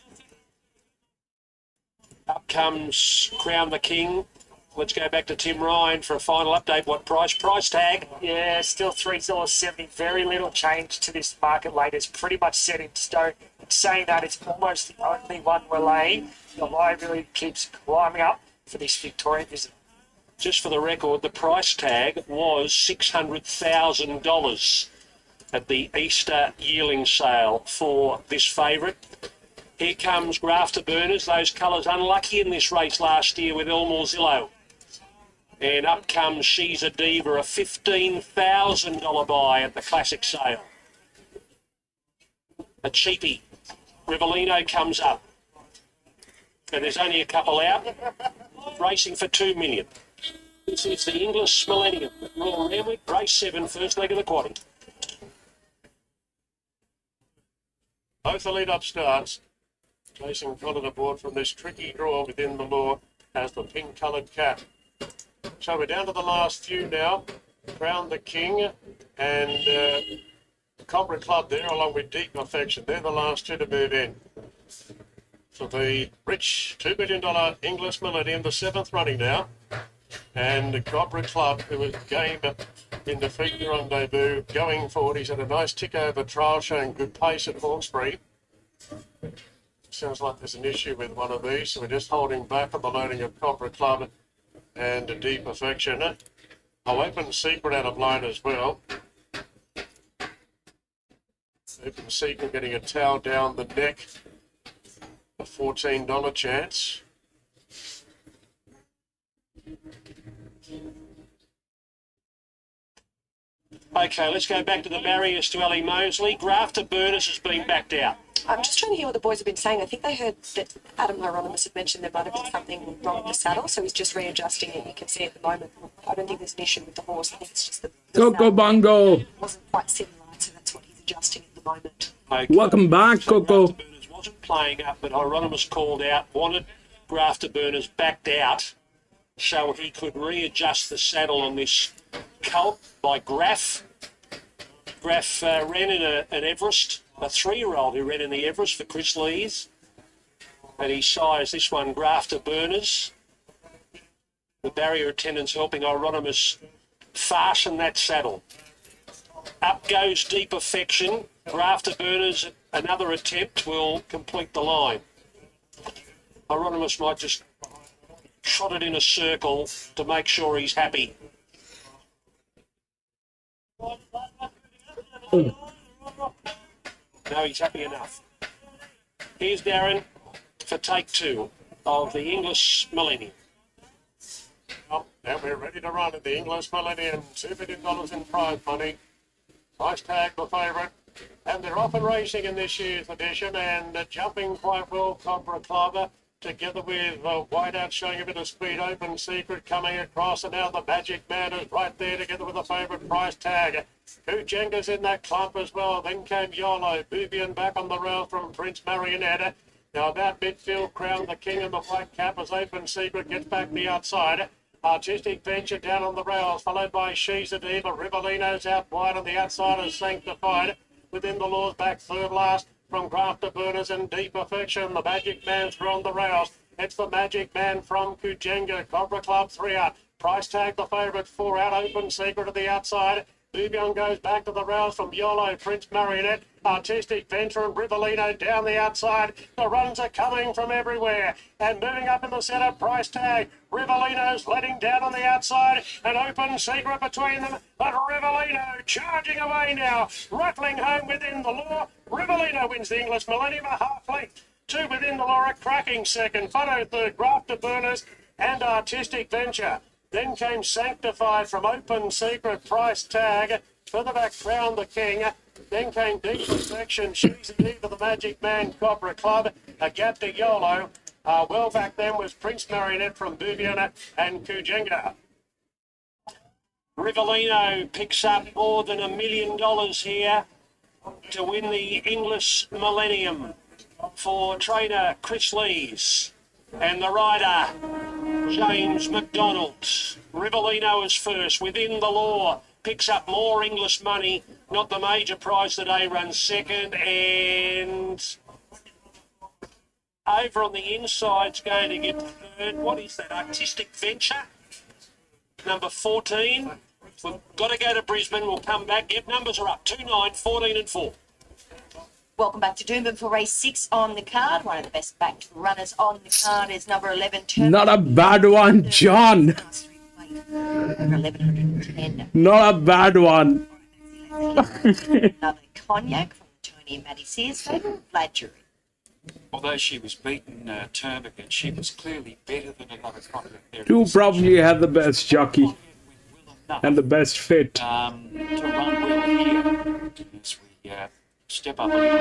Up comes Crown the King. Let's go back to Tim Ryan for a final update. What price? Price tag? Yeah, still $3.70. Very little change to this market late. It's pretty much set in stone. In saying that, it's almost the only one we're laying. The liability keeps climbing up for this Victorian visit. Just for the record, the price tag was $600,000 at the Easter yearling sale for this favourite. Here comes Grafter Burners, those colours unlucky in this race last year with Elmore Zillow. And up comes She's a Diva, a $15,000 buy at the classic sale. A cheapie. Rivellino comes up. And there's only a couple out. Racing for $2 million. This is the Inglis Millennium at Royal Randwick, race 7, first leg of the quadding. Both the lead-up starts. Jason Collin aboard from this tricky draw Within the Law has the pink-coloured cap. So we're down to the last few now. Crown the King and Cobra Club there, along with Deep Affection. They're the last two to move in. So the rich $2 million Inglis Millennium, the 7th running now. And the Cobra Club, who was game in defeat in the rendezvous, going forward. He's had a nice tick over trial, showing good pace at Hawkesbury. Sounds like there's an issue with one of these, so we're just holding back on the loading of Cobra Club and a Deep Affection. I'll Open Secret out of line as well. Open Secret getting a towel down the neck, a $14 chance. Okay, let's go back to the barriers to Ellie Mosley. Grafter Burners has been backed out. I'm just trying to hear what the boys have been saying. I think they heard that Adam Hieronymus had mentioned there might have been something wrong with the saddle, so he's just readjusting it. You can see at the moment. I don't think there's an issue with the horse. I think it's just the Coco Bongo. wasn't quite sitting right, so that's what he's adjusting at the moment. Okay. Welcome back, Coco. Grafter Burners wasn't playing up, but Hieronymus called out, wanted Grafter Burners backed out so he could readjust the saddle on this colt by Graff. Graff ran in an Everest, a 3-year-old who ran in the Everest for Chris Lees. And he sized this one, Grafter Burners. The barrier attendants helping Hieronymus fasten that saddle. Up goes Deep Affection. Grafter Burners, another attempt, will complete the line. Hieronymus might just trot it in a circle to make sure he's happy. No, he's happy enough. Here's Darren. for take two of the English Millennium. Well, now we're ready to run at the Inglis Millennium. $2 million in prize money. Price tag the favourite. And they're off and racing in this year's edition, and jumping quite well, Cobra Club, together with Whiteout showing a bit of speed. Open Secret coming across, and now the Magic Man is right there together with the favourite price tag. Kujenga's in that clump as well. Then came Yolo. Boobian back on the rail from Prince Marionette. Now about midfield, Crown the King and the White Cap as Open Secret gets back the outside. Artistic Venture down on the rails, followed by She's a Diva. Rivellino's out wide on the outside as Sanctified. Within the Laws back third last from Crafter Burners and Deep Affection. The Magic Man's through on the rails. It's the Magic Man from Kujenga. Cobra Club 3 out. Price tag the favourite 4 out. Open Secret to the outside. Boubion goes back to the rails from Yolo, Prince Marionette, Artistic Venture and Rivellino down the outside. The runs are coming from everywhere. And moving up in the centre, price tag. Rivellino's letting down on the outside. An Open Secret between them. But Rivellino charging away now. Rattling home within the law. Rivellino wins the English Millennium a half length. 2 within the law, a cracking second. Photo third, Grafter Burners and Artistic Venture. Then came Sanctified from Open Secret, price tag. Further back, Crown the King. Then came Deep Perfection, She's a Diva, the Magic Man, Cobra Club. A gap to Yolo. Well back then was Prince Marionette from Boubion and Kujenga. Rivellino picks up more than $1 million here to win the English Millennium for trainer Chris Lees and the rider James McDonald. Rivellino is first. Within the Law picks up more English money. Not the major prize today, runs second. And over on the inside's going to get third. What is that? Artistic Venture? Number 14. We've got to go to Brisbane. We'll come back. Yep, numbers are up. 2, 9, 14 and 4. Welcome back to Duman for race 6 on the card. One of the best backed runners on the card is number 11. Not a bad one, John. 1110. Not a bad one. Another Cognac from Tony and Matty Sears favourite, Flattery. Although she was beaten Termagant, she was clearly better than another Cognac there. You probably had the best jockey and the best fit. To run well here as we step up a little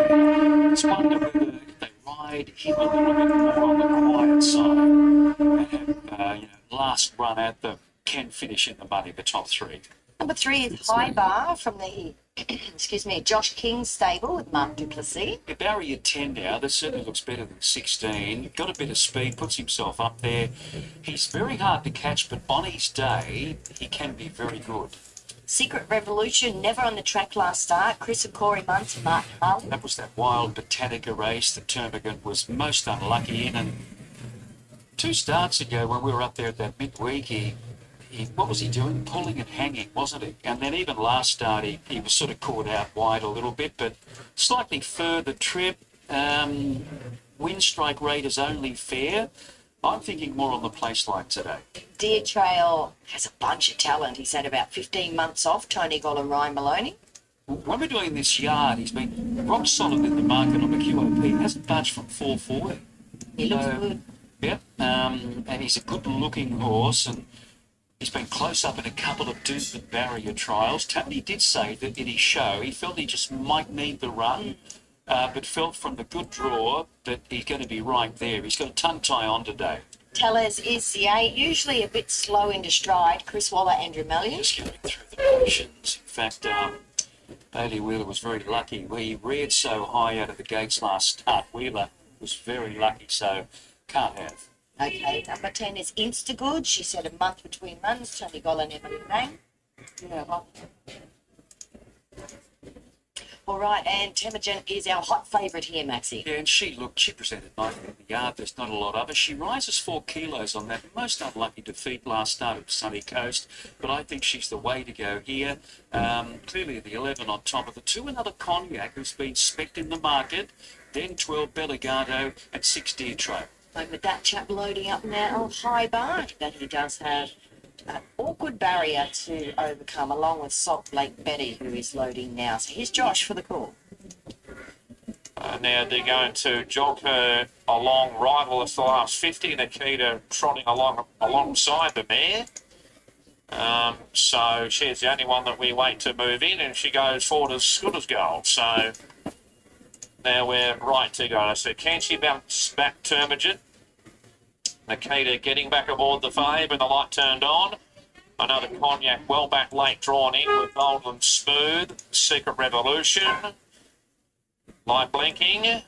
bit. It's wonder whether if they ride him a little bit more on the quiet side and have last run at them can finish in the money, the top 3. Number 3 is High Bar from the Josh King stable with Mark Duplessis. Yeah, Barry at 10 now, that certainly looks better than 16. Got a bit of speed, puts himself up there. He's very hard to catch, but on his day, he can be very good. Secret Revolution, never on the track last start. Chris and Corey Muntz and Mark Harley. That was that wild Botanica race that Termagant was most unlucky in. And 2 starts ago when we were up there at that midweek, he what was he doing? Pulling and hanging, wasn't he? And then even last start, he was sort of caught out wide a little bit, but slightly further trip. Wind strike rate is only fair. I'm thinking more on the place like today. Deer Trail has a bunch of talent. He's had about 15 months off, Tony Goll and Ryan Maloney. When we're doing this yard, he's been rock solid in the market on the QOP. He hasn't budged from 440. He looks good. Yep, and he's a good-looking horse, and he's been close up in a couple of Duman barrier trials. Tony did say that in his show he felt he just might need the run, but felt from the good draw that he's going to be right there. He's got a tongue tie on today. Tellers is the 8, usually a bit slow into stride. Chris Waller, Andrew Mallion. Just going through the motions. In fact, Bailey Wheeler was very lucky. He reared so high out of the gates last start. Wheeler was very lucky, so can't have. Okay, number 10 is Instagood. She said a month between runs. Tony Goll and Emily Lang. Yeah, well. All right, and Temujin is our hot favourite here, Maxie. Yeah, and she presented nicely in the yard. There's not a lot of her. She rises 4 kilos on that most unlucky defeat last start at Sunny Coast, but I think she's the way to go here. Clearly the 11 on top of the 2. Another Cognac who's been spec'd in the market, then 12 Bellegato and 6 Deer Trail. And with that chap loading up now, High Bar, that he does have an awkward barrier to overcome, along with Salt Lake Betty, who is loading now. So here's Josh for the call. Now they're going to jog her along right. Well, it's the last 50. Nikita trotting alongside the mare. So she's the only one that we wait to move in, and she goes forward as good as gold. So now we're right to go. So can she bounce back, Termagant? Nikita getting back aboard the Fave and the light turned on. Another Cognac well back late drawn in with Bold and Smooth. Secret Revolution. Light blinking.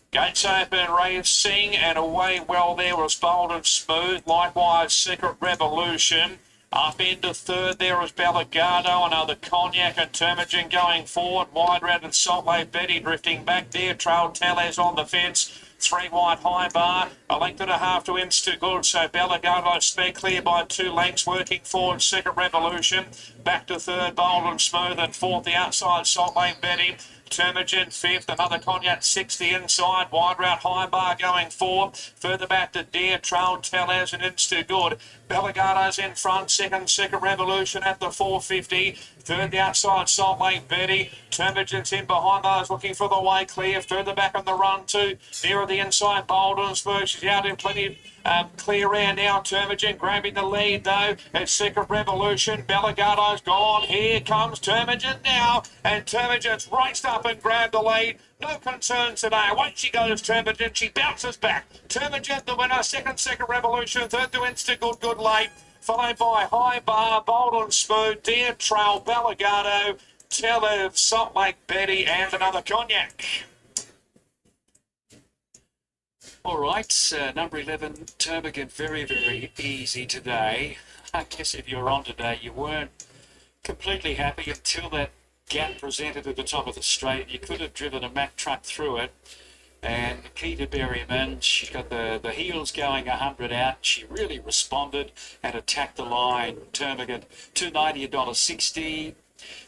Gates open, racing, and away well there was Bold and Smooth. Likewise, Secret Revolution. Up into third there was Bellegardo, another Cognac and Termagant going forward. Wide round and Salt Lake Betty drifting back there. Trail Tellez on the fence. 3 wide high bar, a length and a half to Insta Good. So Bellegardo sped clear by 2 lengths, working forward. Secret Revolution back to third, Bold and Smooth, and fourth the outside Salt Lake Betty. Termagant fifth, another Cognac 60 inside, wide route high bar going forward. Further back to Deer, Trail Tellez and Insta Good. Bellegardo's in front, second Revolution at the 450. Third the outside Salt Lake Betty. Termagant's in behind those looking for the way clear. Further back on the run too. Nearer the inside, Bold and Smooth. She's out in plenty clear air now. Termagant grabbing the lead though. It's Secret Revolution. Bellegardo's gone. Here comes Termagant now. And Termagant's raced up and grabbed the lead. No concerns today. Away she goes, Termagant. She bounces back. Termagant the winner. Second Revolution. Third to Insta Good, good late. Followed by High Bar, Bold and Smooth, Deer Trail, Bellegardo, Telev, Salt Lake Betty, and another Cognac. All right, number 11, Termagant, very, very easy today. I guess if you were on today, you weren't completely happy until that gap presented at the top of the straight. You could have driven a Mack truck through it. And Nikita Berryman, she got the heels going 100 out. She really responded and attacked the line. Termagant, $290, $1.60.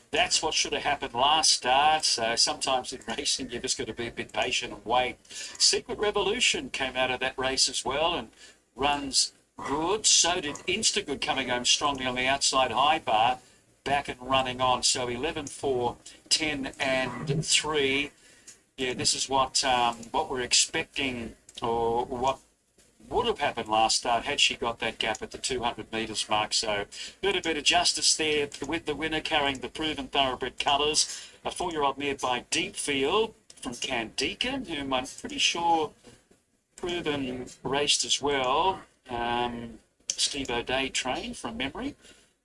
That's what should have happened last start. So sometimes in racing, you just got to be a bit patient and wait. Secret Revolution came out of that race as well and runs good. So did Instagood coming home strongly on the outside high bar. Back and running on. So 11, 4, 10, and 3. Yeah, this is what we're expecting, or what would have happened last start had she got that gap at the 200 metres mark. So a bit of justice there with the winner carrying the proven thoroughbred colours. A 4-year-old mare by Deepfield from Candica, whom I'm pretty sure proven raced as well. Steve O'Day trained from memory.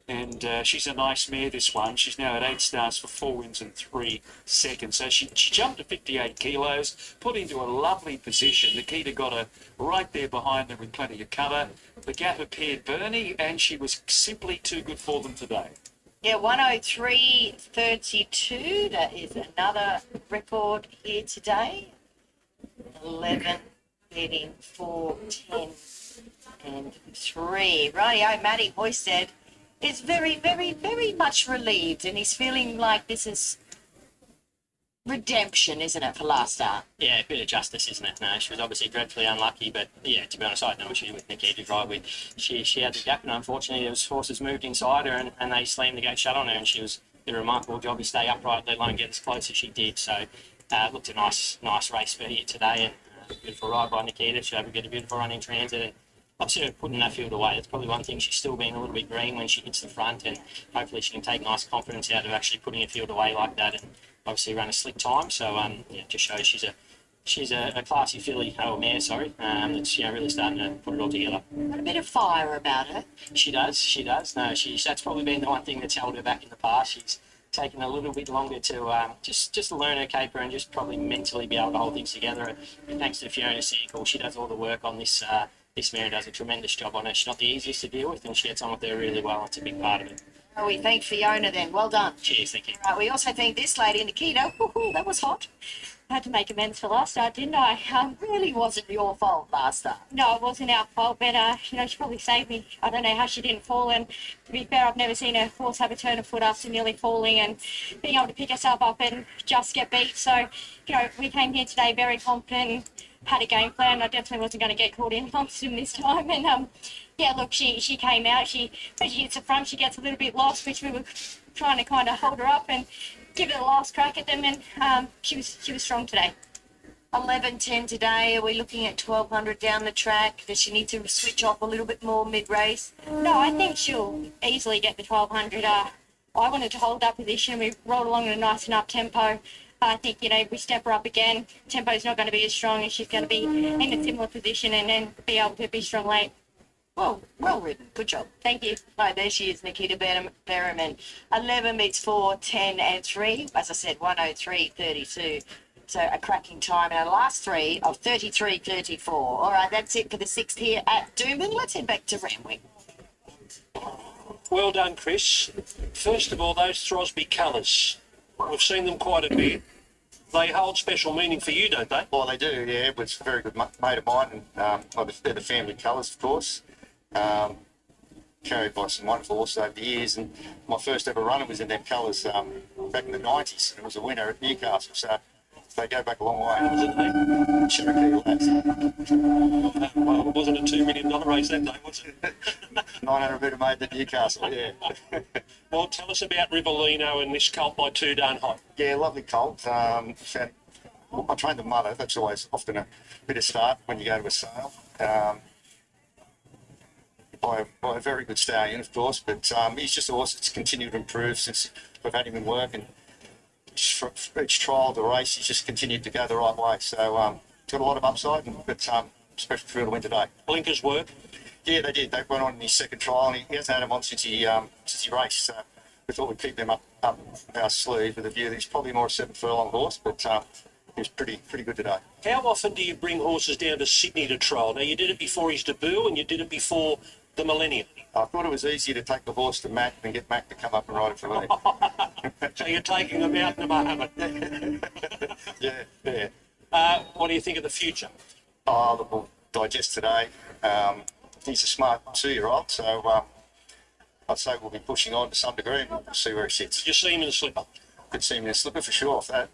And she's a nice mare, this one. She's now at 8 stars for 4 wins and 3 seconds. So she jumped to 58 kilos, put into a lovely position. Nikita got her right there behind her with plenty of cover. The gap appeared Bernie, and she was simply too good for them today. Yeah, 103.32. That is another record here today. 11, 13, 4, 10, and 3. Rightio, Matty Hoisted is very, very, very much relieved, and he's feeling like this is redemption, isn't it, for last start? Yeah, a bit of justice, isn't it? No, she was obviously dreadfully unlucky, but yeah, to be honest, I had no issue with Nikki to drive with. She had the gap, and unfortunately, those horses moved inside her, and they slammed the gate shut on her, and she did a remarkable job to stay upright, let alone get as close as she did. So, it looked a nice race for her today, and beautiful ride by Nikita. She'll get a beautiful run in transit, and obviously putting that field away. It's probably one thing. She's still being a little bit green when she hits the front, and hopefully she can take nice confidence out of actually putting a field away like that, and obviously run a slick time. So yeah, just shows she's a classy filly, mare, sorry. That's really starting to put it all together. Got a bit of fire about her. She does. No, that's probably been the one thing that's held her back in the past. She's taken a little bit longer to just learn her caper and just probably mentally be able to hold things together. And thanks to Fiona Seagull, she does all the work on this. This mare does a tremendous job on her. She's not the easiest to deal with, and she gets on with her really well. It's a big part of it. Oh, we thank Fiona then. Well done. Cheers, thank you. Right, we also thank this lady, Nikita. Woohoo, that was hot. I had to make amends for last start, didn't I? Really wasn't your fault last start. No, it wasn't our fault, but she probably saved me. I don't know how she didn't fall, and to be fair, I've never seen a horse have a turn of foot after nearly falling and being able to pick herself up and just get beat. So, we came here today very confident and had a game plan. I definitely wasn't going to get caught in amongst them this time, and yeah, look, she came out. When she hits the front, she gets a little bit lost, which we were trying to kind of hold her up and give it a last crack at them, and she was strong today. 11:10 today. Are we looking at 1200 down the track? Does she need to switch off a little bit more mid-race? No, I think she'll easily get the 1200. I wanted to hold that position. We rolled along at a nice enough tempo. I think, if we step her up again, tempo's not going to be as strong, and she's going to be in a similar position and then be able to be strong late. Well ridden. Good job. Thank you. Right, there she is, Nikita Berriman. 11 meets 4, 10 and 3. As I said, 1:03.32. So a cracking time. And our last three of 33.34. All right, that's it for the sixth here at Duman. Let's head back to Randwick. Well done, Chris. First of all, those Throsby colours. We've seen them quite a bit. They hold special meaning for you, don't they? Well, they do, yeah. It was a very good mate of mine, and they're the family colours, of course. Carried by some wonderful horses over the years, and my first ever runner was in them colours back in the 90s, and it was a winner at Newcastle, so they go back a long way. Was it me? Cherokee lads. Well, it wasn't a $2 million race that day, was it? 900 metre made at Newcastle, yeah. Well, tell us about Rivellino and this colt by Too Darn Hot. Yeah, lovely colt. I trained the mother. That's always often a bit of start when you go to a sale. By a very good stallion, of course, but he's just a horse that's continued to improve since we've had him in work, and each trial of the race, he's just continued to go the right way. So got a lot of upside, but special thrill to win today. Blinkers work? Yeah, they did. They went on in his second trial, and he hasn't had him on since he raced. So we thought we'd keep him up our sleeve with a view that he's probably more a 7 furlong horse, but he was pretty good today. How often do you bring horses down to Sydney to trial? Now, you did it before his debut, and you did it before the Millennium. I thought it was easier to take the horse to Mac than get Mac to come up and ride it for me. So you're taking them out to Muhammad. Yeah. What do you think of the future? Oh, look, we'll digest today. He's a smart 2-year-old, so I'd say we'll be pushing on to some degree, and we'll see where he sits. Did you see him in a slipper? Could see him in a slipper for sure, off that.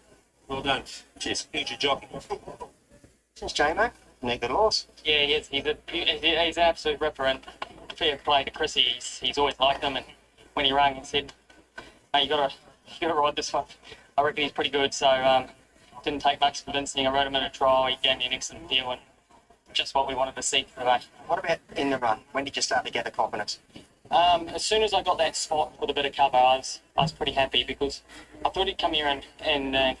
Well done. Cheers. Here's your jockey. Since J-Mo, neat little horse. Yeah, he's an absolute ripper, and fair play to Chrissy. He's always liked him, and when he rang, he said, "Hey, you gotta ride this one." I reckon he's pretty good, so didn't take much convincing. I rode him in a trial. He gave me an excellent feel, and just what we wanted to see today. What about in the run? When did you start to get the confidence? As soon as I got that spot with a bit of cover, I was pretty happy, because I thought he'd come here and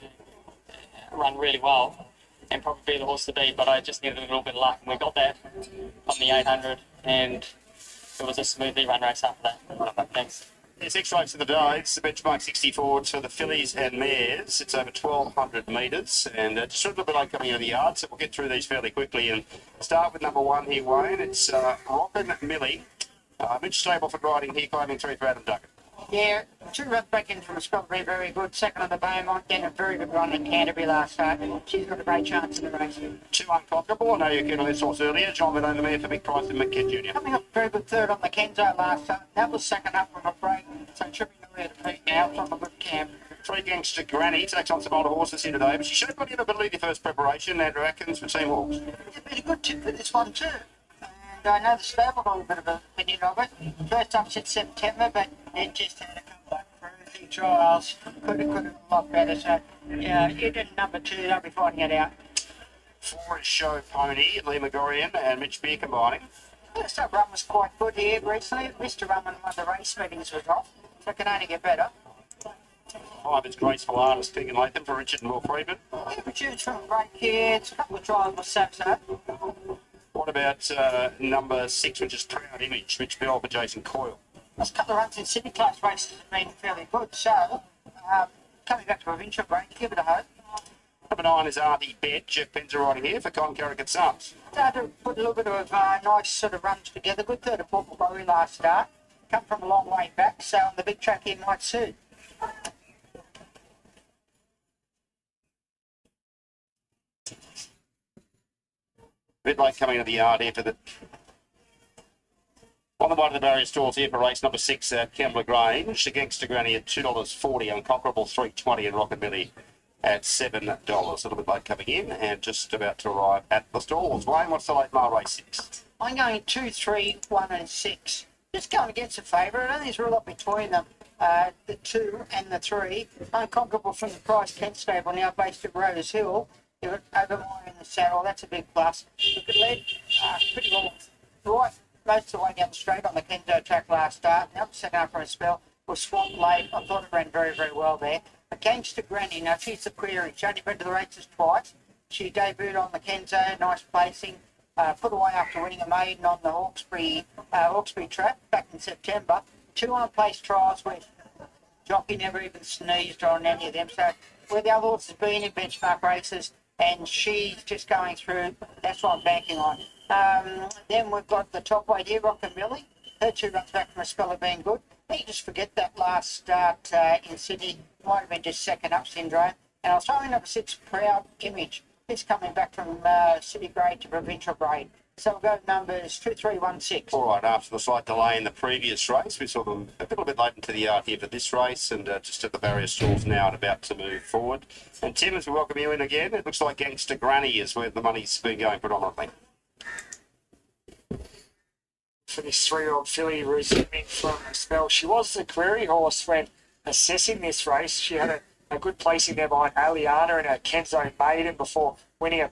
run really well and probably be the horse to beat, but I just needed a little bit of luck, and we got that on the 800, and it was a smoothly run race after that. Thanks. There's 6 races of the day. It's the benchmark 64 for the fillies and mares. It's over 1,200 metres, and just a little bit late coming out of the yard, so we'll get through these fairly quickly and start with number 1 here, Wayne. It's Rockin' Millie. Mitch Stable for riding here, climbing 3 for Adam Duncan. Yeah, 2 runs back in from a spot, very good. Second on the Beaumont, getting a very good run in Canterbury last start. She's got a great chance in the race. 2 Unconquerable. I know you keen on this horse earlier. John Vidone, the mare for Big Price and McKidd Jr. Coming up very good third on the Kenzo last start. That was second up from a break, so it should be nowhere to beat now from a good camp. 3 Gangster Granny takes on some older horses here today, but she showed plenty of ability the first preparation. Andrew Atkins for Team Hawks. It's been a good tip for this one too. And I know the stable got a bit of an opinion of it. First up since September, but it just had to come back for a few trials. Could have a lot better. So, yeah, you did number 2, they'll be finding it out. 4 is Show Pony, Lee McGorian and Mitch Beer combining. First up run was quite good here recently. Mr. Rumman, one of the race meetings was off, so it can only get better. 5 is Graceful Artist, Keegan Latham for Richard and Will Friedman. Yeah, we choose from a break here. It's a couple of trials with so-so. What about number 6, which is Proud Image, Mitch Bell for Jason Coyle? Last couple of runs in City Class races have been fairly good, so coming back to provincial break, give it a hope. Number 9 is Artie Bet, Jeff Penzer riding here for Con Carrick and Sons. Started to put a little bit of nice sort of runs together. Good third of Purple Bowie last start. Come from a long way back, so on the big track here might suit. Bit late coming into the yard here for the... On the way to the barrier stalls here for race number 6 at Kembla Grange. The Gangster Granny at $2.40, Unconquerable $3.20, and Rockin' Millie at $7. A little bit late coming in and just about to arrive at the stalls. Wayne, what's the late mile race 6? I'm going 2, 3, 1 and 6. Just going against a favourite. I don't think there's a lot between them. The 2 and the 3. Unconquerable from the Price Kent stable, now based at Rose Hill. You've got Overmore in the saddle. That's a big plus. You could lead pretty well right most of the way down the straight on the Kenzo track last start. Now the second half for a spell was swamped late. I thought it ran very, very well there. Against the Granny. Now she's the query. She only been to the races twice. She debuted on the Kenzo, nice placing. Put away after winning a maiden on the Hawkesbury track back in September. 2 unplaced trials where jockey never even sneezed on any of them. So where the other horses been in benchmark races and she's just going through, that's what I'm banking on. Then we've got the top weight here, Rock and Millie. Her 2 runs back from a spell of being good. You just forget that last start in Sydney. Might have been just second up syndrome. And I was throwing number 6, Proud Image. It's coming back from city grade to provincial grade. So we'll go numbers 2, 3, 1, 6. All right, after the slight delay in the previous race, we saw them a little bit late into the yard here for this race and just at the barrier stalls now and about to move forward. And Tim, as we welcome you in again, it looks like Gangster Granny is where the money's been going predominantly. For this 3-year-old filly resuming from a spell, she was the query horse when assessing this race. She had a good placing there behind Aliana and a Kenzo maiden before winning a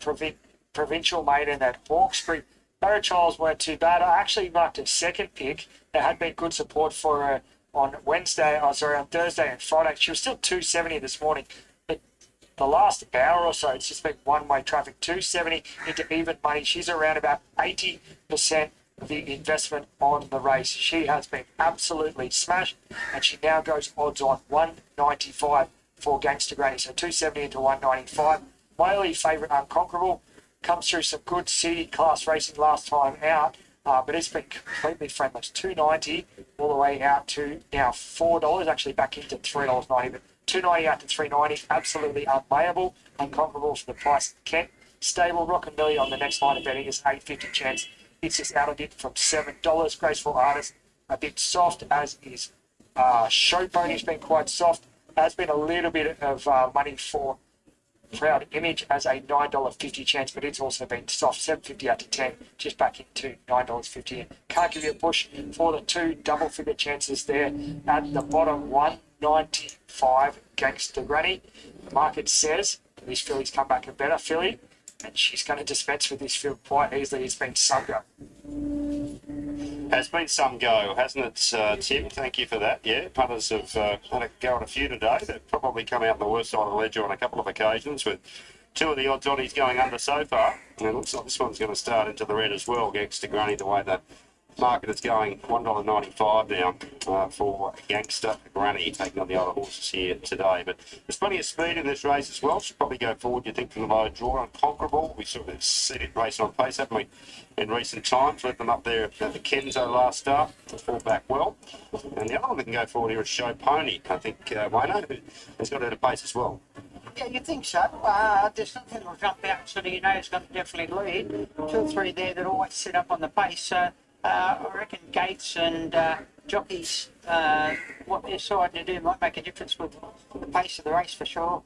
provincial maiden at Hawkesbury. Barrow trials weren't too bad. I actually marked a second pick. There had been good support for her on Thursday and Friday. She was still 270 this morning. But the last hour or so, it's just been one-way traffic. 270 into even money. She's around about 80% of the investment on the race. She has been absolutely smashed, and she now goes odds on 195 for Gangster Granny. So 270 into 195. My early favourite, Unconquerable, comes through some good city class racing last time out, but it's been completely friendless. 290 all the way out to now $4, actually back into $3.90, but 290 out to 390, absolutely unplayable. Unconquerable for the price of Kent. Stable Rock and Millie on the next line of betting is an 850 chance. It's just out of it from $7. Graceful Artist, a bit soft, as is Show Pony's been quite soft. There's been a little bit of money for Proud Image as a $9.50 chance, but it's also been soft, $7.50 out to 10, just back into $9.50. Can't give you a push for the 2 double-figure chances there at the bottom. 195 Gangster Granny. The market says this filly's come back a better filly, and she's going to dispense with this field quite easily. It's been some go. Has been some go, hasn't it, Tim? Thank you for that. Yeah, punters have had a go at a few today. They've probably come out on the worst side of the ledger on a couple of occasions, with 2 of the odds-oddies going under so far. And it looks like this one's going to start into the red as well, Gangster Granny, the way the market is going. $1.95 now for Gangster Granny, taking on the other horses here today. But there's plenty of speed in this race as well. Should probably go forward, you think, from the low draw. Unconquerable, we sort of seen it racing on pace, haven't we, in recent times? Let them up there at the Kenzo last start to fall back well. And the other one that can go forward here is Show Pony. I think Wayno has got it at pace as well. Yeah, you think so. There's something that'll jump out so that you know it's going to definitely lead. 2 or 3 there that always sit up on the pace. So I reckon Gates and jockeys, what they're deciding to do might make a difference with the pace of the race for sure.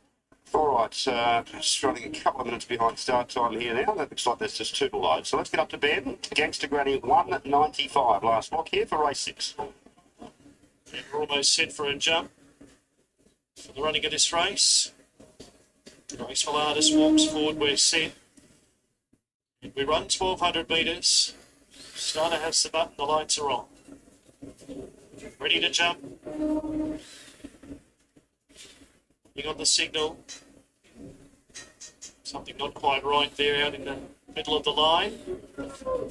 All right, just running a couple of minutes behind start time here now. That looks like there's just 2 to load. So let's get up to bed. Gangster Granny, 195. Last lock here for race 6. And we're almost set for a jump for the running of this race. Graceful Artist walks forward, we're set. And we run 1,200 metres. Starter has the button, the lights are on. Ready to jump. You got the signal. Something not quite right there out in the middle of the line.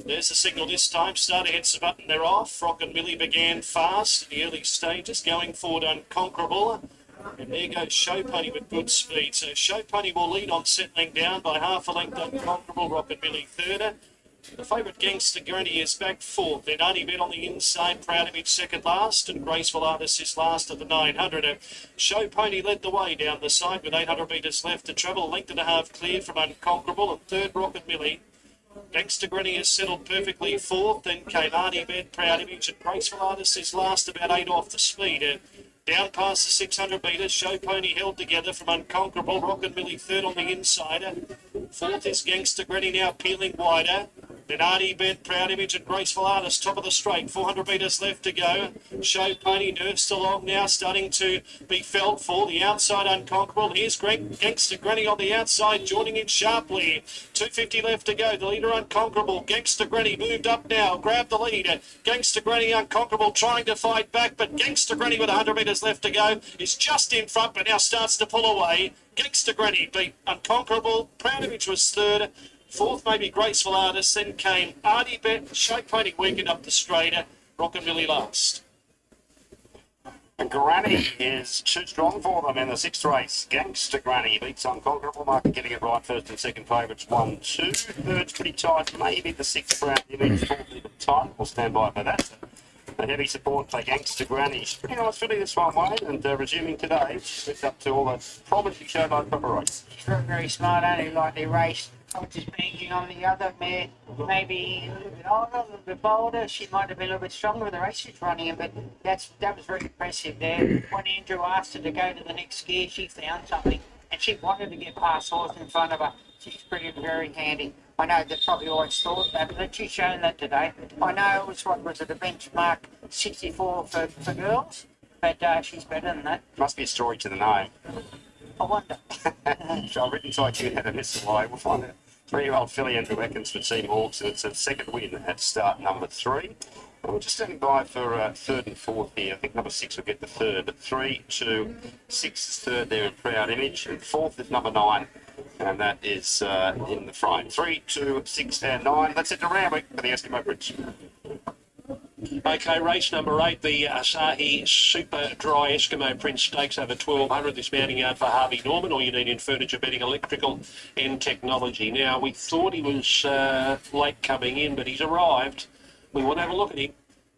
There's the signal this time. Starter hits the button, they're off. Rock and Millie began fast in the early stages, going forward Unconquerable. And there goes Show Pony with good speed. So Show Pony will lead on, settling down by half a length. Unconquerable, Rock and Millie third. The favourite Gangster Granny is back 4th. Then only bet on the inside. Proud Image second last, and Graceful Artist is last at the 900. Show Pony led the way down the side with 800 metres left to travel. Length and a half clear from Unconquerable, and third Rock and Millie. Gangster Granny is settled perfectly 4th. Then came Arnie Bet, Proud Image, and Graceful Artist is last, about 8 off the speed. Down past the 600 metres, Show Pony held together from Unconquerable. Rock and Millie third on the inside. 4th is Gangster Granny, now peeling wider. Then Artie Bet, Proud Image and Graceful Artist, top of the straight, 400 metres left to go. Show Pony nursed along now, starting to be felt for. The outside Unconquerable. Here's Gangster Granny on the outside, joining in sharply. 250 left to go. The leader Unconquerable. Gangster Granny moved up now, grabbed the lead. Gangster Granny Unconquerable trying to fight back, but Gangster Granny with 100 metres left to go is just in front, but now starts to pull away. Gangster Granny beat Unconquerable. Proud Image was third. Fourth, maybe Graceful Artist. Then came Artie Bet, Shape Pony Weekend up the straight. Rockabilly last. And Granny is too strong for them in the sixth race. Gangster Granny beats Unconquerable. Market getting it right. First and second favourites 1, 2. Third's pretty tight. Maybe the sixth round image. Fourth a bit tight. We'll stand by for that. A heavy support for Gangster Granny. She's pretty nice filling this one way and resuming today. She's lived up to all the promise she showed on preparation. She's very, very smart, only lightly raced. I was just banking on the other mare, maybe a little bit older, a little bit bolder. She might have been a little bit stronger with the race she's running in, but that was very impressive there. When Andrew asked her to go to the next gear, she found something, and she wanted to get past horse in front of her. She's pretty very handy. I know they probably always thought that, but she's shown that today. I know it was, what was it, a benchmark 64 for girls, but she's better than that. Must be a story to the name. I wonder. I've written to IQ had a miss away. We'll find out. 3-year-old filly Andrew Atkins for Team Hawks, and it's a second win at start number 3. And we're just standing by for third and fourth here. I think number 6 will get the third, but 3, 2, 6 is third there in Proud Image, and fourth is number 9, and that is in the frame. 3, 2, 6, and 9. Let's head to Randwick for the Eskimo Bridge. Okay, race number 8, the Asahi Super Dry Eskimo Prince Stakes over 1200. This mounting yard for Harvey Norman. All you need in furniture, bedding, electrical and technology. Now, we thought he was late coming in, but he's arrived. We want to have a look at him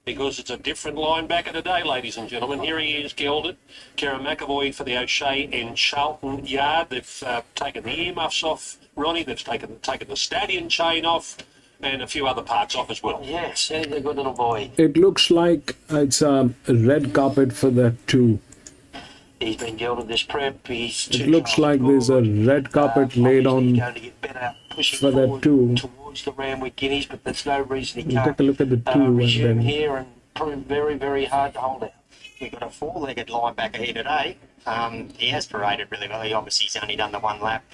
because it's a different linebacker today, ladies and gentlemen. Here he is, gelded. Karen McAvoy for the O'Shea and Charlton yard. They've taken the earmuffs off, Ronnie. They've taken the stallion chain off, and a few other parts off as well. Yes, he's a good little boy. It looks like it's a red carpet for that too. He's been gelded this prep. It looks like there's a red carpet laid on going to get better for that too. Towards the Randwick Guineas, but there's no reason he You can't take a look at the two and resume then here and prove very, very hard to hold out. We've got a four-legged linebacker here today. He has paraded really well. He obviously he's only done the one lap.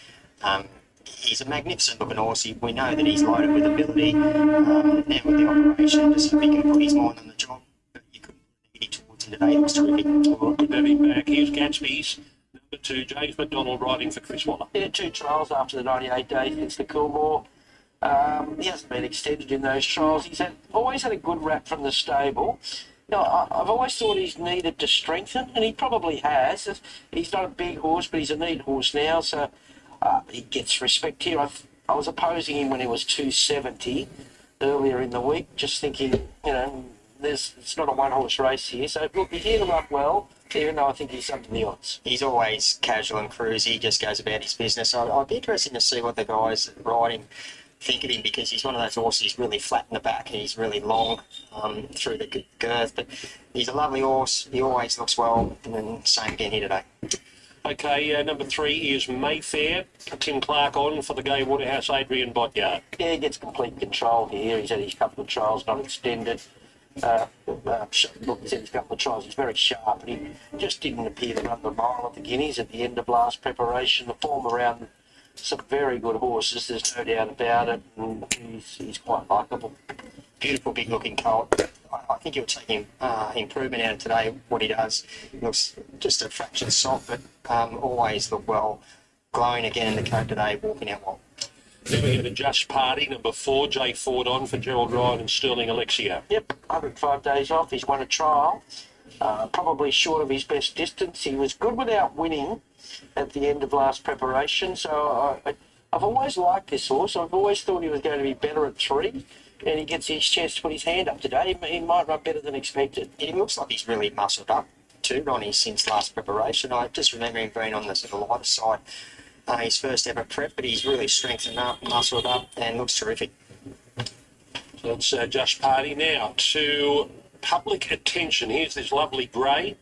He's a magnificent looking horse. We know that he's loaded with ability and with the operation. Just if he can put his mind on the job, but you couldn't put it towards him today. It was terrific. Well, good to have him back. Here's Gatsby's number 2, James McDonald, riding for Chris Waller. Yeah, 2 trials after the 98 days against the Coolmore. He hasn't been extended in those trials. He's always had a good rap from the stable. Now, I've always thought he's needed to strengthen, and he probably has. He's not a big horse, but he's a neat horse now, so he gets respect here. I was opposing him when he was 270 earlier in the week, just thinking, it's not a one-horse race here. So, look, he's here to run well, even though I think he's under the odds. He's always casual and cruisy. He just goes about his business. I'd be interested to see what the guys riding think of him, because he's one of those horses. He's really flat in the back and he's really long through the girth, but he's a lovely horse. He always looks well, and then same again here today. Okay, number 3 is Mayfair. Tim Clark on for the Gay Waterhouse, Adrian Botyard. Yeah, he gets complete control here. He's had his couple of trials not extended. Look, he's had his couple of trials. He's very sharp, and he just didn't appear to run the mile at the Guineas at the end of last preparation. The form around some very good horses, there's no doubt about it, and he's quite likeable. Beautiful big looking colt. I think he'll take him improvement out of today, what he does. He looks just a fraction soft, but always look well. Glowing again in the coat today, walking out well. Then we get a Just Party, number 4, Jay Ford on for Gerald Ryan and Sterling Alexia. Yep, 105 days off. He's won a trial, probably short of his best distance. He was good without winning at the end of last preparation, so I've always liked this horse. I've always thought he was going to be better at 3, and he gets his chance to put his hand up today. He might run better than expected. He looks like he's really muscled up too, Ronnie, since last preparation. I just remember him being on the sort of lighter side his first ever prep, but he's really strengthened up, muscled up, and looks terrific. So it's Just Party now to Public Attention. Here's this lovely grey,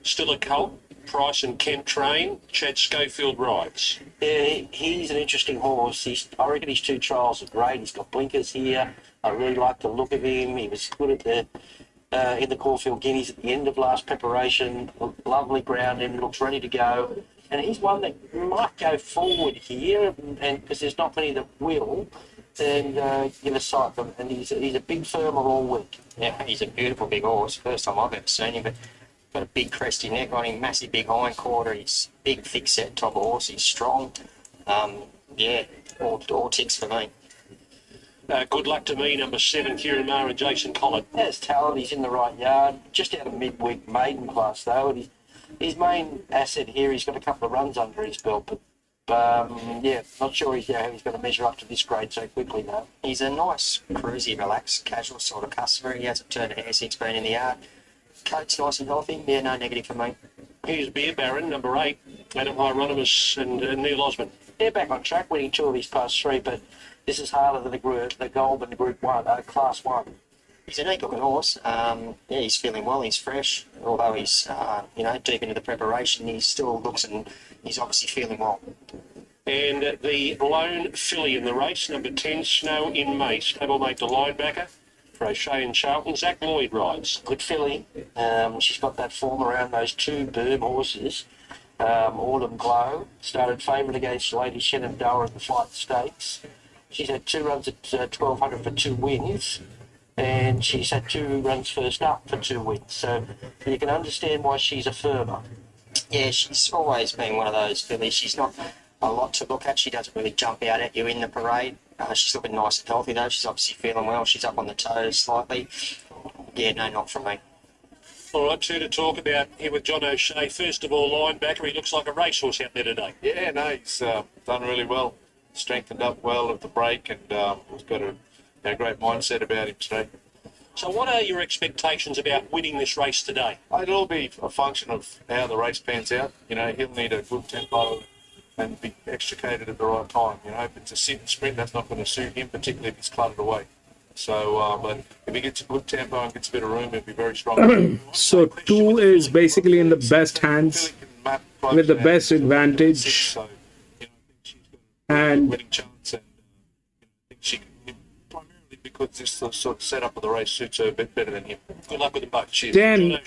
still a colt. Price and Kent train. Chad Schofield rides. Yeah, he's an interesting horse. I reckon his 2 trials are great. He's got blinkers here. I really like the look of him. He was good at the in the Caulfield Guineas at the end of last preparation. Lovely ground and looks ready to go. And he's one that might go forward here, and because there's not many that will, and give a sight them. And he's a big firmer all week. Yeah, he's a beautiful big horse. First time I've ever seen him, but got a big cresty neck on him, massive big hind quarter. He's big, thick set type of horse. He's strong. Yeah, all ticks for me. Good luck to me, number 7, Kieran Maher and Jason Collett. Has talent. He's in the right yard. Just out of midweek maiden class though. And his main asset here, he's got a couple of runs under his belt, but yeah, not sure how he's going to measure up to this grade so quickly now. He's a nice, cruisy, relaxed, casual sort of customer. He hasn't turned a hair since being in the yard. Coat's nice and healthy. Yeah, no negative for me. Here's Beer Baron, number 8, Adam Hieronymus and Neil Osmond. They're back on track, winning 2 of his past 3, but this is harder than the Goulburn Group 1, Class 1. He's a neat looking horse. Yeah, he's feeling well. He's fresh. Although he's deep into the preparation, he still looks and he's obviously feeling well. And the lone filly in the race, number 10, Snow in May, stablemate the linebacker for O'Shea and Charlton. Zach Lloyd rides. Good filly. She's got that form around those 2 Boom horses. Autumn Glow started favourite against Lady Shenandoah in the Flight Stakes. She's had 2 runs at 1200 for 2 wins, and she's had 2 runs first up for 2 wins. So you can understand why she's a firmer. Yeah, she's always been one of those fillies. She's not a lot to look at. She doesn't really jump out at you in the parade. She's looking nice and healthy though. She's obviously feeling well. She's up on the toes slightly. Yeah, no, not from me. All right, 2 to talk about here with John O'Shea. First of all, linebacker, he looks like a racehorse out there today. Yeah, no, he's done really well. Strengthened up well at the break, and he's got a great mindset about him today. So what are your expectations about winning this race today? It'll be a function of how the race pans out. He'll need a good tempo and be extricated at the right time. If it's a sit and sprint, that's not going to suit him, particularly if he's cluttered away. So, but if he gets a good tempo and gets a bit of room, he'll be very strong. So 2 is basically in the best hands, with the best advantage, and winning chance, and I think she can, primarily because this sort of setup of the race suits her a bit better than him. Good luck with them both. Cheers. 10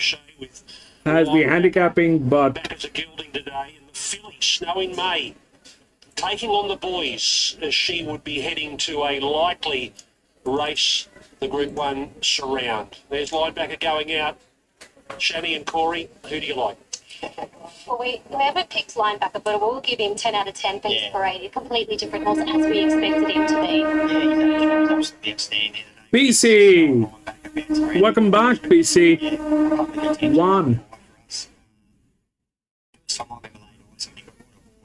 has the handicapping, but Backers are gilding today, and the filly, Snow in May, taking on the boys as she would be heading to a likely race, the Group 1 surround. There's linebacker going out. Shani and Corey, who do you like? Well, we haven't picked linebacker, but we'll give him 10 out of 10 for his parade. A completely different horse as we expected him to be. PC. Welcome back, PC. 1.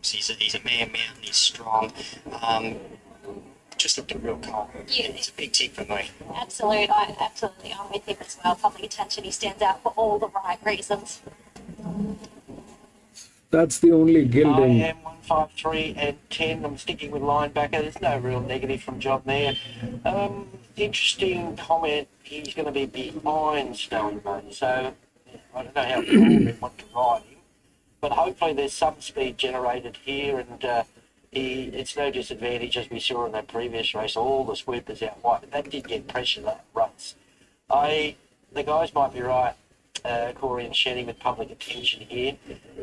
He's a man mountain. He's strong. Just looked a real calm. Yeah. He's a big tick for me. Absolutely, I'm with him as well. Public attention, he stands out for all the right reasons. That's the only gilding. I am 1, 5, 3 and 10. I'm sticking with linebacker. There's no real negative from John there. Interesting comment. He's going to be behind Snowy May, so I don't know how we want to ride him, but hopefully there's some speed generated here, and it's no disadvantage as we saw in that previous race. All the swoopers out wide, but that did get pressure that race. The guys might be right. Corey and Shenny with public attention here.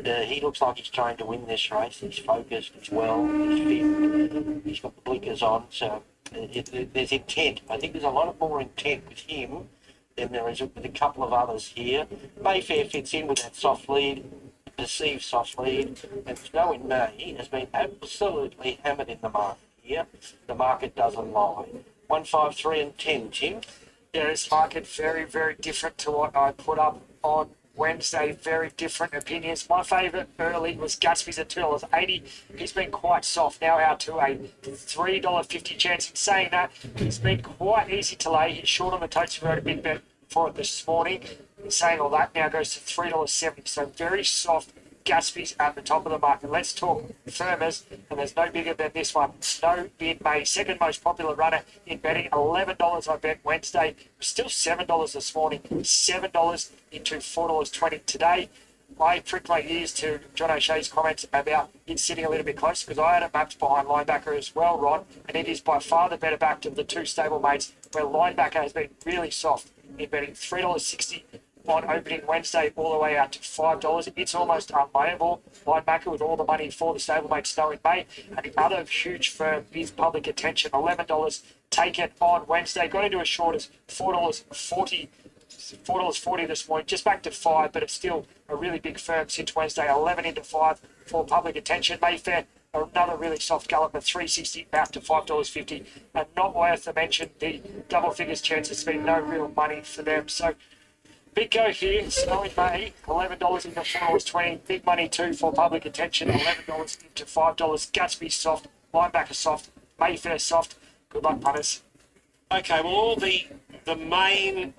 He looks like he's trying to win this race. He's focused, he's well, he's fit, he's got the blinkers on, so there's intent. I think there's a lot more intent with him than there is with a couple of others here. Mayfair fits in with that soft lead, perceived soft lead, and Snow in May has been absolutely hammered in the market here. The market doesn't lie. 1, 5, 3 and 10, Tim. Yeah, this market very, very different to what I put up on Wednesday. Very different opinions. My favourite early was Gatsby's at $2.80. He's been quite soft now out to a $3.50 chance. In saying that, it's been quite easy to lay. He's short on the totes. We wrote a big bet for it this morning. In saying all that, now goes to $3.70. So very soft. Gatsby's at the top of the market. Let's talk firmers, and there's no bigger than this one. No Bid May, second most popular runner in betting. $11 I bet Wednesday. Still $7 this morning. $7 into $4.20 today. I pricked my ears to John O'Shea's comments about it sitting a little bit close because I had it mapped behind linebacker as well, Ron, and it is by far the better backed of the two stablemates where linebacker has been really soft in betting $3.60 on opening Wednesday all the way out to $5. It's almost unplayable. Linebacker with all the money for the stablemate Snow in May. And the other huge firm is Public Attention, $11 taken on Wednesday. Got into as short as $4.40 this morning, just back to $5, but it's still a really big firm since Wednesday. 11 into 5 for Public Attention. Mayfair, another really soft gallop at $3.60 out to $5.50. And not worth to mention the double figures chance. It's been no real money for them. So big go here, Snow in May, $11 into $4.20. Big money too for Public Attention, $11 into $5. Gatsby soft, linebacker soft, Mayfair soft. Good luck, punters. Okay, well, all the main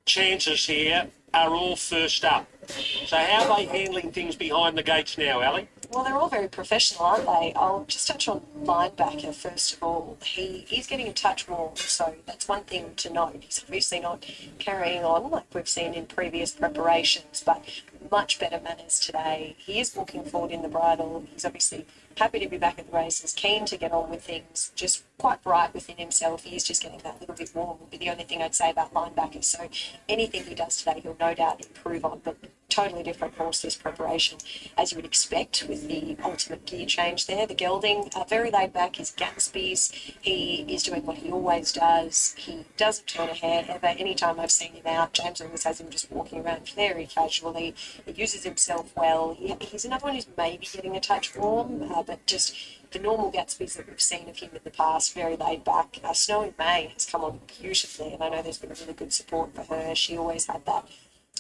chances here are all first up. So how are they handling things behind the gates now, Ali? Well, they're all very professional, aren't they? I'll just touch on linebacker first of all. He is getting a touch warm, so that's one thing to note. He's obviously not carrying on like we've seen in previous preparations, but much better manners today. He is walking forward in the bridle. He's obviously happy to be back at the races, keen to get on with things, just quite bright within himself. He is just getting that little bit warm, would be the only thing I'd say about linebacker. So anything he does today, he'll no doubt improve on, but totally different horse this preparation, as you would expect with the ultimate gear change there. The gelding, very laid back, is Gatsby's. He is doing what he always does. He doesn't turn a hair ever. Anytime I've seen him out, James always has him just walking around very casually. He uses himself well. He's another one who's maybe getting a touch warm, but just the normal Gatsby's that we've seen of him in the past, very laid back. Snow in May has come on beautifully, and I know there's been really good support for her. She always had that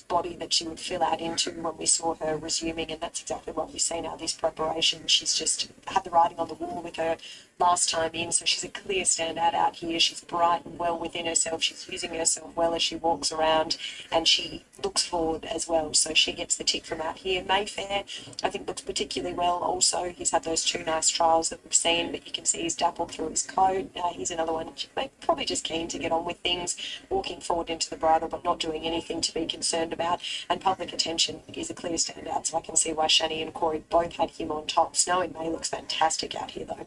body that she would fill out into when we saw her resuming, and that's exactly what we've seen out of this preparation. She's just had the writing on the wall with her last time in, so she's a clear standout out here. She's bright and well within herself. She's using herself well as she walks around, and she looks forward as well, so she gets the tick from out here. Mayfair, I think, looks particularly well also. He's had those two nice trials that we've seen, but you can see he's dappled through his coat. He's another one probably just keen to get on with things, walking forward into the bridle but not doing anything to be concerned about. And Public Attention is a clear standout, so I can see why Shani and Corey both had him on top. Snow in May looks fantastic out here though.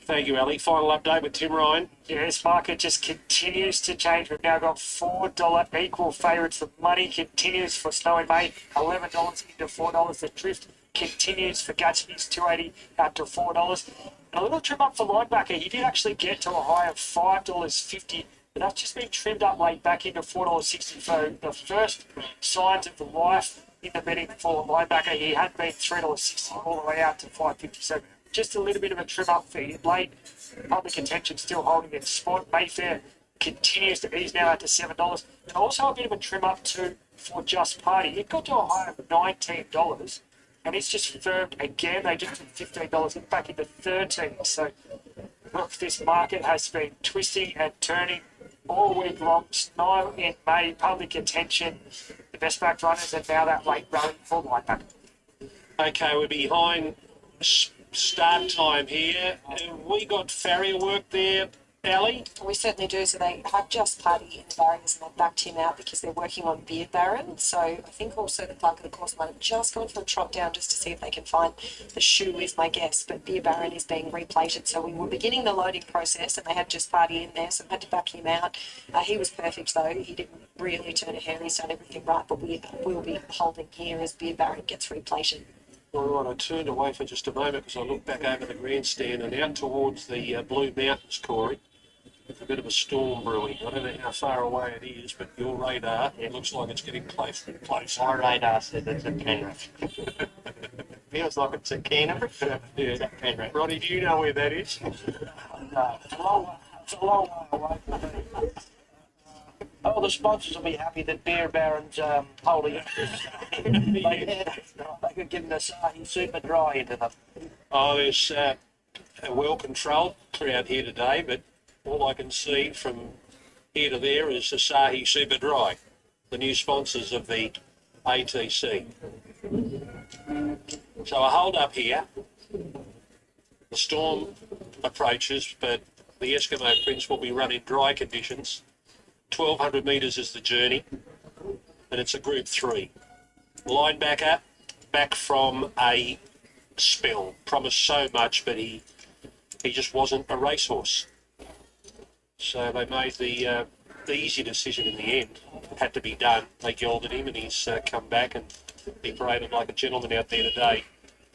Thank you, Ali. Final update with Tim Ryan. Yes, market just continues to change. We've now got $4 equal favourites. The money continues for Snow in May, $11 into $4. The drift continues for Gatsby's, $2.80 out to $4. And a little trim up for linebacker. He did actually get to a high of $5.50, but that's just been trimmed up late back into $4.60. So the first signs of the life in the betting for linebacker, he had been $3.60 all the way out to $5.50. So just a little bit of a trim up for late. Public Attention still holding its spot. Mayfair continues to ease now out to $7. And also a bit of a trim up too for Just Party. It got to a high of $19, and it's just firmed again. They just took $15 back into $13. So look, this market has been twisting and turning all week long. Snow in May, Public Attention, the best back runners, and now that late rally for linebacker. Okay, we're behind start time here. We got farrier work there, Ali? We certainly do. So they have Just Party in the barriers, and they've backed him out because they're working on Beard Baron. So I think also the clerk of the course might have just gone for a trot down just to see if they can find the shoe, is my guess. But Beard Baron is being replated. So we were beginning the loading process, and they had Just Party in there, so I had to back him out. He was perfect though. He didn't really turn a hair. He's done everything right, but we will be holding here as Beard Baron gets replated. All right, I turned away for just a moment because I looked back over the grandstand and out towards the Blue Mountains, Corey. There's a bit of a storm brewing. I don't know how far away it is, but your radar, it looks like it's getting closer and closer. My radar said it's at Penrith. Feels like it's at Canterbury. It's at Penrith. Roddy, do you know where that is? No, it's a long way away. All the sponsors will be happy that Beer Baron's holding it. They could give them the Sahi Super Dry into them. Oh, there's a well-controlled crowd here today, but all I can see from here to there is Asahi Super Dry, the new sponsors of the ATC. So a hold up here. The storm approaches, but the Eskimo Prince will be run in dry conditions. 1,200 metres is the journey, and it's a Group 3. linebacker, back from a spell. Promised so much, but he just wasn't a racehorse. So they made the easy decision in the end. It had to be done. They gelded him, and he's come back, and he paraded like a gentleman out there today.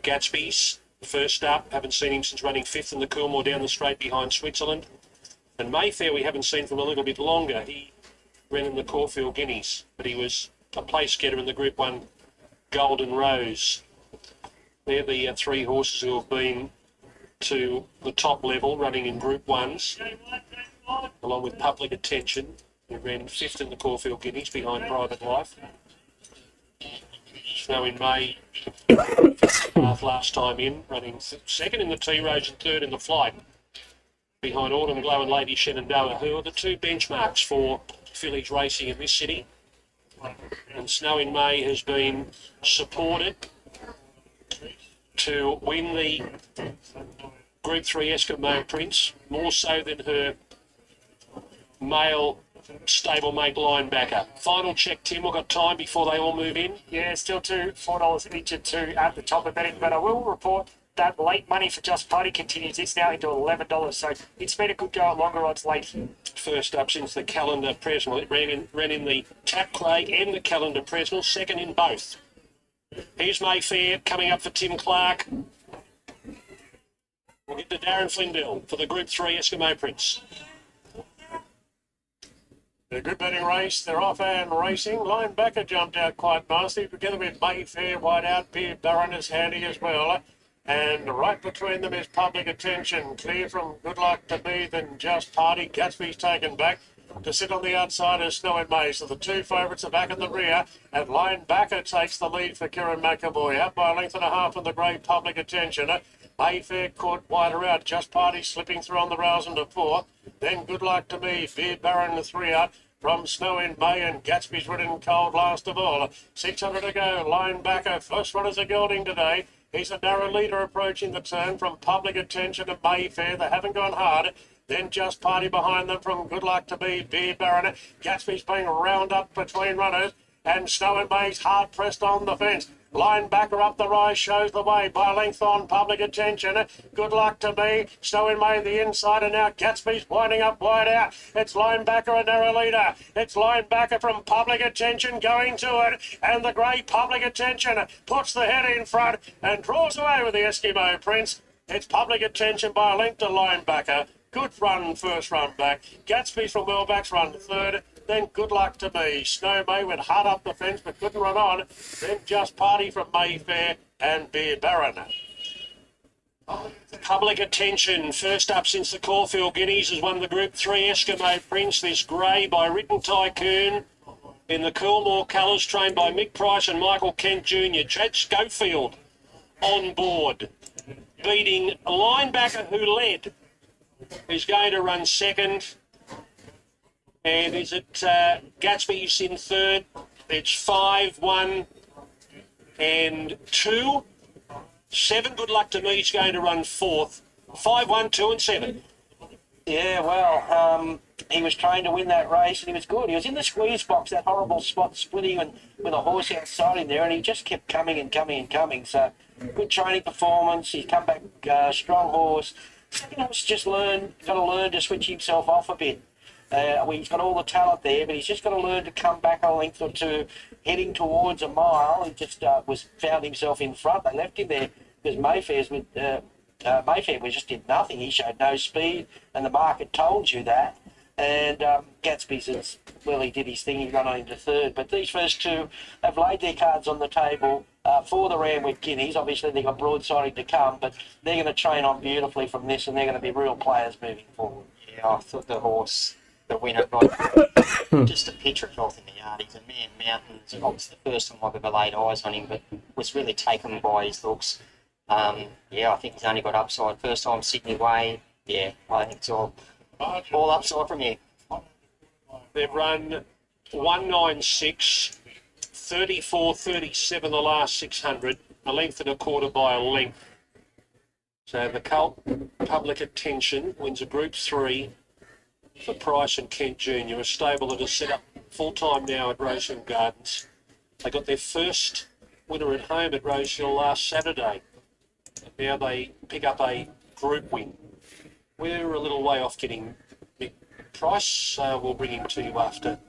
Gatsby's first up. Haven't seen him since running 5th in the Coolmore down the straight behind Switzerland. And Mayfair we haven't seen from a little bit longer. He ran in the Caulfield Guineas, but he was a place getter in the Group 1 Golden Rose. They're the 3 horses who have been to the top level running in Group 1s, along with Public Attention, who ran 5th in the Caulfield Guineas behind Private Life. Snow in May, last time in, running 2nd in the T-Rose and 3rd in the Flight, behind Autumn Glow and Lady Shenandoah, who are the 2 benchmarks for fillies racing in this city. And Snow in May has been supported to win the Group 3 Eskimo Prince, more so than her male stablemate linebacker. Final check, Tim. We've got time before they all move in. Yeah, still $4 each and 2 at the top of betting, but I will report that late money for Just Party continues. It's now into $11, so it's been a good go at longer odds late. First up since the Calendar Presnell. It ran in the Tap Craig and the Calendar Presnell, 2nd in both. Here's Mayfair coming up for Tim Clark. We'll get to Darren Flindell for the Group 3 Eskimo Prince. A good betting race. They're off and racing. Linebacker jumped out quite nicely, together with Mayfair, White Out, Beard Baron is handy as well. And right between them is Public Attention. Clear from Good Luck to Me, then Just Party. Gatsby's taken back to sit on the outside as Snow and May. So the 2 favourites are back in the rear. And Linebacker takes the lead for Kieran McAvoy. Out by a length and a half on the grey Public Attention. Mayfair caught wider out. Just Party slipping through on the rails into 4th. Then Good Luck to Me. Beard Baron the 3 out. From Snow in May, and Gatsby's ridden cold last of all. 600 to go. Linebacker. First runners are gelding today. He's a narrow leader approaching the turn from Public Attention to Mayfair. They haven't gone hard. Then Just Party behind them from Good Luck to Be, Beard Baron. Gatsby's being round up between runners. And Snow and May's hard pressed on the fence. Linebacker up the rise shows the way by length on Public Attention. Good Luck to Me. Snow in May the inside, and now Gatsby's winding up wide out. It's Linebacker, a narrow leader. It's Linebacker from Public Attention going to it, and the grey Public Attention puts the head in front and draws away with the Eskimo Prince. It's Public Attention by a length to Linebacker. Good run, first run back. Gatsby's from Wellbacks run 3rd. Then Good Luck to Me. Snow May went hard up the fence but couldn't run on. Then Just Party from Mayfair and Beer Baron. Public Attention, first up since the Caulfield Guineas, has won the Group 3 Eskimo Prince. This grey by Written Tycoon in the Coolmore colours, trained by Mick Price and Michael Kent Jr. Chad Schofield on board, beating a linebacker who led. He's going to run 2nd. And is it Gatsby's in 3rd? It's 5, 1 and 2. 7, Good Luck to Me, is going to run 4th. 5, 1, 2 and 7. Yeah, well, he was trying to win that race, and he was good. He was in the squeeze box, that horrible spot splitting with a horse outside him there, and he just kept coming and coming and coming. So, good training performance. He's come back, strong horse. Second horse just got to learn to switch himself off a bit. He's got all the talent there, but he's just got to learn to come back a length or 2, heading towards a mile. He just found himself in front. They left him there because Mayfair just did nothing. He showed no speed, and the market told you that. And Gatsby's, he did his thing. He ran on into 3rd. But these first 2 have laid their cards on the table for the Randwick Guineas. Obviously, they've got broadsiding to come, but they're going to train on beautifully from this, and they're going to be real players moving forward. Yeah, I thought the horse, the winner, got just a picture of health in the yard. He's a man mountains. It's the first time I've ever laid eyes on him, but was really taken by his looks. I think he's only got upside. First time Sydney way. Yeah, I think it's all upside from you. They've run 196, 34-37 the last 600, a length and a quarter by a length. So the Colt Public Attention wins a Group 3 for Price and Kent Jr., a stable that is set up full-time now at Rosehill Gardens. They got their first winner at home at Rosehill last Saturday. And now they pick up a group win. We're a little way off getting Mick Price. We'll bring him to you after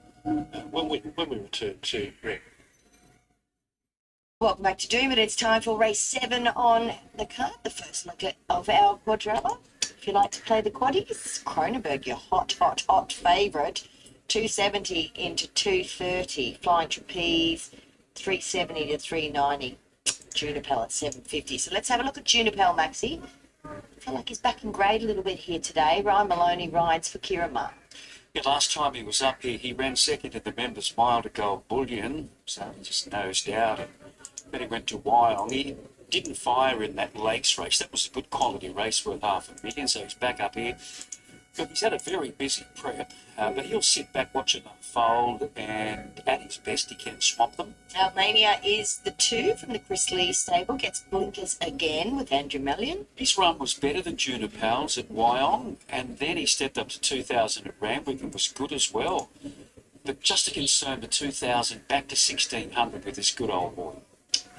when we return to Greg. Welcome back to Duman. It's time for race 7 on the card, the first look of our quadrella. If you like to play the quaddies, Cronenberg, your hot favourite. 270 into 230. Flying Trapeze, 370 to 390. Junipel at 750. So let's have a look at Junipel, Maxi. I feel like he's back in grade a little bit here today. Ryan Maloney rides for Kira Mark. Yeah, last time he was up here, he ran second in the members' mile to Gold Bullion, so he just nosed out. And then he went to Wyong. He didn't fire in that Lakes race. That was a good quality race worth $500,000, so he's back up here. Look, he's had a very busy prep, but he'll sit back, watch it unfold, and at his best, he can swap them. Almania is the 2 from the Chris Lee stable. Gets blinkers again with Andrew Mellion. His run was better than Junipel's at Wyong, and then he stepped up to 2,000 at Randwick and was good as well. But just a concern for 2,000, back to 1,600 with this good old boy.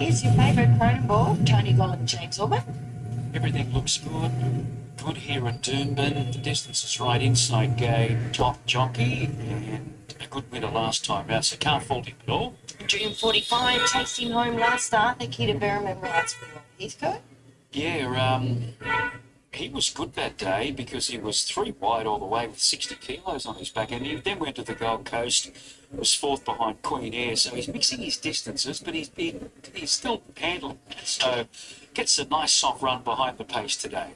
Here's your favourite Cronenberg, Tony Gollan, James Orban. Everything looks good. Good here at Duman. The distance is right inside game. Top jockey and a good winner last time out, so can't fault him at all. June 45, chased him home last start. Nikita Berriman rides for Heathcote. Yeah, he was good that day because he was 3 wide all the way with 60 kilos on his back, and he then went to the Gold Coast, was 4th behind Queen Air, so he's mixing his distances, but he's still handling it, so gets a nice soft run behind the pace today.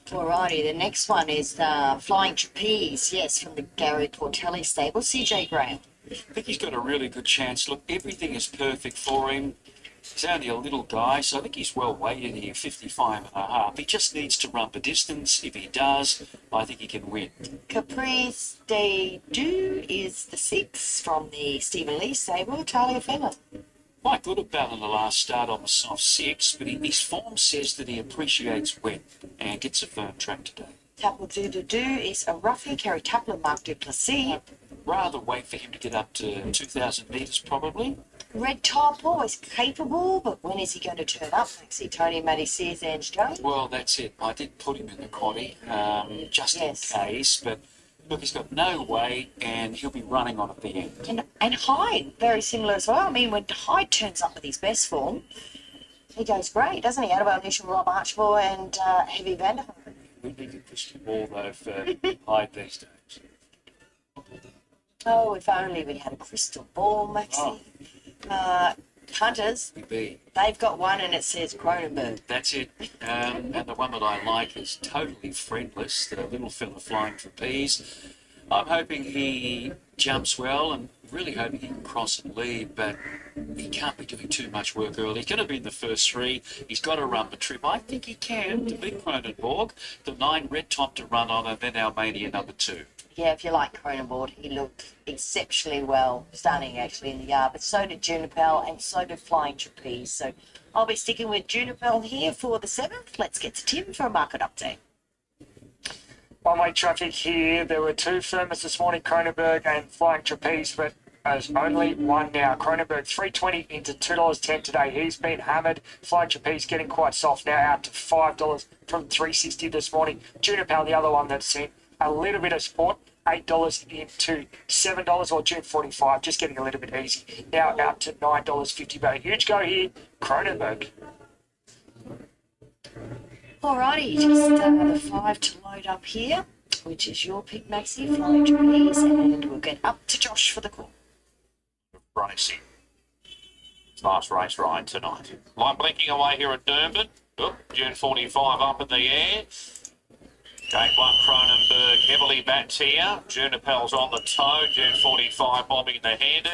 Alrighty, the next one is Flying Trapeze, yes, from the Gary Portelli stable, CJ Graham. I think he's got a really good chance. Look, everything is perfect for him. He's only a little guy, so I think he's well weighted here, 55.5. He just needs to run the distance. If he does, I think he can win. Caprice de Deux is the 6 from the Stephen Lee stable, Talia Fenner. Quite good about in the last start on the soft 6, but his form says that he appreciates wet and gets a firm track today. Tapple de Deux is a roughie, Kerry Tapler, Mark Duplessis. Rather wait for him to get up to 2,000 metres probably. Red Top, always capable, but when is he going to turn up? Maxi, Tony, Matty Sears, Ange Jones. Well, that's it. I did put him in the quaddie, just in case, but look, he's got no weight and he'll be running on at the end. And Hyde, very similar as well. I mean, when Hyde turns up with his best form, he goes great, doesn't he? Out of our initial Rob Archibald and Heavy Vanderhoek. We need a crystal ball, though, for Hyde these days. Oh, if only we had a crystal ball, Maxi. Hunters, they've got one and it says Cronenberg. That's it. And the one that I like is totally friendless, the little fella Flying Trapeze. I'm hoping he jumps well and really hoping he can cross and lead, but he can't be doing too much work early. He's going to be in the first 3. He's got to run the trip. I think he can to beat Cronenberg. The 9 Red Top to run on, and then Almania number 2. Yeah, if you like Cronenberg, he looked exceptionally well, stunning actually in the yard, but so did Junipel and so did Flying Trapeze. So I'll be sticking with Junipel here for the 7th. Let's get to Tim for a market update. One-way traffic here. There were 2 firmers this morning, Cronenberg and Flying Trapeze, but there's only one now. Cronenberg $3.20 into $2.10 today. He's been hammered. Flying Trapeze getting quite soft now, out to $5 from $3.60 this morning. Junipel, the other one that's seen a little bit of support, $8 into $7 or June 45, just getting a little bit easy. Now out to $9.50, but a huge go here, Cronenberg. Alrighty, just the 5 to load up here, which is your pick, Maxi, Flying Trapeze, and we'll get up to Josh for the call. Racing. It's nice race ride tonight. Line blinking away here at Duman. June 45 up in the air. Gate 1 Cronenberg heavily bats here. Junipel's on the toe. June 45 bobbing the hander.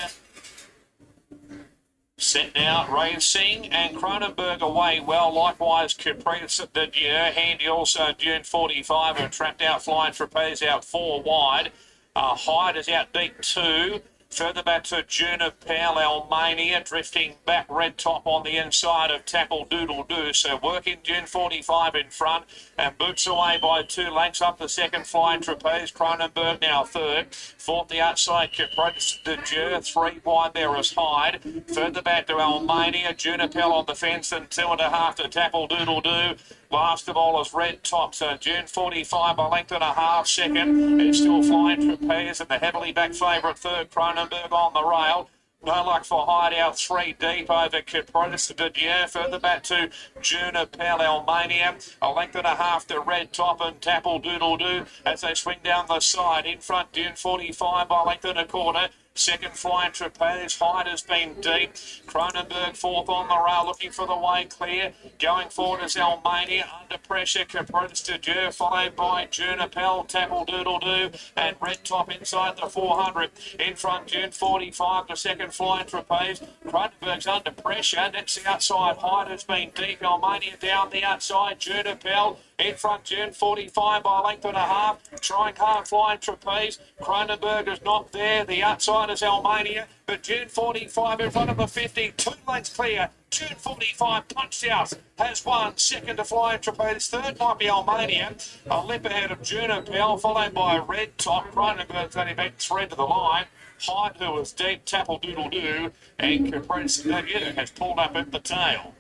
Set now, racing, and Cronenberg away well. Likewise, Caprice at the handy also June 45 and trapped out Flying Trapeze out 4 wide. Hyde is out deep 2. Further back to Juniper, Almania, drifting back red top on the inside of Tackle Doodle Doo. So working June 45 in front and boots away by 2 lengths up the second Flying Trapeze. Cronenberg now third. Fourth the outside Caprice de Dieu. 3 wide there is Hyde. Further back to Almania, Juniper on the fence and 2.5 to Tackle Doodle Doo. Last of all is Red Top, so June 45 a length and a half second. It's still Flying Trapeze and the heavily back favourite third, Cronenberg on the rail. No luck for Hideout 3 deep over Caprice de Dieu. Further back to Juniper, Almania. A length and a half to Red Top and Tackle Doodle Doo as they swing down the side. In front, June 45 by a length and a quarter. Second Flying Trapeze, Hyde has been deep. Cronenberg fourth on the rail, looking for the way clear. Going forward is Almania, under pressure, Caprice de Dieu, followed by Juniper, Tackle Doodle Doo, and Red Top inside the 400. In front, June 45, the second Flying Trapeze. Cronenberg's under pressure, next the outside, Hyde has been deep. Almania down the outside, Juniper. In front, June 45 by a length and a half. Trying hard, Flying Trapeze. Cronenberg is not there. The outside is Almania. But June 45 in front of the 50. 2 lengths clear. June 45 punched out. Has won. Second to Flying Trapeze. Third might be Almania. A lip ahead of Juniper, followed by Red Top. Cronenberg's only beat 3 to the line. Hyde, who was deep, Tackle Doodle Doo. And Caprice de Dieu has pulled up at the tail.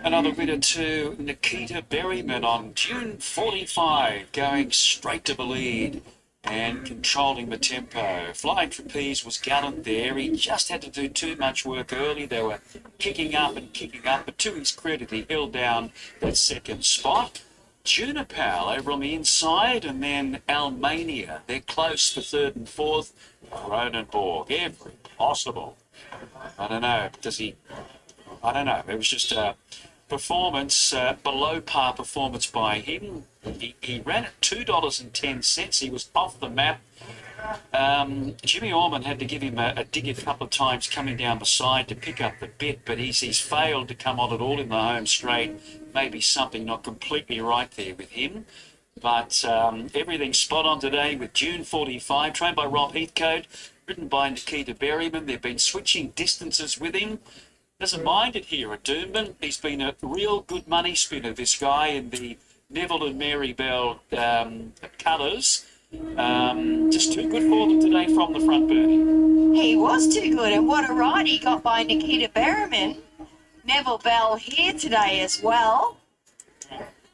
Another winner to Nikita Berryman on June 45, going straight to the lead and controlling the tempo. Flying Trapeze was gallant there. He just had to do too much work early. They were kicking up, but to his credit, he held down that second spot. Juniper over on the inside, and then Almania. They're close for third and fourth. Cronenberg, every possible. I don't know. I don't know. It was just a performance, below par performance by him. He ran at $2.10. He was off the map. Jimmy Orman had to give him a dig a couple of times coming down the side to pick up the bit, but he's failed to come on at all in the home straight. Maybe something not completely right there with him. But everything's spot on today with June 45, trained by Rob Heathcote, ridden by Nikita Berryman. They've been switching distances with him. Doesn't mind it here at Duman. He's been a real good money spinner, this guy, in the Neville and Mary Bell colours. Just too good for them today from the front, Bernie. He was too good, and what a ride he got by Nikita Berryman. Neville Bell here today as well.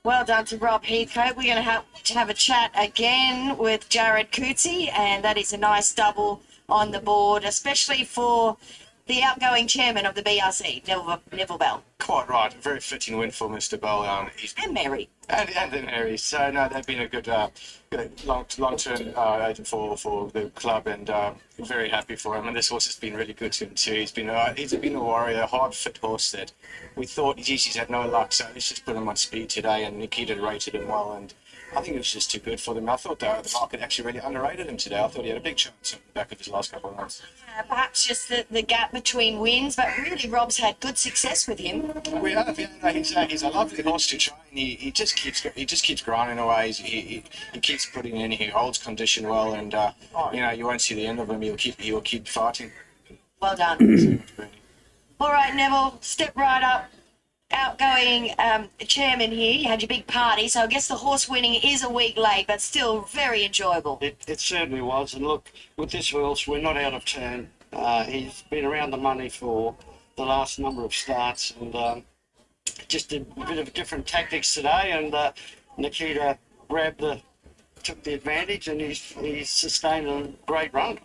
Well done to Rob Heathcote. We're going to have a chat again with Jared Coetzee, and that is a nice double on the board, especially for the outgoing chairman of the BRC, Neville Bell. Quite right. A very fitting win for Mr. Bell. And Mary. And Mary. So, no, they've been a good long-term agent for the club, and very happy for him. And this horse has been really good to him too. He's been a warrior, a hard, fit horse that we thought he's had no luck. So let's just put him on speed today, and Nikita rated him well. And I think it was just too good for them. I thought the market actually really underrated him today. I thought he had a big chance on the back of his last couple of runs. Perhaps just the gap between wins, but really Rob's had good success with him. We have, he's a lovely horse to train. He just keeps grinding away. He keeps putting in. He holds condition well, and you won't see the end of him. He'll keep fighting. Well done. All right, Neville, step right up. Outgoing chairman here, you had your big party, so I guess the horse winning is a week late, but still very enjoyable. It certainly was, and look, with this horse, we're not out of turn. He's been around the money for the last number of starts, and just a bit of different tactics today, and Nikita took the advantage, and he's sustained a great run.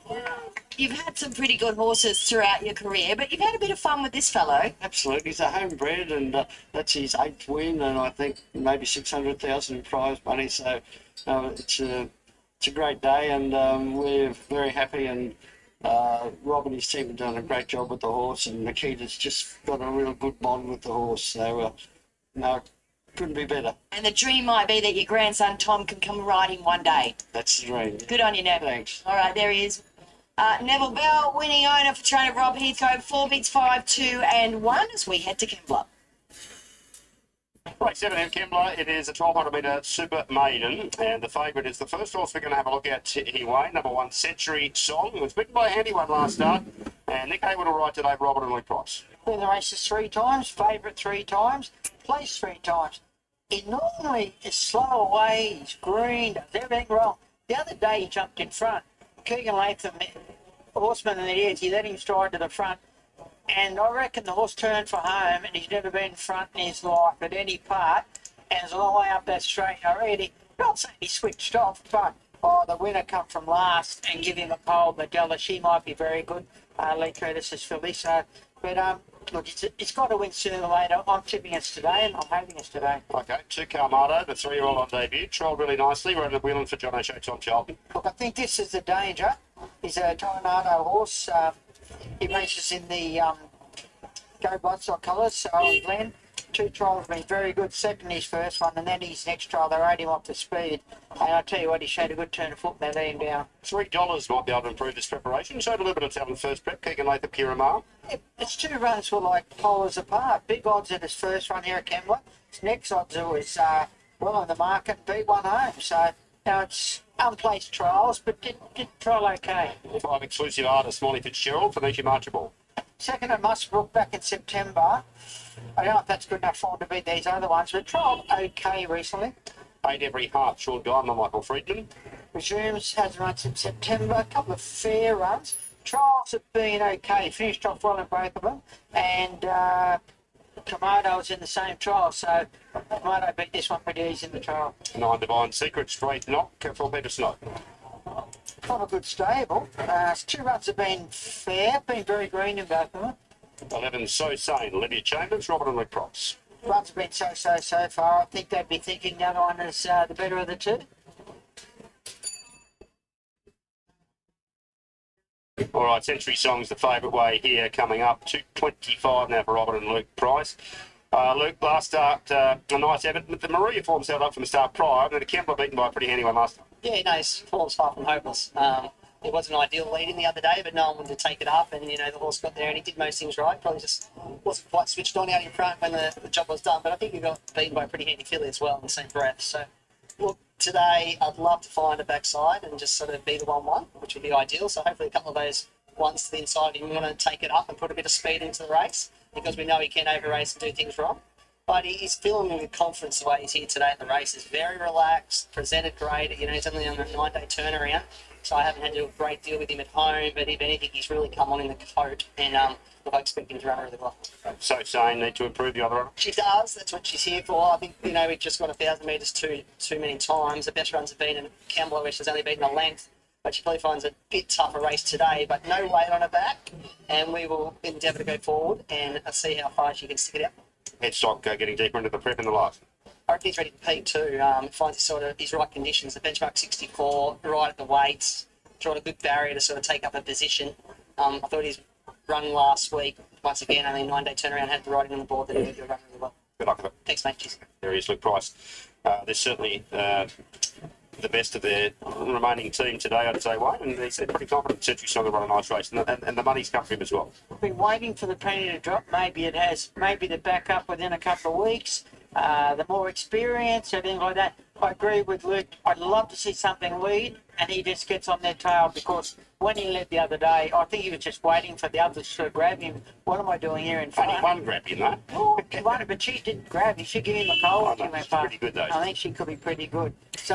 You've had some pretty good horses throughout your career, but you've had a bit of fun with this fellow. Absolutely. He's a homebred, and that's his 8th win, and I think maybe 600,000 in prize money. So it's a great day, and we're very happy. And Rob and his team have done a great job with the horse, and Nikita's just got a real good bond with the horse. So couldn't be better. And the dream might be that your grandson Tom can come riding one day. That's the dream. Good on you, Neville. Thanks. All right, there he is. Neville Bell, winning owner for trainer Rob Heathcote, 4 beats 5, 2 and 1 as we head to Kembla. Race 7 in Kembla, it is a 1200 metre super maiden, and the favourite is the first horse we're going to have a look at here, Wayne. Number 1, Century Song. It was beaten by a handy one last start, and Nick Hayward will ride today, Robert and Luke Price. Been the races 3 times, favourite 3 times, place 3 times. He normally is slow away, he's green, does everything wrong. The other day he jumped in front. Keegan Latham, horseman in the ears, he let him stride to the front. And I reckon the horse turned for home, and he's never been in front in his life at any part. And it's a long way up that straight already. Not saying he switched off, but the winner come from last and give him a pole. Madella, she might be very good. Lee Curtis's filly. So, but look, it's got to win sooner or later. I'm tipping us today, and I'm hoping us today. Okay, 2 Calmato, the 3-year-old on debut, trialled really nicely, rode the wheeling for John O'Shea, Tom Charlton. Look, I think this is the danger. He's a Tornado horse. He races in the Go Bloodstock colours, so Glenn. 2 trials have been very good. Second his first one, and then his next trial they rode him off the speed. And I tell you what, he showed a good turn of foot. They let him down. $3 might be able to improve this preparation. Showed a little bit of talent first prep. Keegan Latham, Kiramar. Its 2 runs were like polars apart. Big odds at his first run here at Kembla. Its next odds was well on the market and beat one home. So now it's unplaced trials, but did trial okay. 5 exclusive artists, Molly Fitzgerald, Phoenicia Marchable. Second at Musbrook back in September. I don't know if that's good enough for him to beat these other ones, but trialled okay recently. 8 Every Heart, Sean Diamond, Michael Friedman. Resumes, has run since September, a couple of fair runs. Trials have been okay, finished off well in both of them. And Komodo was in the same trial, so Komodo beat this one pretty easy in the trial. 9 Divine Secret, Straight Knock for Peter Snow. Not a good stable. 2 runs have been fair, been very green in both of them. 11 So Sane, Olivia Chambers, Robert and Luke Price. Runs have been so far. I think they'd be thinking the other one is the better of the 2. All right, Century Song's the favourite way here, coming up. 2.25 now for Robert and Luke Price. Luke, last start, a nice effort. The Maria form's held up from the start prior, and then the Kembla beaten by a pretty handy one last time. Yeah, no, his form's far from hopeless. It was an ideal lead in the other day, but no one wanted to take it up, and the horse got there and he did most things right. Probably just wasn't quite switched on out in front when the job was done, but I think he got beaten by a pretty handy filly as well in the same breath. So, look, today I'd love to find a backside and just sort of be the 1-1, which would be ideal. So hopefully a couple of those ones to the inside, he's going to take it up and put a bit of speed into the race, because we know he can over-race and do things wrong. But he's feeling with confidence the way he's here today at the race. He's very relaxed, presented great. He's only on a 9-day turnaround, so I haven't had to do a great deal with him at home. But if anything, he's really come on in the coat, and I expect him to run really well. So Sane need to improve the other one? She does. That's what she's here for. I think, we've just got 1,000 metres too many times. The best runs have been in Kembla, where she's only beaten a length. But she probably finds it a bit tougher race today, but no weight on her back, and we will endeavour to go forward and see how far she can stick it out. Headstock getting deeper into the prep in the last. I reckon he's ready to peak too. Finds his right conditions. The benchmark 64, right at the weights, drawn a good barrier to sort of take up a position. I thought his run last week, once again, only a 9-day turnaround, had the riding on the board that he would run really well. Good luck with it. Thanks, mate. Cheers. There he is, Luke Price. There's certainly the best of their remaining team today, I'd say, Wayne, and they said pretty confident Century Song will run a nice race, and the money's come for him as well. I've been waiting for the penny to drop. Maybe it has. Maybe the backup within a couple of weeks. The more experience, everything like that. I agree with Luke. I'd love to see something lead, and he just gets on their tail, because when he led the other day, I think he was just waiting for the others to grab him. What am I doing here in front? Only one grabbed him, though. Oh, he won it, but she didn't grab him. She gave him a cold. Oh, no, she's pretty good, though. I think she could be pretty good. So,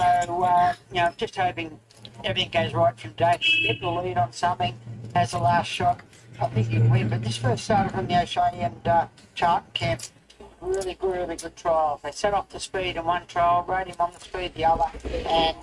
just hoping everything goes right from today. Get the lead on something, has the last shot. I think he'll win. But this first started from the O'Shea and Charlton camp. Really good trial. They set off the speed in one trial, rode him on the speed the other, and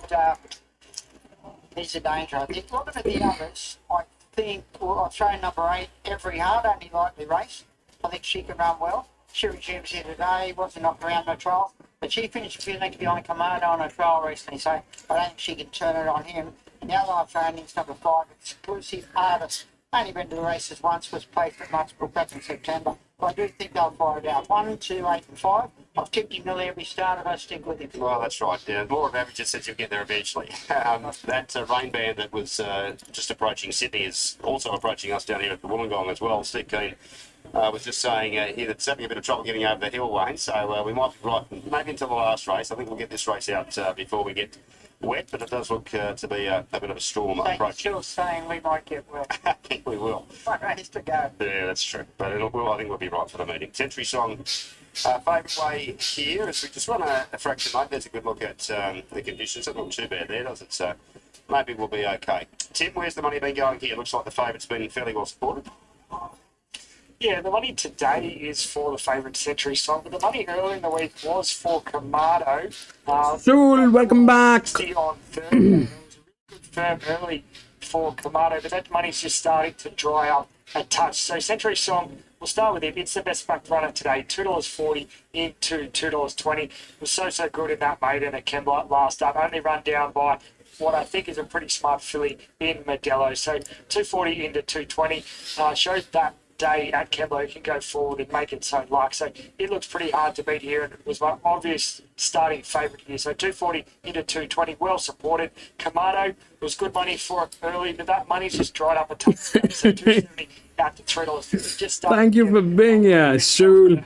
he's a danger. I think looking at the others, I think I've thrown number 8, Every Heart, only lightly raced. I think she can run well. She resumes here today, wasn't knocked around no trial, but she finished a few lengths behind Komodo on a trial recently, so I don't think she can turn it on him. And the other one I've thrown in is number 5, Exclusive Artist. Only been to the races once, was placed at Musbrook back in September. But I do think they'll fire it out. 1, 2, 8 and 5. I've tipped him nearly every start, and I stick with him. Well, that's right. Yeah, law of averages says you'll get there eventually. That rain band that was just approaching Sydney is also approaching us down here at the Wollongong as well. Steve Keane was just saying here that it's having a bit of trouble getting over the hill, Wayne. So we might be right, maybe until the last race. I think we'll get this race out before we get wet, but it does look to be a bit of a storm approach. Still saying we might get wet. I think we will. One race to go. Yeah, that's true. But I think we'll be right for the meeting. Century Song, favourite way here as we just run a fraction, mate. There's a good look at the conditions. It's not too bad there, does it? So maybe we'll be okay. Tim, where's the money been going here? Looks like the favourite's been fairly well supported. Yeah, the money today is for the favourite Century Song, but the money earlier in the week was for Kamado. Soul, welcome back. On Thursday. It was a really good firm early for Kamado, but that money's just starting to dry up a touch. So Century Song, we'll start with it. It's the best backed runner today, $2.40 into $2.20. It was so good in that maiden at Kembla last up. Only run down by what I think is a pretty smart filly in Modelo. So 240 into 220 shows that day at Kembla can go forward and make its own luck. So it looks pretty hard to beat here, and it was my obvious starting favourite here. So 240 into 220, well supported. Kamado was good money for it early, but that money's just dried up a ton. So 270 out to $3.50. Just Thank you for being here, Soul.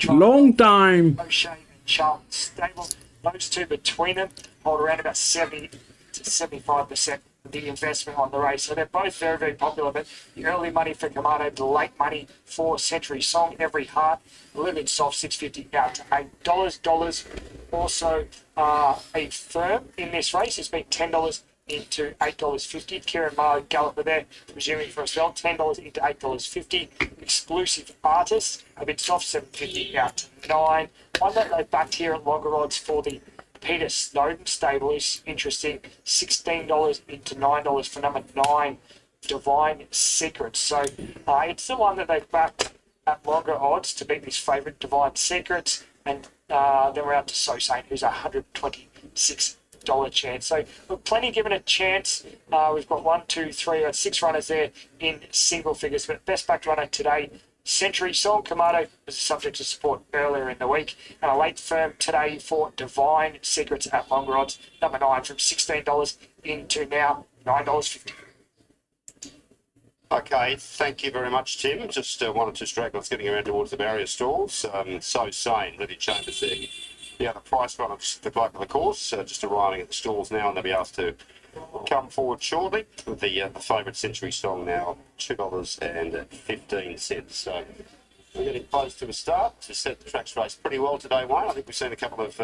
Long time. O'Shea and Charlton Stable, those two between them hold around about 70 to 75% of the investment on the race. So they're both very popular, but the early money for Kamado, the late money for Century Song, every heart, a little bit soft, $6.50 out to $8. Also, a firm in this race has been $10 into $8.50. Kieran Marlowe Galloper there, presuming for us well, $10 into $8.50. Exclusive artists, a bit soft, $7.50 out to $9. One that they backed here at longer odds for the Peter Snowden stable is interesting, $16 into $9 for number 9, Divine Secrets. So it's the one that they've backed at longer odds to beat this favourite, Divine Secrets, and then we're out to So Saint, who's a $126 chance. So look, plenty given a chance. We've got 1, 2, 3, 6 runners there in single figures, but best backed runner today, Century Song. Kamado was subject to support earlier in the week, and a late firm today for Divine Secrets at longer odds, number 9 from $16 into now $9.50. Okay, thank you very much, Tim. Just wanted to stragglers getting around towards the barrier stalls. So sane, Libby Chambers there. Yeah, the price run of the clock of the course, just arriving at the stalls now, and they'll be asked to come forward shortly with the favourite Century Song now, $2.15. So we're getting close to a start to set the tracks race pretty well today, Wayne. I think we've seen a couple of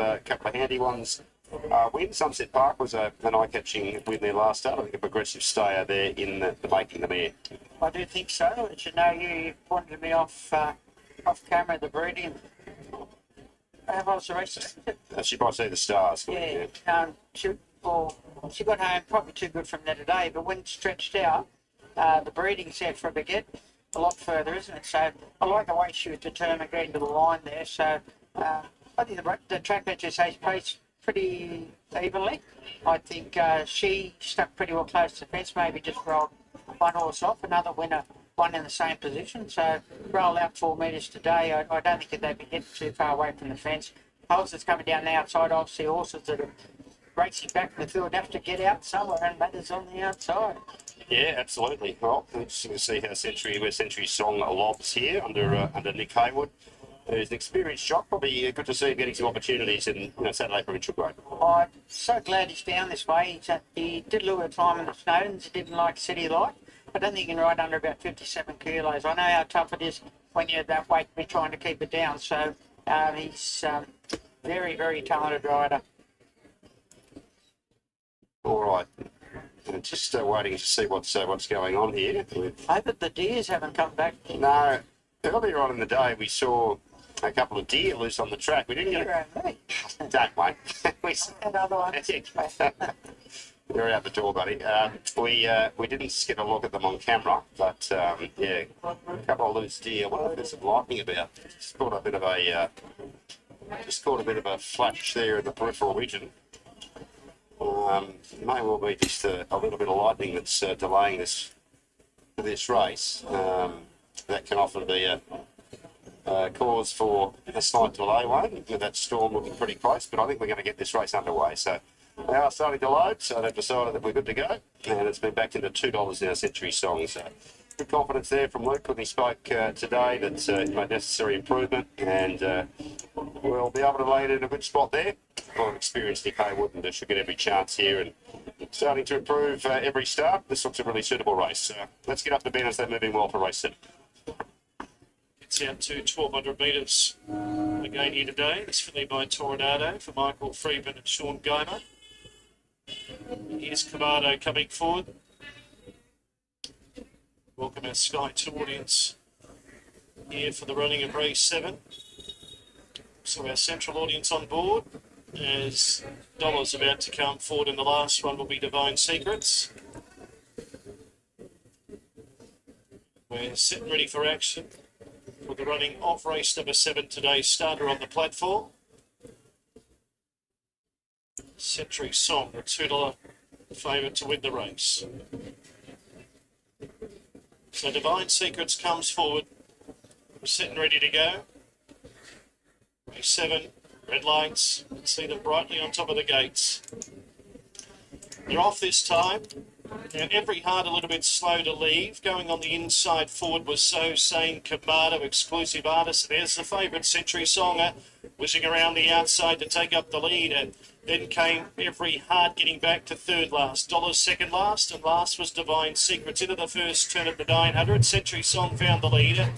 handy ones win. Sunset Park was an eye-catching win there last start. I think a progressive stayer there in the making the mare. I do think so. As you know, you pointed me off camera, the breeding. How was the race? She might see the stars. Yeah. She got home probably too good from there today, but when stretched out, the breeding's out for her to get a lot further, isn't it? So I like the way she was determined getting to the line there. So I think the track that just says placed pretty evenly. I think she stuck pretty well close to the fence, maybe just rolled one horse off, another winner, one in the same position. So roll out 4 metres today. I don't think they'd be getting too far away from the fence. Horses coming down the outside, obviously horses that are racing back in the field have to get out somewhere, and matters on the outside. Yeah, absolutely. Well, interesting to see how Century Song lobs here under Nick Haywood. He's an experienced shot. Probably good to see him getting some opportunities in Saturday provincial grade. I'm so glad he's down this way. He did a little bit of time in the Snowdens. He didn't like City Light. I don't think he can ride under about 57 kilos. I know how tough it is when you're that weight to be trying to keep it down. So he's very, very talented rider. All right. Just waiting to see what's going on here. I hope that the deers haven't come back. No. Earlier on in the day, we saw a couple of deer loose on the track. We didn't get Don't, mate. Another one. You're out the door, buddy. We didn't get a look at them on camera, but yeah, a couple of loose deer. I wonder if there's some lightning about. Just caught a bit of a flash there in the peripheral region. May well be just a little bit of lightning that's delaying this race. That can often be a cause for a slight delay, one with that storm looking pretty close. But I think we're going to get this race underway. So they are starting to load, so they've decided that we're good to go, and it's been backed into $2 now, Century Song. So good confidence there from Luke when he spoke today that he made necessary improvement, and we'll be able to lay it in a good spot there. Well, an experienced Nick Haywood, and should get every chance here, and starting to improve every start. This looks a really suitable race. Let's get up to Ben as they're moving well for race 7. It's out to 1,200 metres again here today. This filly by Tornado for Michael Freeman and Sean Goma. Here's Kamado coming forward. Welcome our Sky 2 audience here for the running of race 7. So our central audience on board as Dollar's about to come forward, and the last one will be Divine Secrets. We're sitting ready for action for the running of race number 7, today's starter on the platform. Century Song, the $2 favourite to win the race. So Divine Secrets comes forward. We're sitting ready to go. Race 7, red lights. You can see them brightly on top of the gates. They're off this time. Now, every heart a little bit slow to leave. Going on the inside forward was So Sane, Kamado, Exclusive Artist. There's the favourite, Century Songer, whizzing around the outside to take up the lead. And then came Every Heart getting back to third last. Dollars second last, and last was Divine Secrets. Into the first turn of the 900. Century Song found the leader.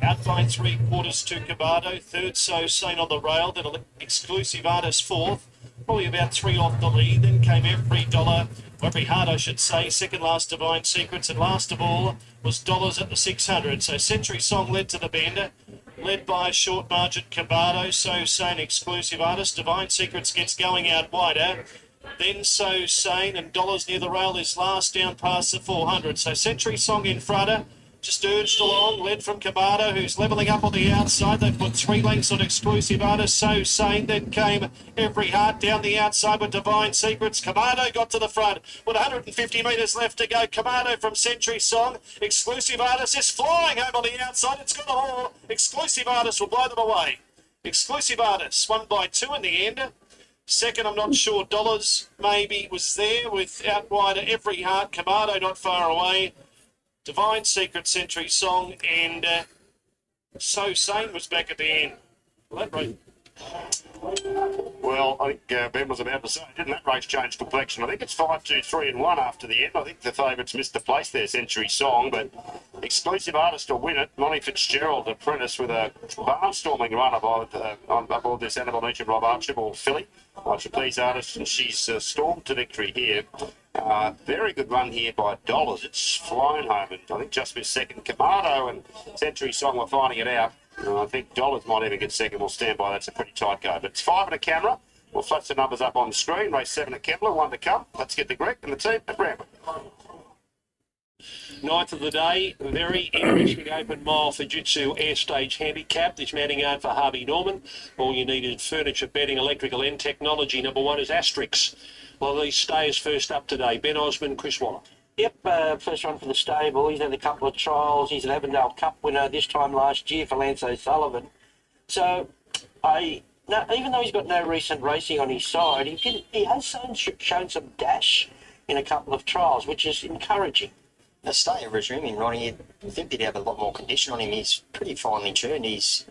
Out by 3/4 to Kamado. Third, So Sane on the rail. Then Exclusive Artist fourth. Probably about 3 off the lead. Then came Every Heart, I should say. Second last, Divine Secrets. And last of all was Dollars at the 600. So Century Song led to the bender. Led by a short margin, Kamado, So Sane, Exclusive Artist. Divine Secrets gets going out wider. Then So Sane, and Dollars near the rail is last down past the 400. So Century Song in front, just urged along, led from Kamado, who's levelling up on the outside. They've put 3 lengths on Exclusive Artist, So Sane. Then came Every Heart down the outside with Divine Secrets. Kamado got to the front with 150 metres left to go. Kamado from Century Song. Exclusive Artist is flying home on the outside. It's got a haul. Exclusive Artist will blow them away. Exclusive Artist won by 2 in the end. Second, I'm not sure. Dollars maybe was there with out wider Every Heart. Kamado not far away. Divine Secret, Century Song, and So Sane was back at the end. Well, that race. Well, I think Ben was about to say, didn't that race change complexion? I think it's 5, 2, 3 and 1 after the end. I think the favourites missed the place there, Century Song, but Exclusive Artist will win it. Monty Fitzgerald, apprentice, with a barnstorming run on aboard this Animal Nature Rob Archibald filly. Trapeze Artist, and she's stormed to victory here. Very good run here by Dollars. It's flown home, and I think just missed second. Kamado and Century Song were finding it out. I think Dollars might even get second. We'll stand by. That's a pretty tight go. But it's 5 at a camera. We'll flash the numbers up on the screen. Race 7 at Kembla, 1 to come. Let's get the Greg and the team at Randwick. 9th of the day, very interesting open mile for Jitsu Air Stage Handicap. This mounting yard for Harvey Norman. All you need is furniture, bedding, electrical and technology. Number 1 is Asterix. Well, these stayers first up today. Ben Osmond, Chris Waller. Yep, first run for the stable. He's had a couple of trials. He's an Avondale Cup winner this time last year for Lance O'Sullivan. So, even though he's got no recent racing on his side, he has shown some dash in a couple of trials, which is encouraging. A stay resuming, Ronnie, I think he'd have a lot more condition on him. He's pretty finely tuned. There's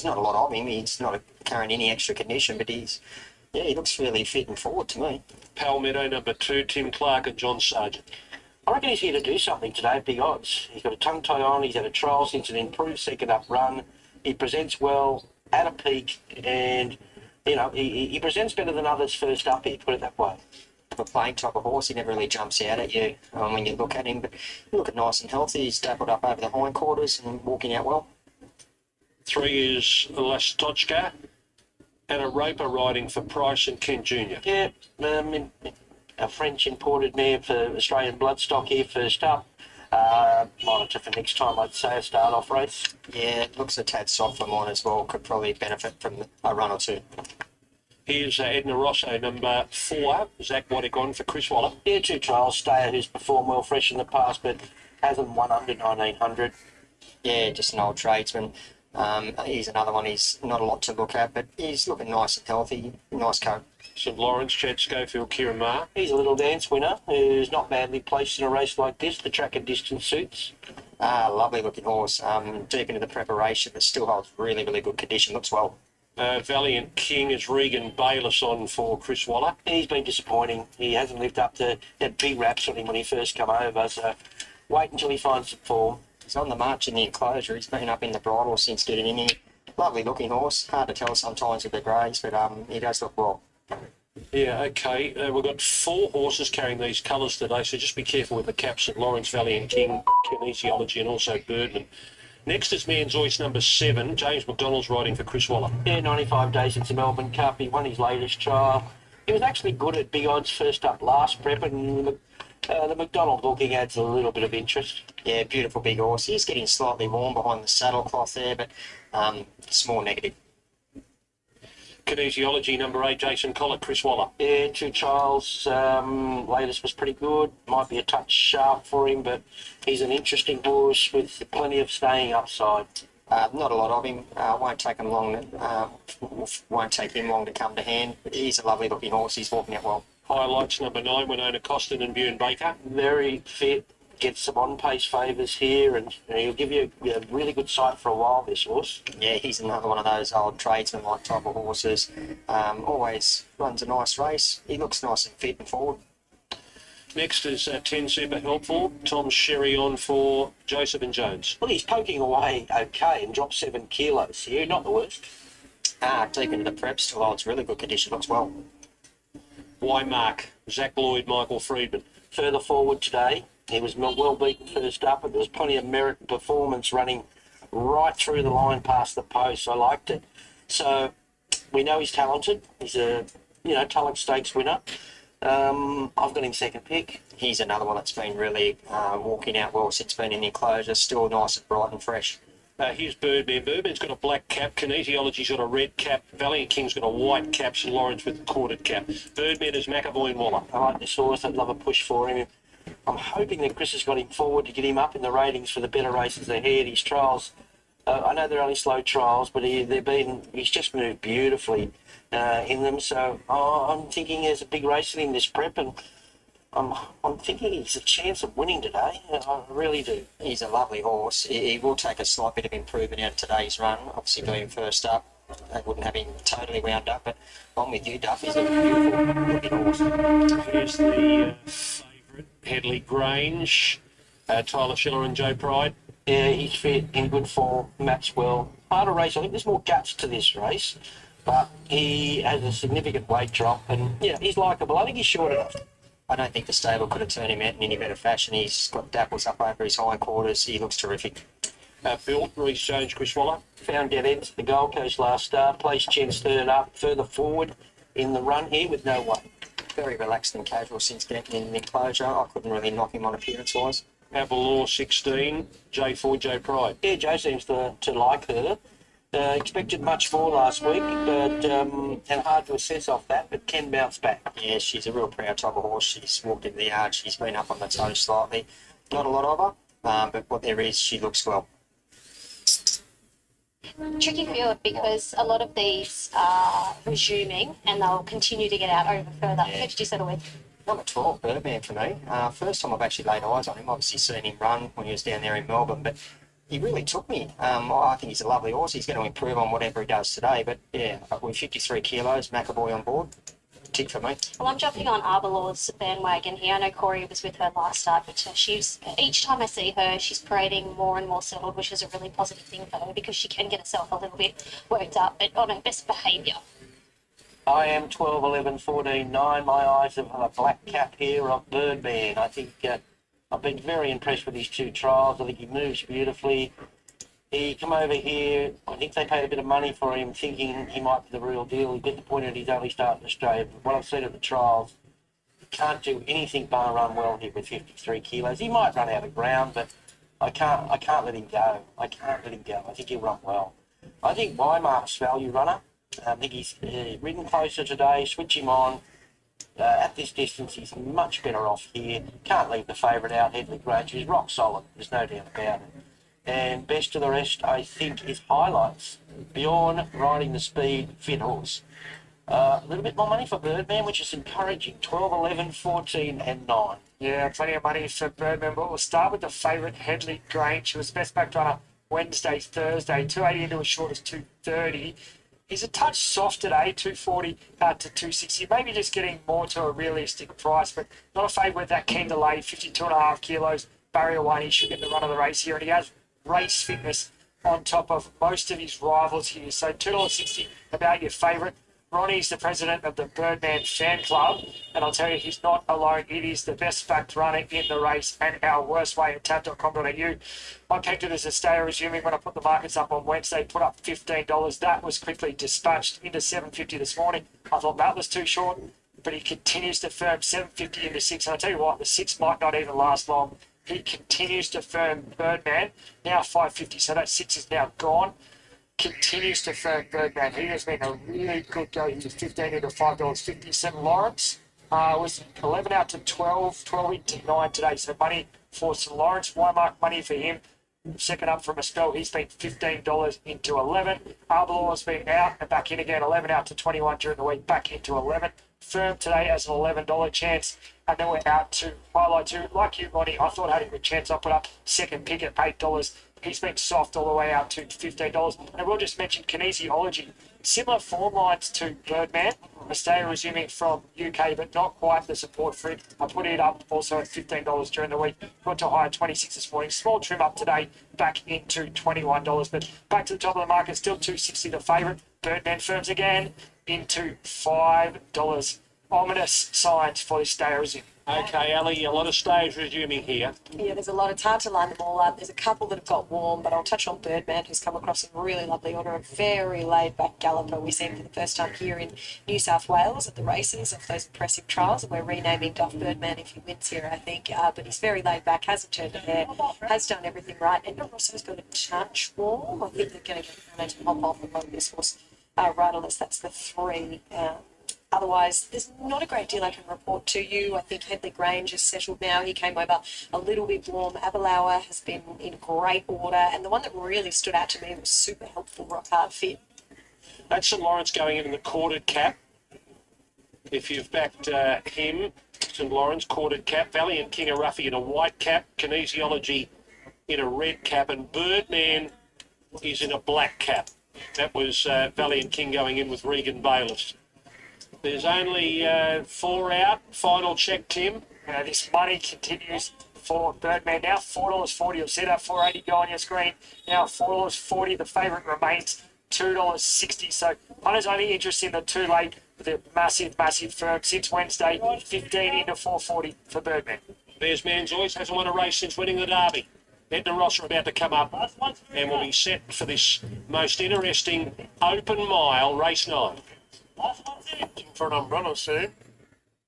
not a lot of him. He's not carrying any extra condition, but he looks really fit and forward to me. Palmetto, number 2, Tim Clark and John Sargent. I reckon he's here to do something today at big odds. He's got a tongue tie on. He's had a trial since an improved second up run. He presents well at a peak, and he presents better than others first up. He put it that way. A plain type of horse, he never really jumps out at you when you look at him, but you look at nice and healthy. He's dappled up over the hindquarters and walking out well. 3 is Lastochka, and a roper riding for Price and Kent Jr. Yeah, a French imported mare for Australian bloodstock here first up. Monitor for next time, I'd say, a start-off race. Yeah, it looks a tad soft for mine as well. Could probably benefit from a run or two. Here's Edna Rosso, number 4. Zach Waddick on for Chris Waller. Yeah, 2 trials. Stayer, who's performed well fresh in the past, but hasn't won under 1900. Yeah, just an old tradesman. He's another one. He's not a lot to look at, but he's looking nice and healthy. Nice coat. St Lawrence, Chad Schofield, Kieran Maher. He's a little dance winner who's not badly placed in a race like this. The track and distance suits. Lovely looking horse. Deep into the preparation, but still holds really, really good condition. Looks well. Valiant King is Regan Bayless on for Chris Waller. He's been disappointing. He hasn't lived up to that big raps on him when he first come over, so wait until he finds some form. He's on the march in the enclosure. He's been up in the bridle since getting in here. Lovely looking horse. Hard to tell sometimes with the greys, but he does look well. Yeah, okay. We've got 4 horses carrying these colours today, so just be careful with the caps. St Lawrence, Valiant King, Kinesiology, and also Birdman. Next is Man's Voice number 7. James McDonald's riding for Chris Waller. Yeah, 95 days since the Melbourne Cup. He won his latest trial. He was actually good at big odds first up last prep, and the McDonald booking adds a little bit of interest. Yeah, beautiful big horse. He's getting slightly warm behind the saddle cloth there, but small negative. Kinesiology number 8, Jason Collett, Chris Waller. Yeah, 2 trials. Latest was pretty good. Might be a touch sharp for him, but he's an interesting horse with plenty of staying upside. Not a lot of him. Won't take him long. Won't take him long to come to hand. But he's a lovely looking horse. He's walking out well. Highlights number 9, Winona Costin and Bune Baker. Very fit. Gets some on-pace favours here, and he'll give you a really good sight for a while, this horse. Yeah, he's another one of those old tradesman-like type of horses. Always runs a nice race. He looks nice and fit and forward. Next is 10 Super Helpful. Tom Sherry on for Joseph and Jones. Well, he's poking away okay and dropped 7 kilos here. Not the worst. Deep into the prep, still holds really good condition. Looks well. Y Mark, Zach Lloyd, Michael Friedman. Further forward today, he was well beaten first up, and there was plenty of merit and performance running right through the line past the post. I liked it. So we know he's talented. He's a Tulloch Stakes winner. I've got him second pick. He's another one that's been really walking out well since being in the enclosure. Still nice and bright and fresh. Here's Birdman. Birdman's got a black cap. Kinesiology's got a red cap. Valiant King's got a white cap. St Lawrence with a corded cap. Birdman is McAvoy and Waller. I like this horse. I'd love a push for him. I'm hoping that Chris has got him forward to get him up in the ratings for the better races ahead. His trials, I know they're only slow trials, but he's just moved beautifully in them. So I'm thinking there's a big race in him this prep, and I'm thinking he's a chance of winning today. I really do. He's a lovely horse. He will take a slight bit of improvement out of today's run. Obviously being first up, they wouldn't have him totally wound up, but I'm with you, Duff. He's a beautiful looking horse. Here's the favourite, Headley Grange, Tyler Schiller and Joe Pride. Yeah, he's fit, in good form, maps well. Harder race. I think there's more guts to this race, but he has a significant weight drop, and he's likeable. I think he's short enough. I don't think the stable could have turned him out in any better fashion. He's got dapples up over his hindquarters. He looks terrific. Built, Reece Jones, Chris Waller. Found dead ends at the Gold Coast last start. Placed chance third up, further forward in the run here with no weight. Very relaxed and casual since getting in the enclosure. I couldn't really knock him on appearance-wise. Avalor 16, J4, Joe Pride. Yeah, Joe seems to like her. Expected much more last week, but and hard to assess off that, but can bounce back. Yeah, she's a real proud type of horse. She's walked into the yard. She's been up on the toe slightly. Not a lot of her, but what there is, she looks well. Tricky field because a lot of these are resuming and they'll continue to get out over further. Who did you settle with? Number 12, Birdman for me. First time I've actually laid eyes on him. Obviously seen him run when he was down there in Melbourne, but he really took me. I think he's a lovely horse. He's going to improve on whatever he does today. But yeah, with 53 kilos, McAvoy on board, tick for me. Well, I'm jumping on Arbalor's bandwagon here. I know Corey was with her last start, but she's each time I see her, she's parading more and more settled, which is a really positive thing for her because she can get herself a little bit worked up, but on her best behaviour. I am 12, 11, 14, 9. My eyes have a black cap here of Birdman. I think I've been very impressed with his 2 trials. I think he moves beautifully. He come over here, I think they paid a bit of money for him thinking he might be the real deal. He disappointed he's only starting Australia. But what I've seen of the trials, he can't do anything bar run well here with 53 kilos. He might run out of ground, but I can't let him go. I can't let him go. I think he'll run well. I think Weimark's value runner. I think he's ridden closer today. Switch him on. At this distance, he's much better off here. Can't leave the favourite out, Headley Grange. He's rock solid. There's no doubt about it. And best of the rest, I think, is Highlights. Bjorn riding the speed, fit horse. A little bit more money for Birdman, which is encouraging. 12, 11, 14 and 9. Yeah, plenty of money for Birdman, but we'll start with the favourite, Headley Grange. She was best backed runner Wednesday, Thursday, 280 into as short as 230. He's a touch soft today, 240 to 260. Maybe just getting more to a realistic price, but not a favourite that keen to lay 52.5 kilos. Barrier one, he should get the run of the race here, and he has race fitness on top of most of his rivals here. So $2.60 about your favourite. Ronnie's the president of the Birdman Fan Club, and I'll tell you, he's not alone. It is the best backed runner in the race and our worst way at tab.com.au. I pegged it as a stay resuming when I put the markets up on Wednesday, put up $15. That was quickly dispatched into $7.50 this morning. I thought that was too short, but he continues to firm $7.50 into 6. And I'll tell you what, the 6 might not even last long. He continues to firm Birdman, now $5.50, so that 6 is now gone. Continues to firm Birdman. He has been a really good go. He was 15 into $5.50. St. Lawrence was 11 out to 12, 12 into 9 today. So money for St. Lawrence. Wymark money for him. Second up from a spell, he's been $15 into 11. Arbalor's been out and back in again. 11 out to 21 during the week, back into 11. Firm today as an $11 chance. And then we're out to Highlight 2. Like you, Ronnie, I thought I had a good chance. I put up second pick at $8. He's been soft all the way out to $15. And we'll just mention Kinesiology. Similar form lines to Birdman. Australia resuming from UK, but not quite the support for it. I put it up also at $15 during the week. Got to a high of 26 this morning. Small trim up today, back into $21. But back to the top of the market, still $2.60 the favourite. Birdman firms again into $5. Ominous signs for this stay resume. Okay, Ali, a lot of stays resuming here. Yeah, there's a lot. It's hard to line them all up. There's a couple that have got warm, but I'll touch on Birdman, who's come across in really lovely order. A very laid-back galloper. We see him for the first time here in New South Wales at the races of those impressive trials, and we're renaming Duff Birdman if he wins here, I think. But he's very laid-back, hasn't turned a hair, has done everything right. And Rosso's got a touch warm. I think they're going to get Hannah to hop off and run this horse riderless. That's the 3. Otherwise, there's not a great deal I can report to you. I think Headley Grange is settled now. He came over a little bit warm. Abalauer has been in great order. And the one that really stood out to me was Super Helpful Rock Hard Fit. That's St. Lawrence going in the corded cap. If you've backed him, St. Lawrence, corded cap. Valiant King of Ruffy in a white cap. Kinesiology in a red cap. And Birdman is in a black cap. That was Valiant King going in with Regan Bayless. There's only 4 out. Final check, Tim. This money continues for Birdman. Now $4.40. I've set up $4.80 go on your screen. Now $4.40. The favourite remains $2.60. So punters only interested in the 2 late with a massive, massive firm since Wednesday. 15 into $4.40 for Birdman. There's Manzois. Hasn't won a race since winning the Derby. Edna Ross are about to come up and will be set for this most interesting open mile, race 9. For an umbrella soon.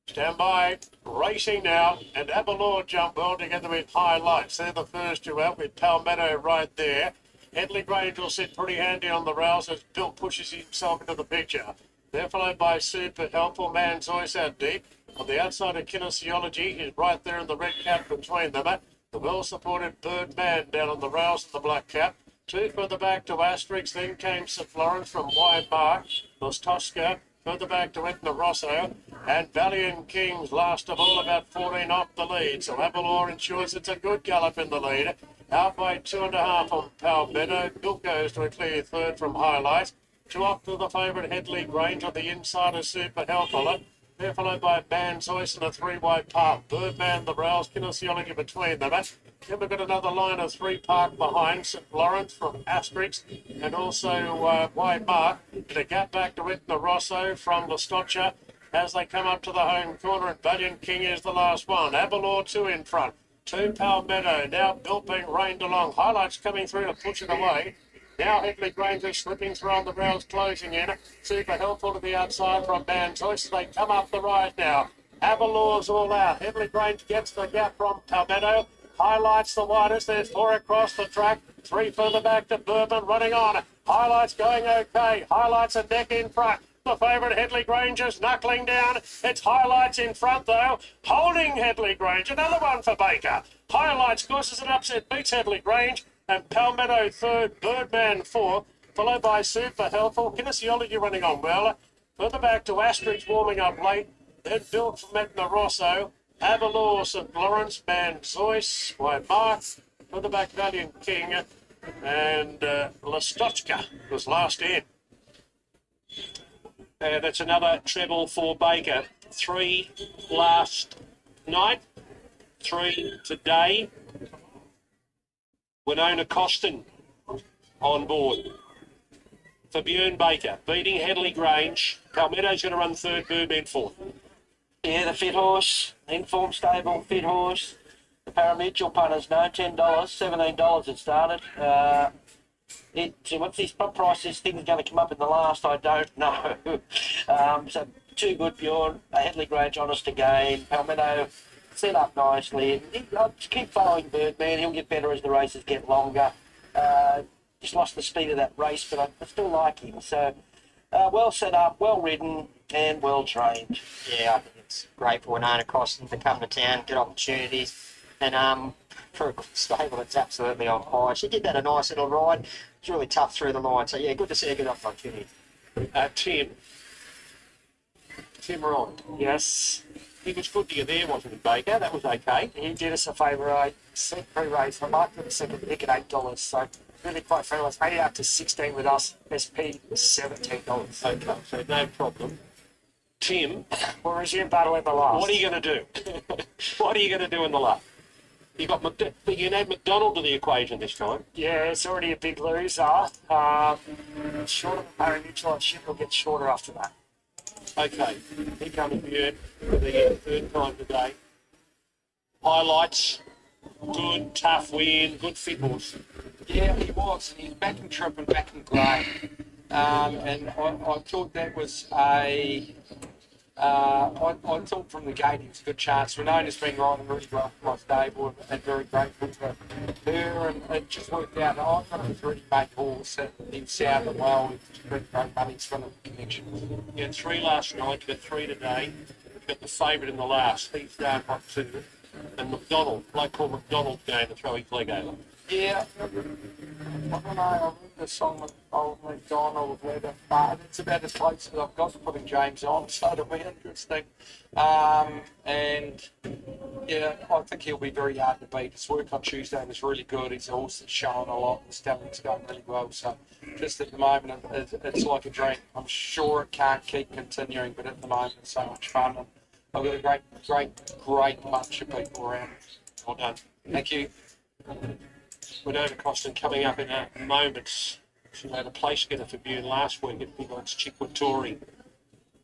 Stand by. Racing now. And Abalor jump well together with Highlights. They're the first 2 out with Palmetto right there. Headley Grange will sit pretty handy on the rails as Bill pushes himself into the picture. They're followed by Super Helpful Manzois out deep. On the outside of Kinesiology, he's right there in the red cap between them. The well-supported Birdman down on the rails in the black cap. 2 further back to Asterix, then came St. Lawrence from Wide Mark. Los Tosca further back to Edna Rosso. And Valiant Kings last of all about 14 off the lead. So Abalor ensures it's a good gallop in the lead. Out by 2.5 on Palmetto. Bill goes to a clear third from Highlight. 2 off to the favourite Headley Grange on the inside of Super Helpful. They're followed by Manzois and a 3-wide park. Birdman, the rails, Kinesiology between them. Then we've got another line of 3 park behind St. Lawrence from Asterix and also Wide Mark. And a gap back to Edna Rosso from Lastoccia as they come up to the home corner. And Valiant King is the last one. Abalor 2 in front. 2 Palmetto. Now Bill being reined along. Highlights coming through to push it away. Now Headley Grange is slipping through on the rails, closing in. Super Helpful to the outside from Manzois. They come up the right now. Abalor's all out. Headley Grange gets the gap from Palmetto. Highlights the widest. There's 4 across the track. 3 further back to Bourbon running on. Highlights going okay. Highlights a neck in front. The favourite Headley Grange is knuckling down. It's Highlights in front though. Holding Headley Grange. Another one for Baker. Highlights causes an upset. Beats Headley Grange. and Palmetto third, Birdman fourth, followed by Super Helpful. Kinesiology running on well. Further back to Asterix warming up late, then Built from Etna Rosso, Avalor, St. Lawrence, Man Zeus, White Mark, further back Valiant King, and Lastochka was last in. That's another treble for Baker. 3 last night, 3 today. Winona Costin on board for Björn Baker, beating Headley Grange. Palmetto's going to run third, Birdman fourth. Yeah, the fit horse, informed stable, fit horse. The parimutuel punters know $10, $17 it started. What's his price? This thing's going to come up in the last, I don't know. So too good, Bjorn. Headley Grange honest again. Palmetto set up nicely. I'll just keep following Birdman. He'll get better as the races get longer. Just lost the speed of that race, but I still like him. So well set up, well ridden, and well trained. Yeah, I think it's great for Winona Costin to come to town, get opportunities, and for a good stable, it's absolutely on fire. She did that a nice little ride. It's really tough through the line. So yeah, good to see a good opportunity. Tim Rond. Yes. He was good to you there, wasn't he, Baker? That was okay. He did us a favour. I set pre-race. I marked for the second pick at $8, so really quite fair. I made it up to 16 with us. SP was $17. Okay, so no problem. Tim, we'll resume battle in the last. what are you going to do? What are you going to do in the last? You got you can add McDonald to the equation this time. Yeah, it's already a big loser. Shorter than parimutuel, I assume will get shorter after that. Okay, here comes Björn for the third time today. Highlights, good, tough win, good fit horse. Yeah, he was, and he's backing Trip and backing Gray. And I thought that was I thought from the gate he was a good chance. Winona's been riding really well for my stable and very grateful to her, and it just worked out. I thought it was a really made horse, and he sounded well. It's great money from the connection. You had 3 last night, you got 3 today. You've got the favourite in the last. He's down hot too. And McDonald, like called McDonald going to throw his leg over. Yeah, I don't know, I remember the song with old McDonald, but it's about as close as I've got to putting James on, so it'll be interesting. And yeah, I think he'll be very hard to beat. His work on Tuesday was really good. His horse is showing a lot, and stalling's going really well. So just at the moment, it's like a dream. I'm sure it can't keep continuing, but at the moment, it's so much fun. And I've got a great bunch of people around. Well done. Thank you. Winona Costin coming up in a moment. She had a place getter for Björn last week at Big Odds Chikwatori.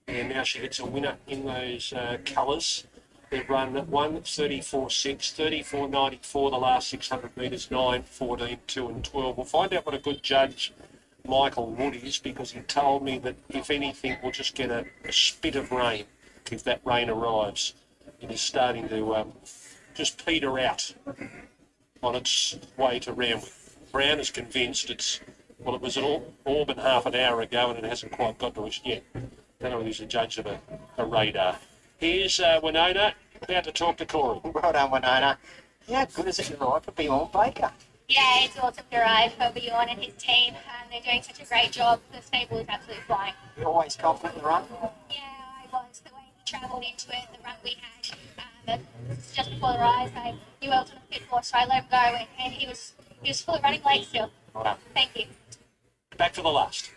And now she gets a winner in those colours. They've run 1:34.6, 34.94 the last 600 metres, 9, 14, 2 and 12. We'll find out what a good judge Michael Wood is, because he told me that if anything, we'll just get a spit of rain if that rain arrives. It is starting to just peter out on its way to Randwick. Brown is convinced it was at Auburn half an hour ago and it hasn't quite got to us yet. Don't know whether he's a judge of a radar. Here's Winona, about to talk to Corey. Well done, Winona. How good is it to ride for Bjorn Baker? Yeah, it's awesome to ride for Bjorn and his team, and they're doing such a great job. The stable is absolutely flying. You're always confident in the run? Yeah, I was. The way he travelled into it, the run we had, just before the rise, I knew I was on a fit horse, so I let him go, and he was full of running legs still. Well done. Thank you. Back for the last.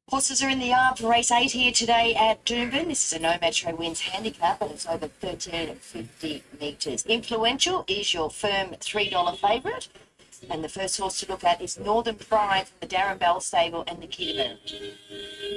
Horses are in the yard for race 8 here today at Duman. This is a No Metro Wins handicap, and it's over 13.50 metres. Influential is your firm $3 favourite. And the first horse to look at is Northern Pride from the Darren Bell stable and Nikita Berry.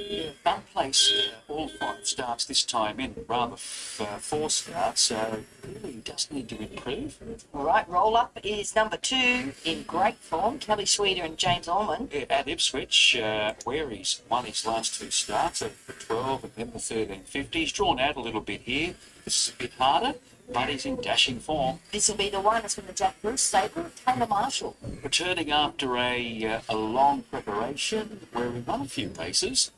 Yeah, fun place. All 5 starts this time in, rather 4 starts, so really does need to improve. All right, roll up is number 2 in great form, Kelly Sweeter and James Allman. Yeah, at Ipswich, where he's won his last 2 starts, at the 12 and then the 13.50. He's drawn out a little bit here. This is a bit harder, but he's in dashing form. This will be the one that's from the Jack Bruce stable, Taylor Marshall. Returning after a long preparation, where he won a few races.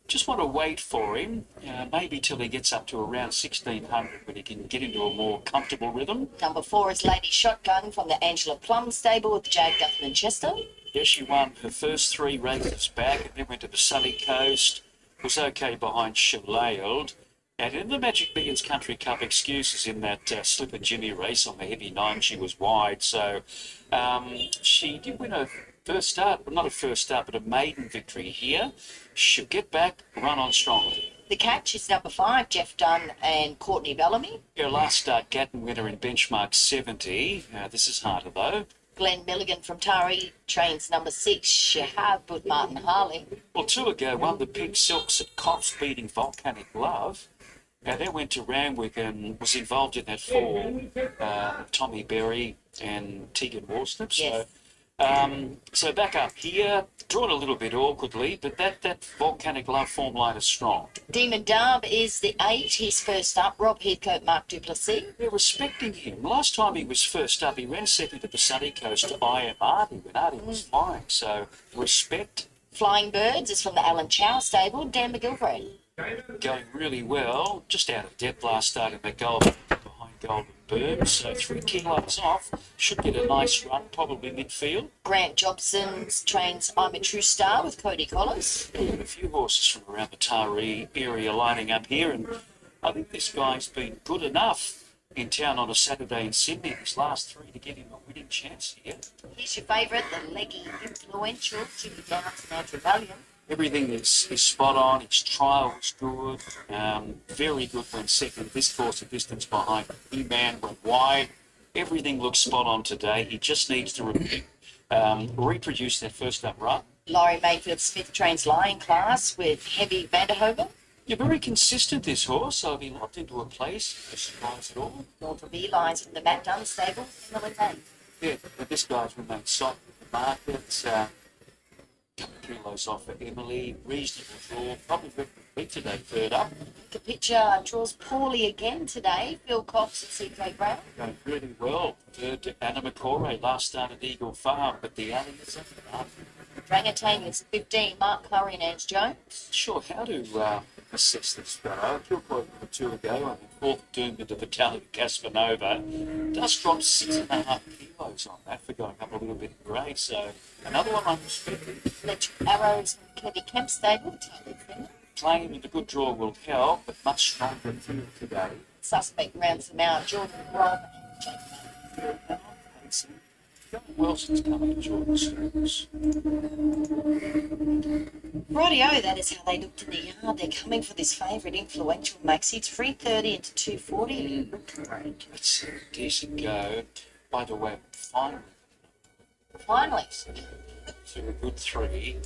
Just want to wait for him, maybe till he gets up to around 1600 when he can get into a more comfortable rhythm. Number 4 is Lady Shotgun from the Angela Plum stable with Jade Guthman Chester. Yeah, she won her first 3 races back and then went to the sunny coast. Was okay behind Shalailed. And in the Magic Millions Country Cup excuses in that Slipper Jimmy race on the heavy 9, she was wide. So she did win a first start, but not a first start, but a maiden victory here. She'll get back, run on strongly. The catch is number 5, Jeff Dunn and Courtney Bellamy. Her last start, Gatton winner in benchmark 70. This is harder though. Glenn Milligan from Tari trains number 6, Shahab with Martin Harley. Well, 2 ago, won the Pink Silks at Cops beating Volcanic Love. Now, then went to Randwick and was involved in that for Tommy Berry and Tegan Worsnip. Yes. So back up here, drawn a little bit awkwardly, but that Volcanic Love form line is strong. Demon Darb is the 8, he's first up. Rob Heathcote, Mark Duplessis. They're respecting him. Last time he was first up, he ran second to the sunny coast to IM Artie when Artie was flying. So respect. Flying Birds is from the Alan Chow stable, Dan McGilvray. Going really well, just out of depth last start in the Golden behind Golden Bird, so 3 kilos off, should get a nice run, probably midfield. Grant Jobson trains I'm a True Star with Cody Collins. A few horses from around the Taree area lining up here, and I think this guy's been good enough in town on a Saturday in Sydney, his last 3 to give him a winning chance here. Here's your favourite, the leggy, influential Jimmy Downs and Andrew Valiant. Everything is spot on. His trial was good. Very good when second. This course a distance behind. E-Man went wide. Everything looks spot on today. He just needs to reproduce that first up run. Laurie Mayfield Smith trains Lion Class with Heavy Vanderhoven. You're very consistent, this horse. So he locked into a place. No surprise at all. North B lines from the Matt Dunn stable. Yeah, but this guy's remained soft in the market. Couple of kilos off for Emily, reasonable draw, probably good week today, third up. Kapitcha draws poorly again today. Phil Cox and CJ Brown. Going really well. Third to Anna McCoray, last start at Eagle Farm, but the alley is up. Rangatang is 15, Mark Curry and Ange Jones. Sure, how to assess this fellow? Kilcoy put 2 ago, I mean, 4th Doomed to the talented Caspanova. Does drop 6.5 kilos on that for going up a little bit in grade, so another one I'm respecting. Electric Arrows from Kevy Kemp stable. Playing with a good draw will help, but much stronger field today. Suspect rounds them out. Jordan Rob and Jake. Wilson's coming to Jordan Stevens. Rightio, that is how they looked in the yard. They're coming for this favourite influential Maxi. It's 330 into 240. Great. It's a decent go. By the way, finally. To a good 3.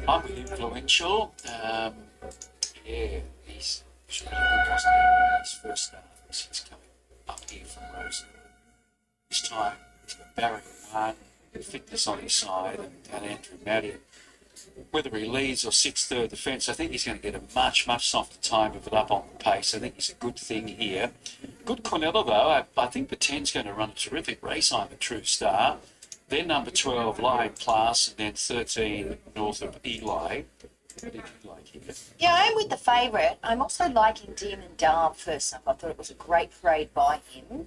I'm with influential. Yeah, he's really good, wasn't he? His first start. He's coming up here from Rosen. This time, he's got barrier 1, fitness on his side, and Andrew Maddy. Whether he leads or sits third defence, I think he's going to get a much, much softer time of it up on the pace. I think he's a good thing here. Good Cornella, though. I think the 10's going to run a terrific race. I'm a True Star. Then number 12, Lion Class, and then 13, North of Eli. What did you like here? Yeah, I'm with the favourite. I'm also liking Demon Darb first up. I thought it was a great trade by him.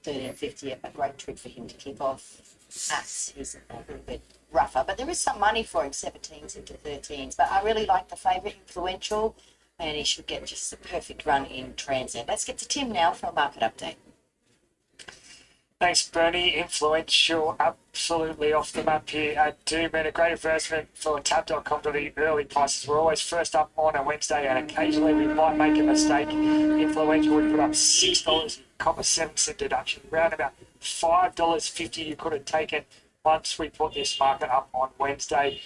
13.50, a great trick for him to kick off. He's a little bit rougher, but there is some money for him, 17s into 13s. But I really like the favourite, influential, and he should get just the perfect run in Transcend. Let's get to Tim now for a market update. Thanks, Bernie. Influential, absolutely off the map here at Duman. A great advertisement for tab.com.au. Early prices. We're always first up on a Wednesday, and occasionally we might make a mistake. Influential would put up $6, copper 7% deduction. Around about $5.50 you could have taken once we put this market up on Wednesday.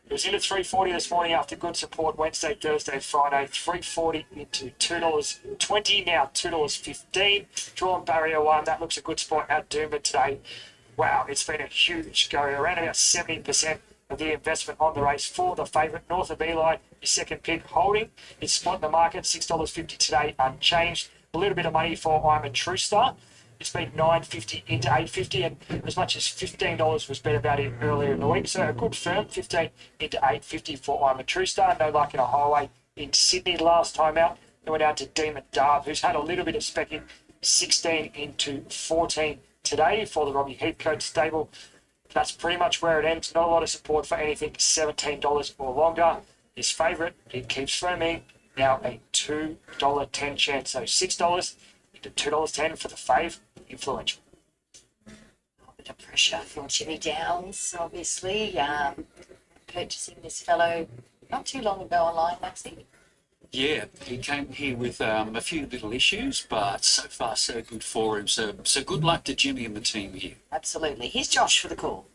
It was in at $3.40 this morning after good support Wednesday, Thursday, Friday. $3.40 into $2.20, now $2.15. Drawn barrier 1, that looks a good spot at Duman today. Wow, it's been a huge go. Around about 70% of the investment on the race for the favourite. North of Eli, your second pick, holding his spot in the market, $6.50 today, unchanged. A little bit of money for I'm a True Star. It's been $9.50 into $8.50, and as much as $15 was bet about it earlier in the week. So a good firm, 15 into $8.50 for I'm a True Star. No luck in a highway in Sydney last time out. Then went out to Duman, who's had a little bit of specking, 16 into 14 today for the Robbie Heathcote stable. That's pretty much where it ends. Not a lot of support for anything $17 or longer. His favourite, it keeps firming, now a $2.10 chance. So $6 into $2.10 for the fave, Influential. A bit of pressure for Jimmy Downs, obviously. Purchasing this fellow not too long ago online, Maxie. Yeah, he came here with a few little issues, but so far so good for him. So good luck to Jimmy and the team here. Absolutely. Here's Josh for the call.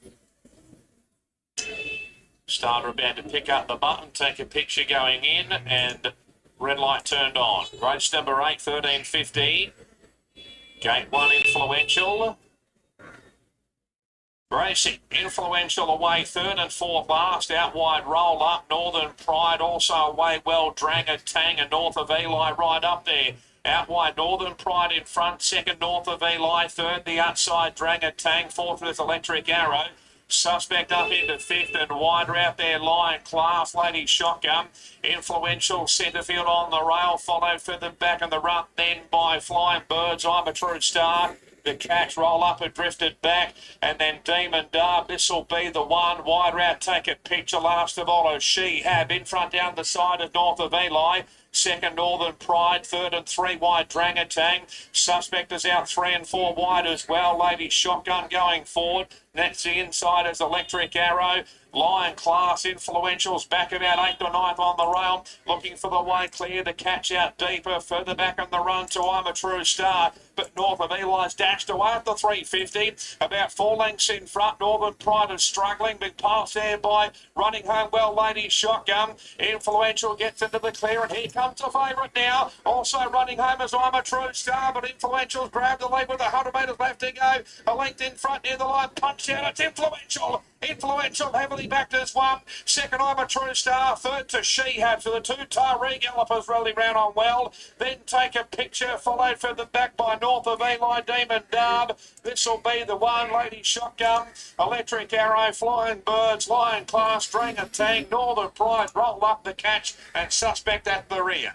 Starter about to pick up the button, take a picture going in, and red light turned on. Race number 8, 13.50. Gate 1, Influential. Racing Influential away third and fourth last. Out wide Roll Up. Northern Pride also away well. Dranger Tang and North of Eli right up there. Out wide Northern Pride in front. Second North of Eli. Third the outside Dranger Tang. Fourth with Electric Arrow. Suspect up into fifth and wider out there. Lion Class, Lady Shotgun. Influential centre field on the rail. Followed further back in the run then by Flying Birds. I'm a True Star. The catch Roll Up and drifted back, and then Demon Dub. This will be the one. Wider out, take a picture. Last of all, She Have in front down the side of North of Eli. Second Northern Pride, third and 3 wide Dranger Tang. Suspect is out 3 and 4 wide as well. Lady Shotgun going forward. That's the inside as Electric Arrow. Lion Class Influential's back about 8th or 9th on the rail. Looking for the way clear. The catch out deeper. Further back on the run to I'm a True Star. But North of Eli's dashed away at the 350. About 4 lengths in front. Northern Pride is struggling. Big pass there by Running Home Well Lady Shotgun. Influential gets into the clear, and here comes the favourite now. Also running home as I'm a True Star, but Influential's grabbed the lead with 100 metres left to go. A length in front near the line. Punched out. It's Influential. Influential heavily backed as one. Second I'm a True Star. Third to She Have. So the 2 Tyree Gallopers really round on well. Then take a picture. Followed further back by North of Eli, Demon Dub. This will be the one. Lady Shotgun, Electric Arrow, Flying Birds, Lion Class, Dranger Tang, Northern Pride, Roll Up the catch, and Suspect at the rear.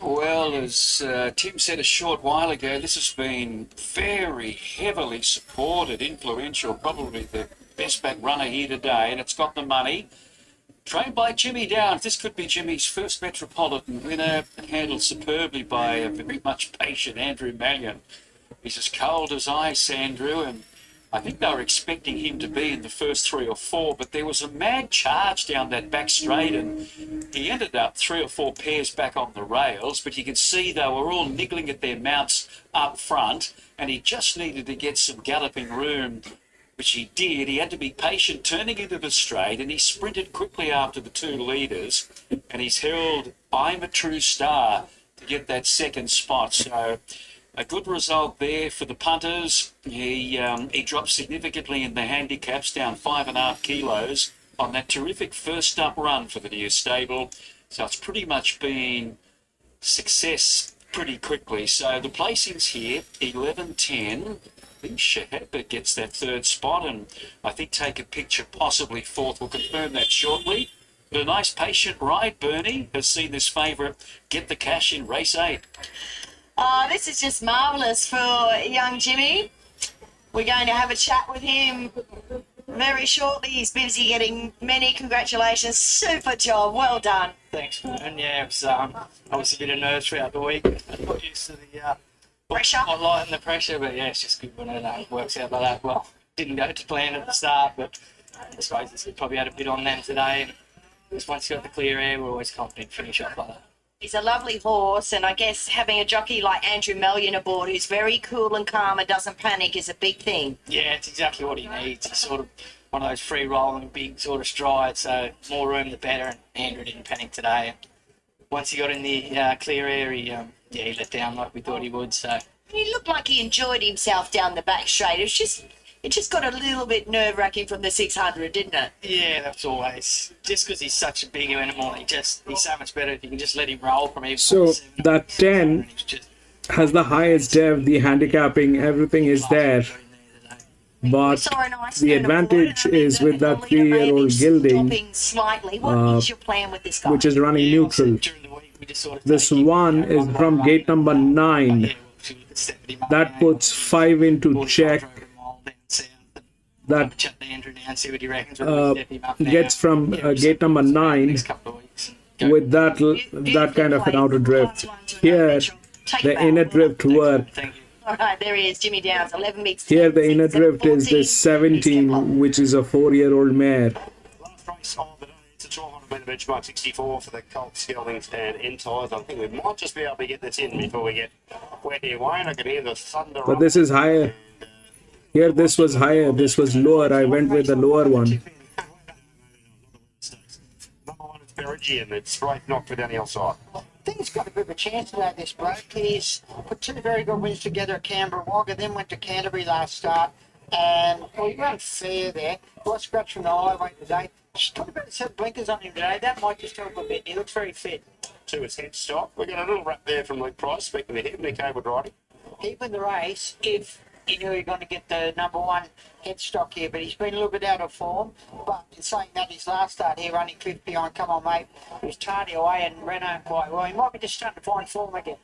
Well, as Tim said a short while ago, this has been very heavily supported. Influential, probably the best back runner here today, and it's got the money. Trained by Jimmy Downs. This could be Jimmy's first Metropolitan winner, handled superbly by a very much patient Andrew Mallion. He's as cold as ice, Andrew, and I think they were expecting him to be in the first 3 or 4, but there was a mad charge down that back straight, and he ended up 3 or 4 pairs back on the rails, but you could see they were all niggling at their mounts up front, and he just needed to get some galloping room, which he did. He had to be patient turning into the straight, and he sprinted quickly after the 2 leaders, and he's held I'm a True Star to get that second spot. So a good result there for the punters. He dropped significantly in the handicaps, down 5.5 kilos on that terrific first up run for the new stable. So it's pretty much been success pretty quickly. So the placings here, 11-10. I think Shahaba gets that 3rd spot, and I think take a picture, possibly 4th. We'll confirm that shortly. But a nice patient ride. Bernie has seen this favourite get the cash in race 8. This is just marvellous for young Jimmy. We're going to have a chat with him very shortly. He's busy getting many congratulations. Super job. Well done. Thanks, man. Yeah, it was obviously a bit of nerves throughout the week. I got used to the pressure. Not lighting the pressure, but yeah, it's just good when it works out like that. Well, didn't go to plan at the start, but I suppose it's probably had a bit on them today. And just once you got the clear air, we're always confident to finish off like that. He's a lovely horse, and I guess having a jockey like Andrew Mallion aboard who's very cool and calm and doesn't panic is a big thing. Yeah, it's exactly what he needs. He's sort of one of those free-rolling, big sort of strides, so more room the better, and Andrew didn't panic today. And once he got in the clear air, he let down like we thought he would. So he looked like he enjoyed himself down the back straight. It just got a little bit nerve-wracking from the 600, didn't it? Yeah, that's always. Just because he's such a big animal, he's so much better if you can just let him roll from even. So that 10 has the highest depth, the handicapping, everything is there. But the advantage is with that 3-year-old gelding, Slightly. What is your plan with this guy? which is running neutral. This one is from gate number 9. That puts 5 into check. That gets from gate number 9 with that kind of an outer drift. Here, the inner drift work. All right, there he is, Jimmy Downs, 11 mixed. Here, the inner drift is this 17, which is a 4-year-old mare. It's a 1200 metre benchmark 64 for the Colts, Geldings and Enties. I think we might just be able to get this in before we get wet here, Wayne. I can hear the thunder. But this is higher. Here, this was higher. This was lower. I went with the lower one. Number 1 is Berrigian. It's straight knocked for down the outside. I think he's got a bit of a chance today, this bloke. He's put 2 very good wins together at Canberra, Wagga, then went to Canterbury last start. And well, he ran fair there. Was scratching the highway today. Just put about a set of blinkers on him today. That might just help a bit. He looks very fit. 2 is Headstock. We got a little wrap there from Luke Price. Speaking to him, Nick Hayward riding. He'd win the race if he knew he was going to get the number 1 Headstock here, but he's been a little bit out of form. But in saying that, his last start here running cliff behind Come On Mate, he was tardy away and ran home quite well. He might be just starting to find form again.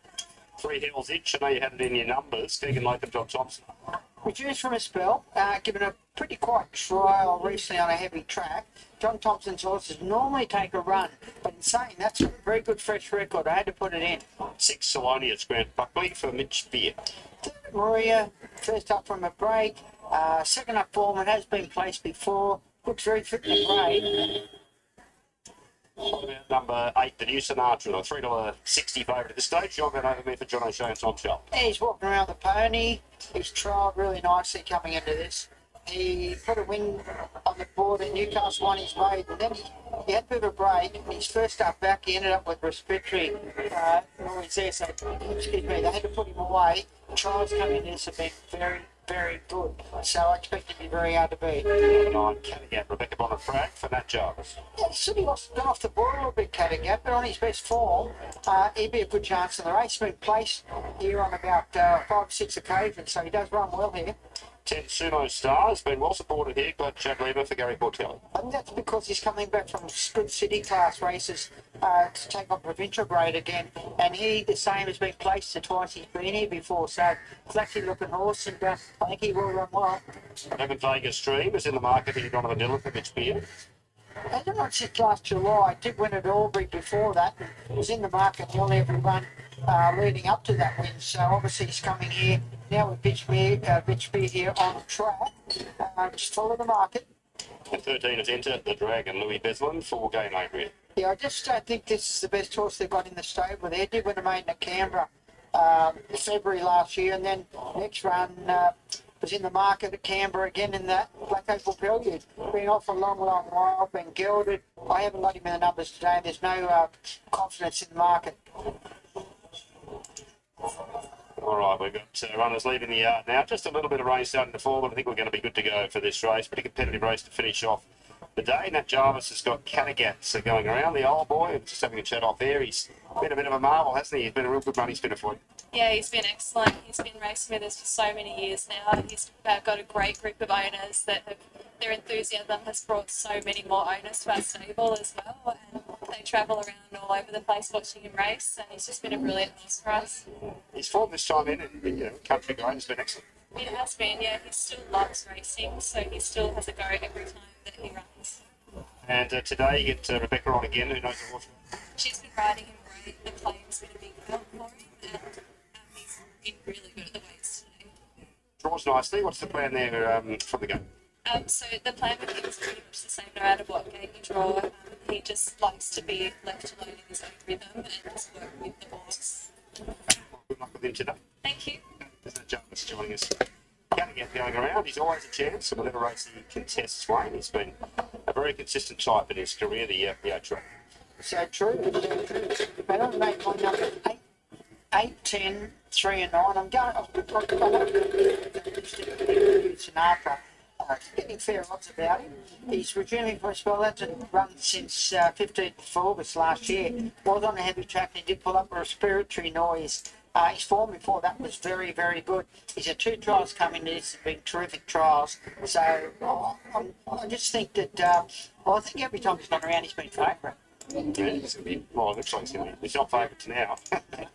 3 Hills Itch. I know you had it in your numbers. Keegan Latham, John Thompson. Reduced from a spell, given a pretty quiet trial recently on a heavy track. John Thompson's horses normally take a run, but in saying that's a very good fresh record. I had to put it in. 6 Salonius, Grant Buckley for Mitch Beer. Maria, first up from a break. Second up form, it has been placed before. Looks very fit in the grade. Number 8, the new Sinatra, a $3.60 favourite at this stage. John Van over me for John O'Shea and Tom Shell. He's walking around the pony. He's trialled really nicely coming into this. He put a win on the board at Newcastle on his way, and then he had a bit of a break. His first start back, he ended up with respiratory noise there, so excuse me, they had to put him away. Trials coming into this have been very, very good, so I expect it to be very hard to beat. 9, Cattergat, Rebecca Bonnet-Frag for Nat Jarvis. Yeah, he sort of gone off the board a little bit, Cattergat, but on his best form, he'd be a good chance in the race. He's been placed here on about 5 or 6 occasions, so he does run well here. 10 Sumo Stars, been well supported here. Glad Chad Lever for Gary Portelli. I think that's because he's coming back from good city class races to take on provincial grade again. And he, the same, has been placed twice. He's been here before, so flashy looking horse, and I think he will run well. 11 Vegas Stream is in the market here. Donovan Dillon for Mitch Beer. I don't know, since last July. I did win at Albury before that. Was in the market nearly every run leading up to that win. So obviously he's coming here now with Bitch Beer here on the track. Just follow the market. And 13 is Enter the Dragon, Louis Beslin for Game Over. Yeah, I just don't think this is the best horse they've got in the stable. They did win a maiden at Canberra February last year, and then next run was in the market at Canberra again in that Black Opal Prelude. Been off a long, long while, been gelded. I haven't got him in the numbers today. There's no confidence in the market. All right, we've got runners leaving the yard now. Just a little bit of rain starting to fall, but I think we're going to be good to go for this race. Pretty competitive race to finish off the day. Nat Jarvis has got Cattergats going around. The old boy, just having a chat off there. He's been a bit of a marvel, hasn't he? He's been a real good money spinner for you. Yeah, he's been excellent. He's been racing with us for so many years now. He's got a great group of owners that have, their enthusiasm has brought so many more owners to our stable as well. And they travel around all over the place watching him race, and he's just been a brilliant horse for us. His form this time in country going has been excellent. It has been, yeah. He still loves racing, so he still has a go every time that he runs. And today you get Rebecca on again, who knows the horse. She's been riding him great. The claim's been a big help for him, and he's been really good at the weights today. Draws nicely. What's the plan there from the game? So the plan with him is pretty much the same no matter what game you draw. He just likes to be left alone in his own rhythm and just work with the horse. Good luck with him today. Thank you. There's no Jarvis joining us. Cattergat going around. He's always a chance. And whatever race he contests, Wayne, he's been a very consistent type in his career, the track. So true. They don't make my numbers 8, 10, 3 and 9. I'm going off the Sinatra. Getting fair odds about him. He's resuming for a spell. Hasn't run since 15th of August last year. Was on a heavy track and he did pull up a respiratory noise His form before that was very, very good. He's had 2 trials coming. These have been terrific trials. So I just think that, I think every time he's gone around, he's been favourite. Yeah, it's going to be, well, it looks like he's not favourites now.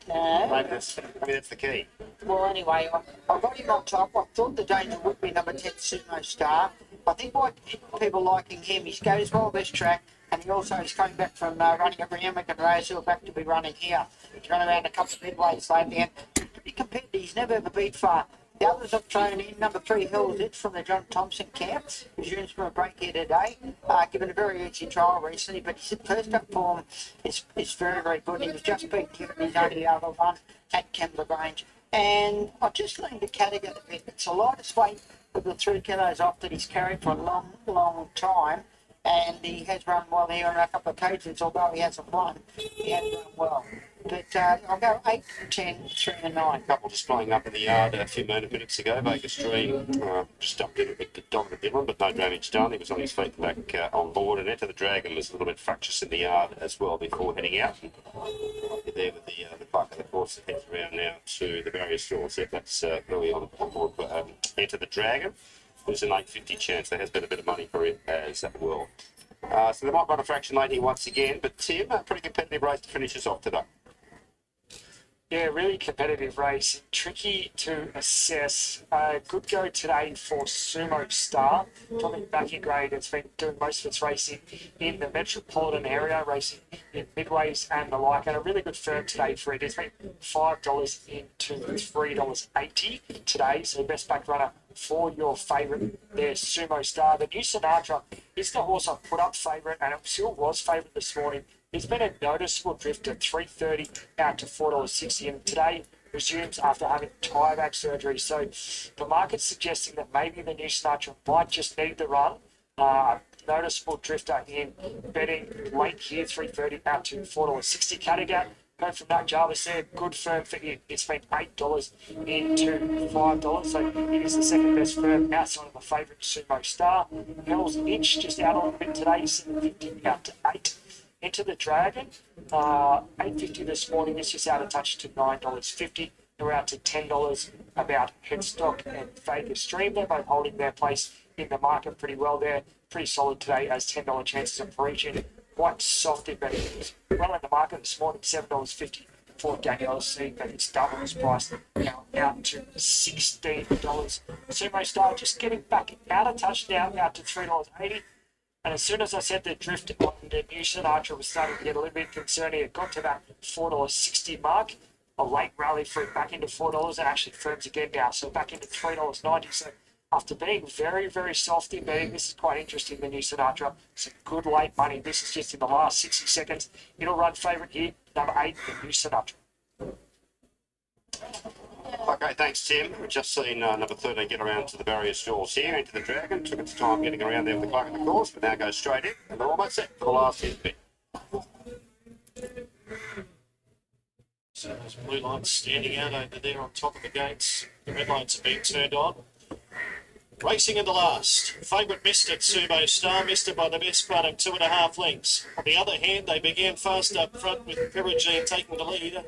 No. Maybe that's the key. Well, anyway, I got him on top. I thought the danger would be number 10, Sumo Star. I think why people liking him, he goes well best track, and he also is coming back from running at Randwick and Racehorses back to be running here. He's run around a couple of midways lately, and pretty competitive. He's never ever beat far. The others I've thrown in, number 3, Hills It from the John Thompson camp, resumes from a break here today. Given a very easy trial recently, but his first up form is very, very good. He was just beat given his only other one at Kembla Grange. And I just leaned the Kattegat a bit. It's the lightest weight of the 3 kilos off that he's carried for a long, long time. And he has run well here on a couple of occasions, although he hasn't won. He has run well. But I'll go 8, 10, 3 and 9. Couple just playing up in the yard a few minutes ago. Vegas Dream just jumped in with the dominant Dylan, but no damage done. He was on his feet back on board, and Enter the Dragon was a little bit fractious in the yard as well before heading out. There with the clerk of the course that heads around now to the barrier store. So that's really on board. Enter the Dragon. There's an 850 chance. There has been a bit of money for it as well. So they might run a fraction late here once again, but Tim, a pretty competitive race to finish us off today. Yeah, really competitive race. Tricky to assess. Good go today for Sumo Star. Talking back in grade, it's been doing most of its racing in the metropolitan area, racing in midways and the like. And a really good firm today for it. It's been $5 into $3.80 today. So best back runner for your favourite there, Sumo Star. The new Sinatra is the horse I put up favourite, and it still was favourite this morning. There's been a noticeable drift at $3.30 out to $4.60, and today resumes after having tire back surgery. So the market's suggesting that maybe the new Sinatra might just need the run. Noticeable drifter in betting late here, $3.30 out to $4.60. Kattegat, heard from that Jarvis there, good firm for it. It's been $8 into $5, so it is the second best firm outside of the favourite Sumo Star. Hell's Inch just out on a bit today, $7.50 out to $8. Into the Dragon, $8.50 this morning. It's just out of touch to $9.50. We're out to $10 about Headstock and Vegas Dream. They're both holding their place in the market pretty well there. Pretty solid today as $10 chances of reaching. Quite soft in betting. Well in the market this morning, $7.50 for Daniel C, but it's double its price now out to $16. Sumo Star just getting back out of touch now, out to $3.80. And as soon as I said the drift on the new Sinatra was starting to get a little bit concerning, it got to that $4.60 mark. A late rally for it back into $4 and actually firms again now. So back into $3.90. So after being very, very soft in betting, this is quite interesting, the new Sinatra. Some good late money. This is just in the last 60 seconds. It'll run favourite here, number 8, the new Sinatra. Okay, thanks, Tim. We've just seen number 13 get around to the barrier stalls here, into the Dragon. Took its time getting around there with the clock of the course, but now goes straight in, and they're almost set for the last hit bit. So those blue lights standing out over there on top of the gates. The red lights are being turned on. Racing in the last. Favourite missed it, Sumo Star. Missed it by the best part of 2.5 lengths. On the other hand, they began fast up front with Perigene taking the lead.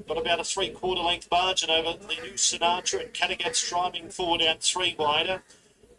Got about a 3/4 length margin over the new Sinatra, and Kattegat's driving forward out 3 wider.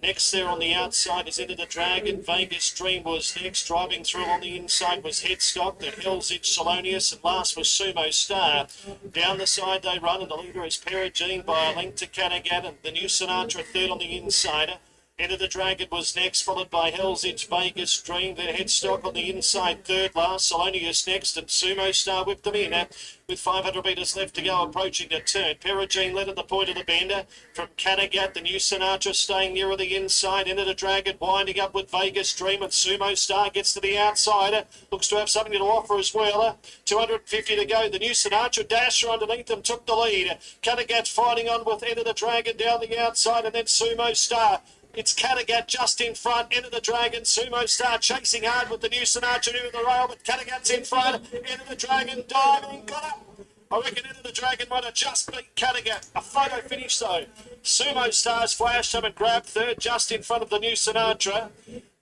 Next there on the outside is Into the Dragon. Vegas Dream was next. Driving through on the inside was Headstock, then Hell's Itch, Salonius, and last was Sumo Star. Down the side they run, and the leader is Perigene by a length to Kattegat, and the new Sinatra third on the insider. Into the Dragon was next, followed by Hell's Itch, Vegas Dream, then Headstock on the inside third last. Salonius next, and Sumo Star whipped them in with 500 metres left to go, approaching the turn. Perigene led at the point of the bender from Kattegat. The new Sinatra staying nearer the inside. Into the Dragon winding up with Vegas Dream, and Sumo Star gets to the outside. Looks to have something to offer as well. 250 to go. The new Sinatra Dasher underneath them took the lead. Kattegat's fighting on with Into the Dragon down the outside, and then Sumo Star. It's Kattegat just in front. Into the Dragon. Sumo Star chasing hard with the new Sinatra near the rail, but Kattegat's in front. Into the Dragon diving. Got it. I reckon Into the Dragon might have just beat Kattegat. A photo finish though. Sumo Star's flashed up and grabbed third just in front of the new Sinatra.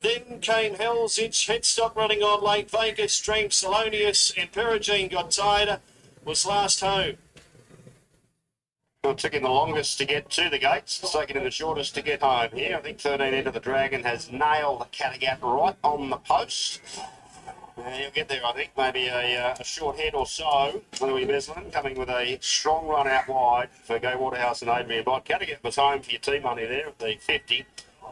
Then came Hell's Itch, Headstock running on late. Vegas Dream, Salonius, and Perigene got tired. Was last home. Well, taking the longest to get to the gates, it's taking the shortest to get home here. I think 13 Into the Dragon has nailed the Kattegat right on the post. He'll get there, I think, maybe a short head or so. Louis Meslin coming with a strong run out wide for Gay Waterhouse and Adrian Bott. Kattegat was home for your team money there at the 50.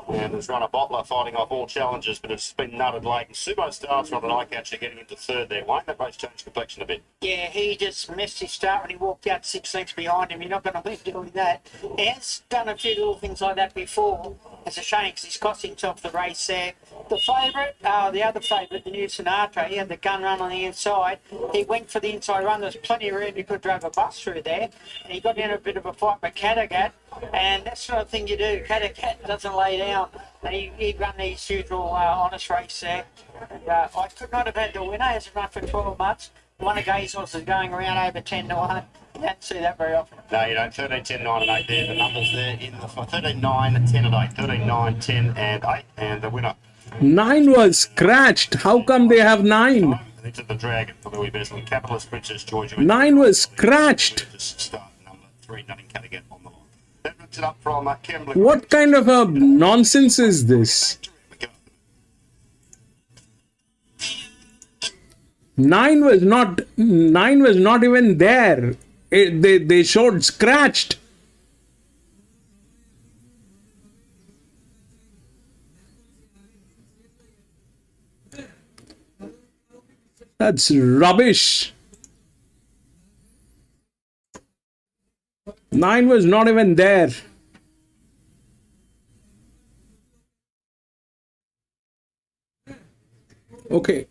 And has run a bottler fighting off all challenges, but it's been nutted late. And Sumo Star's not an eye catcher getting into third there. Won't that race change complexion a bit? Yeah, he just missed his start when he walked out 6 lengths behind him. You're not going to win doing that. He has done a few little things like that before. It's a shame because he's cost himself the race there. The favourite, the other favourite, the new Sinatra, he had the gun run on the inside. He went for the inside run. There's plenty of room. He could drive a bus through there. And he got in a bit of a fight with Kattegat. And that's the sort of thing you do. Kattegat doesn't lay down. And he ran his usual honest race there. And I could not have had the winner. He hasn't run for 12 months. One of Gay's horses going around over 10 to 1. You don't see that very often. No, you don't. 13, 10, 9 and 8 there. The numbers there in the 13, 9, 10 and 8. 13, 9, 10 and 8. And the winner. 9 was scratched. How come they have 9? Into the Dragon for Louis Besley. Capitalist Princess Georgia. 9 was scratched. Start number 3, Nutting Kattegat on the line. That rips it up from Kembley. What kind of a nonsense is this? 9 was not even there. They showed scratched. That's rubbish. 9 was not even there. Okay.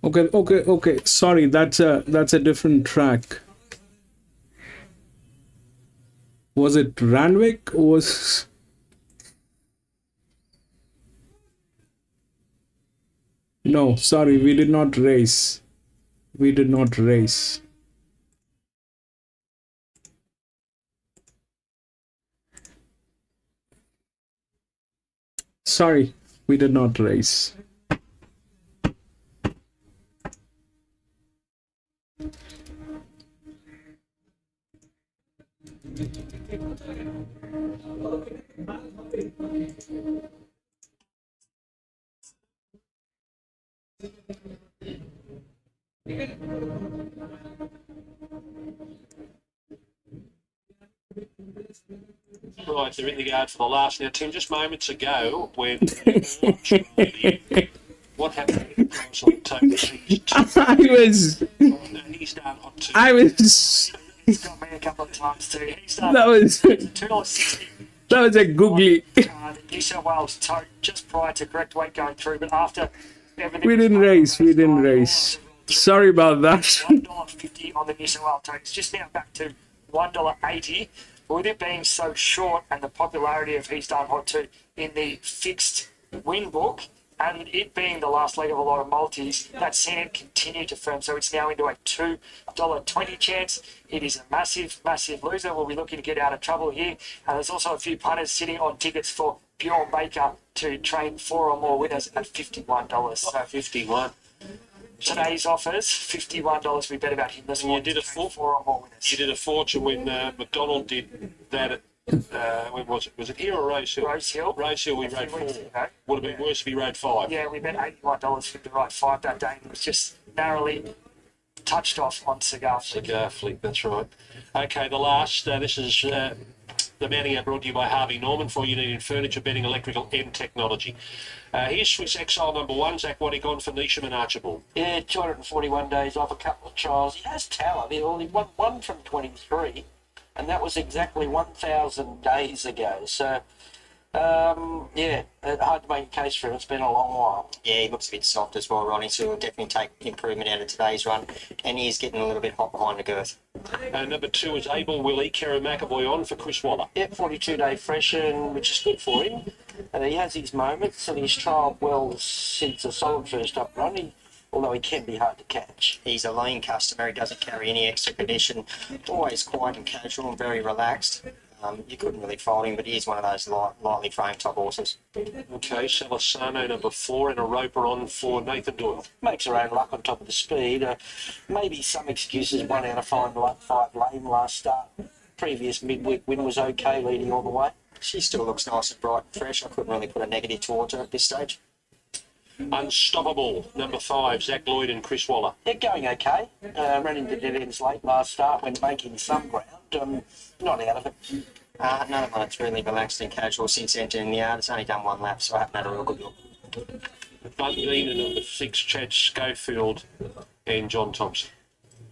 Okay. Sorry, that's a different track. Was it Randwick? No, sorry, we did not race. Sorry, we did not race. Right, they're in the yard for the last. Now, Tim, just moments ago, when what happened? I was. He's got me a couple of times too. That was a googly. New South Wales tote just prior to correct weight going through, but after everything. We didn't race. Sorry about that. $1.50 on the New South Wales tote. It's just now back to $1.80. With it being so short and the popularity of He's Done Hot 2 in the fixed win book, and it being the last leg of a lot of multis, that's seen it continue to firm. So it's now into a $2.20 chance. It is a massive, massive loser. We'll be looking to get out of trouble here. And there's also a few punters sitting on tickets for Bjorn Baker to train 4 or more winners at $51. So 51. Today's offers, $51. We bet about him. This one. You did 4 or more winners. You did a fortune when McDonald did that at, when was it? Was it here or Rose Hill? Rose Hill. Rose Hill, we rode 4. Would have been worse if he rode 5. Yeah, we bet $81 for the right 5 that day. It was just narrowly touched off on Cigar Flick. Cigar Flick, that's right. Okay, the last, this is the mounting out brought to you by Harvey Norman for all you need in furniture, bedding, electrical and technology. Here's Swiss Exile number 1, Zach Waddick on for Neesham and Archibald. Yeah, 241 days off, a couple of trials. He has talent. He only won 1 from 23, and that was exactly 1,000 days ago. So, yeah, hard to make a case for him. It's been a long while. Yeah, he looks a bit soft as well, Ronnie, so he'll definitely take improvement out of today's run, and he is getting a little bit hot behind the girth. Number 2 is Abel Willie, Kerry McAvoy on for Chris Waller. Yeah, 42-day freshen, which is good for him. He has his moments, and he's trialled well since a solid first up run, although he can be hard to catch. He's a lean customer. He doesn't carry any extra condition. Always quiet and casual and very relaxed. You couldn't really fault him, but he is one of those lightly framed top horses. Okay, Salasano number 4 and a roper on for Nathan Doyle. Makes her own luck on top of the speed. Maybe some excuses, 1 out of 5 lame last start. Previous midweek win was okay, leading all the way. She still looks nice and bright and fresh. I couldn't really put a negative towards her at this stage. Unstoppable, number 5, Zach Lloyd and Chris Waller. They're going okay. Ran into dead ends late last start when making some ground. Not out of it. Another one that's really relaxed and casual since entering the yard. It's only done 1 lap, so I haven't had a real good look. Bundean number 6, Chad Schofield and John Thompson.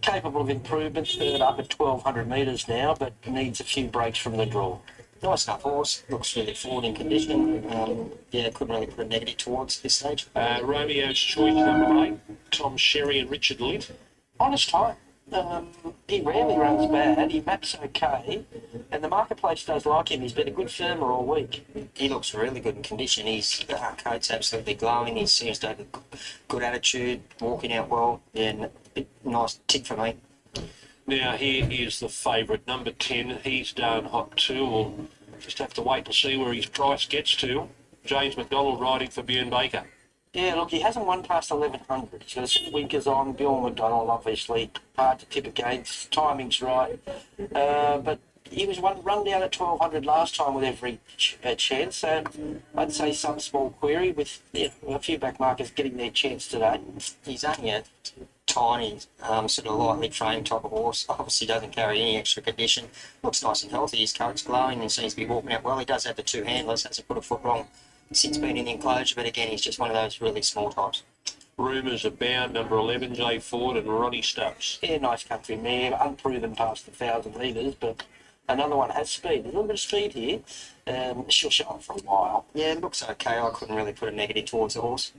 Capable of improvement, third up at 1,200 metres now, but needs a few breaks from the draw. Nice enough horse. Looks really forward in condition. Couldn't really put a negative towards this stage. Romeo's Choice number 8, Tom Sherry and Richard Litt. Honest time. He rarely runs bad. He maps okay, and the marketplace does like him. He's been a good firmer all week. He looks really good in condition. His coat's absolutely glowing. He seems to have a good attitude, walking out well. Yeah, nice tick for me. Now here is the favourite, number 10. He's done hot too. We'll just have to wait to see where his price gets to. James McDonald riding for Bjorn Baker. Yeah, look, he hasn't won past 1,100. He's got a set winkers on. Bill McDonald, obviously, hard to tip against. Timing's right. But he was run down at 1,200 last time with every chance. So I'd say some small query with a few back markers getting their chance today. He's only a tiny, sort of lightly framed type of horse. Obviously doesn't carry any extra condition. Looks nice and healthy. His coat's glowing and seems to be walking out well. He does have the 2 handlers. Hasn't put a foot wrong since being in the enclosure, but again, he's just one of those really small types. Rumours abound, number 11, Jay Ford and Ronnie Stubbs. Yeah, nice country mare, unproven past 1,000 metres, but another one has speed. A little bit of speed here. She'll show up for a while. Yeah, it looks okay. I couldn't really put a negative towards the horse.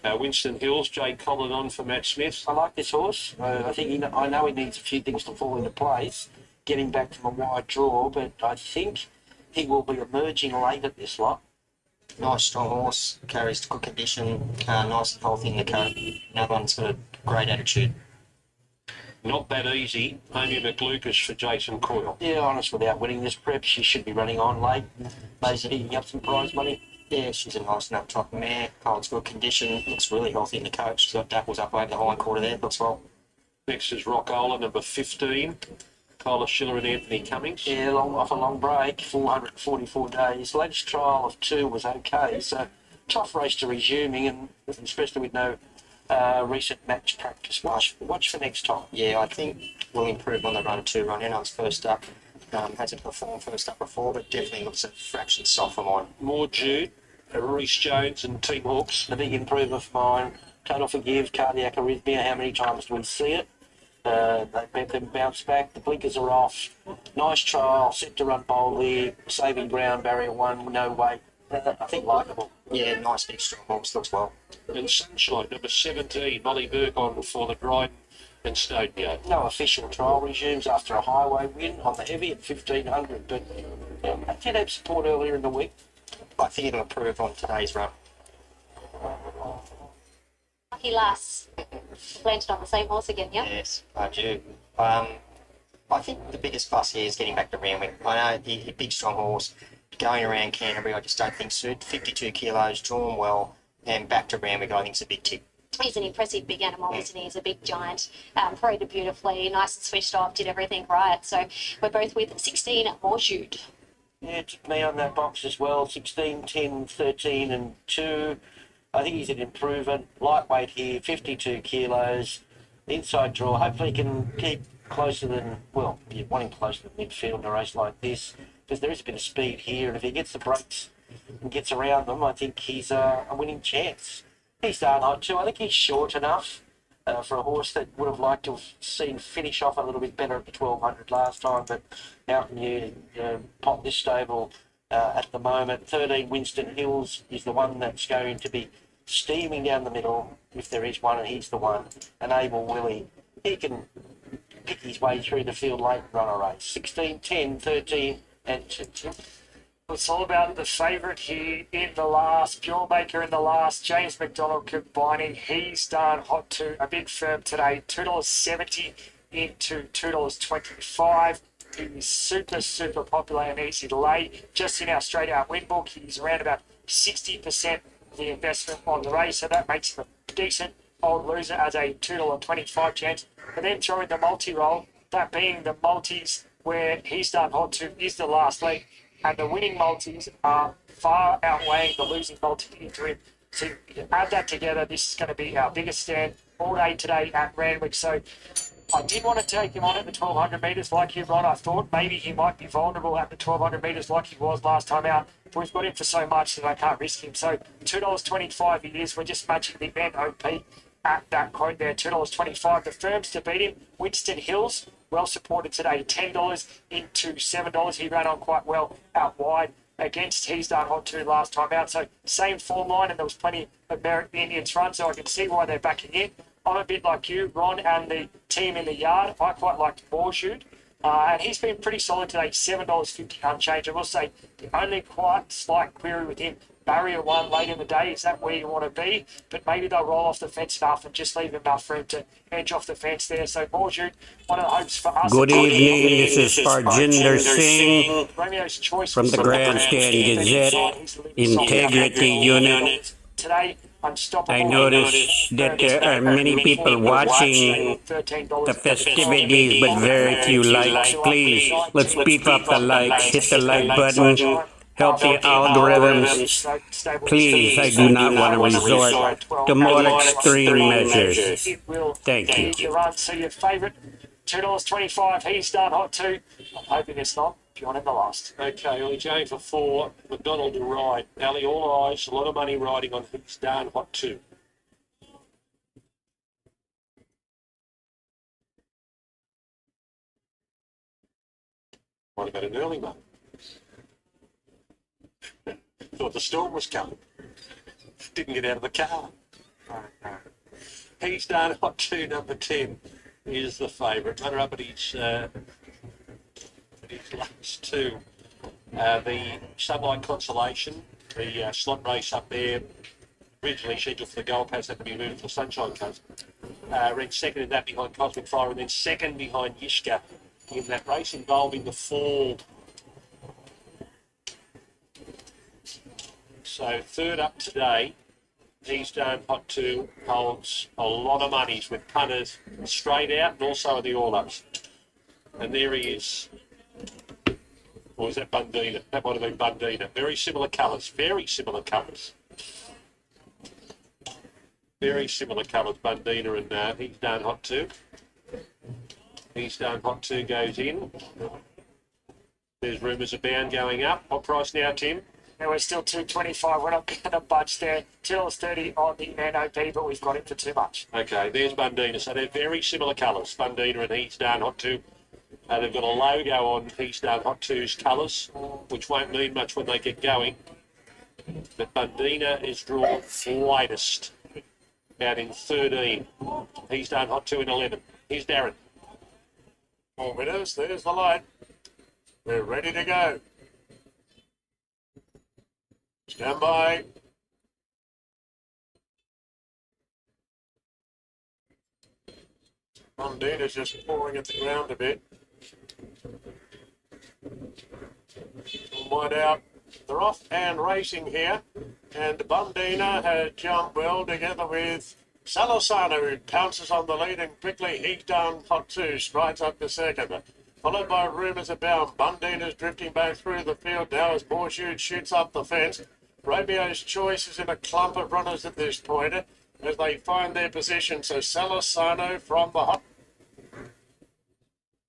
Winston Hills, Jay Collin on for Matt Smith. I like this horse. I think I know he needs a few things to fall into place, getting back from a wide draw, but I think he will be emerging late at this lot. Nice strong horse, carries good condition, nice and healthy in the coat. Another one's got a great attitude. Not that easy. Amy McLucas for Jason Coyle. Yeah, honest, without winning this prep, she should be running on late, maybe picking up some prize money. Yeah, she's a nice enough type of mare, holds good condition, looks really healthy in the coat. She's got dapples up over the hind quarter there, looks well. Next is Rockola, number 15. Kyla Schiller and Anthony Cummings. Yeah, off a long break, 444 days. Latest trial of 2 was okay, so tough race to resuming, and especially with no recent match practice. Watch for next time. Yeah, I think we'll improve on the run 2. Run Enno's first up. Hasn't performed first up before, but definitely looks a fraction soft for mine. More Jude, Reece Jones and Team Hawks. The big improver for mine. Total forgive, cardiac arrhythmia. How many times do we see it? They bet them bounce back. The blinkers are off. Nice trial. Set to run boldly. Saving ground. Barrier 1. No weight. I think likeable. Yeah, nice big strong horse. Looks well. And Sunshine, number 17. Molly Burke on for the Dryden and Stone Go. No official trial resumes after a highway win on the heavy at 1,500, but I did have support earlier in the week. I think it'll improve on today's run. Lucky lass. Landed on the same horse again, yeah? Yes, I do. I think the biggest fuss here is getting back to Randwick. I know the big strong horse going around Canterbury, I just don't think suit. 52 kilos, drawn well, and back to Randwick, I think it's a big tick. He's an impressive big animal, isn't he? He's a big giant. Paraded beautifully, nice and switched off, did everything right. So we're both with 16 more Jude. Yeah, took me on that box as well. 16, 10, 13 and 2. I think he's an improver. Lightweight here, 52 kilos. Inside draw. Hopefully he can keep closer than, well, you're wanting closer than midfield in a race like this, because there is a bit of speed here, and if he gets the breaks and gets around them, I think he's a winning chance. He's done hot too. I think he's short enough for a horse that would have liked to have seen finish off a little bit better at the 1,200 last time, but how can you pop this stable at the moment? 13 Winston Hills is the one that's going to be steaming down the middle, if there is one, and he's the one. And Abel Willie, he can pick his way through the field late and run a race. 16, 10, 13 and 2. It's all about the favourite here in the last. Pure Baker in the last. James McDonald combining. He's done hot to a big firm today. $2.70 into $2.25. He's super popular and easy to lay. Just in our straight out win book, he's around about 60% of the investment on the race, so that makes him a decent old loser as a $2.25 chance. But then throw in the multi-roll, that being the multis where he's done hot to is the last leg, and the winning multis are far outweighing the losing multi into him. So you add that together, this is going to be our biggest stand all day today at Randwick. So I did want to take him on at the 1200 metres like you, Ron. I thought maybe he might be vulnerable at the 1200 metres like he was last time out. But we've got him for so much that I can't risk him. So $2.25 it is. We're just matching the NOP at that quote there, $2.25. The firms to beat him, Winston Hills, well supported today, $10 into $7. He ran on quite well out wide against He's Done Hot 2 last time out. So same form line, and there was plenty of merit in the Indians front, so I can see why they're backing in. I'm a bit like you, Ron, and the team in the yard. I quite liked Borshoot, and he's been pretty solid today, $7.50 unchanged. I will say the only quite slight query with him, barrier one late in the day, is that where you want to be? But maybe they'll roll off the fence enough and just leave enough for him to edge off the fence there. So Borshoot, one of the hopes for us. Good evening, this is Parjinder Singh Romeo's Choice from the Grandstand Gazette Integrity Unit. Today, Unstoppable. I noticed that there are many people watching the festivities, but very few likes. Please, let's beef up the likes, hit the like button, help the algorithms. Please, I do not want to resort to more extreme measures. Thank you. So your favourite, $2.25, He's Done Hot 2. I'm hoping it's not. John in the last. Okay, Ollie Jane for 4, McDonald to ride. Ali, all eyes, a lot of money riding on He's Done Hot 2. Might have had an early one. Thought the storm was coming. Didn't get out of the car. He's Done Hot 2, number 10, is the favourite. Runner up at his last two. The Sunlight Consolation, the slot race up there, originally scheduled for the Gold Pass, had to be moved to the Sunshine Coast. Ran second in that behind Cosmic Fire, and then second behind Yishka in that race involving the fall. So third up today, He's Done Hot 2 holds a lot of monies with punters straight out and also in the all-ups. And there he is. Or is that Bundina? That might have been Bundina. Very similar colours. Very similar colours. Very similar colours, Bundina and He's Done Hot 2. He's Done Hot 2 goes in. There's rumours abound going up. What price now, Tim? Now we're still $2.25. We're not going to budge there. $2.30 on the NOP, but we've got him for too much. Okay, there's Bundina. So they're very similar colours, Bundina and He's Done Hot 2. They've got a logo on He's Done Hot 2's colours, which won't mean much when they get going. But Bundina is drawn latest, out in 13. He's Done Hot 2 in 11. Here's Darren. 4 minutes, there's the light. We're ready to go. Stand by. Bundina's just pawing at the ground a bit. Wide out. They're off and racing here. And Bundina has jumped well together with Salosano, who pounces on the lead, and quickly He's Done Hot 2 strides up to second. Followed by Rumours Abound. Bundina's drifting back through the field now as Borshoot shoots up the fence. Romeo's Choice is in a clump of runners at this point as they find their position. So Salosano from the hot.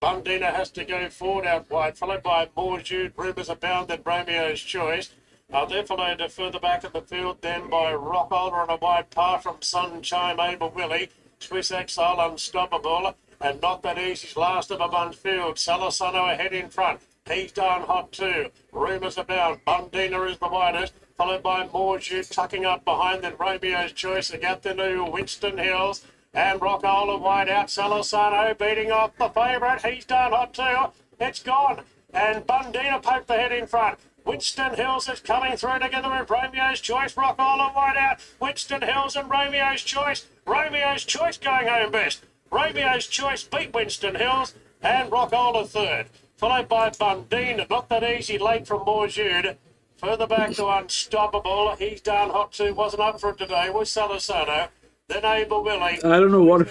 Bundina has to go forward out wide, followed by Borshoot, Rumours Abound, and Romeo's Choice. They're followed further back of the field then by Rockholder on a wide par from Sunshine Abel Willie. Swiss Exile Unstoppable, and Not That Easy's last of a bunch field. Salosano ahead in front. He's Done Hot 2. Rumours Abound. Bundina is the widest, followed by Borshoot tucking up behind, then Romeo's Choice. A gap then to Winston Hills. And Rockola wide out. Salosano beating off the favourite. He's Done Hot 2. It's gone. And Bundina poked the head in front. Winston Hills is coming through together with Romeo's Choice. Rockola wide out. Winston Hills and Romeo's Choice. Romeo's Choice going home best. Romeo's Choice beat Winston Hills. And Rockola third. followed by Bundine. Not that easy, late from Morjude. Further back to Unstoppable. He's down hot too. Wasn't up for it today. Was Salasano. Then Abel Willie. I don't know what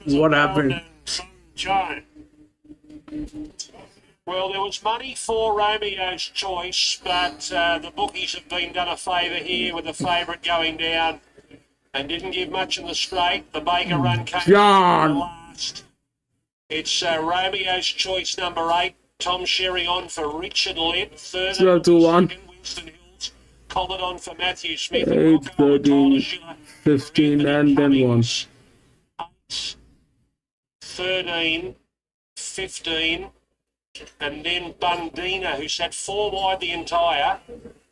what happened. Sunshine. Well, there was money for Romeo's Choice, but the bookies have been done a favour here with the favourite going down and didn't give much in the straight. The Baker run came John. last. It's Romeo's Choice number 8. Tom Sherry on for Richard Litt. Third. 0-1. Winston Hills. Collared on for Matthew Smith. 8, 13, 15, and then 1. 8, 13, 15, and then Bundina, who sat 4 wide the entire,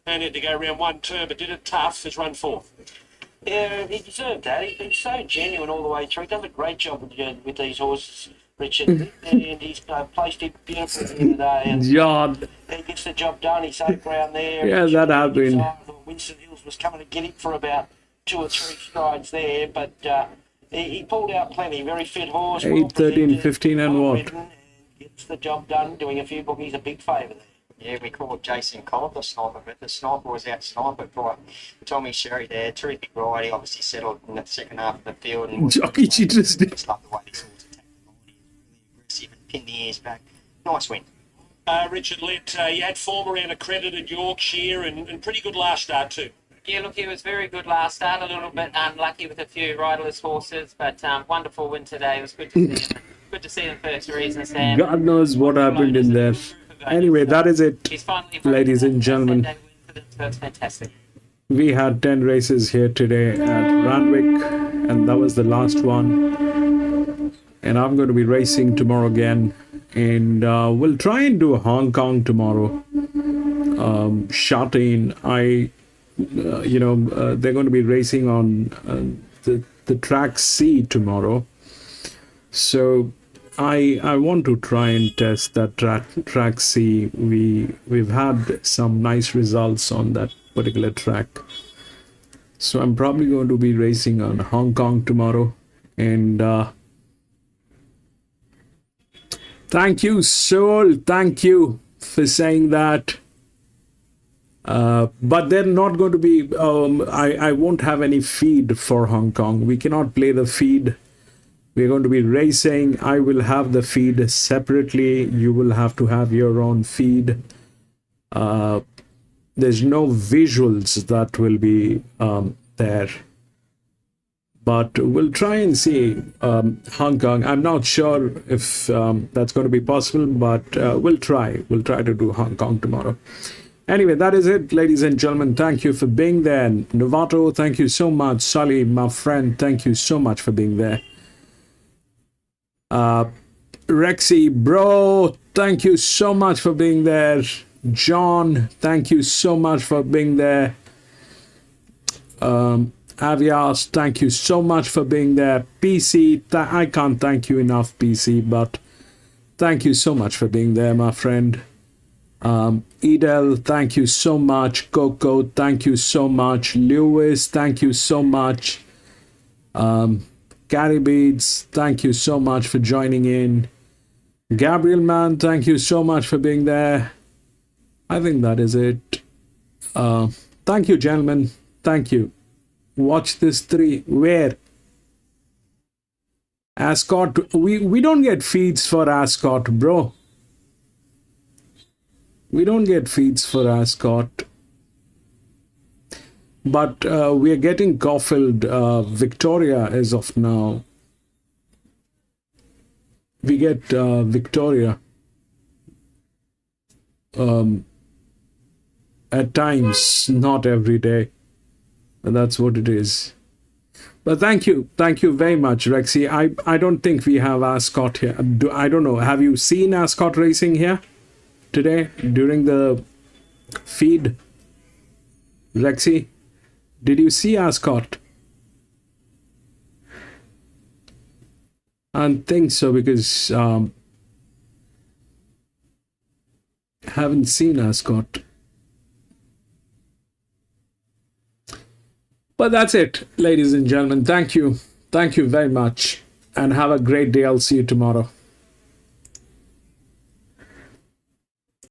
and had to go around 1 turn, but did it tough, has run 4th. Yeah, he deserved that. He's been so genuine all the way through. He does a great job with these horses, Richard, and he's placed it beautifully here today. And John. he gets the job done. He's safe ground there. Yeah, that happened. Winston Hills was coming to get him for about 2 or 3 strides there, but he pulled out plenty. Very fit horse. 8, 13, 15, and what? Gets the job done, doing a few bookies a big favour there. Yeah, we called Jason Cobb the sniper, but the sniper was out sniper by Tommy Sherry there. Terrific ride. He obviously settled in the second half of the field. And Jockey, she just did. Just love the way this horse attacked the body. Really aggressive and pinned the ears back. Nice win. Richard Litt, you had form around accredited Yorkshire and pretty good last start too. Yeah, look, he was very good last start, a little bit unlucky with a few riderless horses, but wonderful win today. It was good to see him. Good to see them first reason, Sam. God knows what happened in there. Anyway, that is it, ladies and gentlemen. That's fantastic. We had 10 races here today at Randwick, and that was the last one. And I'm going to be racing tomorrow again, and we'll try and do Hong Kong tomorrow. Shatin, they're going to be racing on the track C tomorrow. So I want to try and test that track C. We've had some nice results on that particular track. So I'm probably going to be racing on Hong Kong tomorrow. And thank you, Soul. Thank you for saying that. But they're not going to be, I won't have any feed for Hong Kong. We cannot play the feed. We're going to be racing. I will have the feed separately. You will have to have your own feed. There's no visuals that will be there. But we'll try and see Hong Kong. I'm not sure if that's going to be possible, but we'll try. We'll try to do Hong Kong tomorrow. Anyway, that is it, ladies and gentlemen. Thank you for being there. Novato, thank you so much. Sully, my friend, thank you so much for being there. Rexy, bro, thank you so much for being there. John, thank you so much for being there. Avias, thank you so much for being there. PC, I can't thank you enough, PC, but thank you so much for being there, my friend. Edel, thank you so much. Coco, thank you so much. Lewis, thank you so much. Gary Beads, thank you so much for joining in. Gabriel Man, thank you so much for being there. I think that is it. Thank you, gentlemen. Thank you. Watch this 3. Where? Ascot. We don't get feeds for Ascot, bro. We don't get feeds for Ascot. But we are getting Caulfield Victoria as of now. We get Victoria at times, not every day. But that's what it is. But thank you very much, Rexy. I don't think we have Ascot here. I don't know. Have you seen Ascot racing here today during the feed? Rexy, did you see Ascot? I don't think so, because haven't seen Ascot. But that's it, ladies and gentlemen. Thank you very much, and have a great day. I'll see you tomorrow.